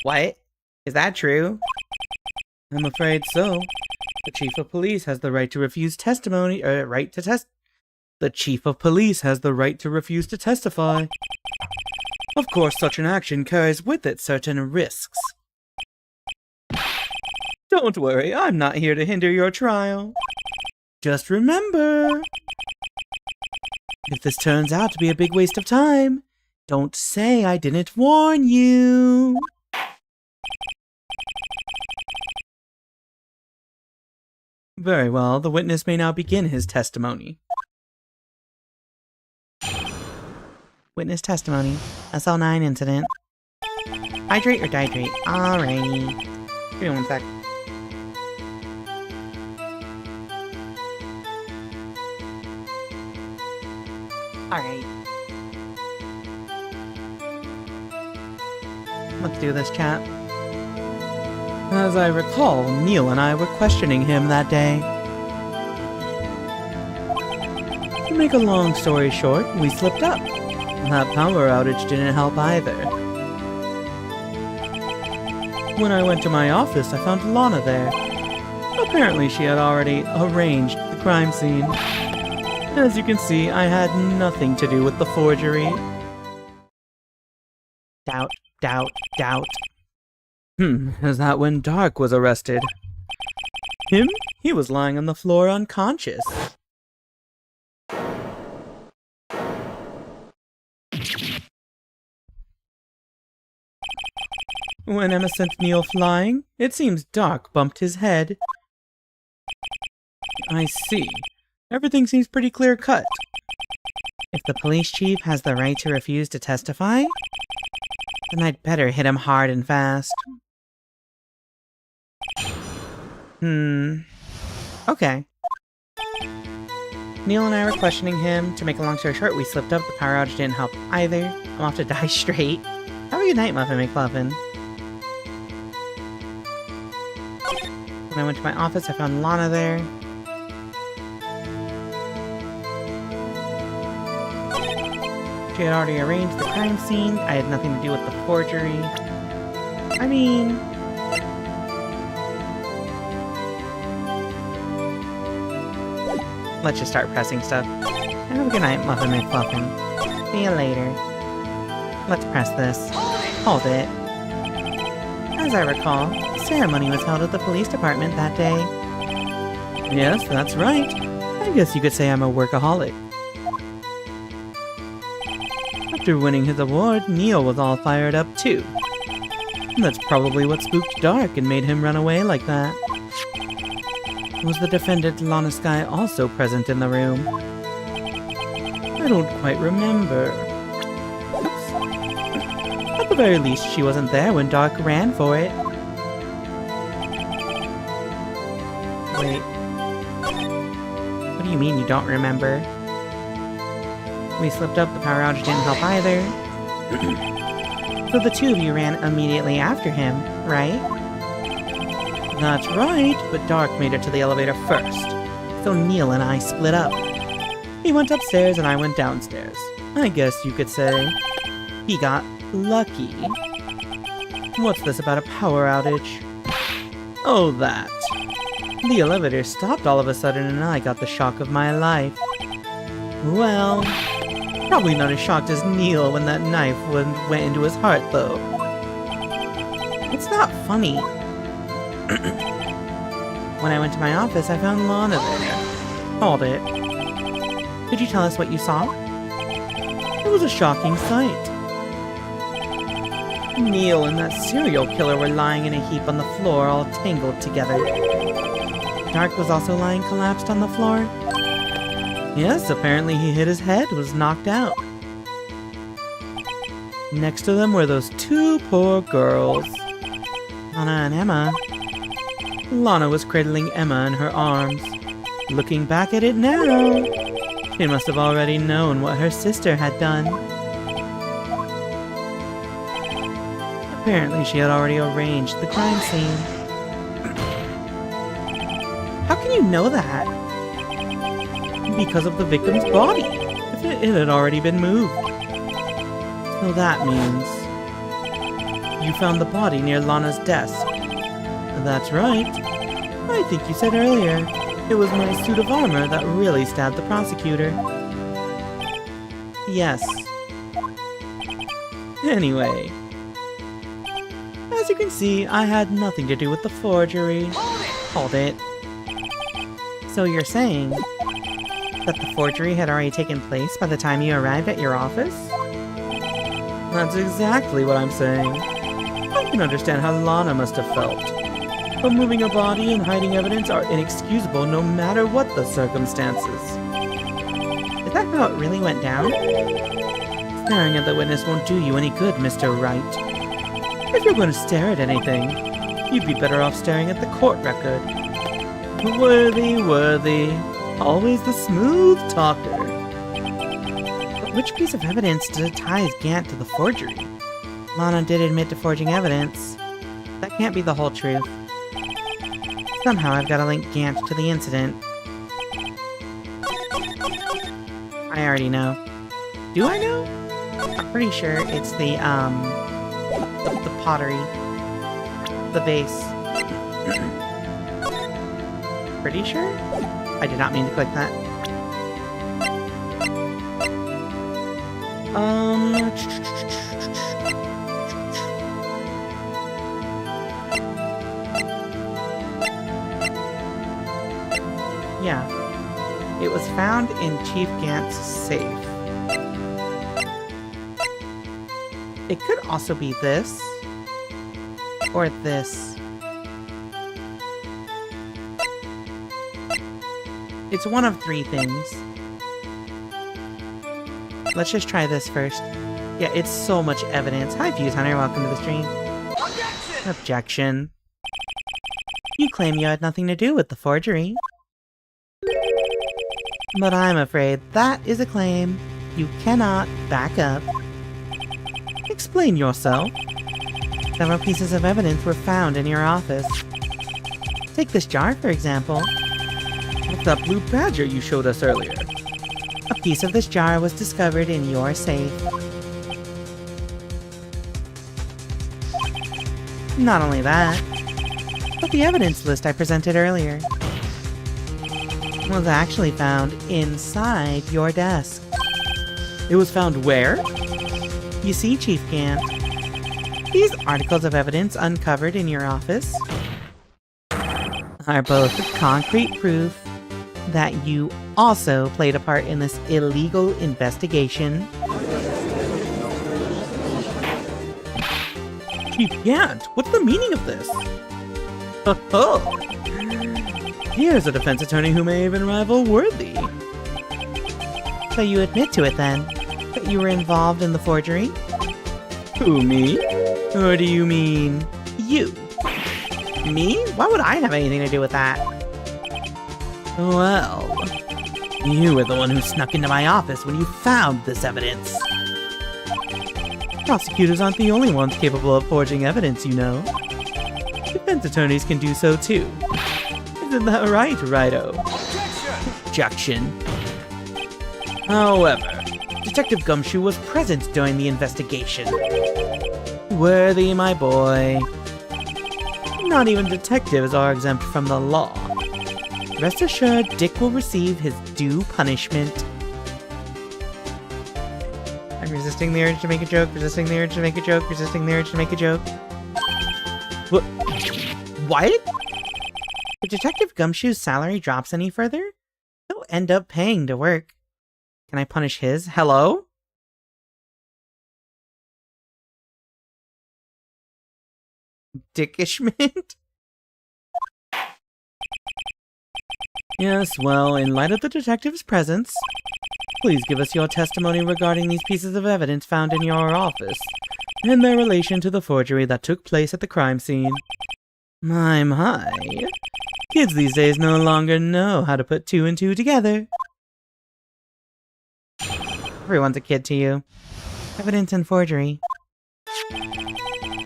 What? Is that true? I'm afraid so. The chief of police has the right to refuse testimony, The chief of police has the right to refuse to testify. Of course, such an action carries with it certain risks. Don't worry, I'm not here to hinder your trial. Just remember, if this turns out to be a big waste of time, don't say I didn't warn you. Very well, the witness may now begin his testimony. Witness testimony. SL9 incident. Hydrate or dihydrate? Alrighty. Give me one sec. Alright. Let's do this, chat. As I recall, Neil and I were questioning him that day. To make a long story short, we slipped up. That power outage didn't help either. When I went to my office, I found Lana there. Apparently she had already arranged the crime scene. As you can see, I had nothing to do with the forgery. Doubt, doubt, doubt. Is that when Dark was arrested? Him? He was lying on the floor unconscious. When Emma sent Neil flying, it seems Dark bumped his head. I see. Everything seems pretty clear-cut. If the police chief has the right to refuse to testify, then I'd better hit him hard and fast. Okay. Neil and I were questioning him. To make a long story short, we slipped up. The power outage didn't help either. I'm off to die straight. Have a good night, Muffin McFluffin. When I went to my office, I found Lana there. She had already arranged the crime scene. I had nothing to do with the forgery. I mean... let's just start pressing stuff. Have a good night, Muffin McFluffin. See you later. Let's press this. Hold it. As I recall, the ceremony was held at the police department that day. Yes, that's right. I guess you could say I'm a workaholic. After winning his award, Neil was all fired up too. That's probably what spooked Dark and made him run away like that. Was the defendant Lana Skye also present in the room? I don't quite remember. Oops. At the very least, she wasn't there when Dark ran for it. Wait. What do you mean you don't remember? We slipped up, the power outage didn't help either. So the two of you ran immediately after him, right? That's right, but Dark made it to the elevator first. So Neil and I split up. He went upstairs and I went downstairs. I guess you could say he got lucky. What's this about a power outage? Oh, that. The elevator stopped all of a sudden and I got the shock of my life. Well, probably not as shocked as Neil when that knife went into his heart, though. It's not funny. When I went to my office, I found Lana there. Hold it. Could you tell us what you saw? It was a shocking sight. Neil and that serial killer were lying in a heap on the floor, all tangled together. Dark was also lying collapsed on the floor? Yes, apparently he hit his head, was knocked out. Next to them were those two poor girls. Lana and Emma. Lana was cradling Emma in her arms. Looking back at it now, she must have already known what her sister had done. Apparently, she had already arranged the crime scene. How can you know that? Because of the victim's body. It had already been moved. So that means you found the body near Lana's desk. That's right. I think you said earlier it was my suit of armor that really stabbed the prosecutor. Yes. Anyway, as you can see, I had nothing to do with the forgery. Hold it. So you're saying that the forgery had already taken place by the time you arrived at your office? That's exactly what I'm saying. I can understand how Lana must have felt. But moving a body and hiding evidence are inexcusable no matter what the circumstances. Is that how it really went down? Staring at the witness won't do you any good, Mr. Wright. If you're going to stare at anything, you'd be better off staring at the court record. Worthy. Always the smooth talker. But which piece of evidence ties Gant to the forgery? Lana did admit to forging evidence. That can't be the whole truth. Somehow I've got to link Gant to the incident. I already know. Do I know? I'm pretty sure it's the pottery. The vase. Pretty sure? I did not mean to click that. Yeah. It was found in Chief Gant's safe. It could also be this. Or this. It's one of three things. Let's just try this first. Yeah, it's so much evidence. Hi, Fuse Hunter. Welcome to the stream. Objection. You claim you had nothing to do with the forgery. But I'm afraid that is a claim you cannot back up. Explain yourself. Several pieces of evidence were found in your office. Take this jar, for example. What's that blue badger you showed us earlier? A piece of this jar was discovered in your safe. Not only that, but the evidence list I presented earlier was actually found inside your desk. It was found where? You see, Chief Gant, these articles of evidence uncovered in your office are both concrete proof that you also played a part in this illegal investigation. Chief Gant, what's the meaning of this? Oh, here's a defense attorney who may even rival Worthy. So you admit to it then, that you were involved in the forgery? Who, me? Or do you mean You. Me? Why would I have anything to do with that? Well, you were the one who snuck into my office when you found this evidence. Prosecutors aren't the only ones capable of forging evidence, you know. Defense attorneys can do so too. Isn't that right, Righto? Objection. However, Detective Gumshoe was present during the investigation. Worthy, my boy. Not even detectives are exempt from the law. Rest assured, Dick will receive his due punishment. I'm resisting the urge to make a joke, resisting the urge to make a joke, resisting the urge to make a joke. What? If Detective Gumshoe's salary drops any further, he'll end up paying to work. Can I punish his? Hello? Dickishment? Yes, well, in light of the detective's presence, Please give us your testimony regarding these pieces of evidence found in your office, and their relation to the forgery that took place at the crime scene. My. Kids these days no longer know how to put two and two together. Everyone's a kid to you. Evidence and forgery.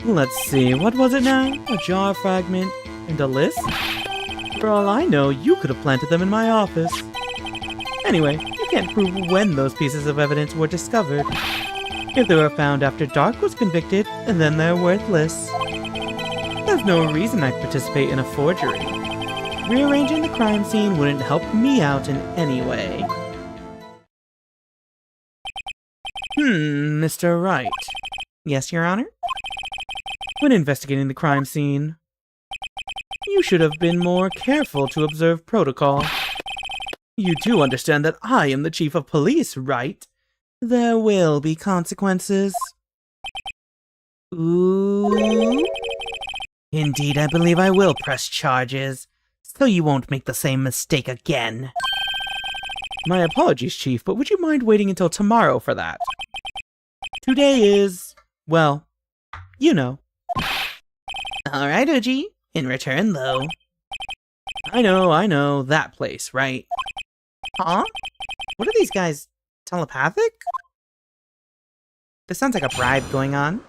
Let's see, what was it now? A jar fragment and a list? For all I know, you could have planted them in my office. Anyway, you can't prove when those pieces of evidence were discovered. If they were found after Dark was convicted, then they're worthless. There's no reason I'd participate in a forgery. Rearranging the crime scene wouldn't help me out in any way. Mr. Wright. Yes, Your Honor? When investigating the crime scene, you should have been more careful to observe protocol. You do understand that I am the chief of police, right? There will be consequences. Ooh. Indeed, I believe I will press charges, so you won't make the same mistake again. My apologies, Chief, but would you mind waiting until tomorrow for that? Today is, well, you know. Alright, OG. In return, though. I know, that place, right? Huh? What are these guys, telepathic? This sounds like a bribe going on.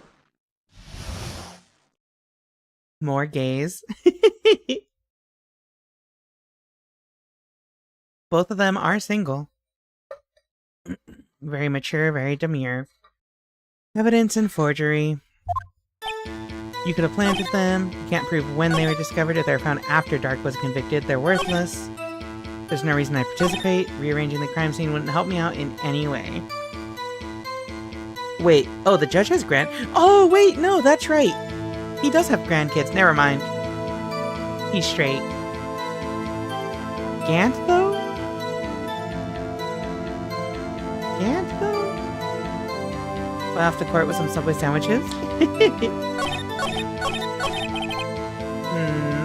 More gays. Both of them are single. Very mature, very demure. Evidence and forgery. You could have planted them. You can't prove when they were discovered. If they were found after Dark was convicted, they're worthless. There's no reason I participate. Rearranging the crime scene wouldn't help me out in any way. Wait, oh, the judge has Oh, wait, no, that's right. He does have grandkids, never mind. He's straight. Gant, though? Gant, though? Well, off to court with some Subway sandwiches.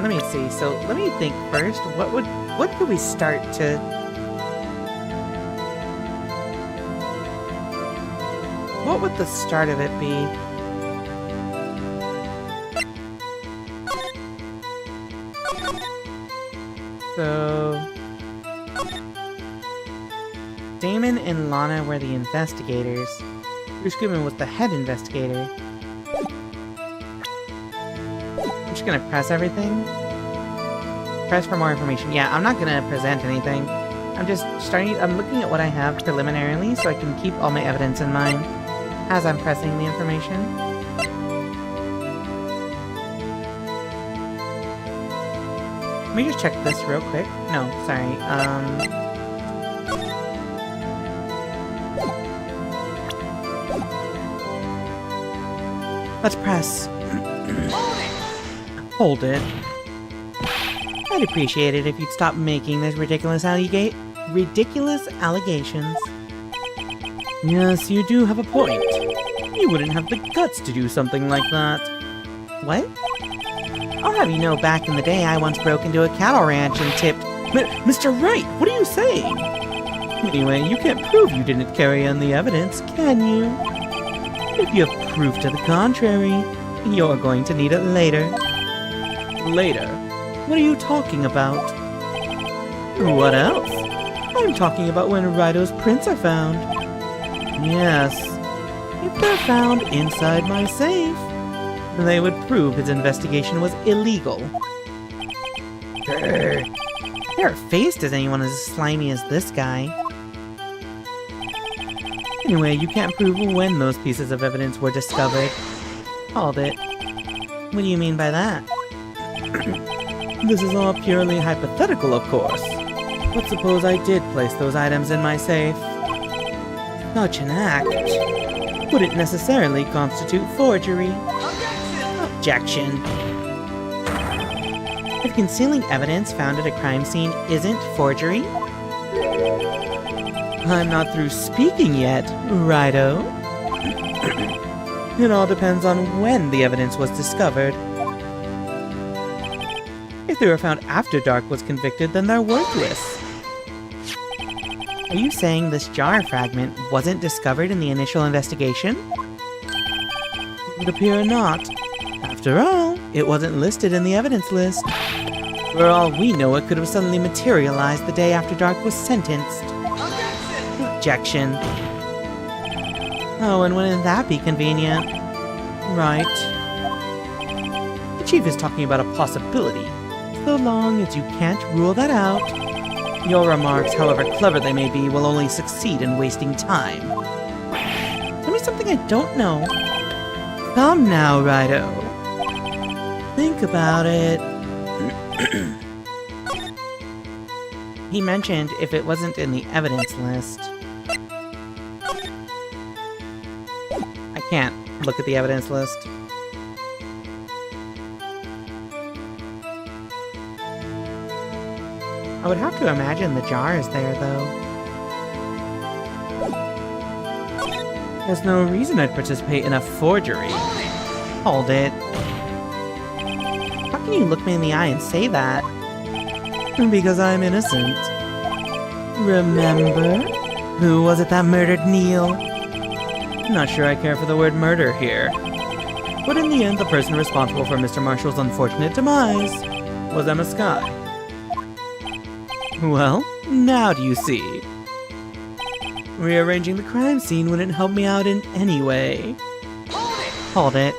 Let me see. So, let me think first. What could we start to... What would the start of it be? So... Damon and Lana were the investigators. Bruce Goodman was the head investigator. I'm just gonna press everything. Press for more information. Yeah, I'm not gonna present anything. I'm just I'm looking at what I have preliminarily so I can keep all my evidence in mind as I'm pressing the information. Let me just check this real quick. No, sorry. Let's press. Hold it. I'd appreciate it if you'd stop making those ridiculous allegations. Yes, you do have a point. You wouldn't have the guts to do something like that. What? I'll have you know, back in the day, I once broke into a cattle ranch and tipped... Mr. Wright, what are you saying? Anyway, you can't prove you didn't carry on the evidence, can you? If you have proof to the contrary, you're going to need it later. Later? What are you talking about? What else? I'm talking about when Rido's prints are found. Yes. If they're found inside my safe, they would prove his investigation was illegal. Grr. Never faced as anyone as slimy as this guy. Anyway, you can't prove when those pieces of evidence were discovered. Hold it. What do you mean by that? This is all purely hypothetical, of course. But suppose I did place those items in my safe. Such an act wouldn't necessarily constitute forgery. Objection. If concealing evidence found at a crime scene isn't forgery? I'm not through speaking yet, Rido. It all depends on when the evidence was discovered. If they were found after Dark was convicted, then they're worthless. Are you saying this jar fragment wasn't discovered in the initial investigation? It would appear not. After all, it wasn't listed in the evidence list. For all we know, it could have suddenly materialized the day after Dark was sentenced. Objection. Oh, and wouldn't that be convenient? Right. The chief is talking about a possibility. So long as you can't rule that out, your remarks, however clever they may be, will only succeed in wasting time. Tell me something I don't know. Come now, Rido. Think about it. He mentioned if it wasn't in the evidence list. I can't look at the evidence list. I would have to imagine the jar is there, though. There's no reason I'd participate in a forgery. Hold it. How can you look me in the eye and say that? Because I'm innocent. Remember? Who was it that murdered Neil? Not sure I care for the word murder here. But in the end, the person responsible for Mr. Marshall's unfortunate demise was Emma Skye. Well, now do you see? Rearranging the crime scene wouldn't help me out in any way. Hold it.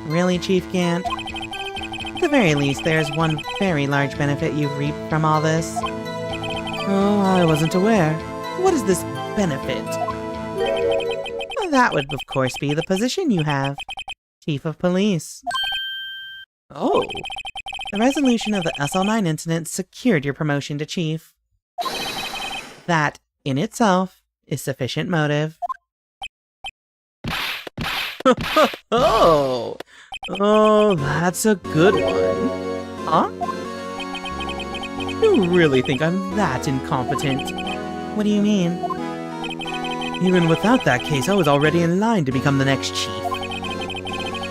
Really, Chief Gant? At the very least, there's one very large benefit you've reaped from all this. Oh, I wasn't aware. What is this benefit? That would, of course, be the position you have. Chief of Police. Oh. The resolution of the SL9 incident secured your promotion to Chief. That, in itself, is sufficient motive. Oh, that's a good one. Huh? You really think I'm that incompetent? What do you mean? Even without that case, I was already in line to become the next chief.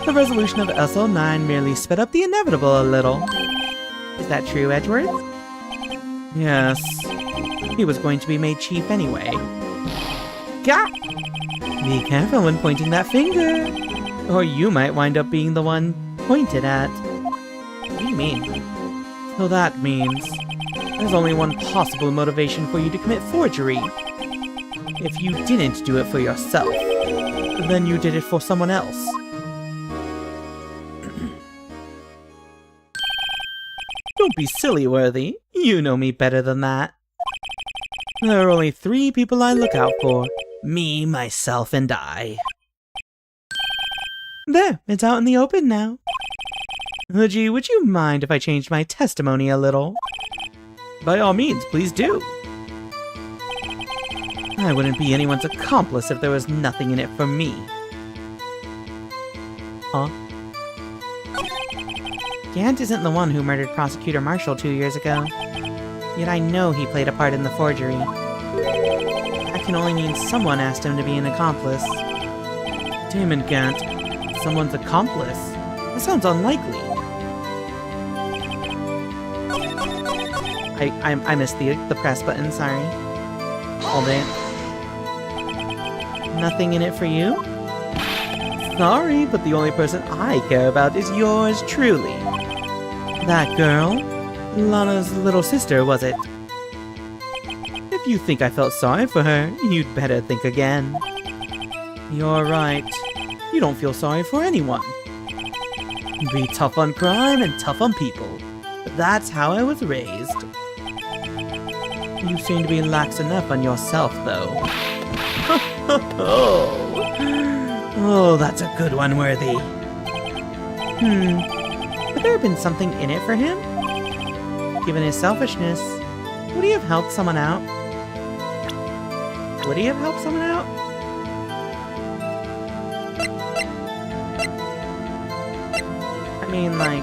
The resolution of SL9 merely sped up the inevitable a little. Is that true, Edgeworth? Yes. He was going to be made chief anyway. Gah! Be careful when pointing that finger, or you might wind up being the one pointed at. What do you mean? So that means there's only one possible motivation for you to commit forgery. If you didn't do it for yourself, then you did it for someone else. Don't be silly, Worthy. You know me better than that. There are only 3 people I look out for. Me, myself, and I. There, it's out in the open now. Gee, would you mind if I changed my testimony a little? By all means, please do. I wouldn't be anyone's accomplice if there was nothing in it for me. Huh? Gant isn't the one who murdered Prosecutor Marshall 2 years ago. Yet I know he played a part in the forgery. That can only mean someone asked him to be an accomplice. Damon Gant, someone's accomplice? That sounds unlikely. I missed the press button, sorry. Hold it. Nothing in it for you? Sorry, but the only person I care about is yours truly. That girl? Lana's little sister, was it? If you think I felt sorry for her, you'd better think again. You're right. You don't feel sorry for anyone. Be tough on crime and tough on people. That's how I was raised. You seem to be lax enough on yourself, though. Oh, that's a good one, Worthy. Could there have been something in it for him? Given his selfishness, would he have helped someone out? Would he have helped someone out? I mean, like...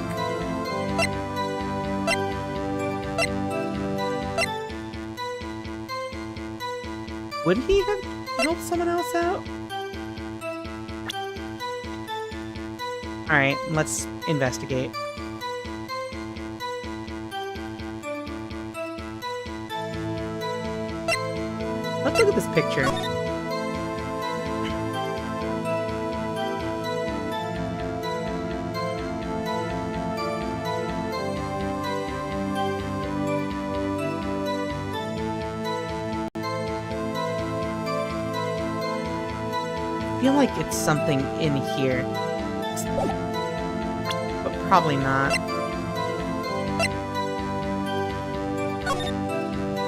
would he have helped someone else out? Alright, let's investigate. Let's look at this picture. I feel like it's something in here. But probably not.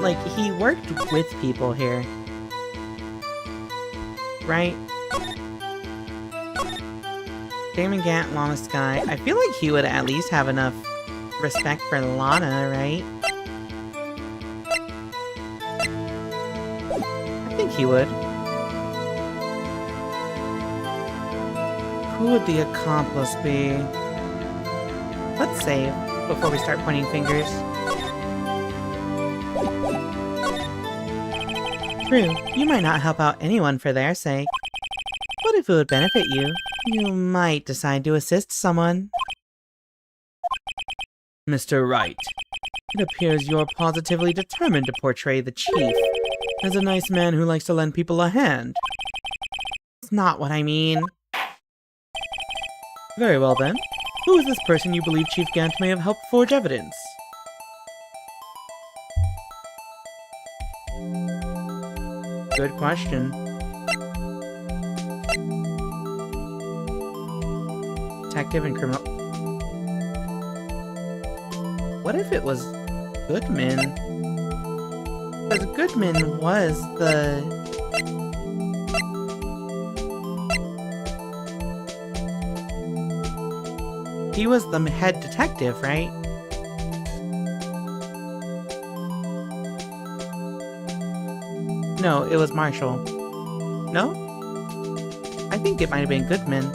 Like, he worked with people here. Right? Damon Gant, Lana Sky. I feel like he would at least have enough respect for Lana, right? I think he would. Who would the accomplice be? Let's save before we start pointing fingers. True, you might not help out anyone for their sake. But if it would benefit you, you might decide to assist someone. Mr. Wright, it appears you're positively determined to portray the chief as a nice man who likes to lend people a hand. It's not what I mean. Very well then. Who is this person you believe Chief Gant may have helped forge evidence? Good question. Detective and criminal... What if it was Goodman? Because Goodman was the... He was the head detective, right? No, it was Marshall. No? I think it might have been Goodman.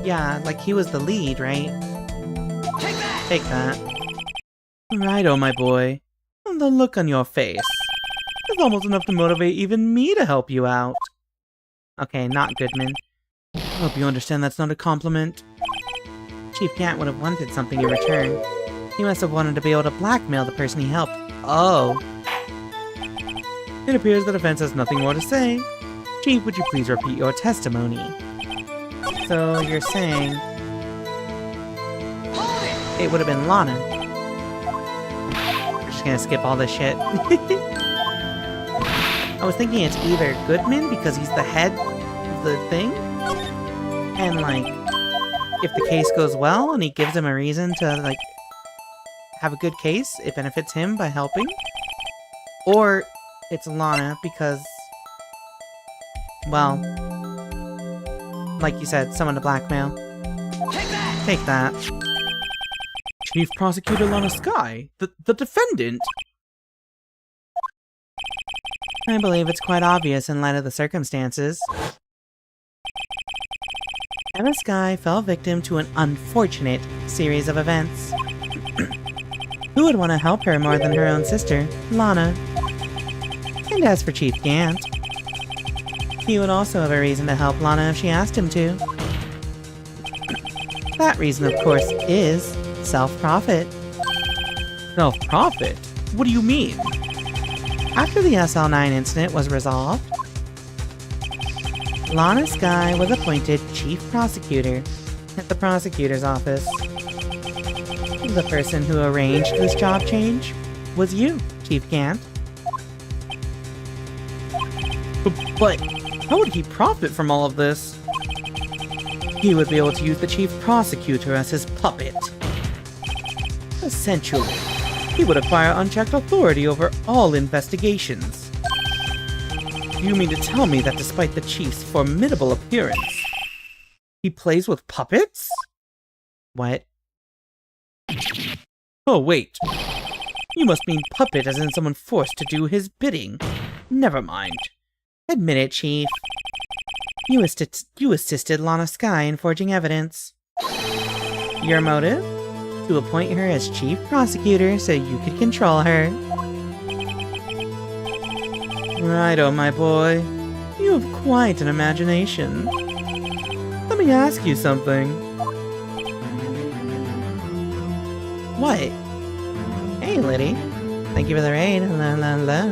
Yeah, like he was the lead, right? Take that! Take that. Righto, my boy. The look on your face is almost enough to motivate even me to help you out. Okay, not Goodman. I hope you understand that's not a compliment. Chief Gant would have wanted something in return. He must have wanted to be able to blackmail the person he helped. Oh. It appears the defense has nothing more to say. Chief, would you please repeat your testimony? So you're saying... Hold it! It would have been Lana. We're just gonna skip all this shit. I was thinking it's either Goodman, because he's the head of the thing. And like, if the case goes well and he gives him a reason to like have a good case, it benefits him by helping. Or it's Lana because, well, like you said, someone to blackmail. Take that! Take that. Chief Prosecutor Lana Sky, the defendant. I believe it's quite obvious in light of the circumstances. Emma Sky fell victim to an unfortunate series of events. Who would want to help her more than her own sister, Lana? And as for Chief Gant, he would also have a reason to help Lana if she asked him to. That reason, of course, is self-profit. Self-profit? What do you mean? After the SL9 incident was resolved, Lana Sky was appointed Chief Prosecutor at the prosecutor's office. The person who arranged this job change was you, Chief Gant. But how would he profit from all of this? He would be able to use the Chief Prosecutor as his puppet. Essentially, he would acquire unchecked authority over all investigations. You mean to tell me that despite the Chief's formidable appearance, he plays with puppets? What? Oh, wait. You must mean puppet as in someone forced to do his bidding. Never mind. Admit it, Chief. You assisted Lana Sky in forging evidence. Your motive? To appoint her as Chief Prosecutor so you could control her. Righto, my boy. You have quite an imagination. Let me ask you something. What? Hey, Liddy. Thank you for the raid. Hello, hello, hello.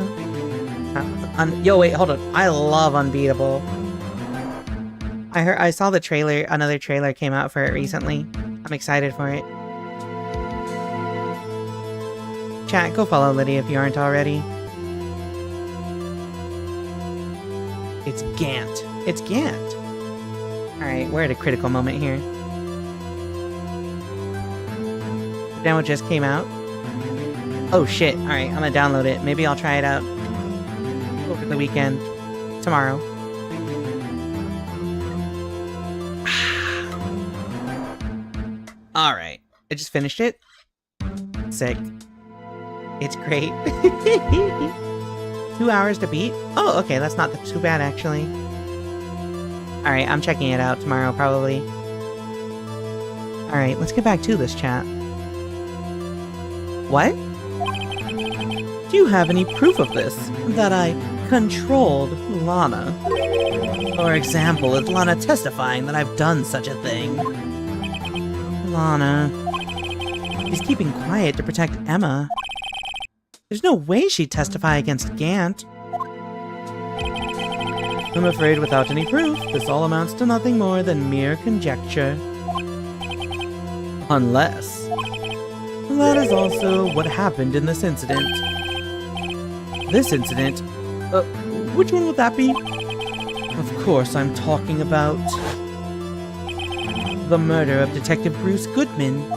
Yo, wait, hold on. I love Unbeatable. I saw the trailer, another trailer came out for it recently. I'm excited for it. Chat, go follow Liddy if you aren't already. It's Gant. It's Gant. Alright, we're at a critical moment here. The demo just came out. Oh shit, alright, I'm gonna download it. Maybe I'll try it out over the weekend. Tomorrow. Alright, I just finished it. Sick. It's great. 2 hours to beat? Oh, okay, that's not too bad, actually. Alright, I'm checking it out tomorrow, probably. Alright, let's get back to this chat. What? Do you have any proof of this? That I controlled Lana? For example, is Lana testifying that I've done such a thing? Lana... She's keeping quiet to protect Emma. There's no way she'd testify against Gant. I'm afraid without any proof, this all amounts to nothing more than mere conjecture. Unless... That is also what happened in this incident. This incident? Which one would that be? Of course, I'm talking about... the murder of Detective Bruce Goodman.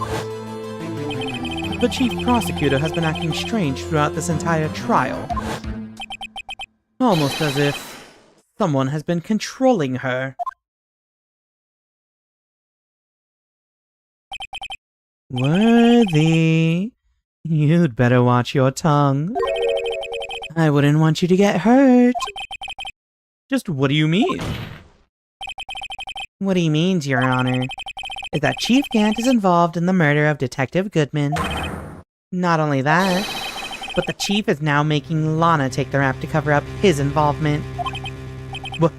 The chief prosecutor has been acting strange throughout this entire trial. Almost as if someone has been controlling her. Worthy. You'd better watch your tongue. I wouldn't want you to get hurt. Just what do you mean? What he means, Your Honor, is that Chief Gant is involved in the murder of Detective Goodman. Not only that, but the Chief is now making Lana take the rap to cover up his involvement. What?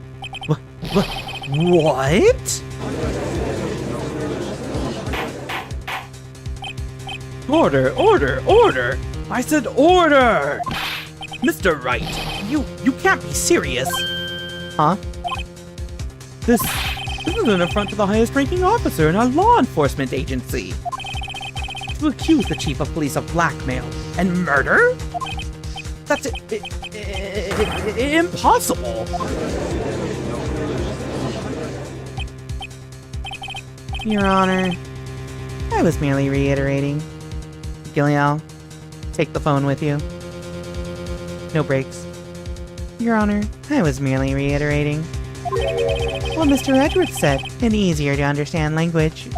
Order, order, order! I said order! Mr. Wright, you can't be serious! Huh? This is an affront to the highest-ranking officer in our law enforcement agency. To accuse the chief of police of blackmail and murder? That's impossible! Your Honor, I was merely reiterating. Gillial, take the phone with you. No breaks. Your Honor, I was merely reiterating what Mr. Edwards said in easier to understand language.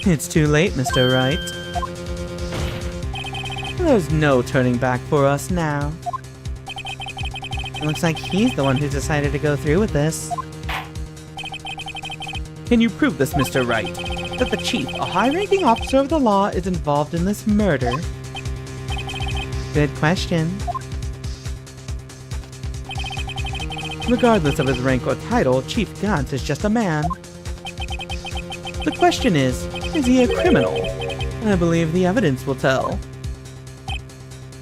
It's too late, Mr. Wright. There's no turning back for us now. It looks like he's the one who decided to go through with this. Can you prove this, Mr. Wright? That the chief, a high-ranking officer of the law, is involved in this murder? Good question. Regardless of his rank or title, Chief Gant is just a man. The question is he a criminal? I believe the evidence will tell.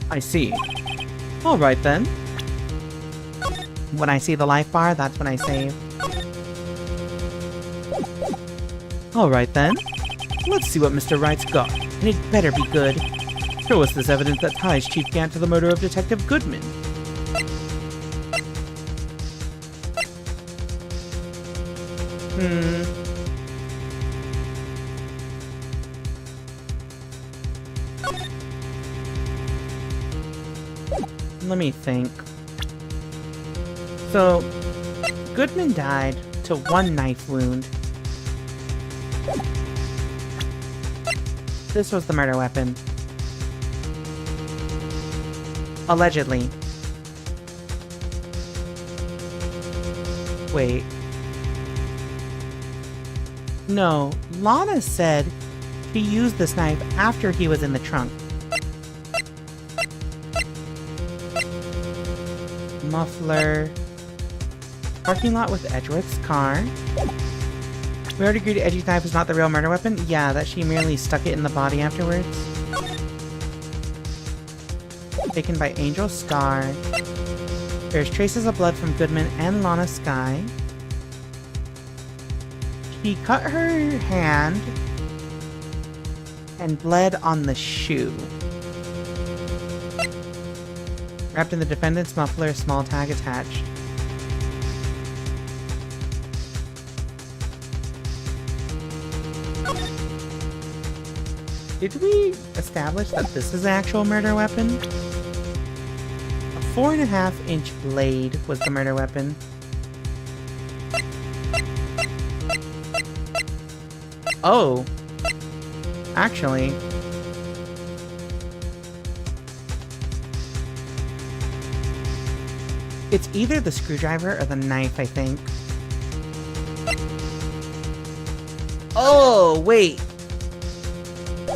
I see. Alright then. When I see the life bar, that's when I save. Alright then. Let's see what Mr. Wright's got, and it better be good. Show us this evidence that ties Chief Gant to the murder of Detective Goodman. Let me think. So, Goodman died to one knife wound. This was the murder weapon. Allegedly. Wait. No, Lana said she used this knife after he was in the trunk. Muffler. Parking lot with Edgeworth's car. We already agreed Edgy's knife is not the real murder weapon? Yeah, that she merely stuck it in the body afterwards. taken by Angel Star. There's traces of blood from Goodman and Lana Sky. She cut her hand and bled on the shoe. Wrapped in the defendant's muffler, a small tag attached. Did we establish that this is the actual murder weapon? A 4.5-inch blade was the murder weapon. Oh. Actually. It's either the screwdriver or the knife, I think. Oh, wait.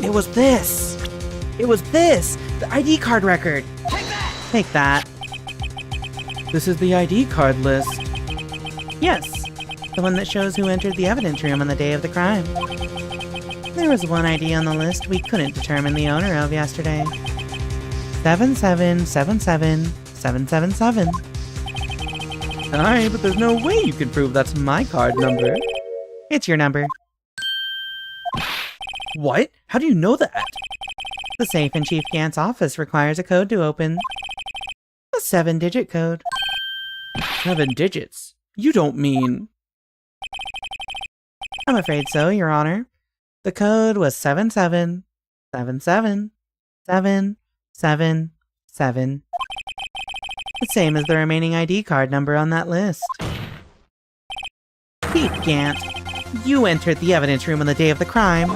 It was this! It was this! The ID card record! Take that! Take that. This is the ID card list. Yes, the one that shows who entered the evidence room on the day of the crime. There was one ID on the list we couldn't determine the owner of yesterday. 7777777. Sorry, but there's no way you can prove that's my card number. It's your number. What? How do you know that? The safe in Chief Gant's office requires a code to open. A 7-digit code. 7 digits? You don't mean... I'm afraid so, Your Honor. The code was 7777777. The same as the remaining ID card number on that list. Chief Gant, you entered the evidence room on the day of the crime.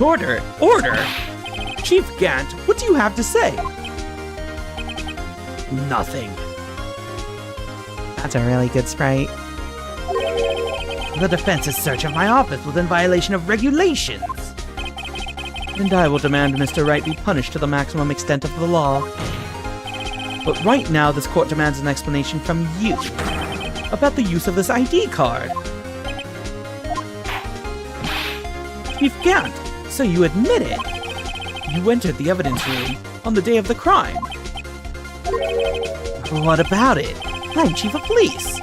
Order! Order! Chief Gant, what do you have to say? Nothing. That's a really good sprite. The defense's search of my office was in violation of regulations. And I will demand Mr. Wright be punished to the maximum extent of the law. But right now, this court demands an explanation from you about the use of this ID card. Chief Gant, so you admit it. You entered the evidence room on the day of the crime. What about it? I'm chief of police.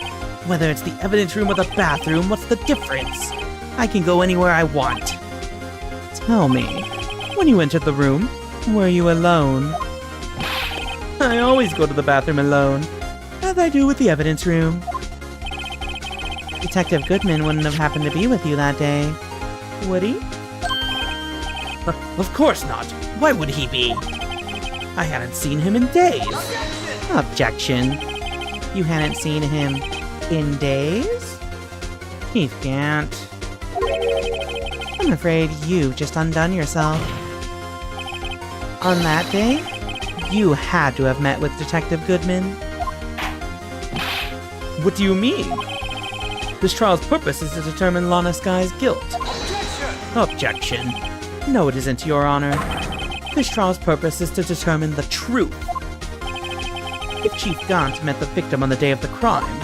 Whether it's the evidence room or the bathroom, what's the difference? I can go anywhere I want. Tell me, when you entered the room, were you alone? I always go to the bathroom alone, as I do with the evidence room. Detective Goodman wouldn't have happened to be with you that day, would he? Of course not. Why would he be? I hadn't seen him in days. Objection. You hadn't seen him in days? Chief Gant. I'm afraid you've just undone yourself. On that day, you had to have met with Detective Goodman. What do you mean? This trial's purpose is to determine Lana Sky's guilt. Objection. No, it isn't, Your Honor. This trial's purpose is to determine the truth. If Chief Gant met the victim on the day of the crime,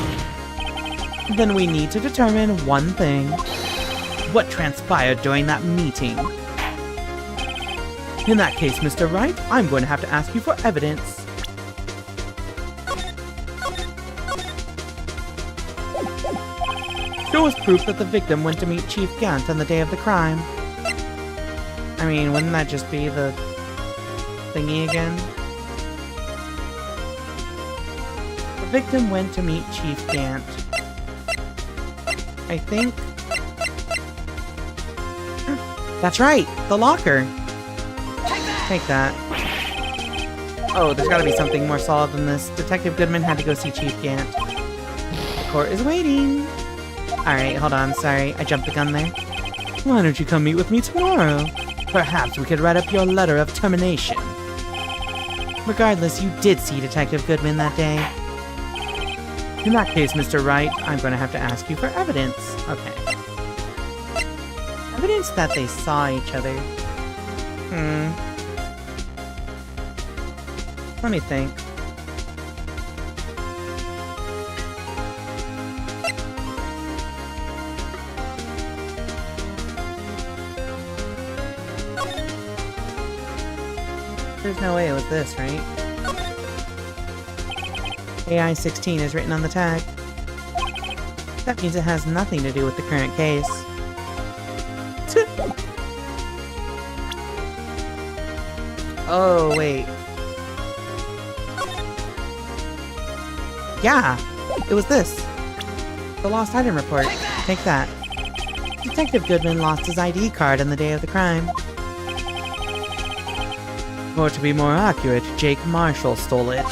then we need to determine one thing. What transpired during that meeting? In that case, Mr. Wright, I'm going to have to ask you for evidence. Show us proof that the victim went to meet Chief Gant on the day of the crime. I mean, wouldn't that just be the thingy again? The victim went to meet Chief Gant. I think... That's right! The locker! Take that. Oh, there's gotta be something more solid than this. Detective Goodman had to go see Chief Gant. The court is waiting! Alright, hold on, sorry. I jumped the gun there. Why don't you come meet with me tomorrow? Perhaps we could write up your letter of termination. Regardless, you did see Detective Goodman that day. In that case, Mr. Wright, I'm going to have to ask you for evidence. Okay. Evidence that they saw each other. Let me think. There's no way it was this, right? AI-16 is written on the tag. That means it has nothing to do with the current case. Oh, wait. Yeah, it was this. The lost item report. Take that. Detective Goodman lost his ID card on the day of the crime. Or to be more accurate, Jake Marshall stole it.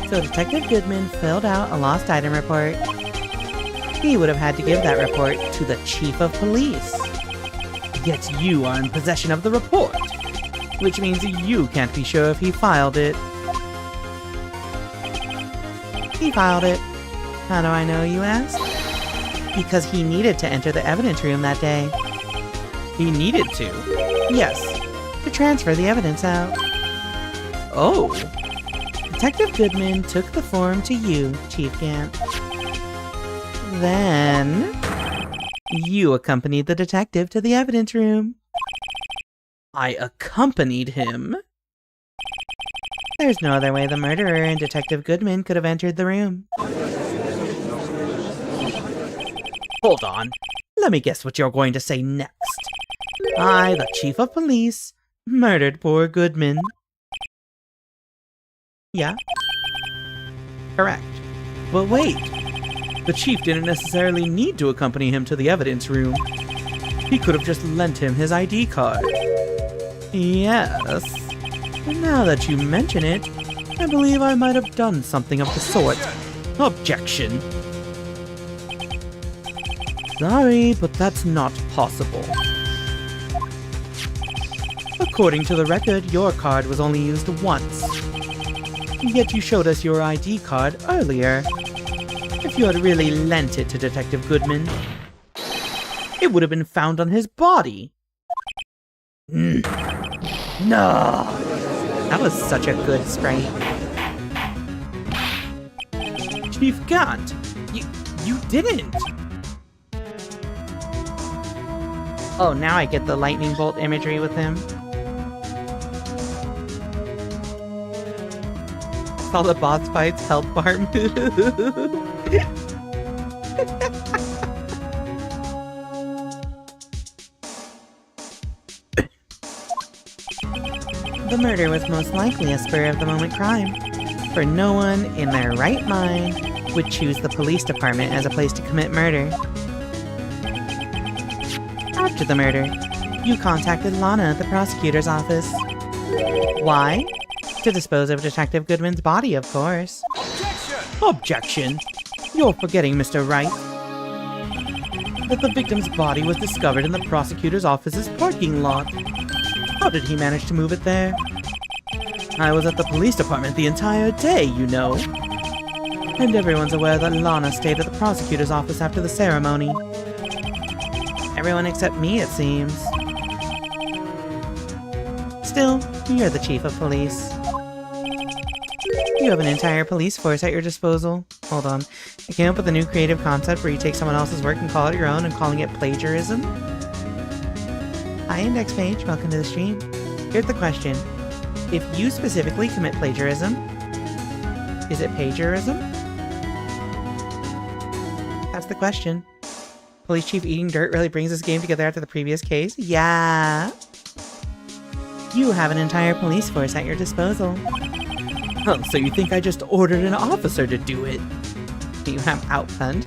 So Detective Goodman filled out a lost item report. He would have had to give that report to the Chief of Police. Yet you are in possession of the report, which means you can't be sure if he filed it. He filed it. How do I know, you ask? Because he needed to enter the evidence room that day. He needed to? Yes, to transfer the evidence out. Oh. Detective Goodman took the form to you, Chief Gant. Then, you accompanied the detective to the evidence room. I accompanied him? There's no other way the murderer and Detective Goodman could have entered the room. Hold on. Let me guess what you're going to say next. I, the Chief of Police, murdered poor Goodman. Yeah? Correct. But wait. The chief didn't necessarily need to accompany him to the evidence room. He could have just lent him his ID card. Yes. Now that you mention it, I believe I might have done something of the sort. Objection. Sorry, but that's not possible. According to the record, your card was only used once. Yet you showed us your ID card earlier. If you had really lent it to Detective Goodman, it would have been found on his body. No! That was such a good sprite. Chief Gant, you didn't! Oh, now I get the lightning bolt imagery with him. All the boss fights health bar move. The murder was most likely a spur-of-the-moment crime, for no one in their right mind would choose the police department as a place to commit murder. After the murder, you contacted Lana at the prosecutor's office. Why? To dispose of Detective Goodman's body, of course. Objection! You're forgetting, Mr. Wright, that the victim's body was discovered in the prosecutor's office's parking lot. How did he manage to move it there? I was at the police department the entire day, you know. And everyone's aware that Lana stayed at the prosecutor's office after the ceremony. Everyone except me, it seems. Still, you're the chief of police. You have an entire police force at your disposal. Hold on. I came up with a new creative concept where you take someone else's work and call it your own and calling it plagiarism. Hi, Index Page. Welcome to the stream. Here's the question. If you specifically commit plagiarism, is it plagiarism? That's the question. Police Chief eating dirt really brings this game together after the previous case? Yeah. You have an entire police force at your disposal. Oh, so you think I just ordered an officer to do it? You have outgunned.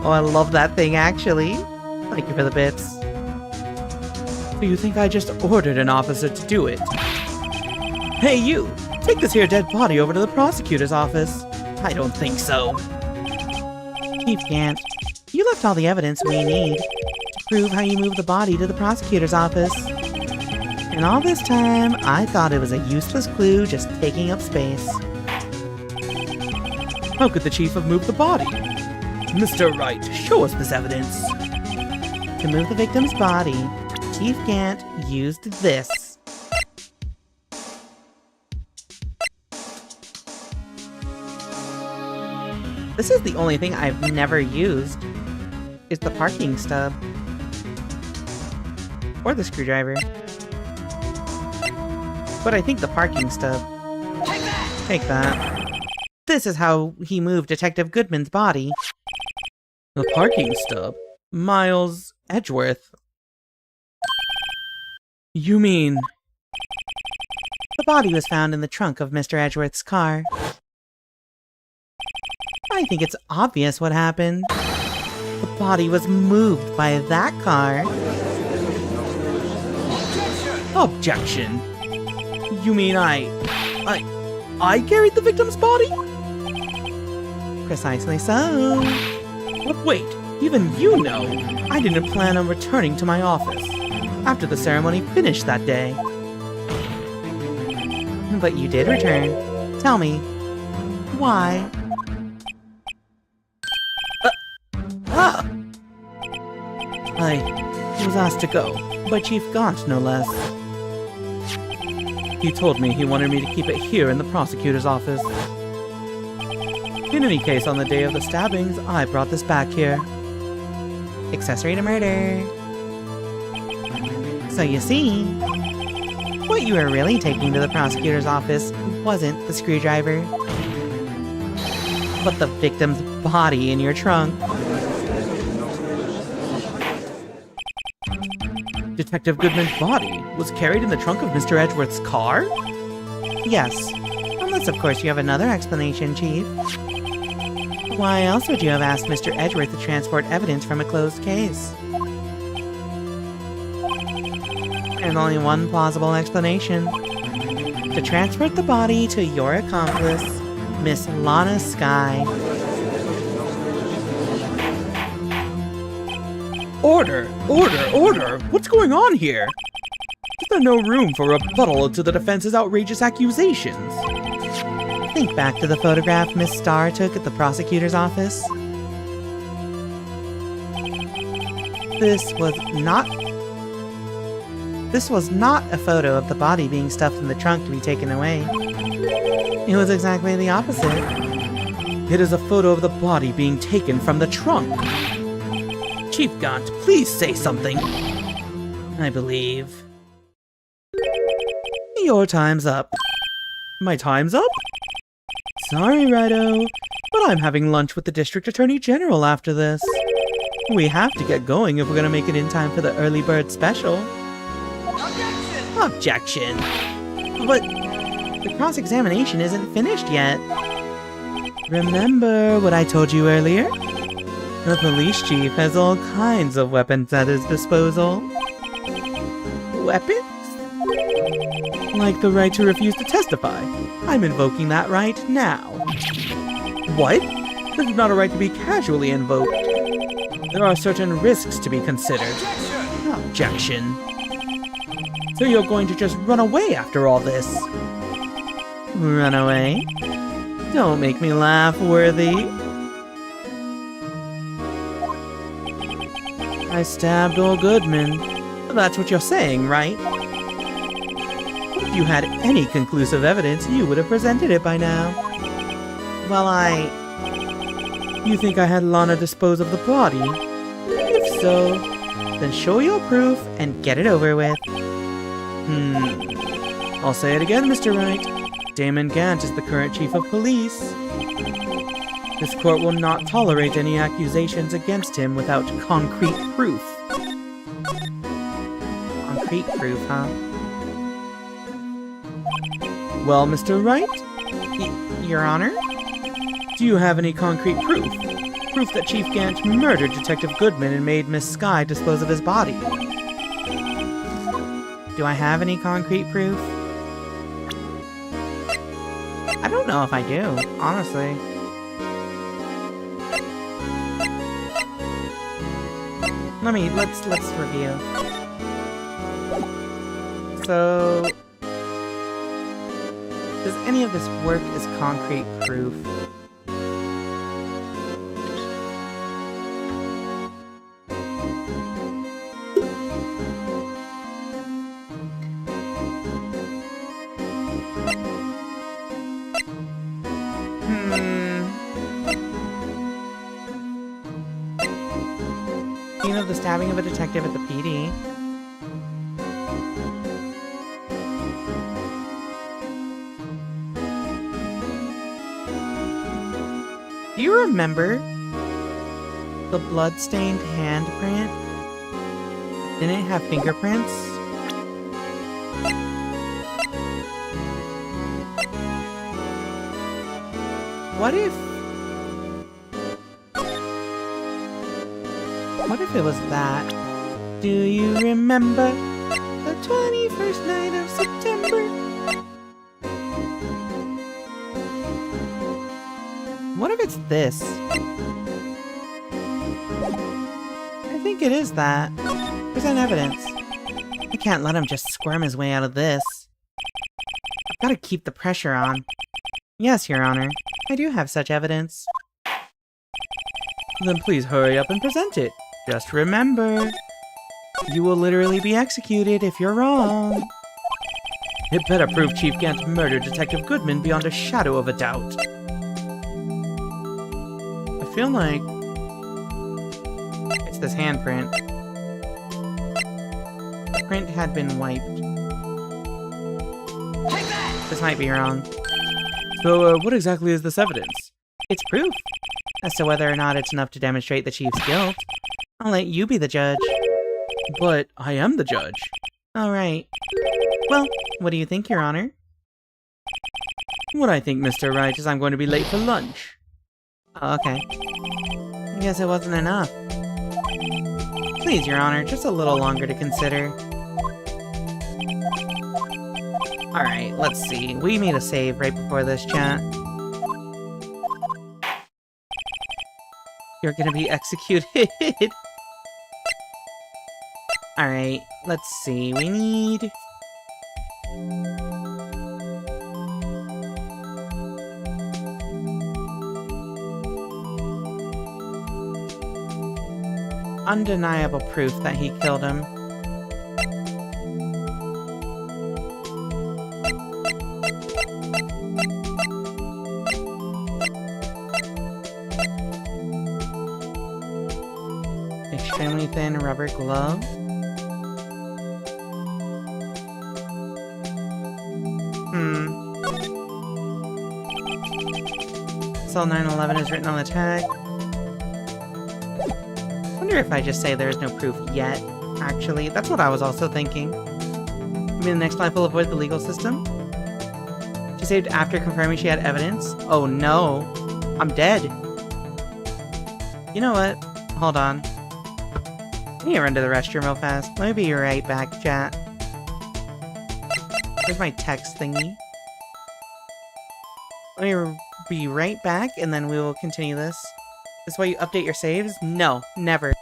Oh, I love that thing, actually. Thank you for the bits. So you think I just ordered an officer to do it? Hey, you! Take this here dead body over to the prosecutor's office. I don't think so. Chief Gant, you left all the evidence we need to prove how you moved the body to the prosecutor's office. And all this time, I thought it was a useless clue just taking up space. How could the chief have moved the body? Mr. Wright, show us this evidence. To move the victim's body, Chief Gant used this. This is the only thing I've never used, is the parking stub. Or the screwdriver. but I think the parking stub. Take that! Take that. This is how he moved Detective Goodman's body. The parking stub? Miles Edgeworth. You mean... The body was found in the trunk of Mr. Edgeworth's car. I think it's obvious what happened. The body was moved by that car. Objection! You mean I carried the victim's body? Precisely so. But wait, even you know I didn't plan on returning to my office after the ceremony finished that day. But you did return. Tell me, why? I was asked to go by Chief Gaunt, no less. He told me he wanted me to keep it here in the prosecutor's office. In any case, on the day of the stabbings, I brought this back here. Accessory to murder. So you see, what you were really taking to the prosecutor's office wasn't the screwdriver, but the victim's body in your trunk. Detective Goodman's body was carried in the trunk of Mr. Edgeworth's car? Yes, unless of course you have another explanation, Chief. Why else would you have asked Mr. Edgeworth to transport evidence from a closed case? There's only one plausible explanation. To transport the body to your accomplice, Miss Lana Skye. Order! Order! Order! What's going on here? Is there no room for rebuttal to the defense's outrageous accusations? Think back to the photograph Miss Starr took at the prosecutor's office. This was not a photo of the body being stuffed in the trunk to be taken away. It was exactly the opposite. It is a photo of the body being taken from the trunk. Chief Gaunt, please say something. I believe. Your time's up. My time's up? Sorry, Rido, but I'm having lunch with the District Attorney General after this. We have to get going if we're gonna make it in time for the early bird special. Objection! But the cross-examination isn't finished yet. Remember what I told you earlier? The police chief has all kinds of weapons at his disposal. Weapons? Like the right to refuse to testify. I'm invoking that right now. What? This is not a right to be casually invoked. There are certain risks to be considered. Objection. So you're going to just run away after all this? Run away? Don't make me laugh, Worthy. I stabbed old Goodman. That's what you're saying, right? If you had any conclusive evidence, you would have presented it by now. Well, You think I had Lana dispose of the body? If so, then show your proof and get it over with. I'll say it again, Mr. Wright. Damon Gant is the current chief of police. This court will not tolerate any accusations against him without concrete proof. Concrete proof, huh? Well, Mr. Wright? Your Honor? Do you have any concrete proof? Proof that Chief Gant murdered Detective Goodman and made Miss Skye dispose of his body? Do I have any concrete proof? I don't know if I do, honestly. Let's review. So, does any of this work as concrete proof? Scene of the stabbing of a detective at the PD. you remember the blood-stained handprint? Didn't it have fingerprints? What if it was that? Do you remember the 21st night of September? What if it's this? I think it is that. Present evidence. I can't let him just squirm his way out of this. I've got to keep the pressure on. Yes, Your Honor. I do have such evidence. Then please hurry up and present it. Just remember, you will literally be executed if you're wrong. It better prove Chief Gant murdered Detective Goodman beyond a shadow of a doubt. I feel like it's this handprint. The print had been wiped. Take that! This might be wrong. So, what exactly is this evidence? It's proof. As to whether or not it's enough to demonstrate the Chief's guilt, I'll let you be the judge. But I am the judge. Alright. Well, what do you think, Your Honor? What I think, Mr. Wright, is I'm going to be late for lunch. Oh, okay. I guess it wasn't enough. Please, Your Honor, just a little longer to consider. Alright, let's see. We made a save right before this chat. You're gonna be executed. Alright, let's see. We need... undeniable proof that he killed him. Extremely thin rubber glove. Cell 911 is written on the tag. I wonder if I just say there's no proof yet. Actually, that's what I was also thinking. Maybe the next life will avoid the legal system? She saved after confirming she had evidence? Oh no. I'm dead. You know what? Hold on. I need to run to the restroom real fast. Let me be right back, chat. Where's my text thingy? Let me be right back, and then we will continue this. This is why you update your saves? No, never.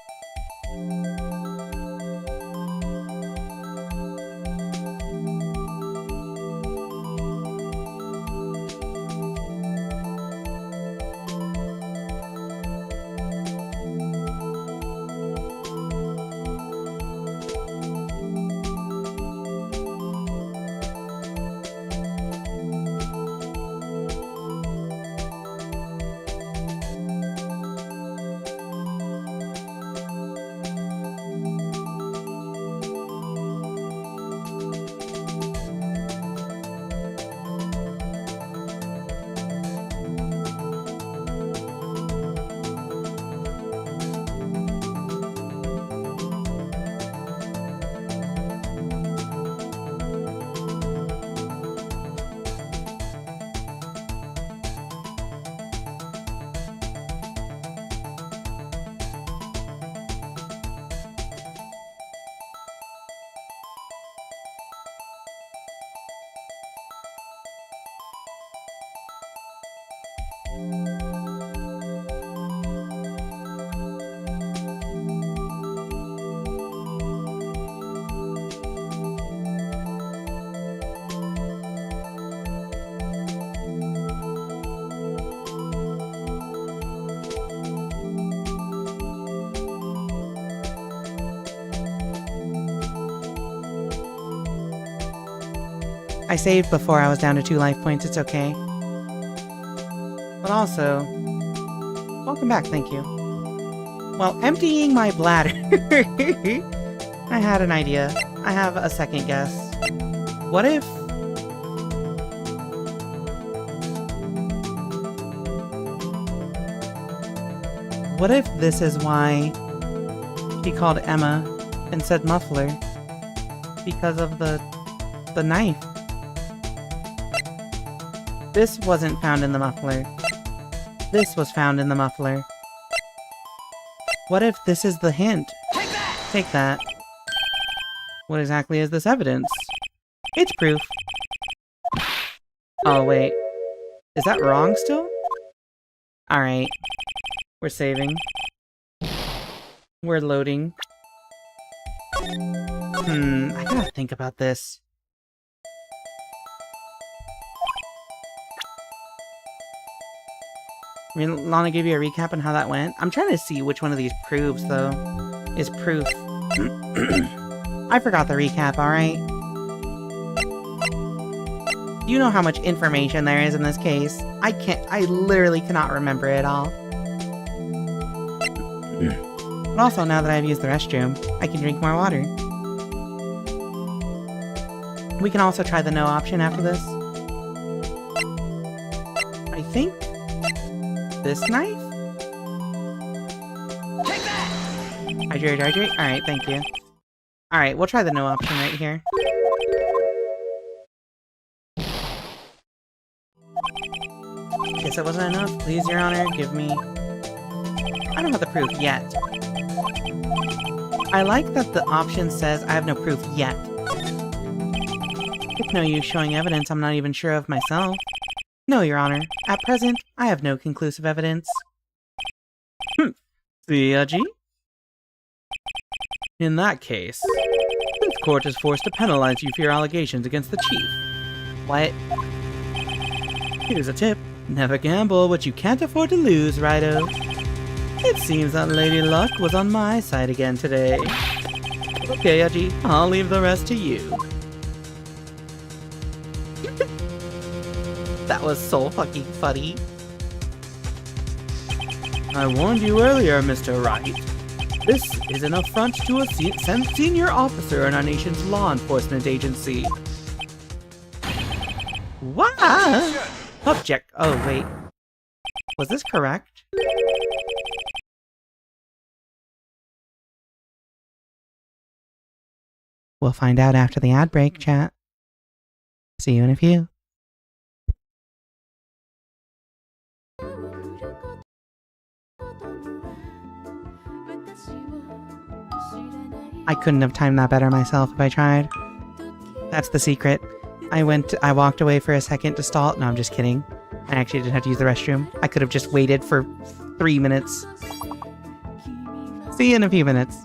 I saved before I was down to 2 life points, it's okay. But also, welcome back, thank you. While emptying my bladder, I had an idea. I have a second guess. What if... What if this is why he called Emma and said muffler? Because of the knife. This wasn't found in the muffler. This was found in the muffler. What if this is the hint? Take that! Take that. What exactly is this evidence? It's proof. Oh, wait. Is that wrong still? Alright. We're saving. We're loading. I gotta think about this. I mean, Lana gave you a recap on how that went. I'm trying to see which one of these proves, though. Is proof. I forgot the recap, alright? You know how much information there is in this case. I literally cannot remember it all. But also, now that I've used the restroom, I can drink more water. We can also try the no option after this. I think... this knife? Take that! Hydrate, hydrate. Alright, thank you. Alright, we'll try the no option right here. Guess it wasn't enough. Please, Your Honor, give me... I don't have the proof yet. I like that the option says I have no proof yet. It's no use showing evidence I'm not even sure of myself. No, Your Honor. At present, I have no conclusive evidence. See, G? In that case, this court is forced to penalize you for your allegations against the chief. What? Here's a tip. Never gamble what you can't afford to lose, Rido. It seems that Lady Luck was on my side again today. Okay, Aji, I'll leave the rest to you. That was so fucking funny. I warned you earlier, Mr. Wright. This is an affront to a senior officer in our nation's law enforcement agency. What? Object. Oh, wait. Was this correct? We'll find out after the ad break, chat. See you in a few. I couldn't have timed that better myself if I tried. That's the secret. I walked away for a second to stall. No, I'm just kidding. I actually didn't have to use the restroom. I could have just waited for 3 minutes. See you in a few minutes.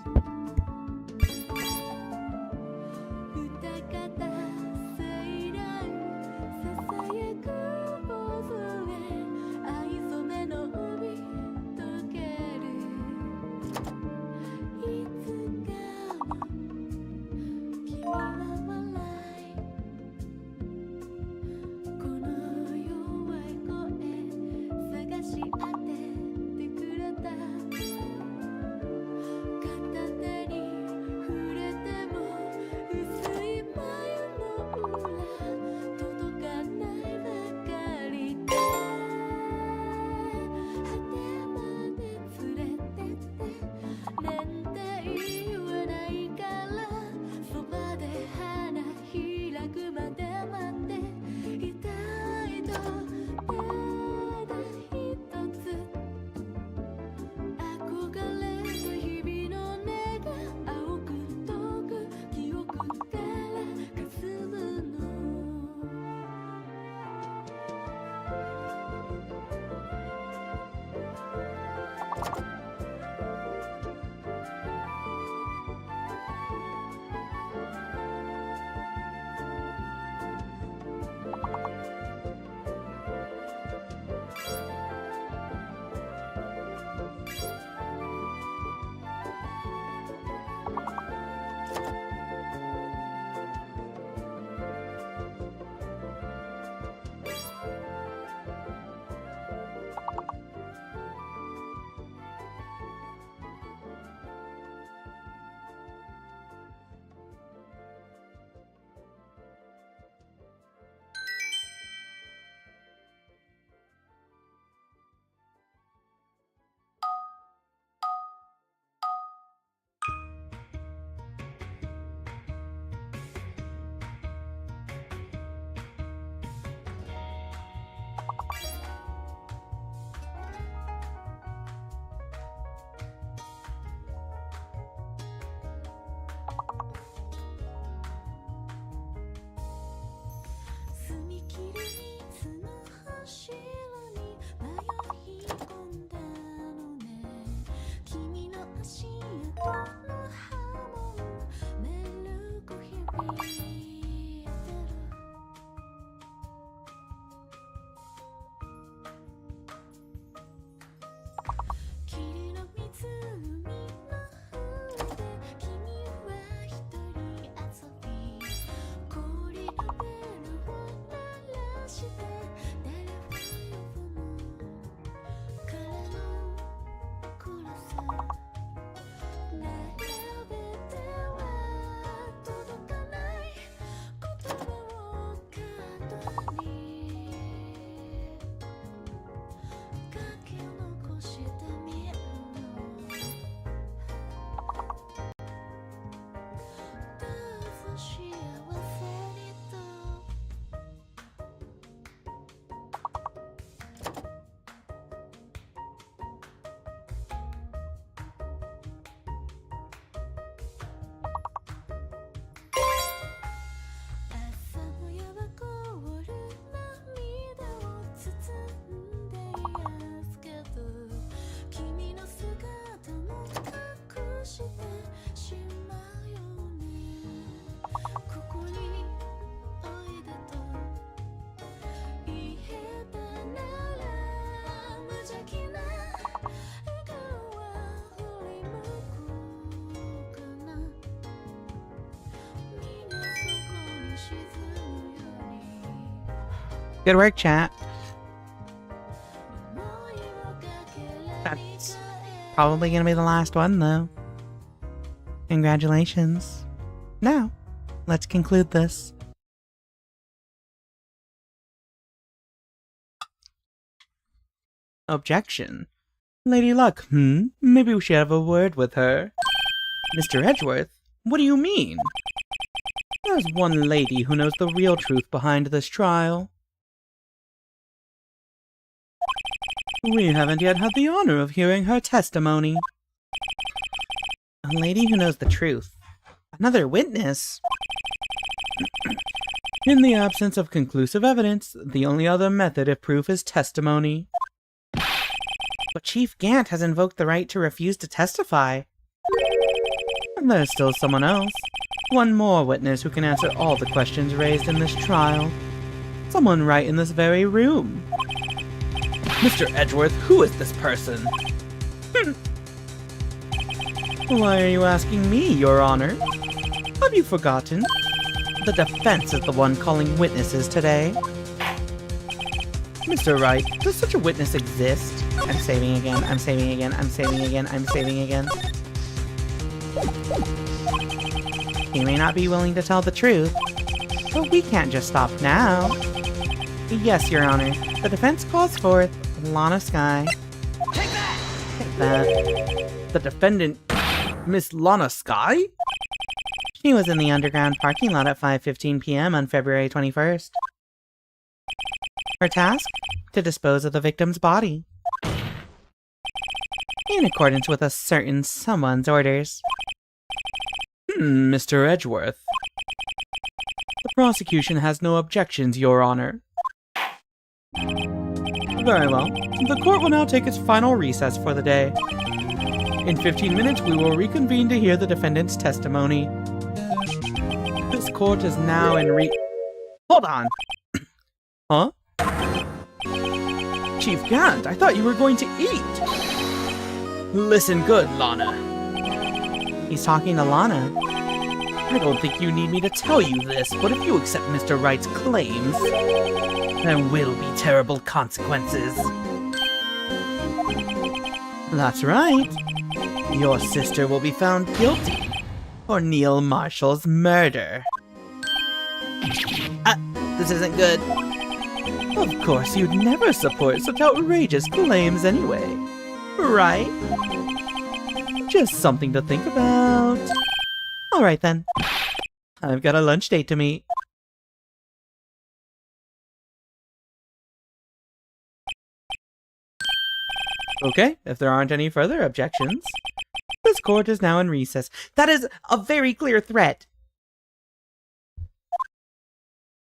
Good work, chat. That's probably gonna be the last one, though. Congratulations. Now, let's conclude this. Objection. Lady Luck, maybe we should have a word with her. Mr. Edgeworth, what do you mean? There's one lady who knows the real truth behind this trial. We haven't yet had the honor of hearing her testimony. A lady who knows the truth. Another witness? In the absence of conclusive evidence, the only other method of proof is testimony. But Chief Gant has invoked the right to refuse to testify. And there's still someone else. One more witness who can answer all the questions raised in this trial. Someone right in this very room. Mr. Edgeworth, who is this person? Why are you asking me, Your Honor? Have you forgotten? The defense is the one calling witnesses today. Mr. Wright, does such a witness exist? I'm saving again, I'm saving again, I'm saving again, I'm saving again. He may not be willing to tell the truth, but we can't just stop now. Yes, Your Honor. The defense calls forth Lana Sky. Take that! Take that. The defendant, Miss Lana Sky? She was in the underground parking lot at 5:15 p.m. on February 21st. Her task? To dispose of the victim's body. In accordance with a certain someone's orders. Mr. Edgeworth. The prosecution has no objections, Your Honor. Very well. The court will now take its final recess for the day. In 15 minutes, we will reconvene to hear the defendant's testimony. This court is now in Hold on! Huh? Chief Gant, I thought you were going to eat! Listen good, Lana. He's talking to Lana. I don't think you need me to tell you this, but if you accept Mr. Wright's claims, there will be terrible consequences. That's right. Your sister will be found guilty for Neil Marshall's murder. This isn't good. Of course, you'd never support such outrageous claims anyway, right? Just something to think about. Alright then. I've got a lunch date to meet. Okay, if there aren't any further objections, this court is now in recess. That is a very clear threat.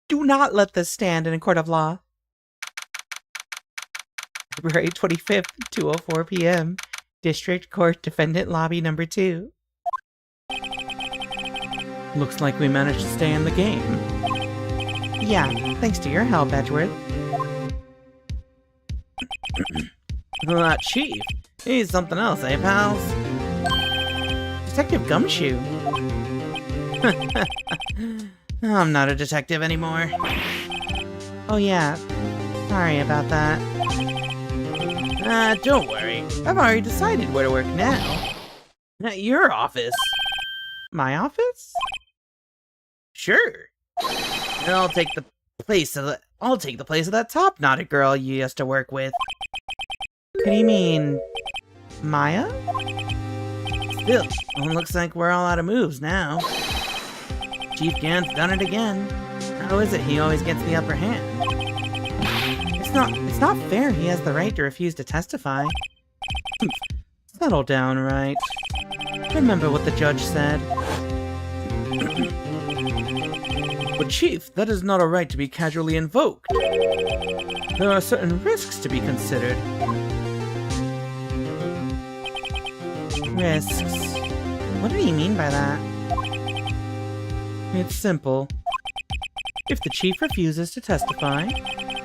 Do not let this stand in a court of law. February 25th, 2:04 p.m. District Court Defendant Lobby Number 2. Looks like we managed to stay in the game. Yeah, thanks to your help, Edgeworth. That chief, he's something else, eh, pals? Detective Gumshoe. I'm not a detective anymore. Oh yeah, sorry about that. Don't worry. I've already decided where to work now. At your office. My office? Sure. And I'll take the place of that top-knotted girl you used to work with. What do you mean, Maya? Still, looks like we're all out of moves now. Chief Gant's done it again. How is it he always gets the upper hand? It's not fair he has the right to refuse to testify. Settle down, right? Remember what the judge said. But Chief, that is not a right to be casually invoked. There are certain risks to be considered. Risks? What did he mean by that? It's simple. If the chief refuses to testify,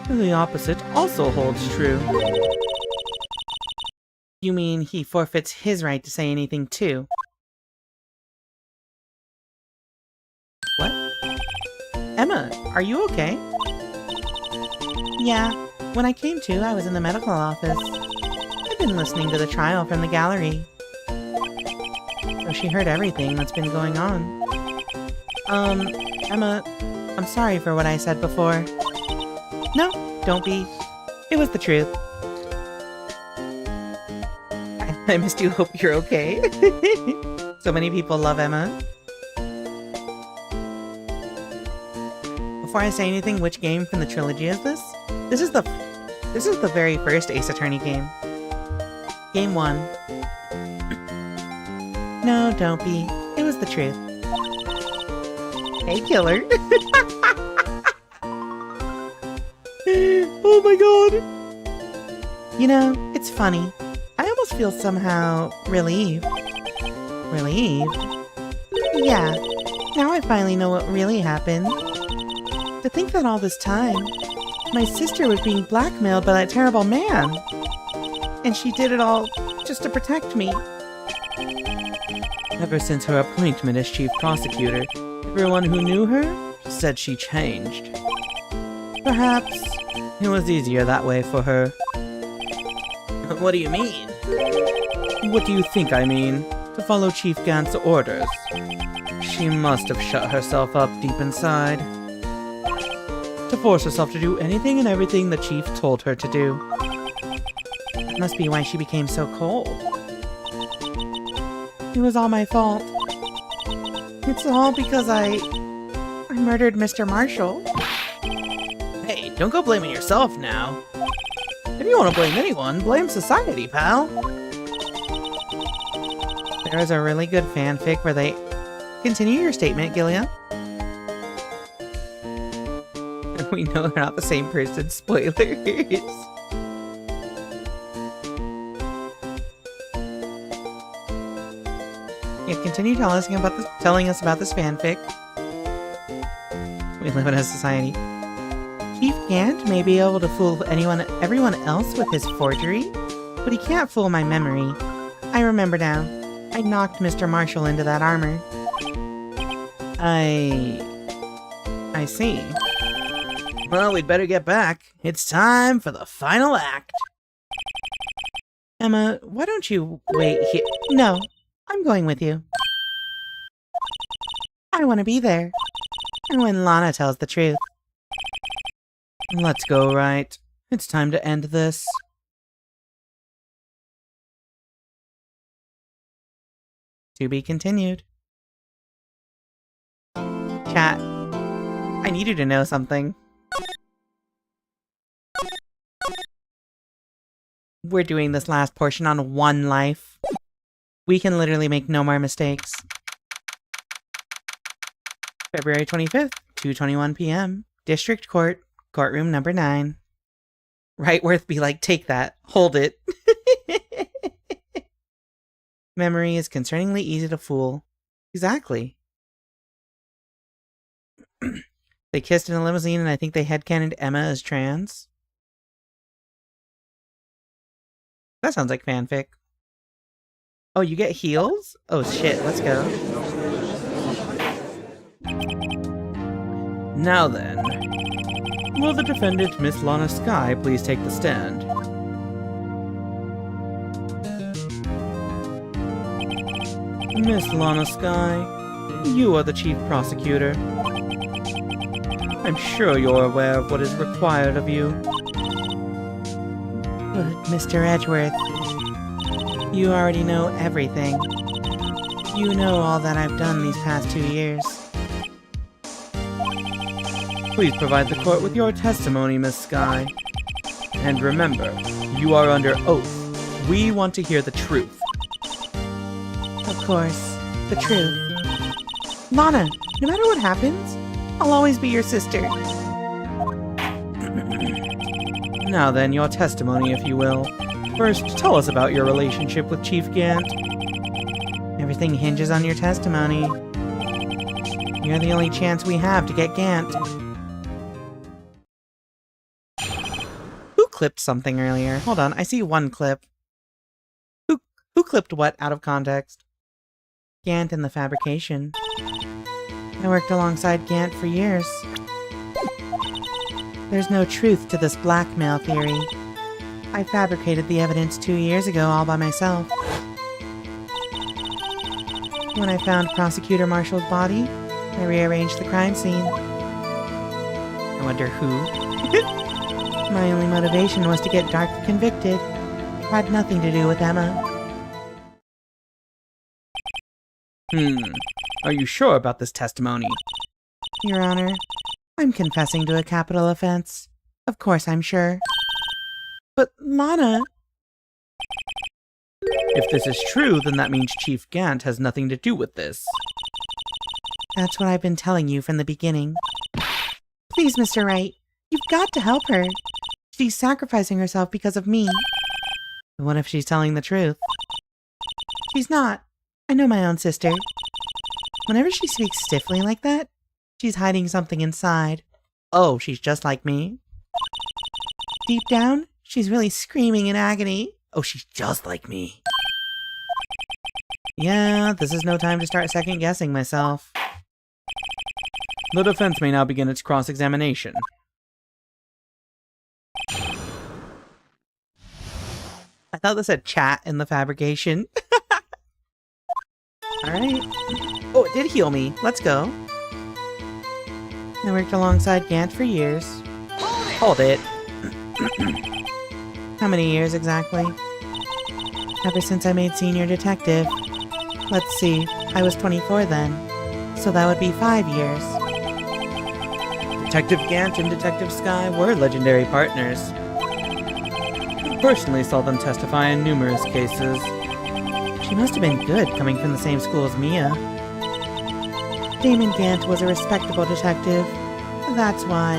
the opposite also holds true. You mean he forfeits his right to say anything too? What? Emma, are you okay? Yeah, when I came to, I was in the medical office. I've been listening to the trial from the gallery. So she heard everything that's been going on. Emma, I'm sorry for what I said before. No, don't be. It was the truth. I missed you. Hope you're okay. So many people love Emma. Before I say anything, which game from the trilogy is this? This is the very first Ace Attorney game. Game 1. No, don't be. It was the truth. Hey, killer. Oh my god. You know, it's funny. I almost feel somehow relieved. Relieved? Yeah. Now I finally know what really happened. To think that all this time, my sister was being blackmailed by that terrible man. And she did it all just to protect me. Ever since her appointment as chief prosecutor, everyone who knew her said she changed. Perhaps it was easier that way for her. What do you mean? What do you think I mean? To follow Chief Gant's orders. She must have shut herself up deep inside. To force herself to do anything and everything the Chief told her to do. That must be why she became so cold. It was all my fault. It's all because I murdered Mr. Marshall. Hey, don't go blaming yourself now. If you want to blame anyone, blame society, pal. There is a really good fanfic where they... Continue your statement, Gilia. We know they're not the same person. Spoilers. Yeah, continue telling us about this fanfic. We live in a society. Chief Gant may be able to fool everyone else with his forgery, but he can't fool my memory. I remember now. I knocked Mr. Marshall into that armor. I see. Well, we'd better get back. It's time for the final act. Emma, why don't you wait here? No, I'm going with you. I want to be there. And when Lana tells the truth. Let's go, right? It's time to end this. To be continued. Chat. I need you to know something. We're doing this last portion on 1 life. We can literally make no more mistakes. February 25th, 2:21 p.m. District Court, courtroom number 9. Rightworth be like, take that. Hold it. Memory is concerningly easy to fool. Exactly. They kissed in a limousine and I think they headcanoned Emma as trans. That sounds like fanfic. Oh, you get heals? Oh shit, let's go. Now then, will the defendant, Miss Lana Skye, please take the stand? Miss Lana Skye, you are the chief prosecutor. I'm sure you're aware of what is required of you. But, Mr. Edgeworth, you already know everything. You know all that I've done these past 2 years. Please provide the court with your testimony, Miss Skye. And remember, you are under oath. We want to hear the truth. Of course, the truth. Lana, no matter what happens, I'll always be your sister. Now then, your testimony, if you will. First, tell us about your relationship with Chief Gant. Everything hinges on your testimony. You're the only chance we have to get Gant. Who clipped something earlier? Hold on, I see one clip. Who clipped what out of context? Gant and the fabrication. I worked alongside Gant for years. There's no truth to this blackmail theory. I fabricated the evidence 2 years ago all by myself. When I found Prosecutor Marshall's body, I rearranged the crime scene. I wonder who? My only motivation was to get Dark convicted. It had nothing to do with Emma. Are you sure about this testimony? Your Honor, I'm confessing to a capital offense. Of course I'm sure. But Lana... If this is true, then that means Chief Gant has nothing to do with this. That's what I've been telling you from the beginning. Please, Mr. Wright, you've got to help her. She's sacrificing herself because of me. What if she's telling the truth? She's not. I know my own sister. Whenever she speaks stiffly like that, she's hiding something inside. Oh, she's just like me? Deep down, she's really screaming in agony. Oh, she's just like me. Yeah, this is no time to start second-guessing myself. The defense may now begin its cross-examination. I thought this said chat in the fabrication. Alright. Oh, it did heal me. Let's go. I worked alongside Gant for years. Hold it. How many years exactly? Ever since I made senior detective. Let's see, I was 24 then. So that would be 5 years. Detective Gant and Detective Sky were legendary partners. I personally saw them testify in numerous cases. She must have been good coming from the same school as Mia. Damon Gant was a respectable detective. That's why.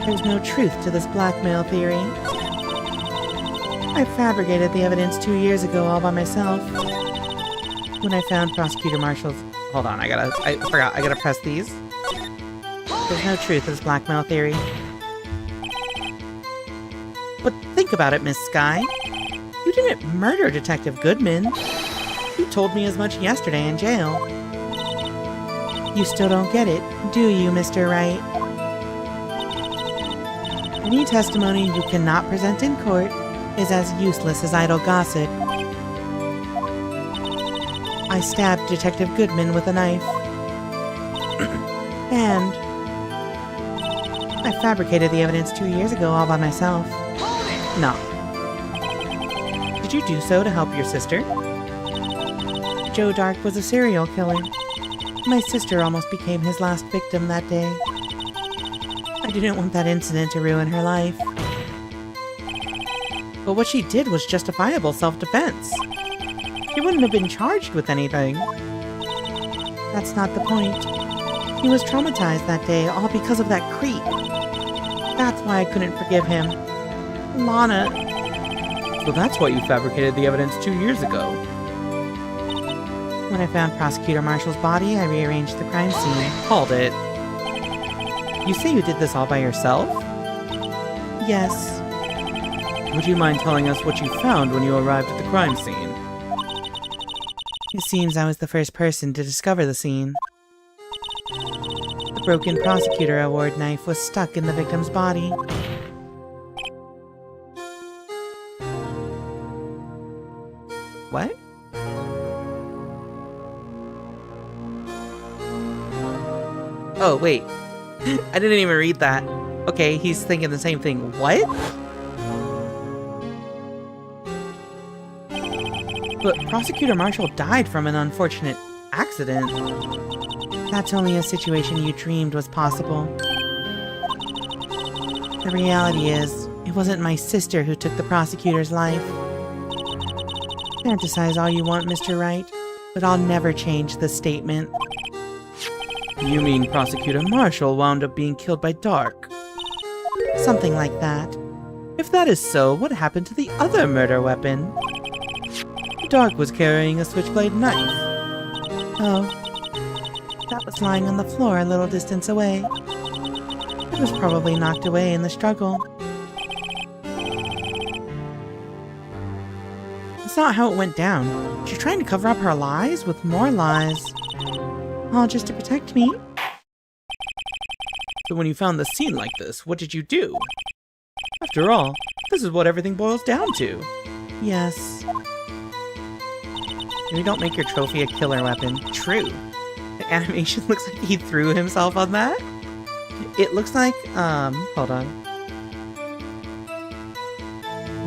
There's no truth to this blackmail theory. I fabricated the evidence 2 years ago all by myself. When I found Prosecutor Marshall's... Hold on, I gotta press these. There's no truth to this blackmail theory. But think about it, Miss Sky. You didn't murder Detective Goodman. You told me as much yesterday in jail. You still don't get it, do you, Mr. Wright? Any testimony you cannot present in court is as useless as idle gossip. I stabbed Detective Goodman with a knife. And I fabricated the evidence 2 years ago all by myself. No. Did you do so to help your sister? Joe Dark was a serial killer. My sister almost became his last victim that day. I didn't want that incident to ruin her life. But what she did was justifiable self-defense. She wouldn't have been charged with anything. That's not the point. He was traumatized that day, all because of that creep. That's why I couldn't forgive him. Lana... So that's why you fabricated the evidence 2 years ago. When I found Prosecutor Marshall's body, I rearranged the crime scene. Hold it. You say you did this all by yourself? Yes. Would you mind telling us what you found when you arrived at the crime scene? It seems I was the first person to discover the scene. The broken Prosecutor Award knife was stuck in the victim's body. What? Oh, wait. I didn't even read that. Okay, he's thinking the same thing. What? But Prosecutor Marshall died from an unfortunate accident. That's only a situation you dreamed was possible. The reality is, it wasn't my sister who took the prosecutor's life. Fantasize all you want, Mr. Wright, but I'll never change this statement. You mean Prosecutor Marshall wound up being killed by Dark? Something like that. If that is so, what happened to the other murder weapon? Dark was carrying a switchblade knife. Oh. That was lying on the floor a little distance away. It was probably knocked away in the struggle. That's not how it went down. She's trying to cover up her lies with more lies. All just to protect me. So when you found the scene like this, what did you do? After all, this is what everything boils down to. Yes. You don't make your trophy a killer weapon. True. The animation looks like he threw himself on that. It looks like, hold on.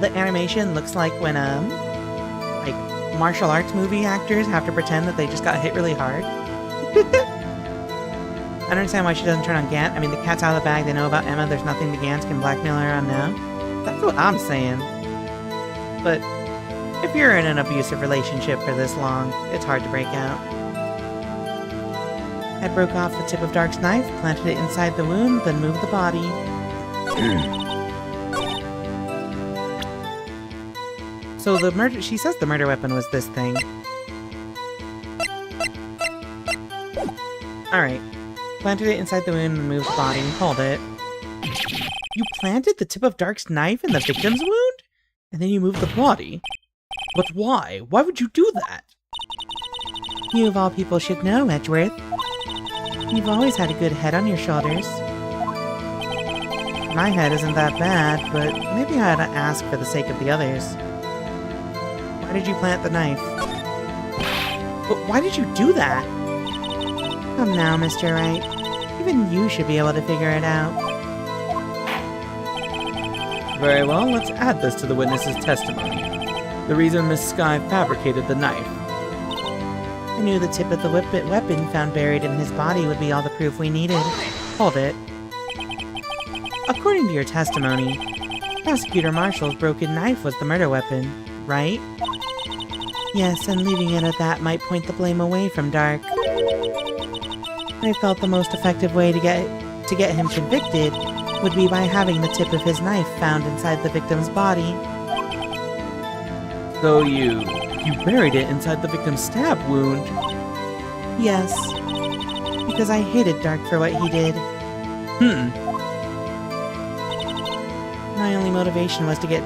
The animation looks like when, like, martial arts movie actors have to pretend that they just got hit really hard. I don't understand why she doesn't turn on Gant. I mean, the cat's out of the bag, they know about Emma, there's nothing the Gants can blackmail her on now. That's what I'm saying. But if you're in an abusive relationship for this long, it's hard to break out. I broke off the tip of Dark's knife, planted it inside the wound, then moved the body. So the murder, she says the murder weapon was this thing. Alright. Planted it inside the wound and moved the body. Hold it. You planted the tip of Dark's knife in the victim's wound? And then you moved the body? But why? Why would you do that? You of all people should know, Edgeworth. You've always had a good head on your shoulders. My head isn't that bad, but maybe I ought to ask for the sake of the others. Why did you plant the knife? But why did you do that? Come now, Mr. Wright. Even you should be able to figure it out. Very well, let's add this to the witness's testimony. The reason Miss Sky fabricated the knife. I knew the tip of the weapon found buried in his body would be all the proof we needed. Hold it. According to your testimony, Prosecutor Marshall's broken knife was the murder weapon, right? Yes, and leaving it at that might point the blame away from Dark. I felt the most effective way to get him convicted would be by having the tip of his knife found inside the victim's body. So you buried it inside the victim's stab wound? Yes, because I hated Dark for what he did. My only motivation was to get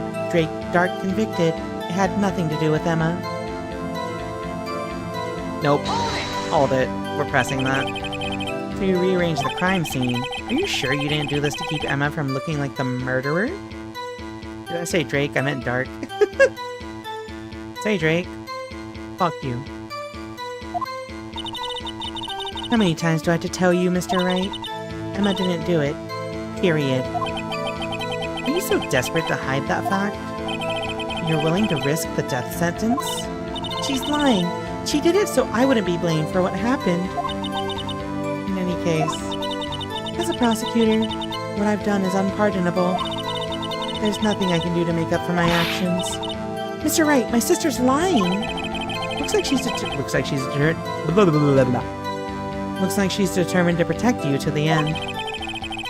Dark convicted. It had nothing to do with Emma. Nope. Hold it. We're pressing that. So you rearranged the crime scene. Are you sure you didn't do this to keep Emma from looking like the murderer? Did I say Drake? I meant Dark. Say Drake. Fuck you. How many times do I have to tell you, Mr. Wright? Emma didn't do it. Period. Are you so desperate to hide that fact? You're willing to risk the death sentence? She's lying. She did it so I wouldn't be blamed for what happened. In any case, as a prosecutor, what I've done is unpardonable. There's nothing I can do to make up for my actions. Mr. Wright, my sister's lying. Looks like she's determined to protect you to the end.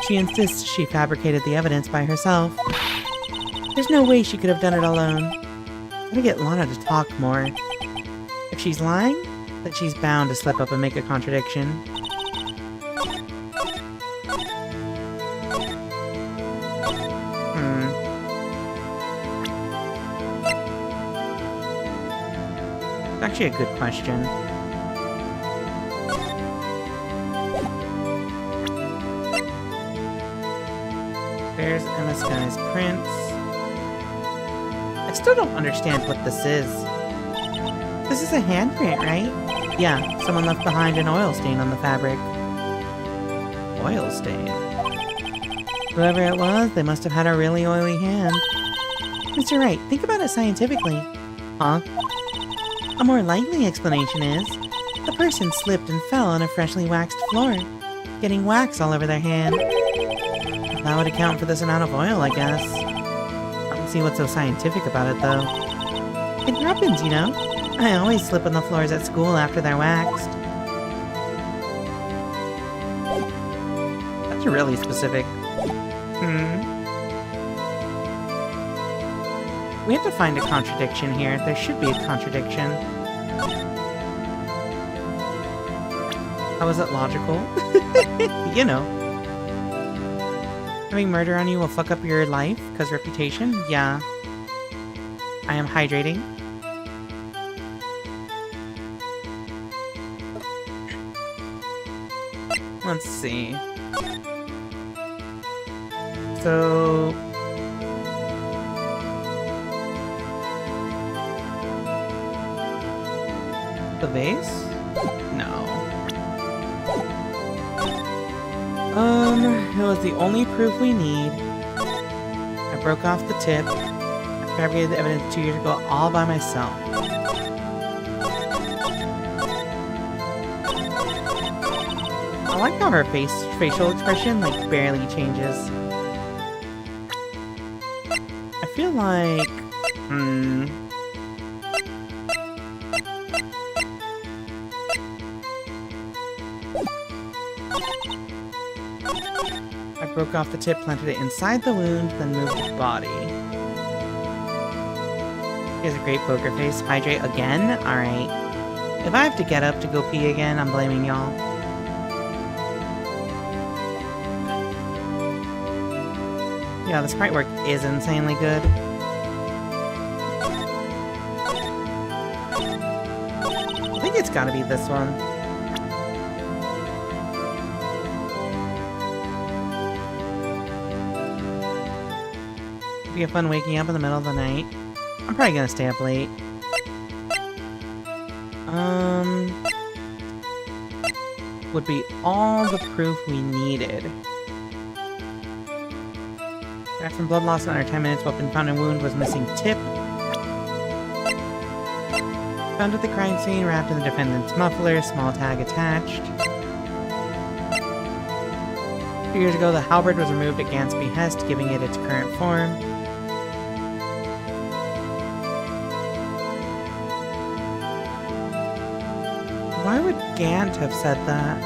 She insists she fabricated the evidence by herself. There's no way she could have done it alone. Gotta get Lana to talk more. If she's lying, then she's bound to slip up and make a contradiction. It's actually a good question. There's Emma Sky's prints. I still don't understand what this is. This is a handprint, right? Yeah, someone left behind an oil stain on the fabric. Oil stain? Whoever it was, they must have had a really oily hand. Mr. Wright, think about it scientifically. Huh? A more likely explanation is, the person slipped and fell on a freshly waxed floor, getting wax all over their hand. That would account for this amount of oil, I guess. I don't see what's so scientific about it, though. It happens, you know. I always slip on the floors at school after they're waxed. That's really specific. We have to find a contradiction here. There should be a contradiction. How is it logical? You know. Having murder on you will fuck up your life, cause reputation? Yeah. I am hydrating. Let's see. So... the vase? No. It was the only proof we need. I broke off the tip. I fabricated the evidence 2 years ago all by myself. I like how her facial expression, like, barely changes. I feel like... I broke off the tip, planted it inside the wound, then moved the body. He has a great poker face. Hydrate again? Alright. If I have to get up to go pee again, I'm blaming y'all. Yeah, the sprite work is insanely good. I think it's gotta be this one. It'd be fun waking up in the middle of the night. I'm probably gonna stay up late. Would be all the proof we needed. Back from blood loss in under 10 minutes, weapon found in wound was missing tip. Found at the crime scene, wrapped in the defendant's muffler, small tag attached. 2 years ago, the halberd was removed at Gant's behest, giving it its current form. Why would Gant have said that?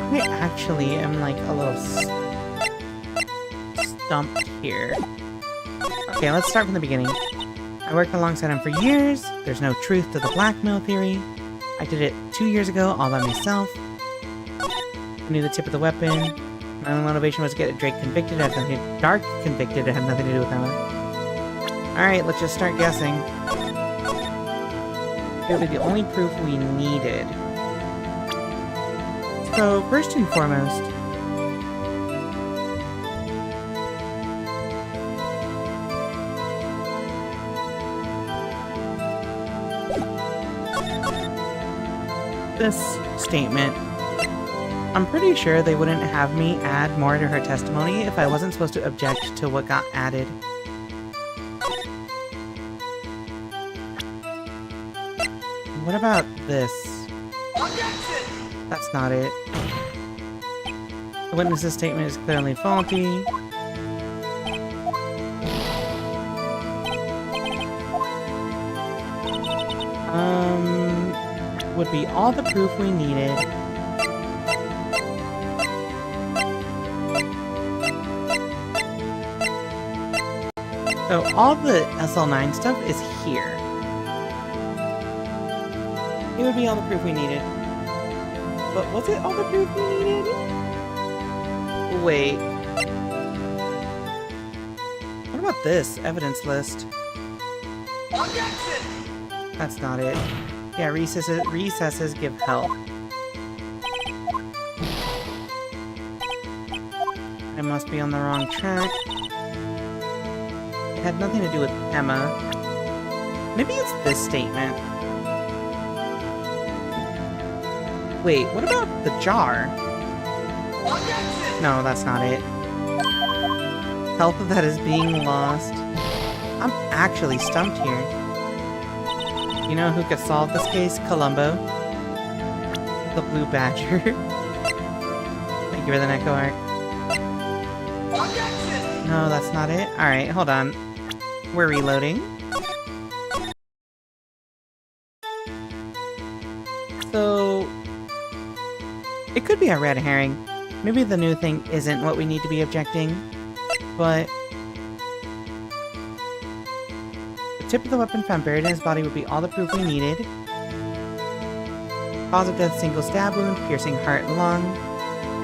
I actually am like a little stumped here. Okay, let's start from the beginning. I worked alongside him for years. There's no truth to the blackmail theory. I did it 2 years ago all by myself. I knew the tip of the weapon. My only motivation was to get Drake convicted. It had nothing to Dark convicted. It had nothing to do with Emma. Alright, let's just start guessing. It'll be the only proof we needed. So, first and foremost, this statement, I'm pretty sure they wouldn't have me add more to her testimony if I wasn't supposed to object to what got added. What about this? That's not it. The witness's statement is clearly faulty. Would be all the proof we needed. So all the SL9 stuff is here. It would be all the proof we needed. But was it all the proof we needed? Wait. What about this evidence list? That's not it. Yeah, recesses give help. I must be on the wrong track. It had nothing to do with Emma. Maybe it's this statement. Wait, what about the jar? No, that's not it. Health that is being lost. I'm actually stumped here. You know who could solve this case? Columbo. The Blue Badger. Thank you for the Neko arc. No, that's not it. Alright, hold on. We're reloading. So... it could be a red herring. Maybe the new thing isn't what we need to be objecting, but... the tip of the weapon found buried in his body would be all the proof we needed. Cause of death, single stab wound, piercing heart and lung.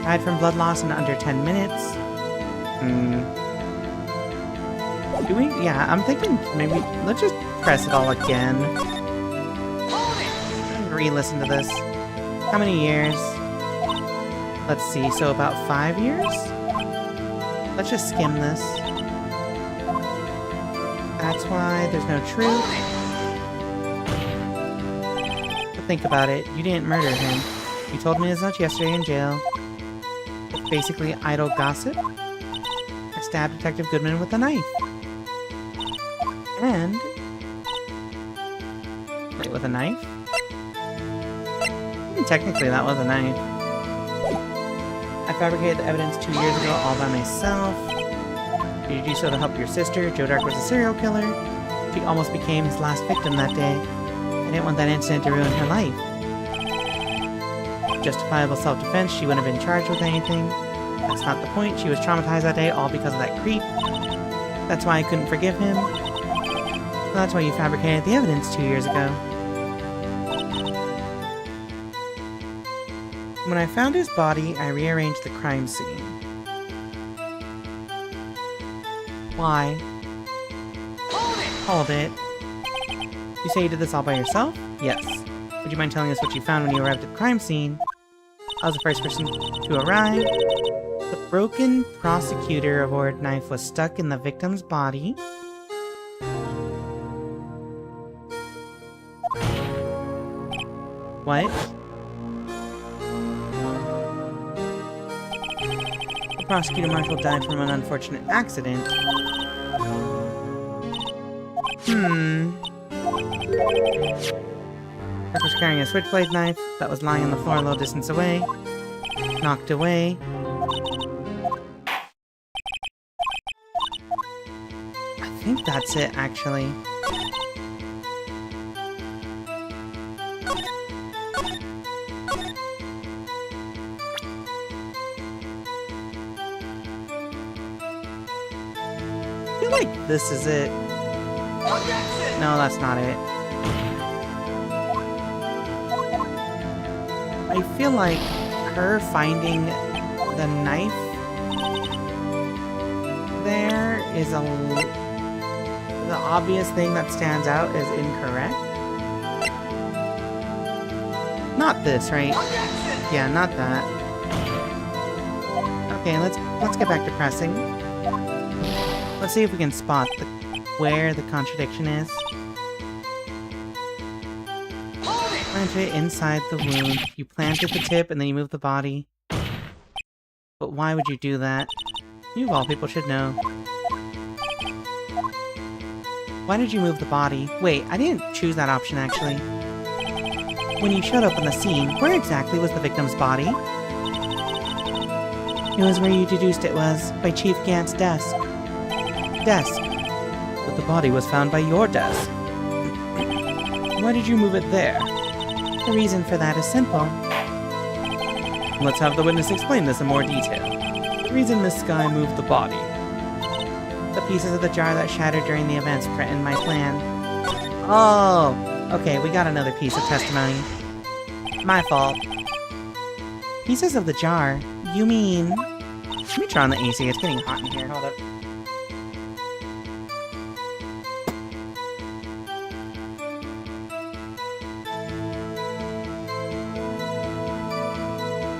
Died from blood loss in under 10 minutes. Do we? Yeah, I'm thinking maybe... let's just press it all again. Re-listen to this. How many years? Let's see, so about 5 years? Let's just skim this. That's why there's no truth. But think about it, you didn't murder him. You told me as much yesterday in jail. It's basically idle gossip. I stabbed Detective Goodman with a knife. And... Wait, with a knife? I mean, technically that was a knife. I fabricated the evidence 2 years ago all by myself. Did you do so to help your sister? Joe Dark was a serial killer. She almost became his last victim that day. I didn't want that incident to ruin her life. Justifiable self-defense, she wouldn't have been charged with anything. That's not the point. She was traumatized that day all because of that creep. That's why I couldn't forgive him. Well, that's why you fabricated the evidence 2 years ago. When I found his body, I rearranged the crime scene. Why? Hold it. You say you did this all by yourself? Yes. Would you mind telling us what you found when you arrived at the crime scene? I was the first person to arrive. The broken prosecutor award knife was stuck in the victim's body. What? The prosecutor marshal died from an unfortunate accident. Rick was carrying a switchblade knife that was lying on the floor a little distance away. Knocked away. I think that's it, actually. I feel like this is it. No, that's not it. I feel like her finding the knife there is the obvious thing that stands out is incorrect. Not this, right? Yeah, not that. Okay, let's get back to pressing. Let's see if we can spot where the contradiction is. Plant it inside the wound. You planted the tip and then you move the body. But why would you do that? You of all people should know. Why did you move the body? Wait, I didn't choose that option actually. When you showed up on the scene, where exactly was the victim's body? It was where you deduced it was, by Chief Gant's desk. But the body was found by your desk. Why did you move it there? The reason for that is simple. Let's have the witness explain this in more detail. The reason Miss Sky moved the body. The pieces of the jar that shattered during the events threatened my plan. Oh! Okay, we got another piece of testimony. My fault. Pieces of the jar? You mean... Let me turn on the AC, it's getting hot in here. Hold up.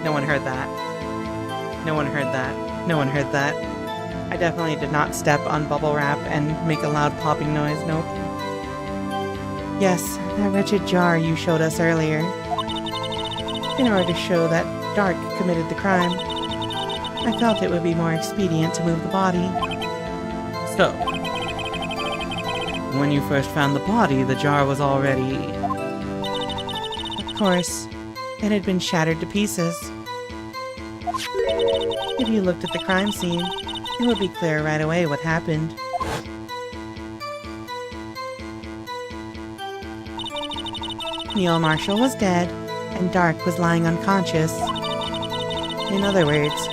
No one heard that. No one heard that. No one heard that. I definitely did not step on bubble wrap and make a loud popping noise, nope. Yes, that wretched jar you showed us earlier. In order to show that Dark committed the crime, I felt it would be more expedient to move the body. So, when you first found the body, the jar was already... Of course. It had been shattered to pieces. If you looked at the crime scene, it would be clear right away what happened. Neil Marshall was dead, and Dark was lying unconscious. In other words,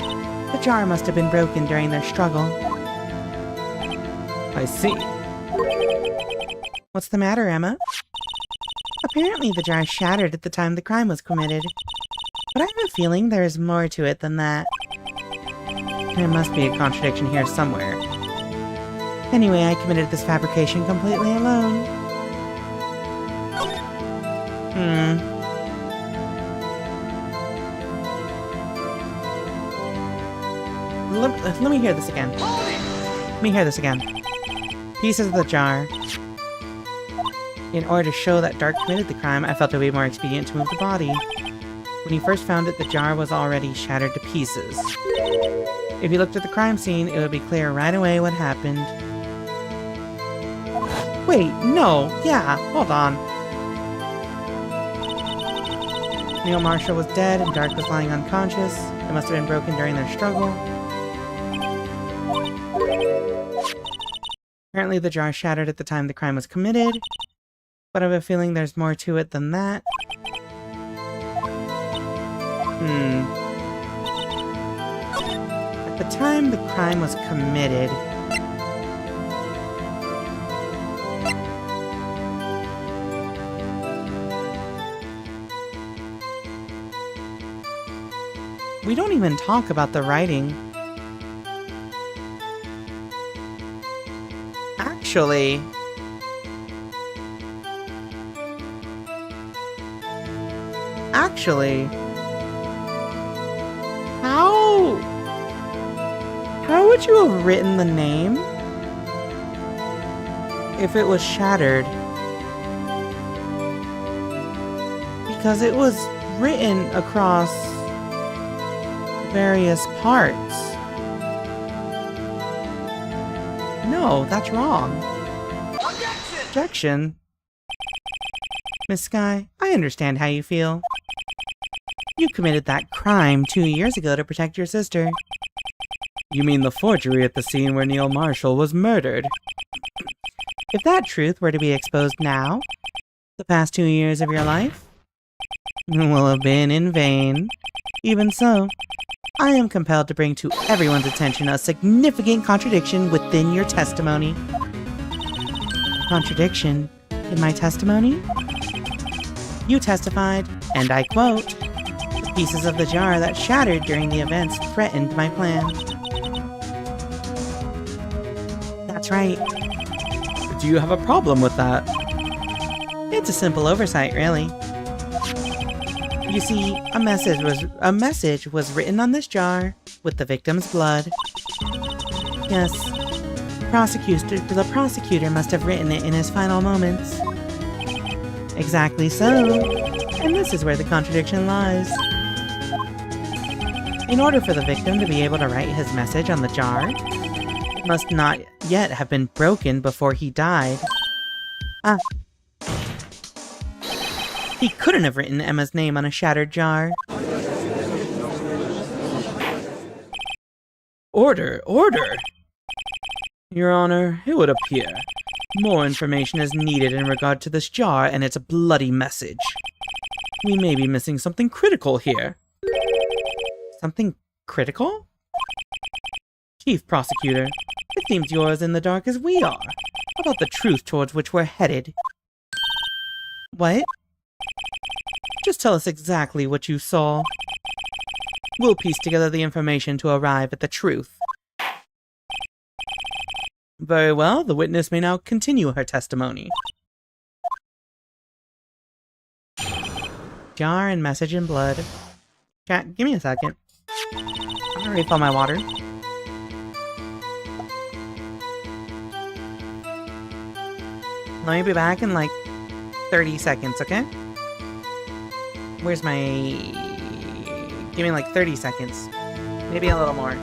the jar must have been broken during their struggle. I see. What's the matter, Emma? Apparently the jar shattered at the time the crime was committed. But I have a feeling there is more to it than that. There must be a contradiction here somewhere. Anyway, I committed this fabrication completely alone. let me hear this again. Hold it! Let me hear this again. Pieces of the jar. In order to show that Dark committed the crime, I felt it would be more expedient to move the body. When you first found it, the jar was already shattered to pieces. If you looked at the crime scene, it would be clear right away what happened. Wait, no, yeah, hold on. Neil Marshall was dead and Dark was lying unconscious. It must have been broken during their struggle. Apparently the jar shattered at the time the crime was committed, but I have a feeling there's more to it than that. At the time the crime was committed, we don't even talk about the writing. Actually, how would you have written the name if it was shattered? Because it was written across various parts. No, that's wrong. Objection. Miss Sky, I understand how you feel. You committed that crime 2 years ago to protect your sister. You mean the forgery at the scene where Neil Marshall was murdered? If that truth were to be exposed now, the past 2 years of your life will have been in vain. Even so, I am compelled to bring to everyone's attention a significant contradiction within your testimony. Contradiction in my testimony? You testified, and I quote, "The pieces of the jar that shattered during the events threatened my plan." That's right. Do you have a problem with that? It's a simple oversight, really. You see, a message was written on this jar with the victim's blood. Yes, the prosecutor must have written it in his final moments. Exactly so, and this is where the contradiction lies. In order for the victim to be able to write his message on the jar, it must not yet have been broken before he died. He couldn't have written Emma's name on a shattered jar. Order! Order! Your Honor, it would appear more information is needed in regard to this jar and its bloody message. We may be missing something critical here. Something critical? Chief Prosecutor, it seems you're as in the dark as we are about the truth towards which we're headed. What? Just tell us exactly what you saw. We'll piece together the information to arrive at the truth. Very well, the witness may now continue her testimony. Jar and message in blood. Chat, give me a second. I'm gonna refill my water. Let me be back in like 30 seconds, okay? Where's my... Give me like 30 seconds. Maybe a little more.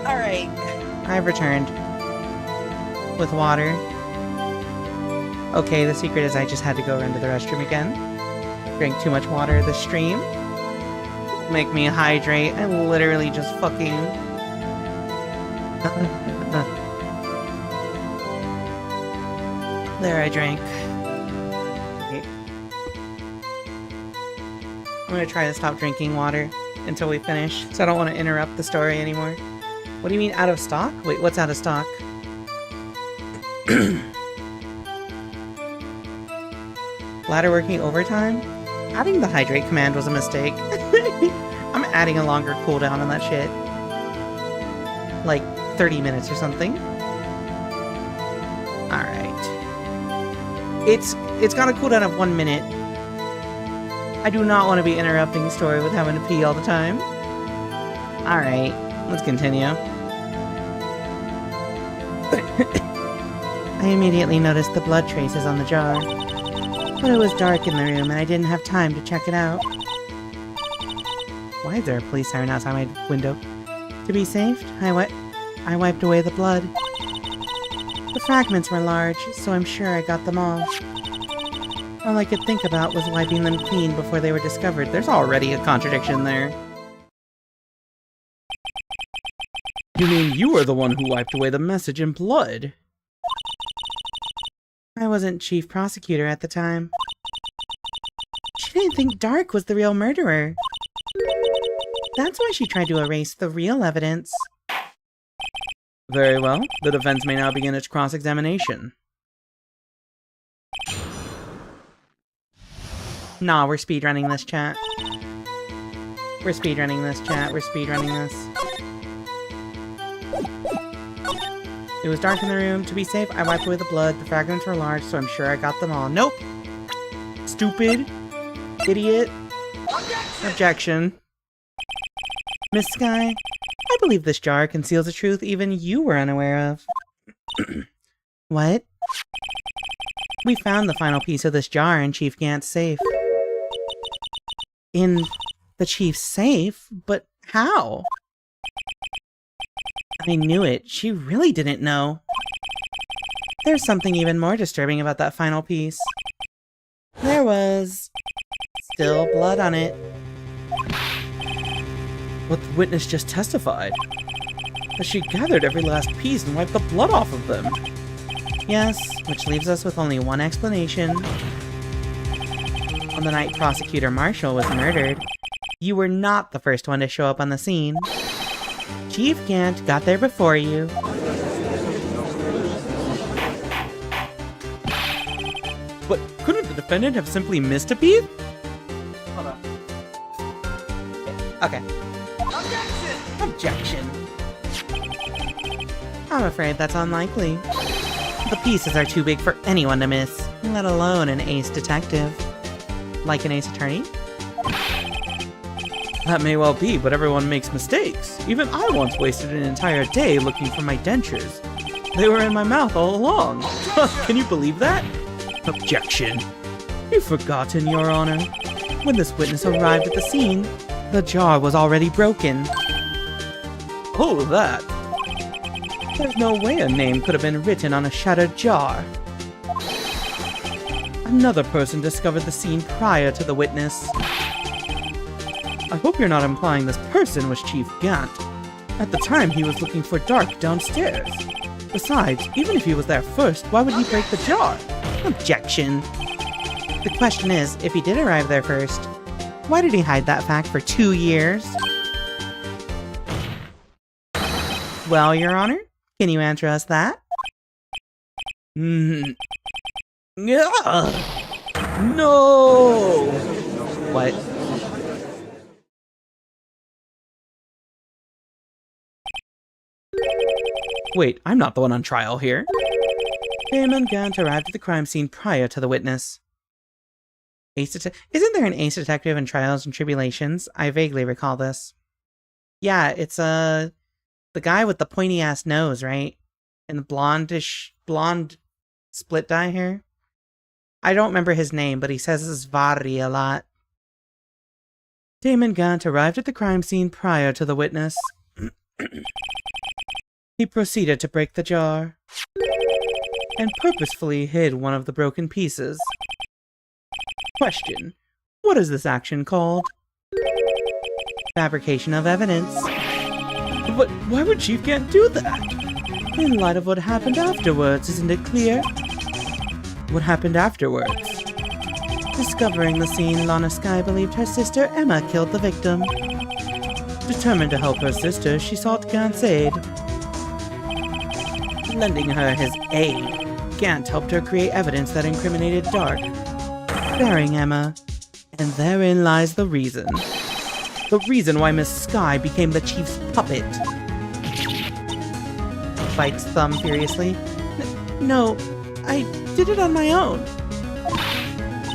Alright. I've returned. With water. Okay, the secret is I just had to go run to the restroom again. Drank too much water this stream. Make me hydrate. I literally just fucking... There, I drank. Okay. I'm gonna try to stop drinking water until we finish, so I don't want to interrupt the story anymore. What do you mean, out of stock? Wait, what's out of stock? Ladder working overtime? Adding the hydrate command was a mistake. I'm adding a longer cooldown on that shit. Like 30 minutes or something. Alright. It's got a cooldown of 1 minute. I do not want to be interrupting the story with having to pee all the time. Alright, let's continue. I immediately noticed the blood traces on the jar. But it was dark in the room and I didn't have time to check it out. Why is there a police siren outside my window? To be safe, I wiped away the blood. The fragments were large, so I'm sure I got them all. All I could think about was wiping them clean before they were discovered. There's already a contradiction there. You mean you were the one who wiped away the message in blood? I wasn't chief prosecutor at the time. She didn't think Dark was the real murderer. That's why she tried to erase the real evidence. Very well. The defense may now begin its cross-examination. Nah, we're speedrunning this, chat. We're speedrunning this, chat. We're speedrunning this. It was dark in the room. To be safe, I wiped away the blood. The fragments were large, so I'm sure I got them all. Nope! Stupid. Idiot. Objection. Miss Sky, I believe this jar conceals a truth even you were unaware of. What? We found the final piece of this jar in Chief Gant's safe. In the Chief's safe? But how? I knew it. She really didn't know. There's something even more disturbing about that final piece. There was... still blood on it. What the witness just testified. That she gathered every last piece and wiped the blood off of them. Yes, which leaves us with only one explanation. On the night Prosecutor Marshall was murdered, you were not the first one to show up on the scene. Chief Gant got there before you. But couldn't the defendant have simply missed a beat? Hold on. Okay. Objection! I'm afraid that's unlikely. The pieces are too big for anyone to miss, let alone an ace detective. Like an ace attorney? That may well be, but everyone makes mistakes. Even I once wasted an entire day looking for my dentures. They were in my mouth all along. Can you believe that? Objection. You've forgotten, Your Honor. When this witness arrived at the scene, the jar was already broken. Oh, that. There's no way a name could have been written on a shattered jar. Another person discovered the scene prior to the witness. I hope you're not implying this person was Chief Gant. At the time, he was looking for Dark downstairs. Besides, even if he was there first, why would he break the jar? Objection. The question is, if he did arrive there first, why did he hide that fact for 2 years? Well, Your Honor, can you answer us that? Yeah. No! What? Wait, I'm not the one on trial here. Damon Gant arrived at the crime scene prior to the witness. Isn't there an ace detective in Trials and Tribulations? I vaguely recall this. Yeah, it's the guy with the pointy-ass nose, right? And the blonde split dye hair. I don't remember his name, but he says Svari a lot. Damon Gant arrived at the crime scene prior to the witness. He proceeded to break the jar and purposefully hid one of the broken pieces. Question: what is this action called? Fabrication of evidence. But why would Chief Gant do that? In light of what happened afterwards, isn't it clear? What happened afterwards? Discovering the scene, Lana Sky believed her sister Emma killed the victim. Determined to help her sister, she sought Gant's aid. Lending her his aid, Gant helped her create evidence that incriminated Dark, Sparing Emma. and therein lies the reason. The reason why Miss Sky became the Chief's puppet. Bites thumb furiously. No, I did it on my own.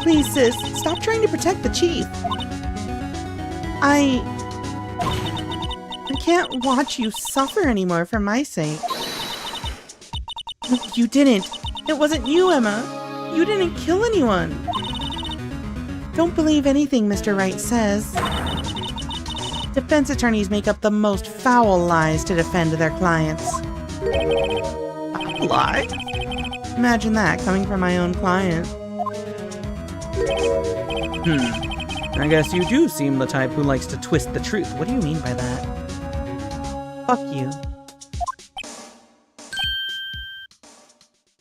Please, sis, stop trying to protect the Chief. I can't watch you suffer anymore for my sake. No, you didn't. It wasn't you, Emma. You didn't kill anyone. Don't believe anything Mr. Wright says. Defense attorneys make up the most foul lies to defend their clients. Lie? Imagine that coming from my own client. I guess you do seem the type who likes to twist the truth. What do you mean by that? Fuck you.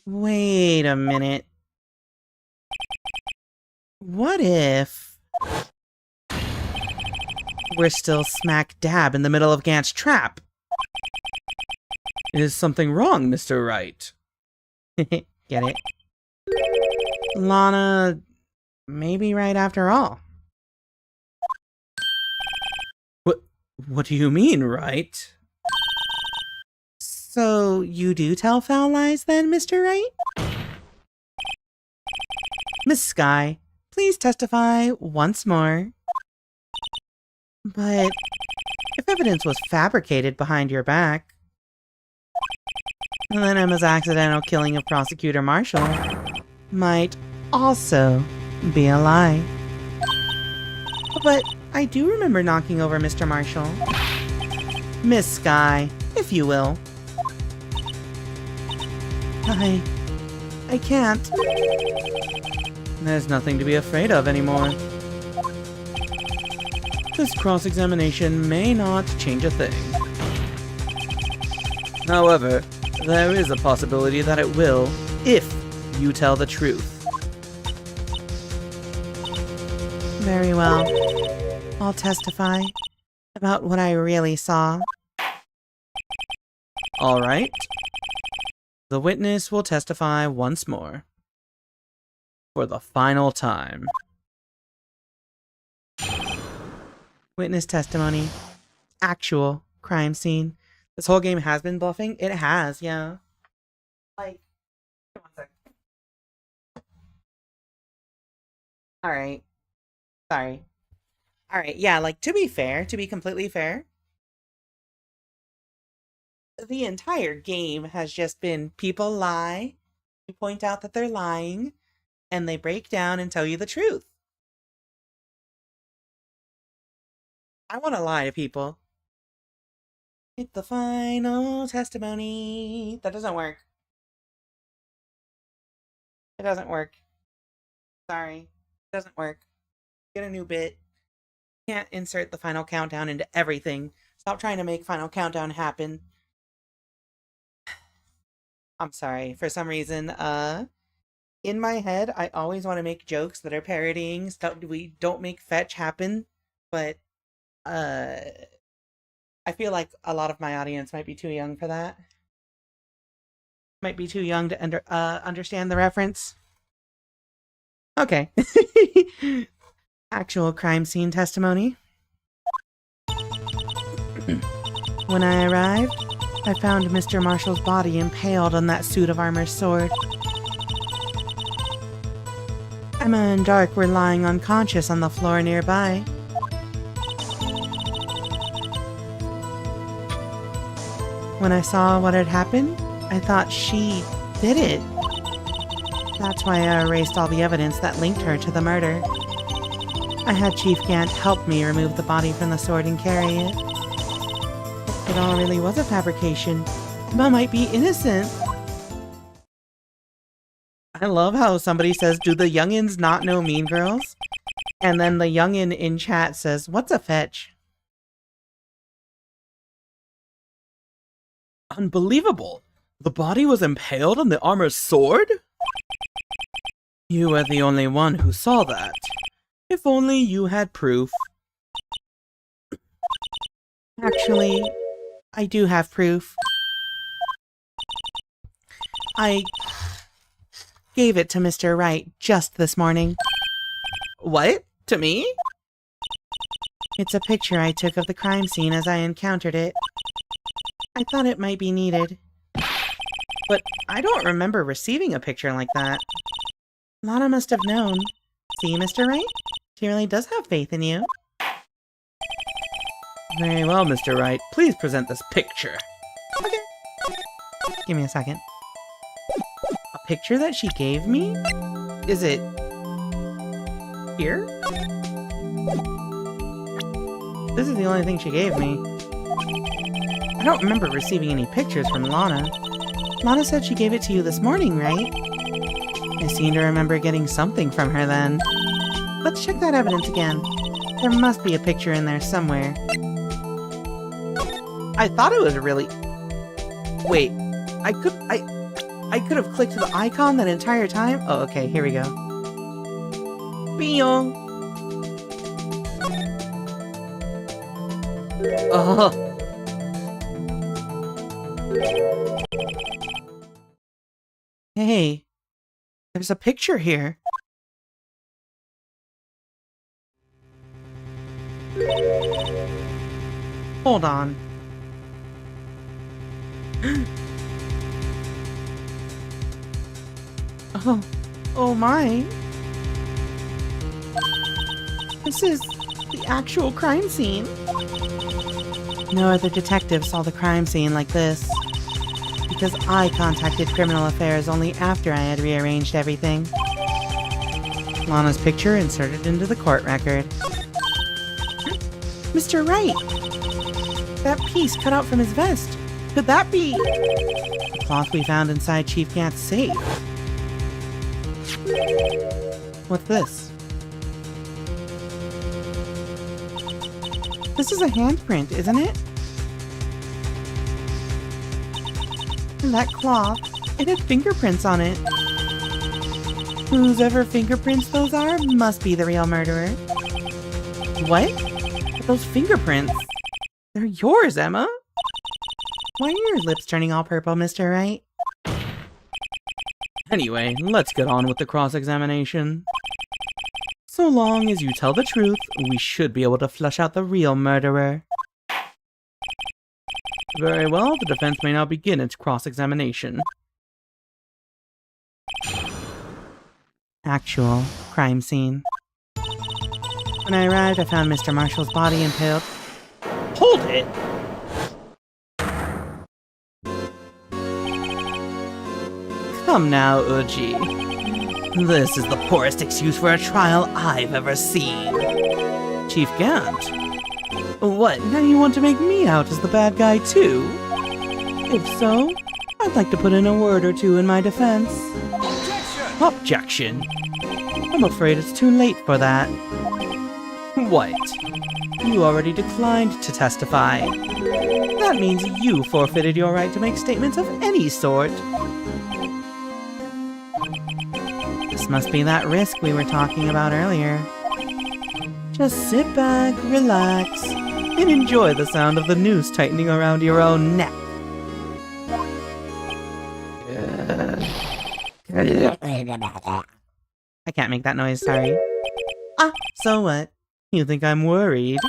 Wait a minute. What if we're still smack dab in the middle of Gant's trap? Is something wrong, Mr. Wright? Get it? Lana may be right after all. What do you mean, Wright? So you do tell foul lies then, Mr. Wright? Miss Sky, please testify once more. But if evidence was fabricated behind your back, then Emma's accidental killing of Prosecutor Marshall might also be a lie. But I do remember knocking over Mr. Marshall. Miss Sky, if you will. I can't. There's nothing to be afraid of anymore. This cross-examination may not change a thing. However, there is a possibility that it will, if you tell the truth. Very well. I'll testify about what I really saw. All right. The witness will testify once more. For the final time. Witness testimony. Actual crime scene. This whole game has been bluffing? It has, yeah. Like, one sec. Alright. Sorry. Alright, yeah, like, to be fair, to be completely fair, the entire game has just been people lie, you point out that they're lying, and they break down and tell you the truth. I want to lie to people. It's the final testimony. That doesn't work. It doesn't work. Sorry. It doesn't work. Get a new bit. Can't insert the final countdown into everything. Stop trying to make final countdown happen. I'm sorry. For some reason, in my head, I always want to make jokes that are parodying stuff we don't make fetch happen, but I feel like a lot of my audience might be too young for that. Might be too young to understand the reference. Okay. Actual crime scene testimony. When I arrived, I found Mr. Marshall's body impaled on that suit of armor sword. Emma and Dark were lying unconscious on the floor nearby. When I saw what had happened, I thought she did it. That's why I erased all the evidence that linked her to the murder. I had Chief Gant help me remove the body from the sword and carry it. It all really was a fabrication, Emma might be innocent. I love how somebody says, do the youngins not know Mean Girls? And then the youngin in chat says, what's a fetch? Unbelievable! The body was impaled on the armor's sword? You were the only one who saw that. If only you had proof. Actually, I do have proof. I gave it to Mr. Wright just this morning. What? To me? It's a picture I took of the crime scene as I encountered it. I thought it might be needed. But I don't remember receiving a picture like that. Lana must have known. See, Mr. Wright? She really does have faith in you. Very well, Mr. Wright. Please present this picture. Okay. Give me a second. A picture that she gave me? Is it here? This is the only thing she gave me. I don't remember receiving any pictures from Lana. Lana said she gave it to you this morning, right? I seem to remember getting something from her then. Let's check that evidence again. There must be a picture in there somewhere. I thought it was really... Wait, I could have clicked the icon that entire time? Oh, okay, here we go. Beow. Oh. Hey, there's a picture here. Hold on. Oh my. This is the actual crime scene. No other detective saw the crime scene like this. Because I contacted Criminal Affairs only after I had rearranged everything. Lana's picture inserted into the court record. Mr. Wright! That piece cut out from his vest. Could that be the cloth we found inside Chief Gat's safe? What's this? This is a handprint, isn't it? And that cloth, it had fingerprints on it. Whose ever fingerprints those are must be the real murderer. What? But those fingerprints? They're yours, Emma. Why are your lips turning all purple, Mr. Wright? Anyway, let's get on with the cross-examination. So long as you tell the truth, we should be able to flesh out the real murderer. Very well, the defense may now begin its cross-examination. Actual crime scene. When I arrived, I found Mr. Marshall's body impaled. Hold it! Come now, Uji. This is the poorest excuse for a trial I've ever seen. Chief Gant. What, now you want to make me out as the bad guy too? If so, I'd like to put in a word or two in my defense. Objection! Objection. I'm afraid it's too late for that. What? You already declined to testify. That means you forfeited your right to make statements of any sort. This must be that risk we were talking about earlier. Just sit back, relax, and enjoy the sound of the noose tightening around your own neck. I can't make that noise, sorry. Ah, so what? You think I'm worried?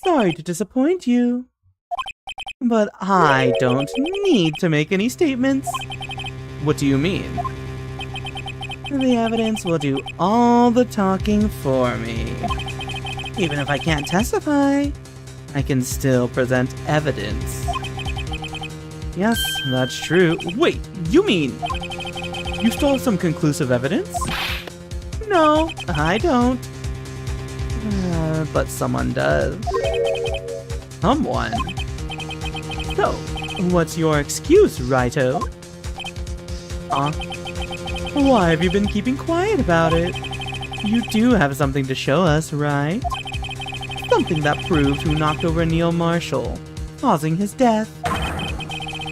Sorry to disappoint you. But I don't need to make any statements. What do you mean? The evidence will do all the talking for me. Even if I can't testify, I can still present evidence. Yes, that's true. Wait, you mean you still have some conclusive evidence? No, I don't. But someone does. Someone? So, what's your excuse, Raito? Huh? Why have you been keeping quiet about it? You do have something to show us, right? Something that proves who knocked over Neil Marshall, causing his death.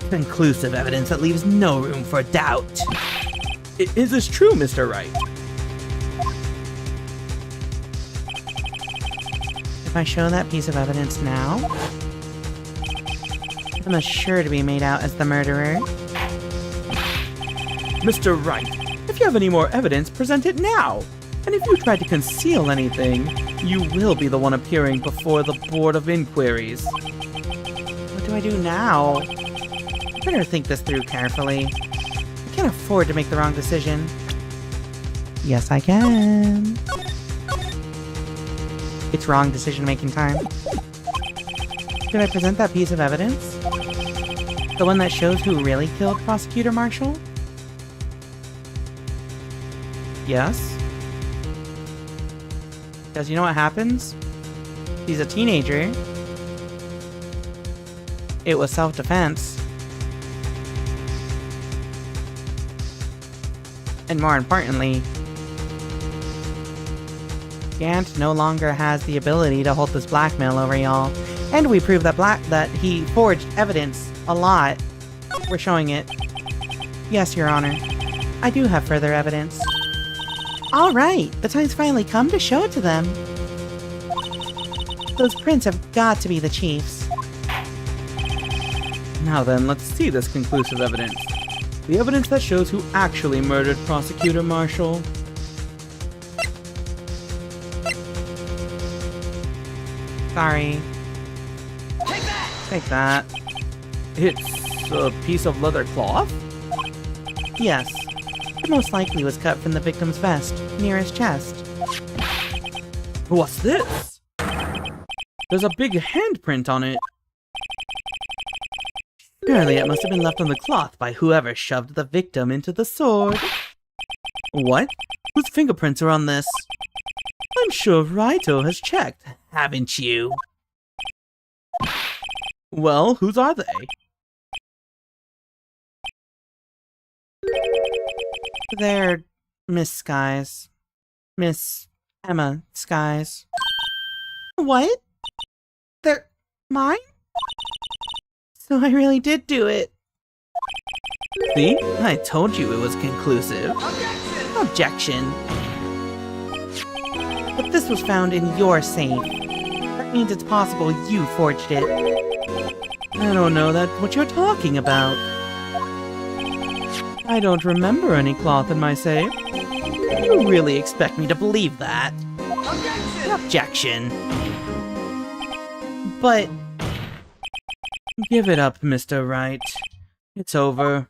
Conclusive evidence that leaves no room for doubt. Is this true, Mr. Wright? If I show that piece of evidence now, I'm sure to be made out as the murderer. Mr. Wright, if you have any more evidence, present it now. And if you try to conceal anything, you will be the one appearing before the Board of Inquiries. What do I do now? I better think this through carefully. I can't afford to make the wrong decision. Yes, I can. It's wrong decision-making time. Should I present that piece of evidence? The one that shows who really killed Prosecutor Marshall? Yes? Because you know what happens? He's a teenager. It was self-defense. And more importantly, Gant no longer has the ability to hold this blackmail over y'all. And we proved that he forged evidence a lot. We're showing it. Yes, Your Honor. I do have further evidence. Alright, the time's finally come to show it to them. Those prints have got to be the Chief's. Now then, let's see this conclusive evidence. The evidence that shows who actually murdered Prosecutor Marshall. Sorry. Take that! Take that. It's a piece of leather cloth? Yes. It most likely was cut from the victim's vest, near his chest. What's this? There's a big handprint on it. Surely it must have been left on the cloth by whoever shoved the victim into the sword. What? Whose fingerprints are on this? I'm sure Raito has checked, haven't you? Well, whose are they? They're Miss Skies. Miss Emma Skies. What? They're mine? So I really did do it. See? I told you it was conclusive. Objection! Objection. But this was found in your safe. That means it's possible you forged it. I don't know what you're talking about. I don't remember any cloth in my safe. You really expect me to believe that? Objection! Objection. But Give it up, Mr. Wright. It's over.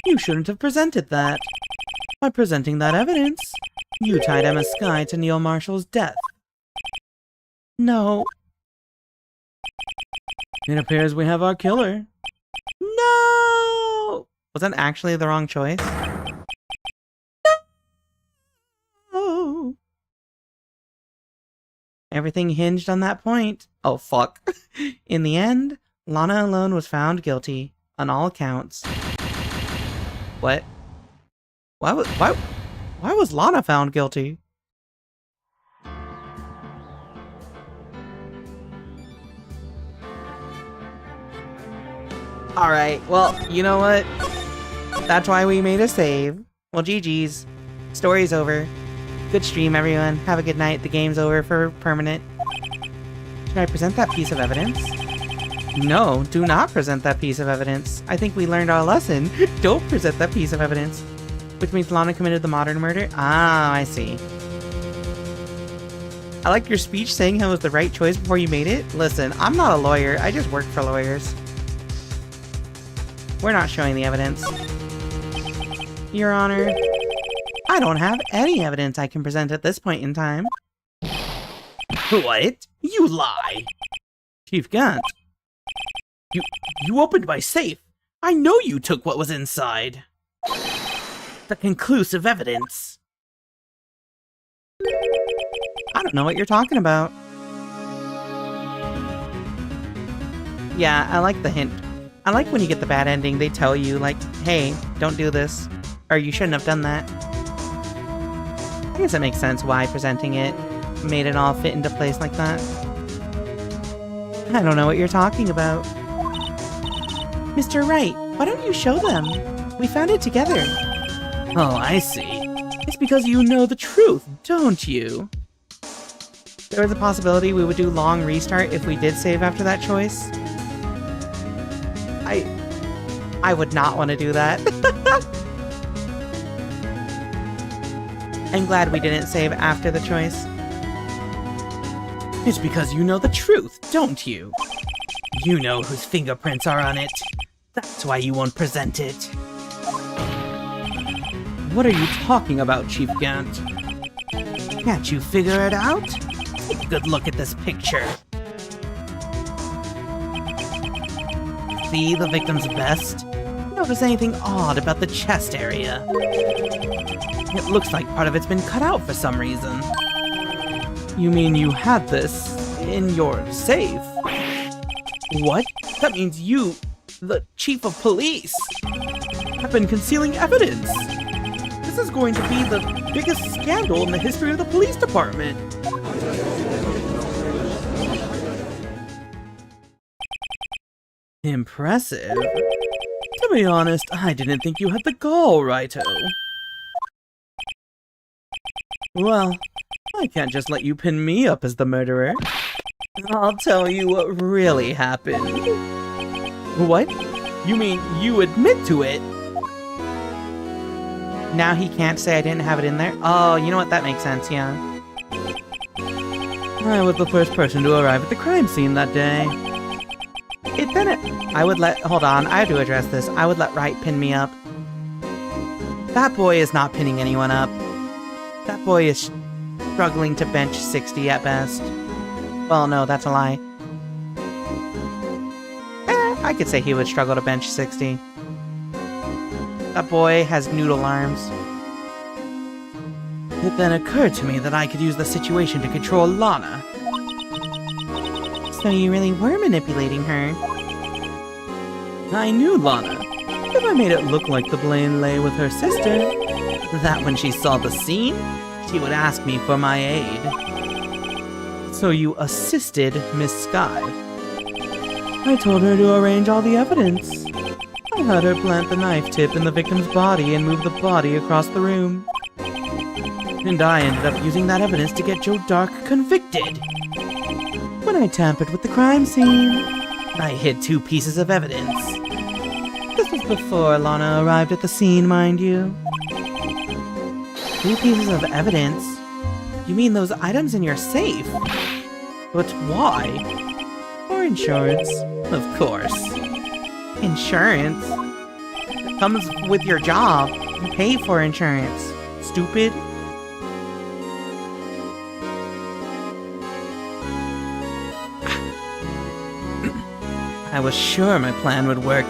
You shouldn't have presented that. By presenting that evidence, you tied Emma Sky to Neil Marshall's death. no. It appears we have our killer. No! Was that actually the wrong choice? No! Everything hinged on that point. Oh, fuck. In the end, Lana alone was found guilty on all accounts. What? Why was Lana found guilty? Alright, well, you know what? That's why we made a save. Well, GG's. Story's over. Good stream, everyone. Have a good night. The game's over for permanent. Should I present that piece of evidence? No, do not present that piece of evidence. I think we learned our lesson. Don't present that piece of evidence. Which means Lana committed the modern murder? Ah, I see. I like your speech saying how it was the right choice before you made it. Listen, I'm not a lawyer. I just work for lawyers. We're not showing the evidence. Your Honor, I don't have any evidence I can present at this point in time. What? You lie! Chief Gant. You opened my safe! I know you took what was inside! The conclusive evidence. I don't know what you're talking about. Yeah, I like the hint. I like when you get the bad ending, they tell you, like, hey, don't do this. Or you shouldn't have done that. I guess it makes sense why presenting it made it all fit into place like that. I don't know what you're talking about. Mr. Wright, why don't you show them? We found it together. Oh, I see. It's because you know the truth, don't you? There was a possibility we would do long restart if we did save after that choice. I would not want to do that. I'm glad we didn't save after the choice. It's because you know the truth, don't you? You know whose fingerprints are on it. That's why you won't present it. What are you talking about, Chief Gant? Can't you figure it out? Take a good look at this picture. See the victim's vest? Notice anything odd about the chest area? It looks like part of it's been cut out for some reason. You mean you had this in your safe? What? That means you, the chief of police, have been concealing evidence. This is going to be the biggest scandal in the history of the police department. Impressive. To be honest, I didn't think you had the gall, Raito. Well, I can't just let you pin me up as the murderer. I'll tell you what really happened. What? You mean you admit to it? Now he can't say I didn't have it in there? Oh, you know what? That makes sense, yeah. I was the first person to arrive at the crime scene that day. Hold on, I have to address this. I would let Wright pin me up. That boy is not pinning anyone up. That boy is struggling to bench 60 at best. Well, no, that's a lie. I could say he would struggle to bench 60. That boy has noodle arms. It then occurred to me that I could use the situation to control Lana. So you really were manipulating her? I knew Lana. If I made it look like the blame lay with her sister, that when she saw the scene, she would ask me for my aid. So you assisted Miss Sky. I told her to arrange all the evidence. I had her plant the knife tip in the victim's body and move the body across the room. And I ended up using that evidence to get Joe Dark convicted. When I tampered with the crime scene, I hid 2 pieces of evidence. This was before Lana arrived at the scene, mind you. 2 pieces of evidence? You mean those items in your safe? But why? For insurance, of course. Insurance? It comes with your job. You pay for insurance. Stupid. I was sure my plan would work,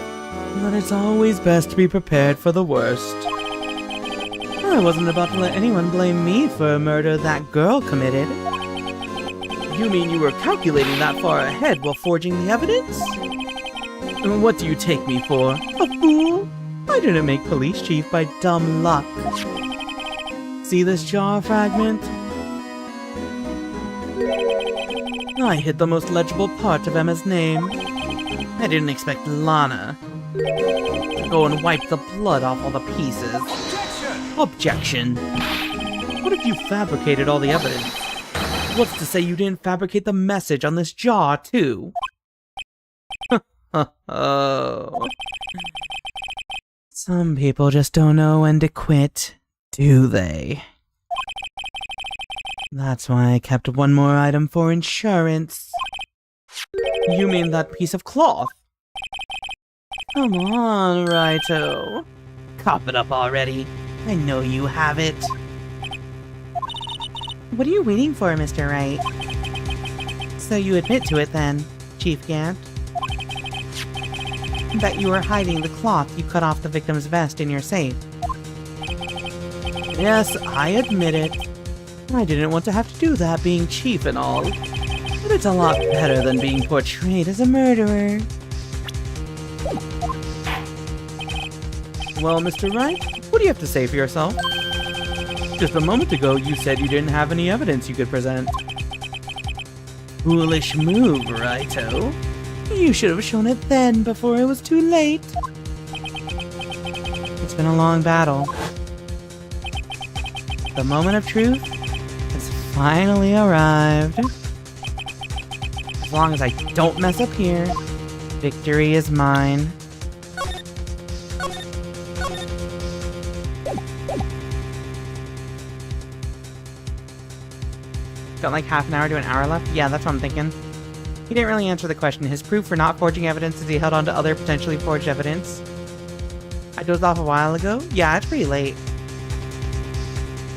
but it's always best to be prepared for the worst. I wasn't about to let anyone blame me for a murder that girl committed. You mean you were calculating that far ahead while forging the evidence? What do you take me for? A fool? I didn't make police chief by dumb luck. See this jar fragment? I hit the most legible part of Emma's name. I didn't expect Lana to go and wipe the blood off all the pieces. Objection! What if you fabricated all the evidence? What's to say you didn't fabricate the message on this jar, too? Oh. Some people just don't know when to quit, do they? That's why I kept one more item for insurance. You mean that piece of cloth? Come on, Raito. Cop it up already. I know you have it. What are you waiting for, Mr. Wright? So you admit to it then, Chief Gant? That you were hiding the cloth you cut off the victim's vest in your safe. Yes, I admit it. I didn't want to have to do that being chief and all. But it's a lot better than being portrayed as a murderer. Well, Mr. Wright, what do you have to say for yourself? Just a moment ago, you said you didn't have any evidence you could present. Foolish move, righto. You should have shown it then, before it was too late. It's been a long battle. The moment of truth has finally arrived. As long as I don't mess up here, victory is mine. Got like half an hour to an hour left? Yeah, that's what I'm thinking. He didn't really answer the question. His proof for not forging evidence is he held on to other potentially forged evidence. I dozed off a while ago? Yeah, it's pretty late.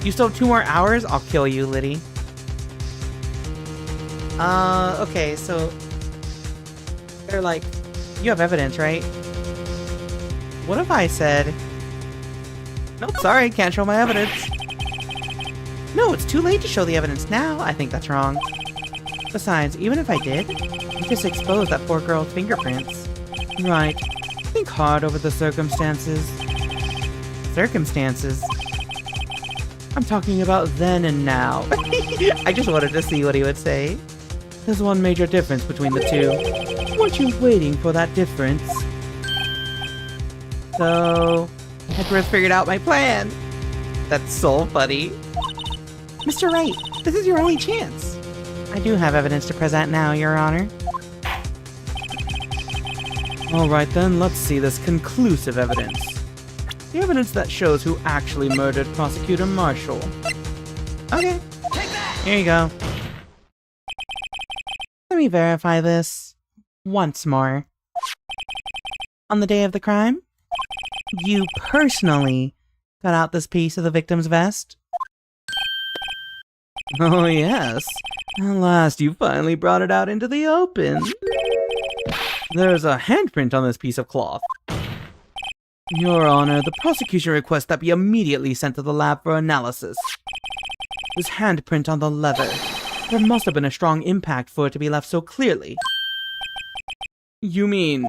You still have 2 more hours? I'll kill you, Liddy. Okay, so... They're like, you have evidence, right? What if I said... Nope, sorry, can't show my evidence. No, it's too late to show the evidence now. I think that's wrong. Besides, even if I did, you just exposed that poor girl's fingerprints. Right. Think hard over the circumstances. Circumstances? I'm talking about then and now. I just wanted to see what he would say. There's one major difference between the two. Weren't you waiting for that difference? So... Edward's figured out my plan. That's so funny. Mr. Wright, this is your only chance. I do have evidence to present now, Your Honor. Alright then, let's see this conclusive evidence. The evidence that shows who actually murdered Prosecutor Marshall. Okay. Here you go. Let me verify this once more. On the day of the crime, you personally cut out this piece of the victim's vest? Oh yes. At last you finally brought it out into the open. There's a handprint on this piece of cloth. Your Honor, the prosecution requests that be immediately sent to the lab for analysis. This handprint on the leather. There must have been a strong impact for it to be left so clearly. You mean...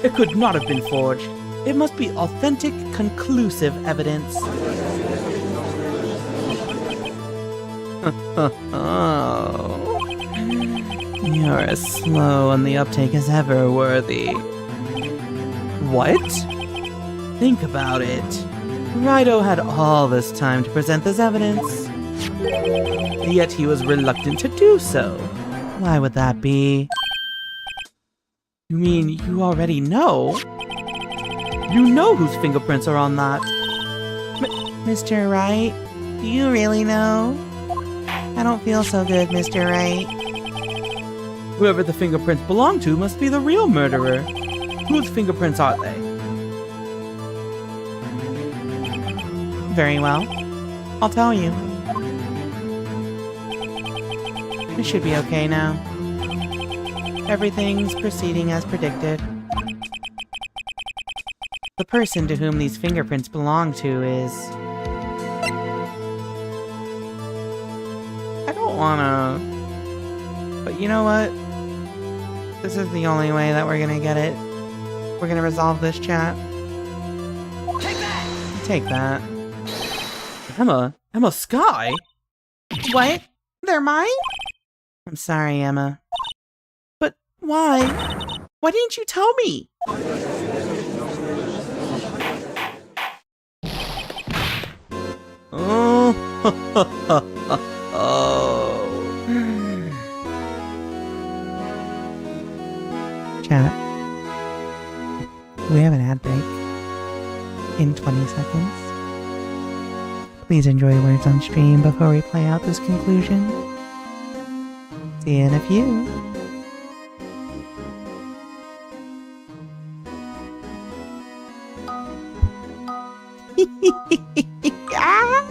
It could not have been forged. It must be authentic, conclusive evidence. Oh. You're as slow on the uptake as ever, Worthy. What? Think about it. Rido had all this time to present this evidence. Yet he was reluctant to do so. Why would that be? You mean you already know? You know whose fingerprints are on that. Mr. Wright, do you really know? I don't feel so good, Mr. Wright. Whoever the fingerprints belong to must be the real murderer. Whose fingerprints are they? Very well. I'll tell you. We should be okay now. Everything's proceeding as predicted. The person to whom these fingerprints belong to is... I don't wanna... But you know what? This is the only way that we're gonna get it. We're gonna resolve this, chat. Take that! Take that. Emma Sky? What? They're mine? I'm sorry, Emma. But why? Why didn't you tell me? Oh, oh. Chat. We have an ad break in 20 seconds. Please enjoy words on stream before we play out this conclusion. See you in a few. Ah!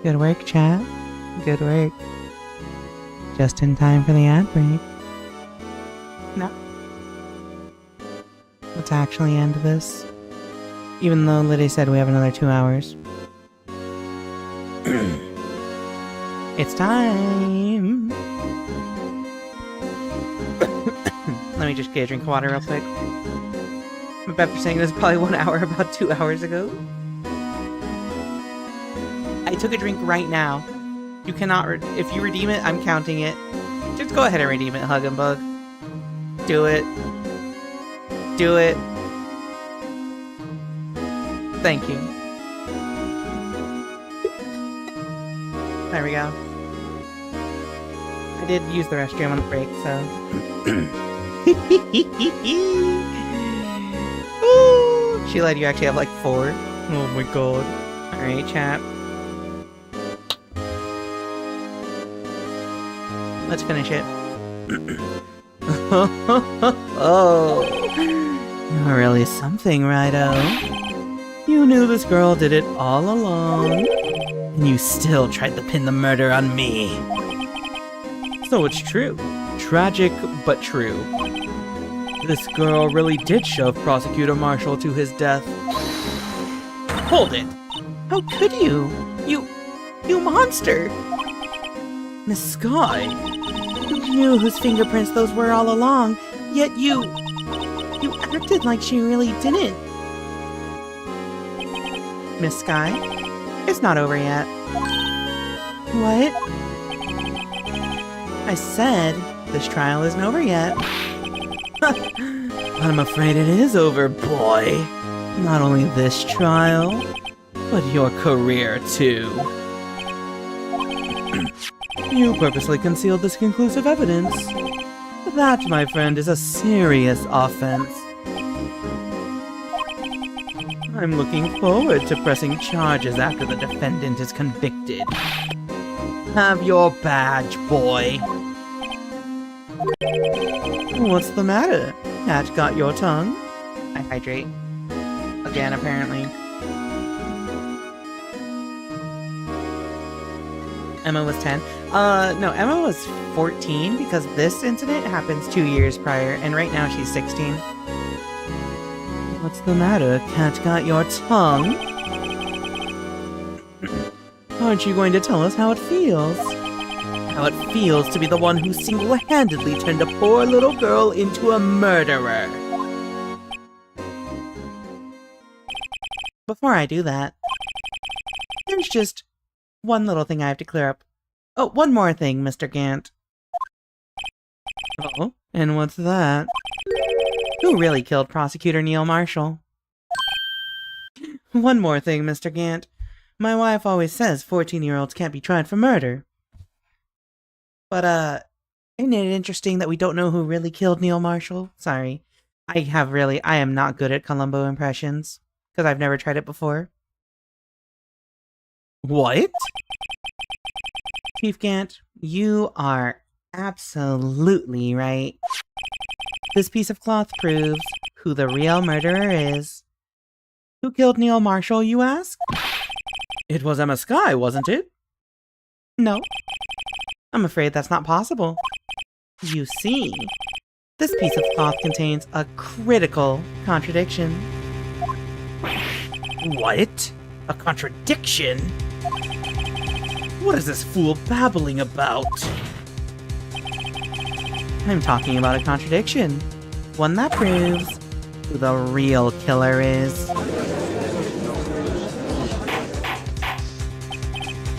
Good work, chat. Good work. Just in time for the ad break. No. Let's actually end this. Even though Liddy said we have another 2 hours. It's time! Let me just get a drink of water real quick. My bet for saying this is probably 1 hour about 2 hours ago. I took a drink right now. You cannot, if you redeem it, I'm counting it. Just go ahead and redeem it, Hug and Bug. Do it. Do it. Thank you. There we go. I did use the restroom on the break, so. Ooh, she let you actually have like 4. Oh my god. Alright, chat. Let's finish it. Oh, you're really something, Rido. You knew this girl did it all along, and you still tried to pin the murder on me. So it's true. Tragic, but true. This girl really did shove Prosecutor Marshall to his death. Hold it! How could you? You monster! Miss Sky! You knew whose fingerprints those were all along, yet you acted like she really didn't. Miss Sky, it's not over yet. What? I said this trial isn't over yet. I'm afraid it is over, boy. Not only this trial, but your career too. You purposely concealed this conclusive evidence. That, my friend, is a serious offense. I'm looking forward to pressing charges after the defendant is convicted. Have your badge, boy. What's the matter? Cat got your tongue? I hydrate. Again, apparently. Emma was 10. No, Emma was 14 because this incident happens 2 years prior, and right now she's 16. What's the matter? Cat got your tongue? Aren't you going to tell us how it feels? How it feels to be the one who single-handedly turned a poor little girl into a murderer? Before I do that, there's just one little thing I have to clear up. Oh, one more thing, Mr. Gant. Oh, and what's that? Who really killed Prosecutor Neil Marshall? One more thing, Mr. Gant. My wife always says 14-year-olds can't be tried for murder. But, isn't it interesting that we don't know who really killed Neil Marshall? Sorry. I am not good at Columbo impressions, because I've never tried it before. What? Chief Gant, you are absolutely right. This piece of cloth proves who the real murderer is. Who killed Neil Marshall, you ask? It was Emma Sky, wasn't it? No. I'm afraid that's not possible. You see, this piece of cloth contains a critical contradiction. What? A contradiction? What is this fool babbling about? I'm talking about a contradiction. One that proves who the real killer is.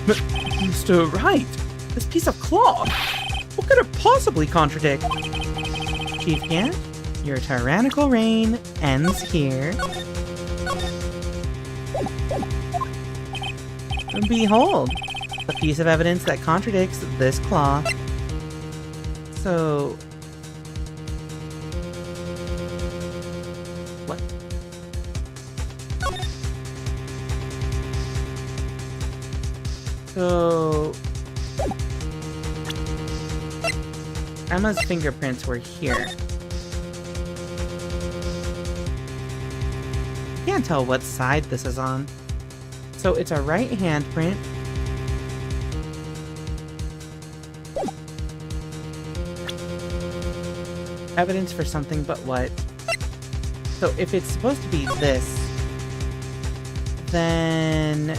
Mr. Wright, this piece of cloth, what could it possibly contradict? Chief Gant, your tyrannical reign ends here. Behold, the piece of evidence that contradicts this cloth. So... what? So... Emma's fingerprints were here. Can't tell what side this is on. So it's a right handprint. Evidence for something, but what? So if it's supposed to be this, then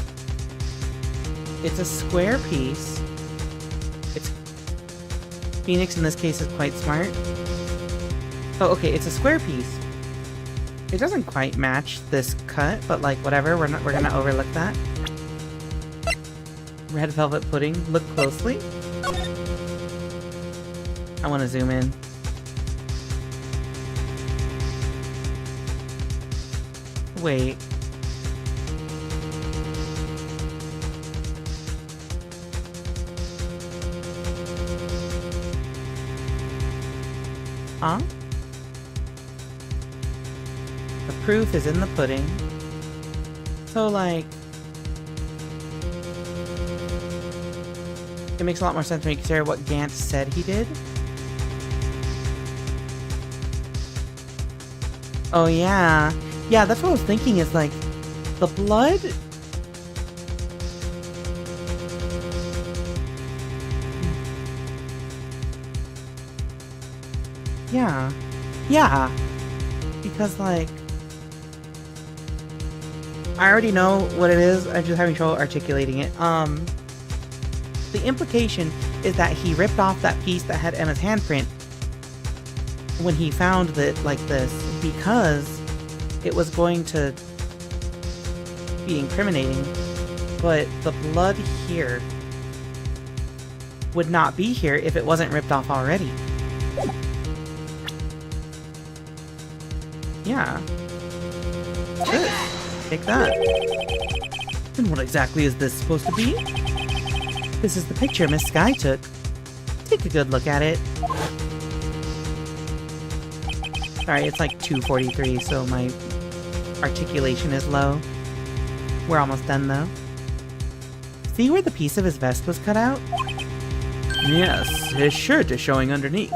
it's a square piece. It's Phoenix in this case is quite smart. Oh, okay, it's a square piece. It doesn't quite match this cut, but like whatever, we're gonna overlook that. Red velvet pudding. Look closely. I want to zoom in. Wait. Huh? The proof is in the pudding. So, like... it makes a lot more sense when you consider what Gant said he did. Oh, yeah. Yeah, that's what I was thinking, is like, the blood... Yeah. Yeah. Because, like... I already know what it is, I'm just having trouble articulating it. The implication is that he ripped off that piece that had Emma's handprint when he found that, like this, because it was going to be incriminating, but the blood here would not be here if it wasn't ripped off already. Yeah. Good. Take that. And what exactly is this supposed to be? This is the picture Miss Sky took. Take a good look at it. Sorry, it's like 2:43, so my articulation is low. We're almost done, though. See where the piece of his vest was cut out? Yes, his shirt is showing underneath.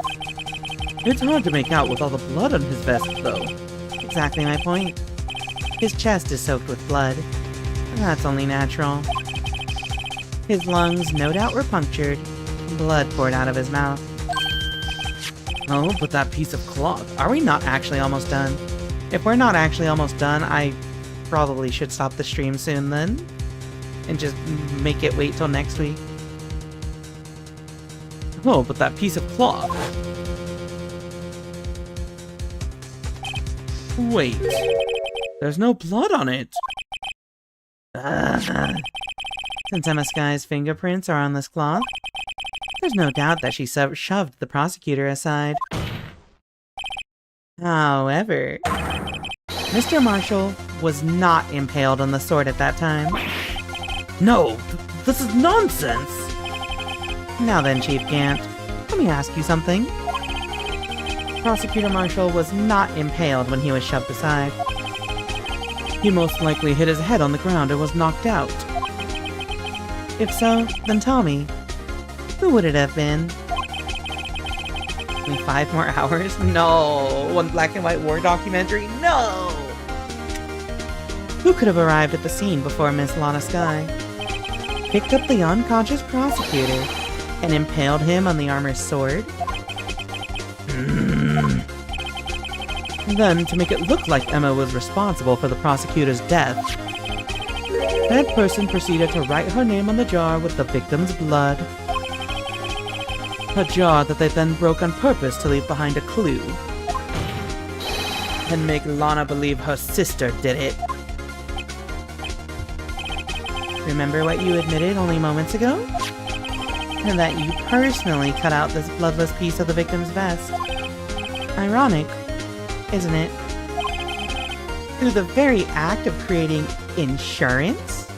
It's hard to make out with all the blood on his vest, though. Exactly my point. His chest is soaked with blood. That's only natural. His lungs, no doubt, were punctured. Blood poured out of his mouth. Oh, but that piece of cloth. Are we not actually almost done? If we're not actually almost done, I probably should stop the stream soon then. And just make it wait till next week. Oh, but that piece of cloth. Wait. There's no blood on it. Since Emma Sky's fingerprints are on this cloth, there's no doubt that she shoved the prosecutor aside. However, Mr. Marshall was not impaled on the sword at that time. No, this is nonsense! Now then, Chief Gant, let me ask you something. Prosecutor Marshall was not impaled when he was shoved aside. He most likely hit his head on the ground and was knocked out. If so, then tell me, who would it have been? Only 5 more hours? No! One black and white war documentary? No! Who could have arrived at the scene before Miss Lana Sky? Picked up the unconscious prosecutor and impaled him on the armor's sword? Then, to make it look like Emma was responsible for the prosecutor's death, that person proceeded to write her name on the jar with the victim's blood. jar that they then broke on purpose to leave behind a clue. And make Lana believe her sister did it. Remember what you admitted only moments ago? And that you personally cut out this bloodless piece of the victim's vest. Ironic, isn't it? Through the very act of creating insurance,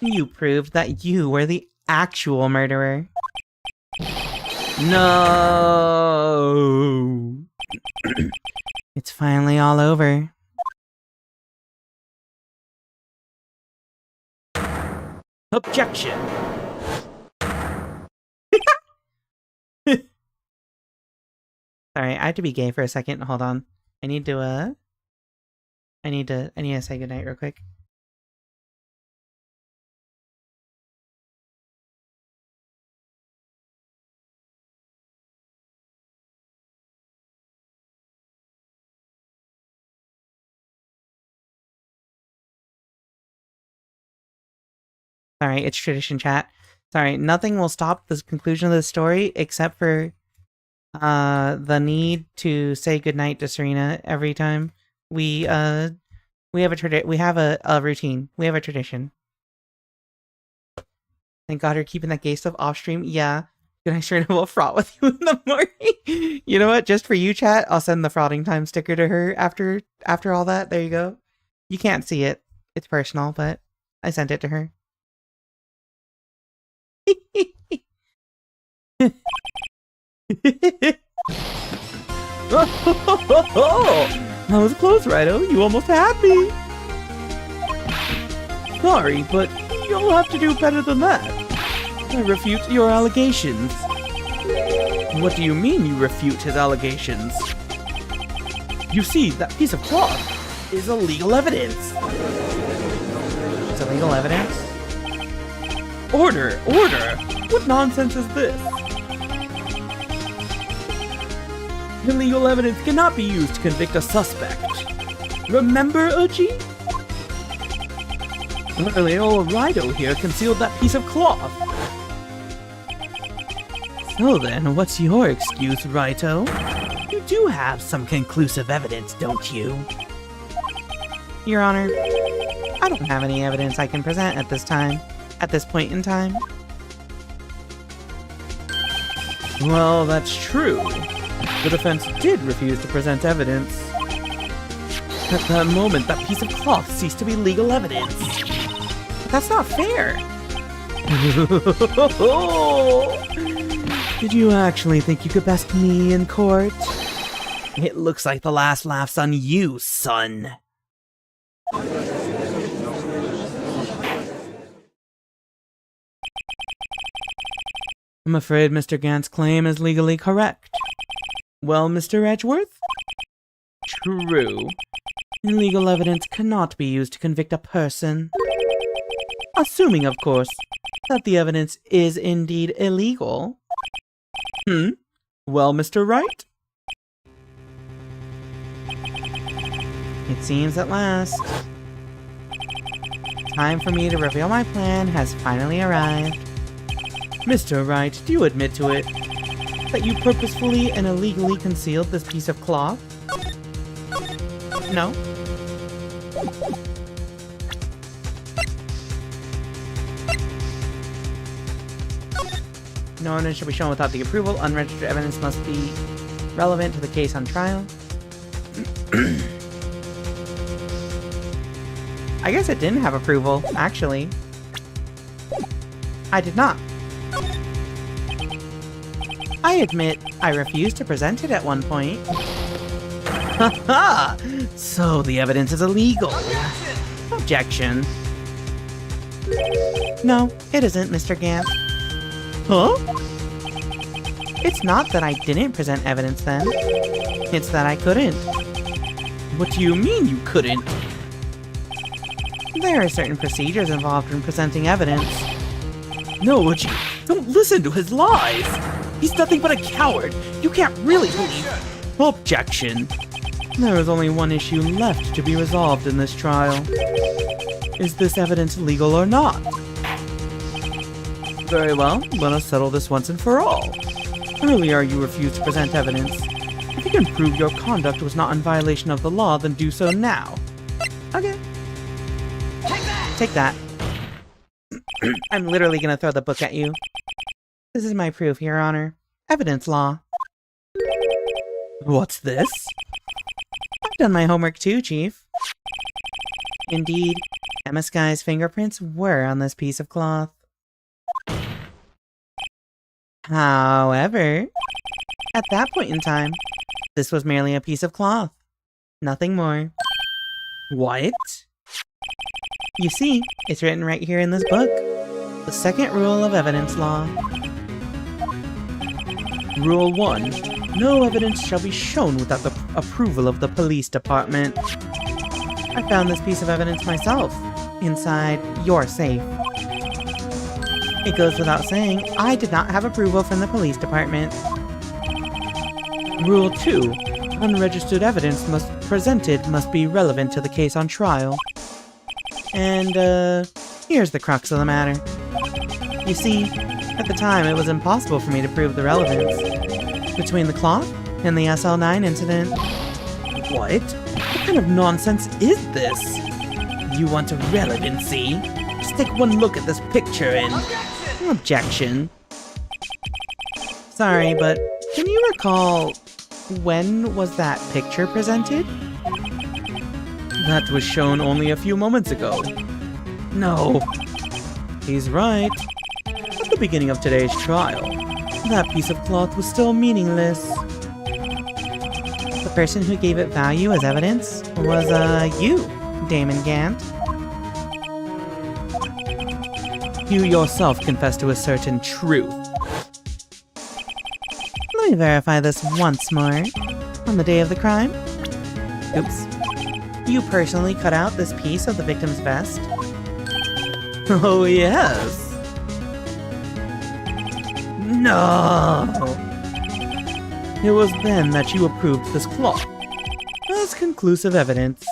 you proved that you were the actual murderer. No. It's finally all over. Objection. Sorry, I have to be gay for a second. Hold on. I need to say goodnight real quick. Sorry, it's tradition, chat. Sorry, nothing will stop the conclusion of the story except for the need to say goodnight to Serena every time. We have a routine. We have a tradition. Thank God you're keeping that gay stuff off stream. Yeah. Good night, Serena will fraud with you in the morning. You know what? Just for you, chat, I'll send the frauding time sticker to her after all that. There you go. You can't see it. It's personal, but I sent it to her. That was close, Rido. You almost had me. Sorry, but you'll have to do better than that. I refute your allegations. What do you mean you refute his allegations? You see, that piece of cloth is illegal evidence. It's illegal evidence? Order! Order! What nonsense is this? Illegal evidence cannot be used to convict a suspect. Remember, Uchi? Earlier, old Rido here concealed that piece of cloth. So then, what's your excuse, Raito? You do have some conclusive evidence, don't you? Your Honor, I don't have any evidence I can present at this point in time. Well, that's true. The defense did refuse to present evidence. At that moment, that piece of cloth ceased to be legal evidence. That's not fair. Did you actually think you could best me in court? It looks like the last laugh's on you, son. I'm afraid Mr. Gant's claim is legally correct. Well, Mr. Edgeworth? True. Illegal evidence cannot be used to convict a person. Assuming, of course, that the evidence is indeed illegal. Well, Mr. Wright? It seems at last. Time for me to reveal my plan has finally arrived. Mr. Wright, do you admit to it? That you purposefully and illegally concealed this piece of cloth? No. No evidence shall be shown without the approval. Unregistered evidence must be relevant to the case on trial. I guess it didn't have approval, actually. I did not. I admit, I refused to present it at one point. Haha! So the evidence is illegal. Objection. No, it isn't, Mr. Gant. Huh? It's not that I didn't present evidence then. It's that I couldn't. What do you mean you couldn't? There are certain procedures involved in presenting evidence. No, Uchi, don't listen to his lies! He's nothing but a coward! You can't really believe— Objection! There is only one issue left to be resolved in this trial. Is this evidence legal or not? Very well, let us settle this once and for all. Earlier you refused to present evidence. If you can prove your conduct was not in violation of the law, then do so now. Okay, Take that! take that. I'm literally gonna throw the book at you. This is my proof, Your Honor. Evidence law. What's this? I've done my homework too, Chief. Indeed, Emma Sky's fingerprints were on this piece of cloth. However, at that point in time, this was merely a piece of cloth. Nothing more. What? You see, it's written right here in this book. The second rule of evidence law. Rule 1. No evidence shall be shown without the approval of the police department. I found this piece of evidence myself, inside your safe. It goes without saying, I did not have approval from the police department. Rule 2. Unregistered evidence presented must be relevant to the case on trial. And, here's the crux of the matter. You see, at the time it was impossible for me to prove the relevance between the cloth and the SL9 incident. What? What kind of nonsense is this? You want a relevancy? Just take one look at this picture and... Objection. Sorry, but can you recall when was that picture presented? That was shown only a few moments ago. No. He's right. At the beginning of today's trial, that piece of cloth was still meaningless. The person who gave it value as evidence was, you, Damon Gant. You yourself confessed to a certain truth. Let me verify this once more. On the day of the crime? Oops. You personally cut out this piece of the victim's vest? Oh, yes. No. It was then that you approved this cloth as conclusive evidence.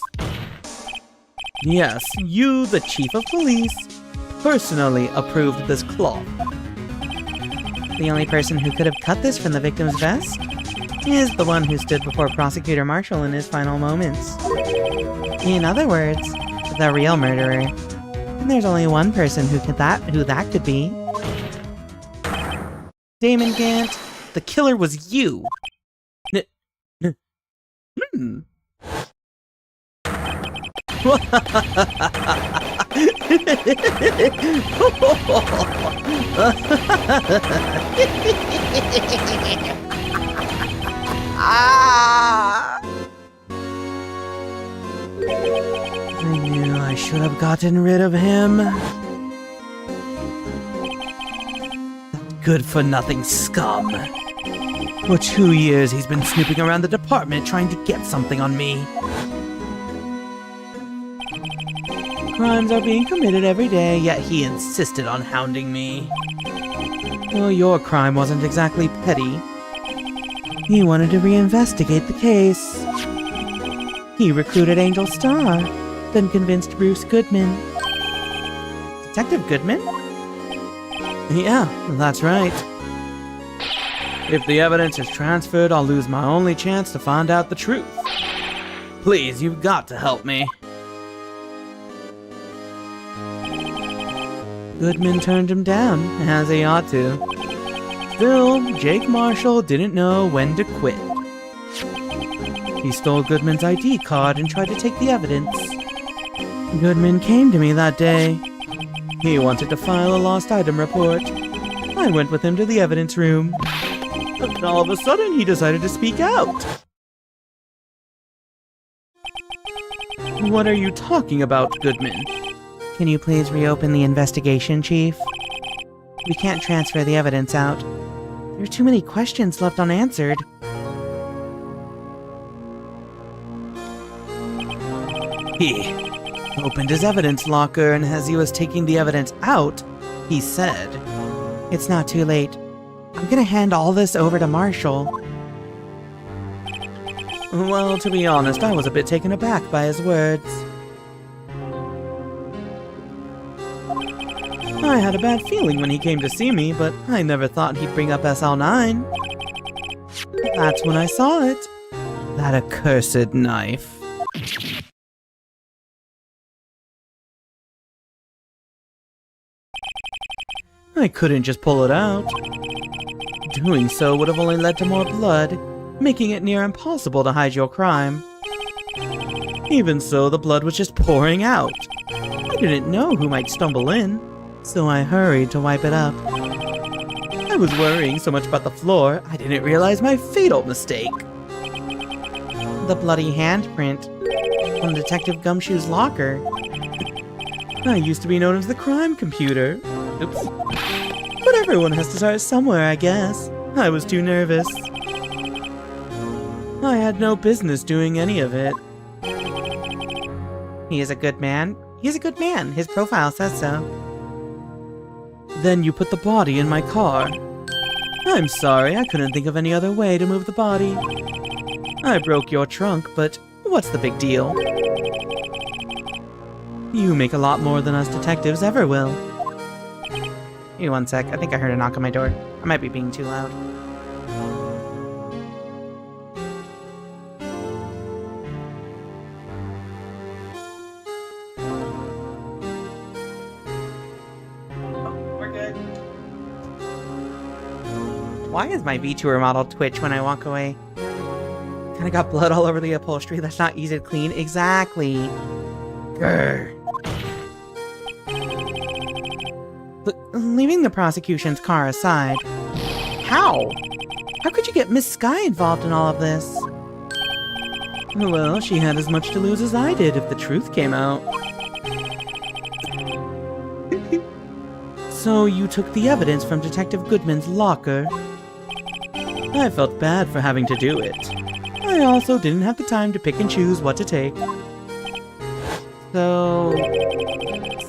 Yes, you, the chief of police, personally approved this cloth. The only person who could have cut this from the victim's vest is the one who stood before Prosecutor Marshall in his final moments. In other words, the real murderer. And there's only one person who that could be. Damon Gant, the killer was you. I knew I should have gotten rid of him. Good-for-nothing scum. For 2 years, he's been snooping around the department trying to get something on me. Crimes are being committed every day, yet he insisted on hounding me. Well, your crime wasn't exactly petty. He wanted to reinvestigate the case. He recruited Angel Starr, then convinced Bruce Goodman. Detective Goodman? Yeah, that's right. If the evidence is transferred, I'll lose my only chance to find out the truth. Please, you've got to help me. Goodman turned him down, as he ought to. Still, Jake Marshall didn't know when to quit. He stole Goodman's ID card and tried to take the evidence. Goodman came to me that day. He wanted to file a lost item report. I went with him to the evidence room. But all of a sudden, he decided to speak out. What are you talking about, Goodman? Can you please reopen the investigation, Chief? We can't transfer the evidence out. There are too many questions left unanswered. He opened his evidence locker, and as he was taking the evidence out, he said, It's not too late. I'm gonna hand all this over to Marshall. Well, to be honest, I was a bit taken aback by his words. I had a bad feeling when he came to see me, but I never thought he'd bring up SL9. That's when I saw it. That accursed knife. I couldn't just pull it out. Doing so would have only led to more blood, making it near impossible to hide your crime. Even so, the blood was just pouring out. I didn't know who might stumble in, so I hurried to wipe it up. I was worrying so much about the floor, I didn't realize my fatal mistake. The bloody handprint on Detective Gumshoe's locker. I used to be known as the crime computer. Oops. But everyone has to start somewhere, I guess. I was too nervous. I had no business doing any of it. He is a good man. He's a good man. His profile says so. Then you put the body in my car. I'm sorry, I couldn't think of any other way to move the body. I broke your trunk, but what's the big deal? You make a lot more than us detectives ever will. Hey, one sec. I think I heard a knock on my door. I might be being too loud. Oh, we're good. Why is my VTuber model twitch when I walk away? Kinda got blood all over the upholstery. That's not easy to clean. Exactly. Grr. Leaving the prosecution's car aside, how? How could you get Miss Sky involved in all of this? Well, she had as much to lose as I did if the truth came out. So you took the evidence from Detective Goodman's locker. I felt bad for having to do it. I also didn't have the time to pick and choose what to take. So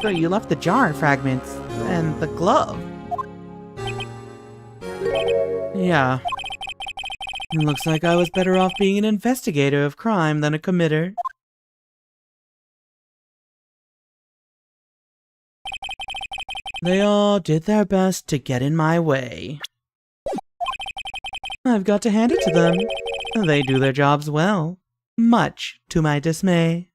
you left the jar fragments and the glove. Yeah. It looks like I was better off being an investigator of crime than a committer. They all did their best to get in my way. I've got to hand it to them. They do their jobs well, much to my dismay.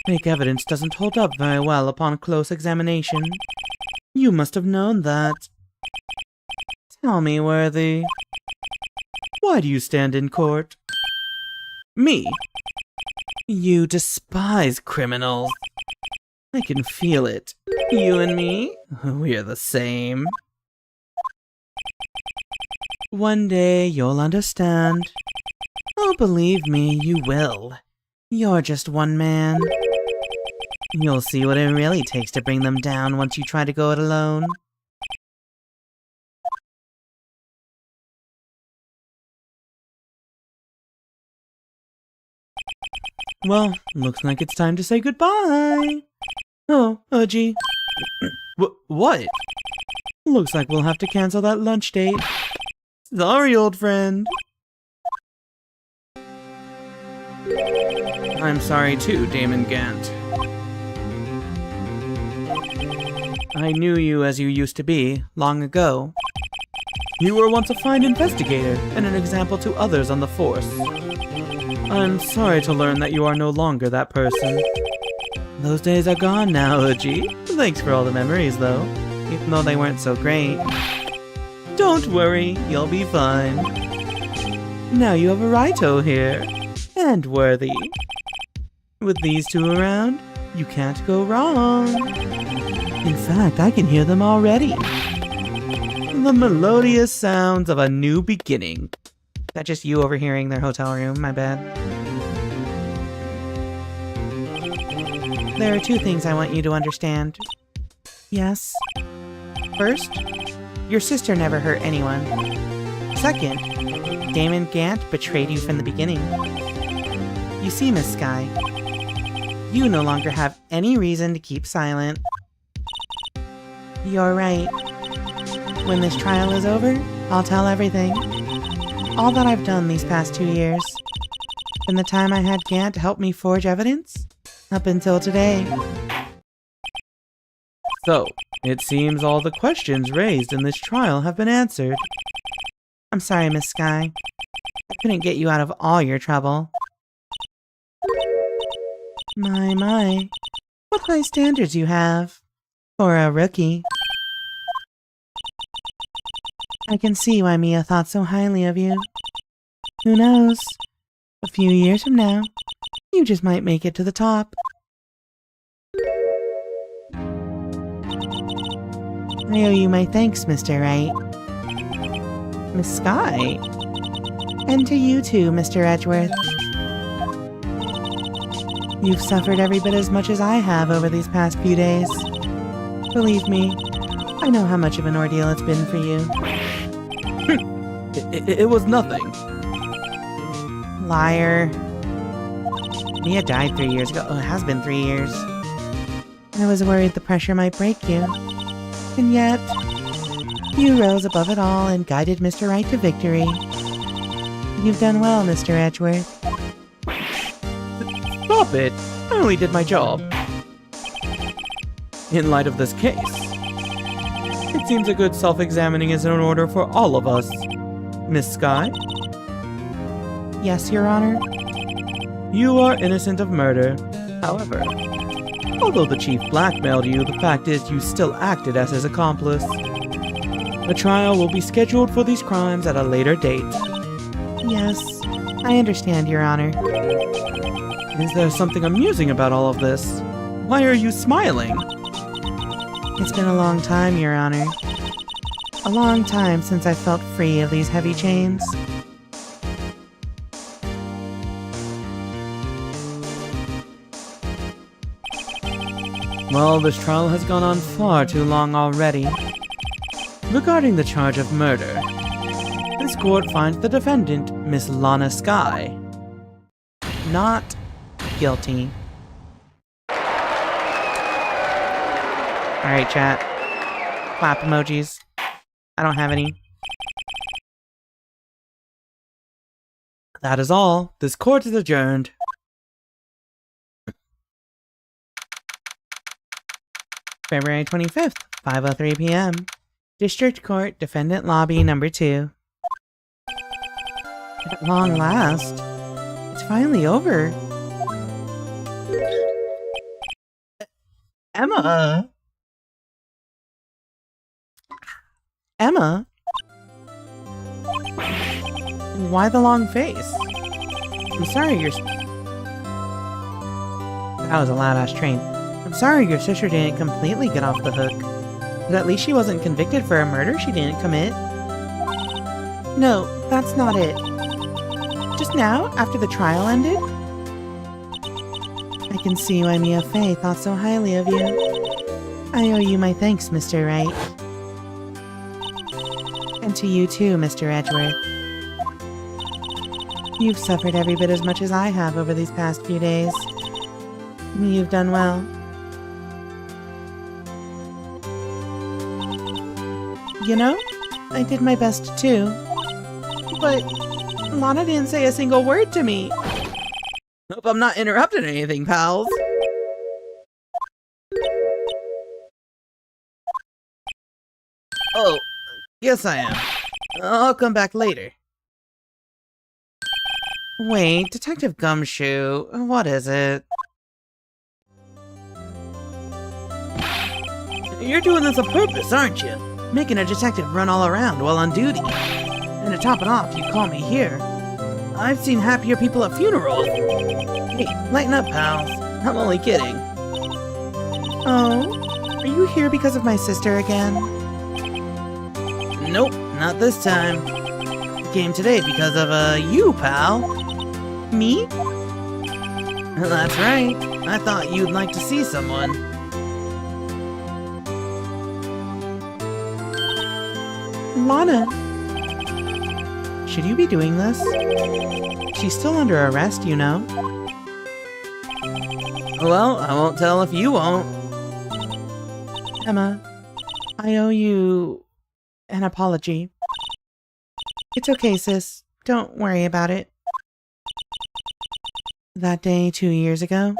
Fake evidence doesn't hold up very well upon close examination. You must have known that. Tell me, Worthy. Why do you stand in court? Me? You despise criminals. I can feel it. You and me? We're the same. One day you'll understand. Oh, believe me, you will. You're just one man. You'll see what it really takes to bring them down once you try to go it alone. Well, looks like it's time to say goodbye. Oh, gee. What? Looks like we'll have to cancel that lunch date. Sorry, old friend. I'm sorry too, Damon Gant. I knew you as you used to be, long ago. You were once a fine investigator, and an example to others on the force. I'm sorry to learn that you are no longer that person. Those days are gone now, Uji. Thanks for all the memories, though, even though they weren't so great. Don't worry, you'll be fine. Now you have a Raito here, and Worthy. With these two around, you can't go wrong. In fact, I can hear them already. The melodious sounds of a new beginning. That's just you overhearing their hotel room, my bad. There are two things I want you to understand. Yes. First, your sister never hurt anyone. Second, Damon Gant betrayed you from the beginning. You see, Miss Sky, you no longer have any reason to keep silent. You're right. When this trial is over, I'll tell everything. All that I've done these past 2 years. From the time I had Gant help me forge evidence, up until today. So, it seems all the questions raised in this trial have been answered. I'm sorry, Miss Sky. I couldn't get you out of all your trouble. My. What high standards you have. For a rookie. I can see why Mia thought so highly of you. Who knows? A few years from now, you just might make it to the top. I owe you my thanks, Mr. Wright. Miss Sky. And to you too, Mr. Edgeworth. You've suffered every bit as much as I have over these past few days. Believe me, I know how much of an ordeal it's been for you. It was nothing. Liar. Mia died 3 years ago. Oh, it has been 3 years. I was worried the pressure might break you. And yet, you rose above it all and guided Mr. Wright to victory. You've done well, Mr. Edgeworth. Stop it! I only did my job. In light of this case, it seems a good self-examining is in order for all of us. Miss Sky, Yes, Your Honor? you are innocent of murder. However, although the chief blackmailed you, the fact is you still acted as his accomplice. A trial will be scheduled for these crimes at a later date. Yes, I understand, Your Honor. Is there something amusing about all of this? Why are you smiling? It's been a long time, Your Honor. A long time since I felt free of these heavy chains. Well, this trial has gone on far too long already. Regarding the charge of murder, this court finds the defendant, Miss Lana Sky, Not guilty. Alright, chat. Clap emojis. I don't have any. That is all. This court is adjourned. February 25th, 5:03 p.m. District Court, Defendant Lobby Number 2. At long last, it's finally over. Emma? Emma? Why the long face? I'm sorry That was a loud-ass train. I'm sorry your sister didn't completely get off the hook. But at least she wasn't convicted for a murder she didn't commit. No, that's not it. Just now, after the trial ended? I can see why Mia Fey thought so highly of you. I owe you my thanks, Mr. Wright. And to you too, Mr. Edgeworth. You've suffered every bit as much as I have over these past few days. You've done well. You know, I did my best too. But Lana didn't say a single word to me. Hope I'm not interrupting anything, pals. Oh, yes I am. I'll come back later. Wait, Detective Gumshoe, what is it? You're doing this on purpose, aren't you? Making a detective run all around while on duty. And to top it off, you call me here. I've seen happier people at funerals. Hey, lighten up, pals. I'm only kidding. Oh, are you here because of my sister again? Nope, not this time. I came today because of, you, pal. Me? That's right. I thought you'd like to see someone. Lana. Should you be doing this? She's still under arrest, you know. Well, I won't tell if you won't. Emma, I owe you an apology. It's okay, sis. Don't worry about it. That day 2 years ago,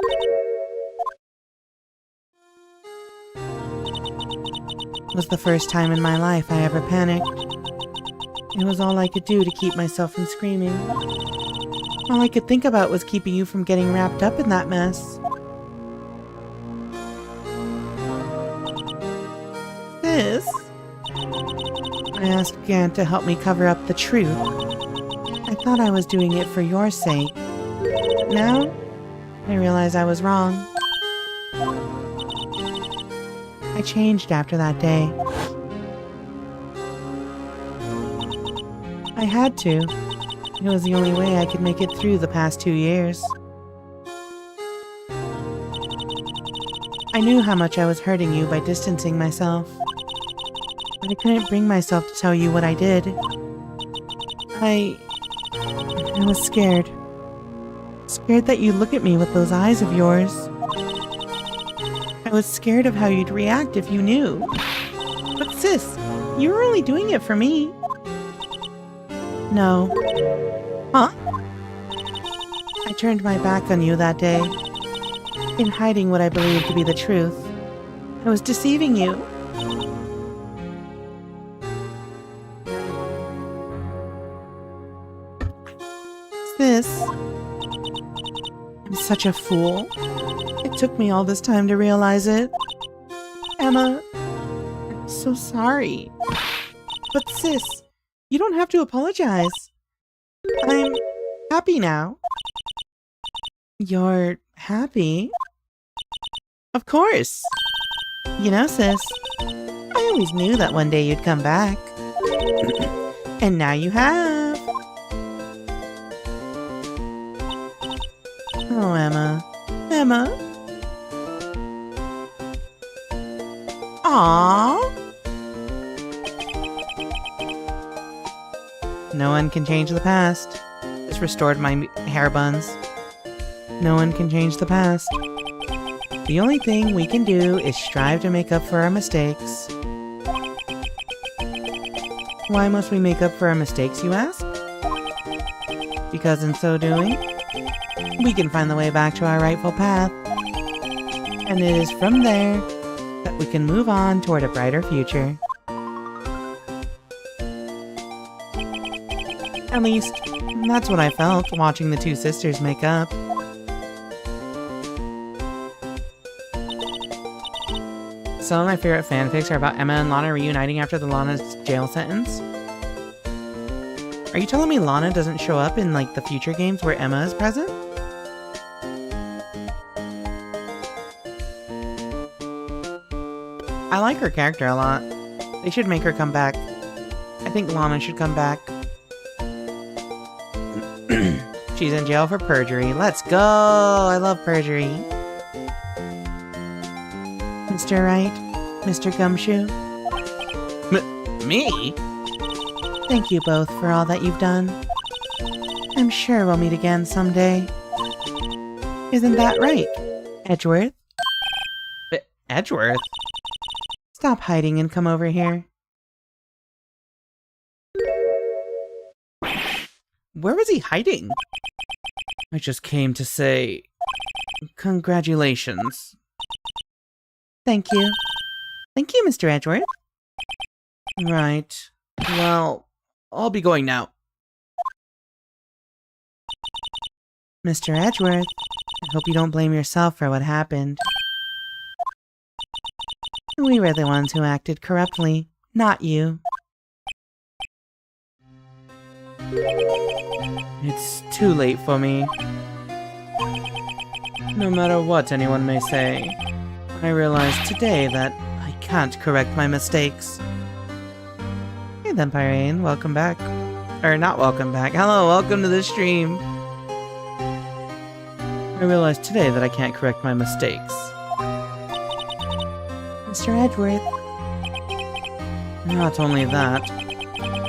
It was the first time in my life I ever panicked. It was all I could do to keep myself from screaming. All I could think about was keeping you from getting wrapped up in that mess. Sis? I asked Gant to help me cover up the truth. I thought I was doing it for your sake. Now, I realize I was wrong. I changed after that day. I had to. It was the only way I could make it through the past 2 years. I knew how much I was hurting you by distancing myself. But I couldn't bring myself to tell you what I did. I was scared. Scared that you'd look at me with those eyes of yours. I was scared of how you'd react if you knew. But sis, you were only doing it for me. No. Huh? I turned my back on you that day, in hiding what I believed to be the truth. I was deceiving you. Sis, I'm such a fool. It took me all this time to realize it. Emma, I'm so sorry. But sis, you don't have to apologize. I'm happy now. You're happy? Of course. You know, sis, I always knew that one day you'd come back. And now you have. Oh, Emma. Emma. Aww. No one can change the past. Just restored my hair buns. No one can change the past. The only thing we can do is strive to make up for our mistakes. Why must we make up for our mistakes, you ask? Because in so doing, we can find the way back to our rightful path. And it is from there that we can move on toward a brighter future. At least, that's what I felt watching the two sisters make up. Some of my favorite fanfics are about Emma and Lana reuniting after Lana's jail sentence. Are you telling me Lana doesn't show up in, like, the future games where Emma is present? I like her character a lot. They should make her come back. I think Lana should come back. She's in jail for perjury. Let's go! I love perjury. Mr. Wright? Mr. Gumshoe? Me? Thank you both for all that you've done. I'm sure we'll meet again someday. Isn't that right, Edgeworth? Edgeworth? Stop hiding and come over here. Where was he hiding? I just came to say... congratulations. Thank you. Thank you, Mr. Edgeworth. Right. Well, I'll be going now. Mr. Edgeworth, I hope you don't blame yourself for what happened. We were the ones who acted corruptly, not you. It's too late for me. No matter what anyone may say, I realized today that I can't correct my mistakes. Hey then, Pyrene, welcome back. Or not welcome back. Hello, welcome to the stream. I realized today that I can't correct my mistakes. Mr. Edgeworth. Not only that,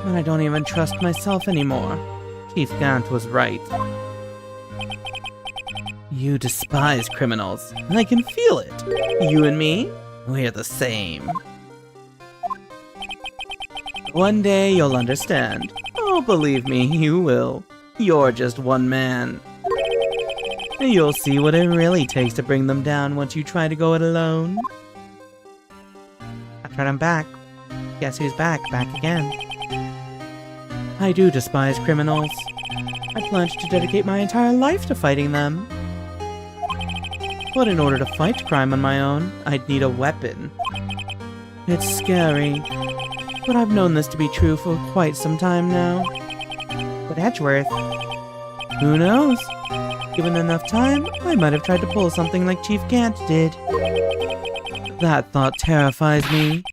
but I don't even trust myself anymore. Chief Gant was right. You despise criminals, and I can feel it. You and me, we're the same. One day you'll understand. Oh, believe me, you will. You're just one man. And you'll see what it really takes to bring them down once you try to go it alone. But I'm back. Guess who's back? Back again. I do despise criminals. I pledged to dedicate my entire life to fighting them. But in order to fight crime on my own, I'd need a weapon. It's scary, but I've known this to be true for quite some time now. But Edgeworth, Who knows? Given enough time, I might have tried to pull something like Chief Gant did. That thought terrifies me.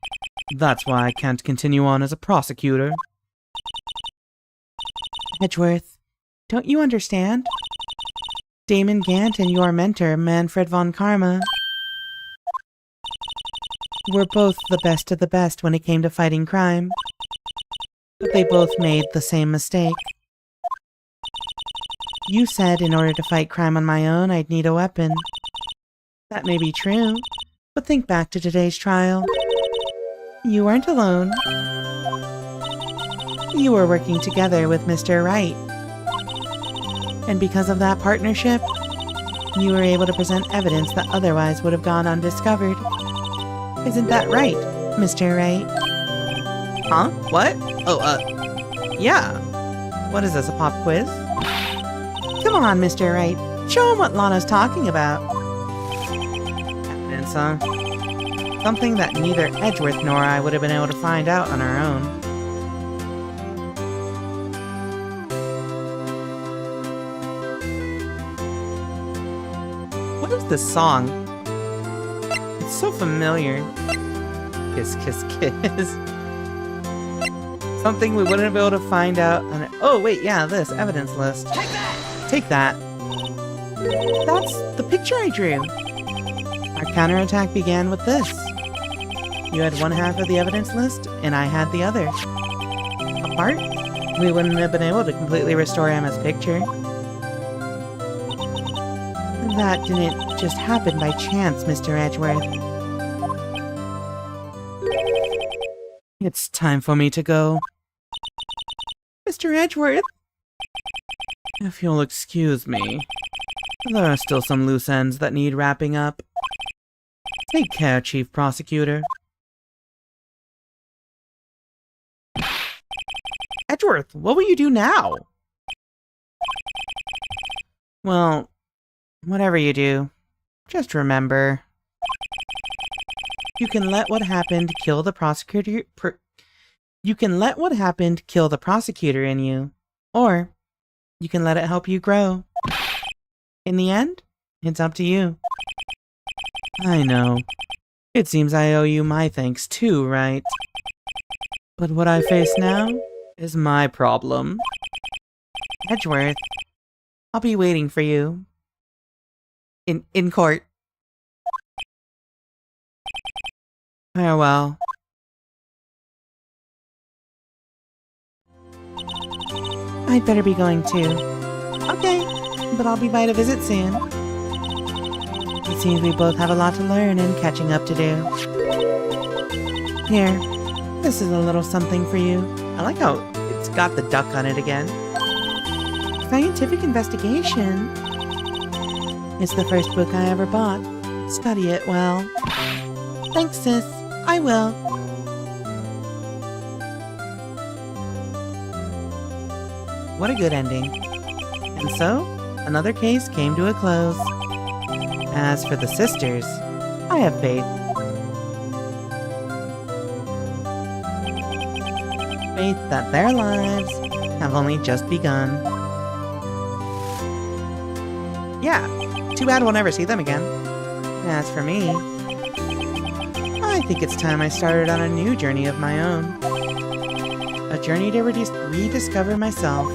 That's why I can't continue on as a prosecutor. Edgeworth, don't you understand? Damon Gant and your mentor, Manfred von Karma, were both the best of the best when it came to fighting crime. But they both made the same mistake. You said in order to fight crime on my own, I'd need a weapon. That may be true, but think back to today's trial. You weren't alone. You were working together with Mr. Wright. And because of that partnership, you were able to present evidence that otherwise would have gone undiscovered. Isn't that right, Mr. Wright? Huh? What? Yeah. What is this, a pop quiz? Come on, Mr. Wright. Show him what Lana's talking about. Evidence, huh? Something that neither Edgeworth nor I would have been able to find out on our own. What is this song? It's so familiar. Kiss, kiss, kiss. Something we wouldn't be able to find out on it. Oh, wait, yeah, this evidence list. Take that! Take that. That's the picture I drew. Our counterattack began with this. You had one half of the evidence list, and I had the other. Apart, we wouldn't have been able to completely restore Emma's picture. That didn't just happen by chance, Mr. Edgeworth. It's time for me to go. Mr. Edgeworth? If you'll excuse me, there are still some loose ends that need wrapping up. Take care, Chief Prosecutor. Edgeworth, what will you do now? Well, whatever you do, just remember. You can let what happened kill the prosecutor. You can let what happened kill the prosecutor in you, or you can let it help you grow. In the end, it's up to you. I know. It seems I owe you my thanks too, right? But what I face now is my problem. Edgeworth, I'll be waiting for you. In court. Farewell. I'd better be going too. Okay, but I'll be by to visit soon. It seems we both have a lot to learn and catching up to do. Here, this is a little something for you. I like how it's got the duck on it again. Scientific investigation. It's the first book I ever bought. Study it well. Thanks, sis. I will. What a good ending. And so, another case came to a close. As for the sisters, I have faith. Faith that their lives have only just begun. Yeah, too bad we'll never see them again. As for me, I think it's time I started on a new journey of my own. A journey to rediscover myself.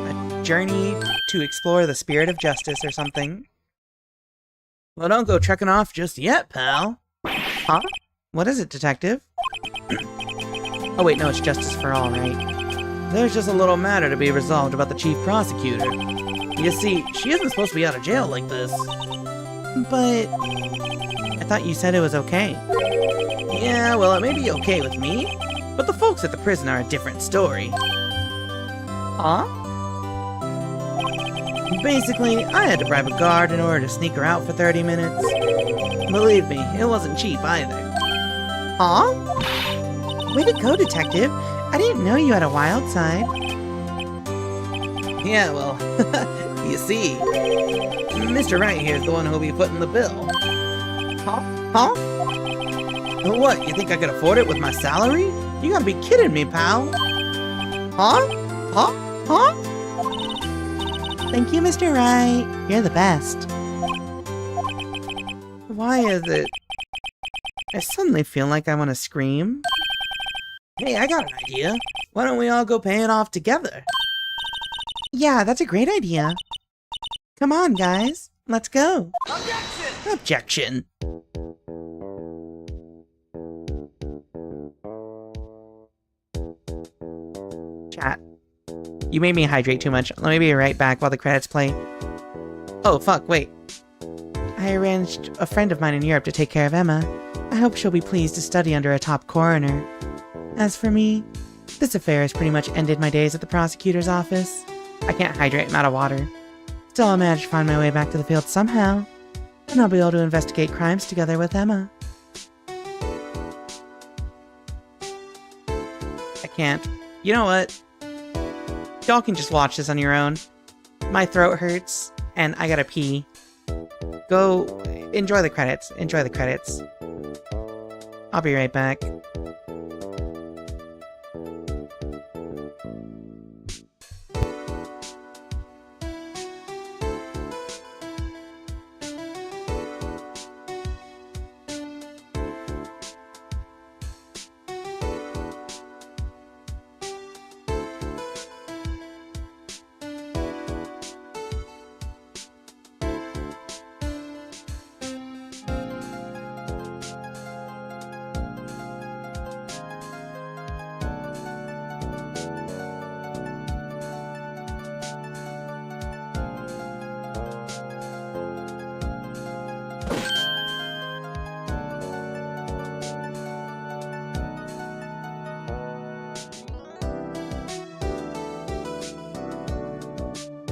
A journey to explore the spirit of justice or something. Well, don't go trekking off just yet, pal. Huh? What is it, detective? Oh wait, no, it's justice for all, right? There's just a little matter to be resolved about the chief prosecutor. You see, she isn't supposed to be out of jail like this. But I thought you said it was okay. Yeah, well, it may be okay with me, but the folks at the prison are a different story. Huh? Basically, I had to bribe a guard in order to sneak her out for 30 minutes. Believe me, it wasn't cheap either. Huh? Way to go, detective. I didn't know you had a wild side. Yeah, well, you see, Mr. Right here is the one who'll be footing the bill. Huh? What, you think I could afford it with my salary? You gotta be kidding me, pal. Huh? Thank you, Mr. Right. You're the best. Why is it? I suddenly feel like I want to scream. Hey, I got an idea. Why don't we all go pay it off together? Yeah, that's a great idea. Come on, guys. Let's go. Objection! Chat. You made me hydrate too much. Let me be right back while the credits play. Oh, fuck, wait. I arranged a friend of mine in Europe to take care of Emma. I hope she'll be pleased to study under a top coroner. As for me, this affair has pretty much ended my days at the prosecutor's office. I can't hydrate, I'm out of water. Still, I'll manage to find my way back to the field somehow. And I'll be able to investigate crimes together with Emma. I can't. You know what? Y'all can just watch this on your own. My throat hurts, and I gotta pee. Go enjoy the credits. Enjoy the credits. I'll be right back.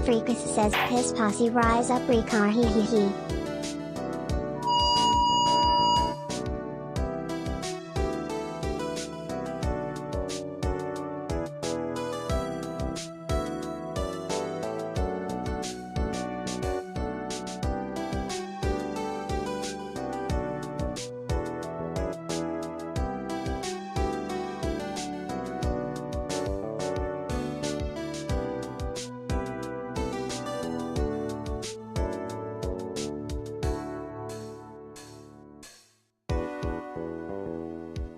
Rika says piss posse rise up Rika hee hee hee.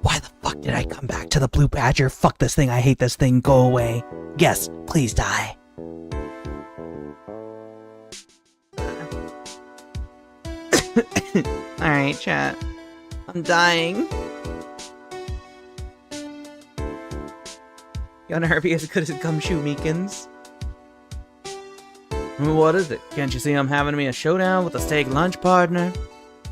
Why the fuck did I come back to the Blue Badger? Fuck this thing, I hate this thing, go away. Yes, please die. Alright, chat. I'm dying. You wanna be as good as Gumshoe Meekins? What is it? Can't you see I'm having me a showdown with a steak lunch partner?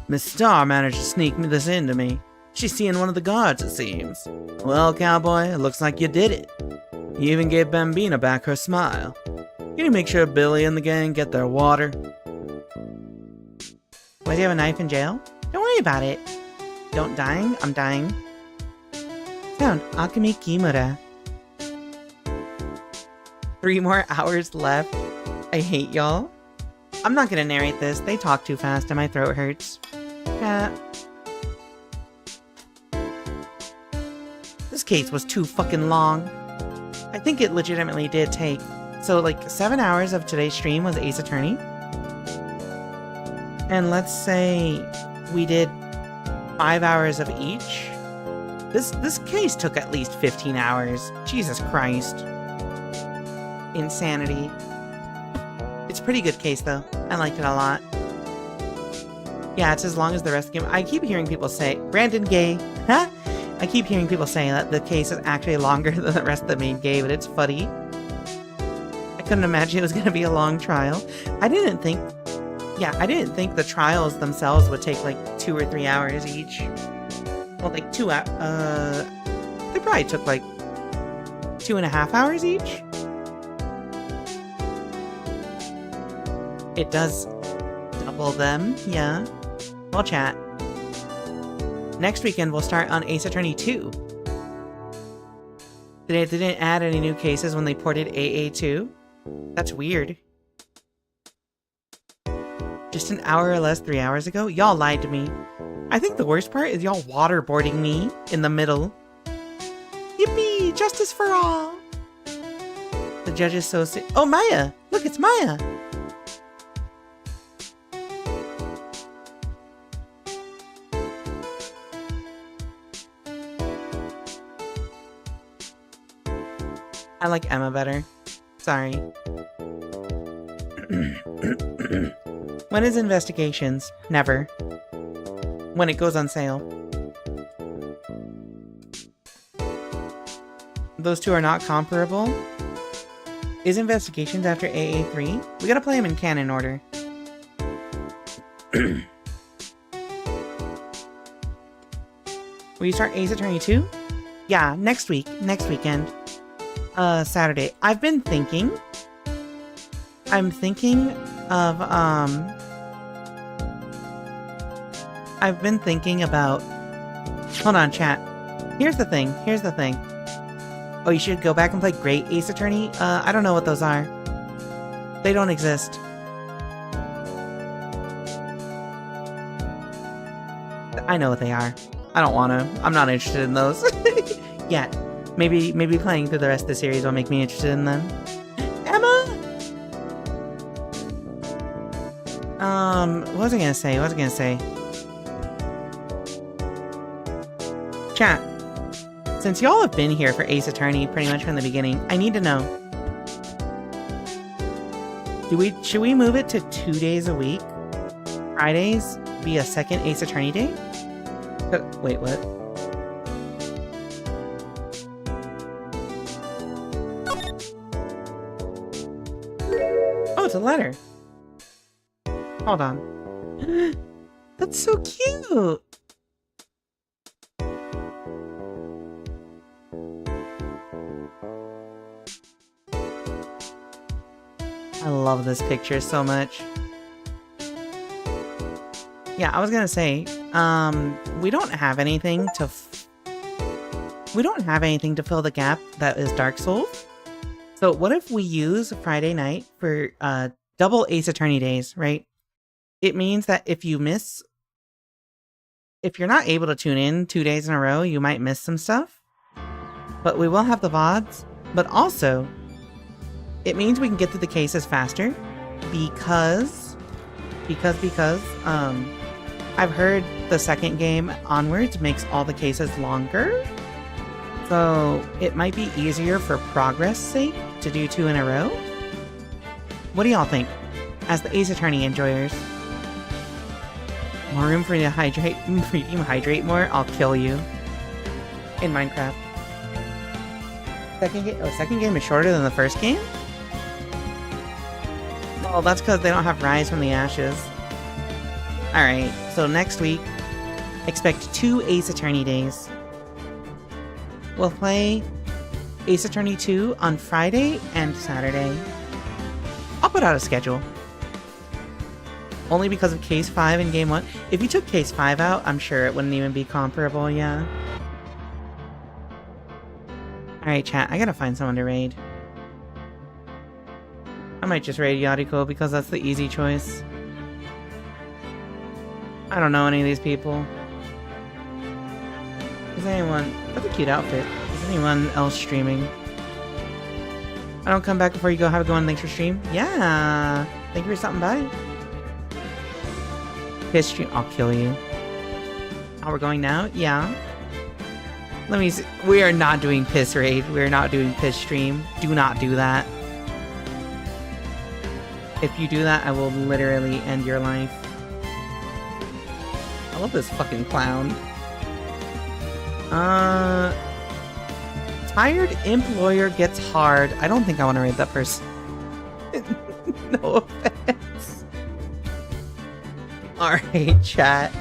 Miss Star managed to sneak this into me. She's seeing one of the guards, it seems. Well, cowboy, it looks like you did it. You even gave Bambina back her smile. Can you make sure Billy and the gang get their water? Why do you have a knife in jail? Don't worry about it. Don't dying? I'm dying. Sound Akemi Kimura. 3 more hours left. I hate y'all. I'm not gonna narrate this. They talk too fast and my throat hurts. This case was too fucking long. I think it legitimately did take. So like 7 hours of today's stream was Ace Attorney. And let's say we did 5 hours of each. This case took at least 15 hours. Jesus Christ. Insanity. It's a pretty good case though. I liked it a lot. Yeah, it's as long as the rest of the game. I keep hearing people say, Brandon Gay, huh? I keep hearing people say that the case is actually longer than the rest of the main game, but it's funny. I couldn't imagine it was going to be a long trial. I didn't think the trials themselves would take like 2 or 3 hours each. Well, like 2 hours, they probably took like 2.5 hours each. It does double them, yeah. Well, chat, Next weekend, we'll start on Ace Attorney 2. They didn't add any new cases when they ported AA2. That's weird. Just an hour or less 3 hours ago? Y'all lied to me. I think the worst part is y'all waterboarding me in the middle. Yippee! Justice for all! The judge is so sick. Oh, Maya! Look, it's Maya! I like Emma better. Sorry. When is Investigations? Never. When it goes on sale. Those two are not comparable. Is Investigations after AA3? We gotta play them in canon order. Will you start Ace Attorney 2? Yeah, next week. Next weekend. Saturday. I'm thinking of, I've been thinking about... Hold on, chat. Here's the thing. Oh, you should go back and play Great Ace Attorney? I don't know what those are. They don't exist. I know what they are. I don't want to. I'm not interested in those. Yet. Maybe playing through the rest of the series will make me interested in them. Emma! What was I gonna say? Chat. Since y'all have been here for Ace Attorney pretty much from the beginning, I need to know. Should we move it to 2 days a week? Fridays be a second Ace Attorney day? Wait, what? Oh, it's a letter. Hold on. That's so cute! I love this picture so much. Yeah, I was gonna say, we don't have anything to fill the gap that is Dark Souls. So what if we use Friday night for double Ace Attorney days, right? It means that if you're not able to tune in 2 days in a row, you might miss some stuff. But we will have the VODs. But also, it means we can get through the cases faster because I've heard the second game onwards makes all the cases longer. So it might be easier for progress sake to do 2 in a row. What do y'all think? As the Ace Attorney enjoyers. More room for you to hydrate? For you to hydrate more? I'll kill you. In Minecraft. Second game is shorter than the first game? Well, that's because they don't have Rise from the Ashes. Alright, so next week, expect 2 Ace Attorney days. We'll play Ace Attorney 2 on Friday and Saturday. I'll put out a schedule. Only because of Case 5 in Game 1. If you took Case 5 out, I'm sure it wouldn't even be comparable, yeah. Alright, chat, I gotta find someone to raid. I might just raid Yariko because that's the easy choice. I don't know any of these people. Is anyone... That's a cute outfit. Is anyone else streaming? I don't come back before you go. Have a good one. Thanks for stream. Yeah. Thank you for stopping by. Piss stream. I'll kill you. Oh, we're going now? Yeah. Let me see. We are not doing piss raid. We are not doing piss stream. Do not do that. If you do that, I will literally end your life. I love this fucking clown. Tired employer gets hard. I don't think I want to raid that person. No offense. Alright, chat.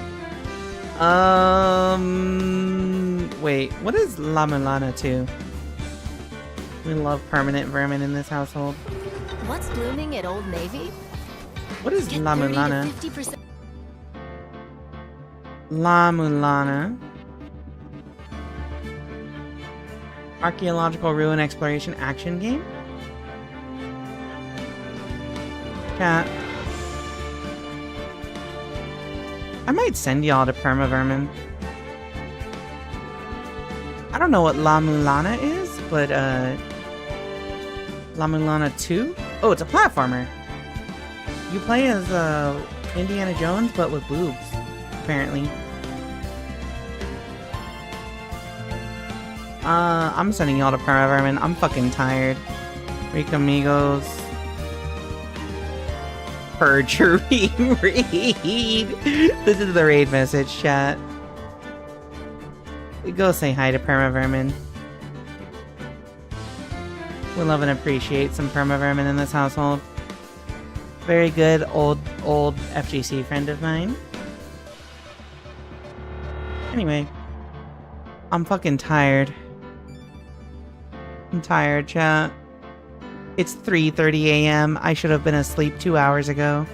Wait, what is La Mulana 2? We love permanent vermin in this household. What's blooming at Old Navy? What is Get La 30 to Mulana? 50%. La Mulana. Archaeological ruin exploration action game? Chat. I might send y'all to Permavermin. I don't know what La Mulana is, but La Mulana 2? Oh, it's a platformer. You play as Indiana Jones, but with boobs, apparently. I'm sending y'all to Permavermin. I'm fucking tired. Rika amigos. Perjury raid. This is the raid message, chat. Go say hi to Permavermin. We love and appreciate some Permavermin in this household. Very good old FGC friend of mine. Anyway. I'm fucking tired. I'm tired, chat. It's 3:30 a.m. I should have been asleep 2 hours ago.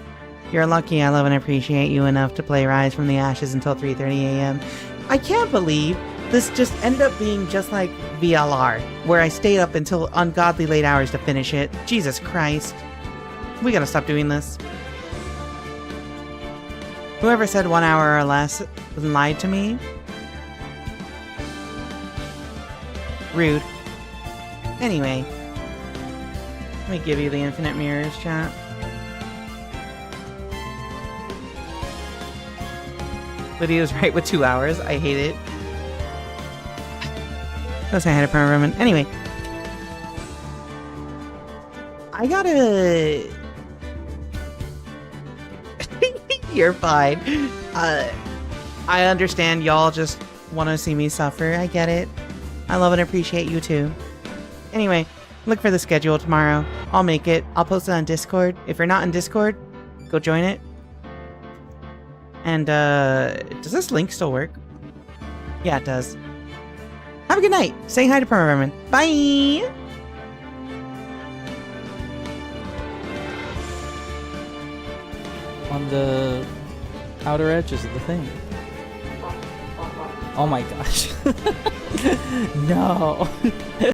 You're lucky I love and appreciate you enough to play Rise from the Ashes until 3:30 a.m. I can't believe this just ended up being just like VLR, where I stayed up until ungodly late hours to finish it. Jesus Christ. We gotta stop doing this. Whoever said 1 hour or less lied to me. Rude. Anyway. Let me give you the infinite mirrors, chat. Lydia's right with 2 hours. I hate it. Go say hi to Permavermin. Anyway. I gotta... You're fine. I understand y'all just want to see me suffer. I get it. I love and appreciate you too. Anyway, look for the schedule tomorrow. I'll make it. I'll post it on Discord. If you're not in Discord, go join it. And, does this link still work? Yeah, it does. Have a good night. Say hi to Permavermin. Bye! On the outer edges of the thing. Oh my gosh. No.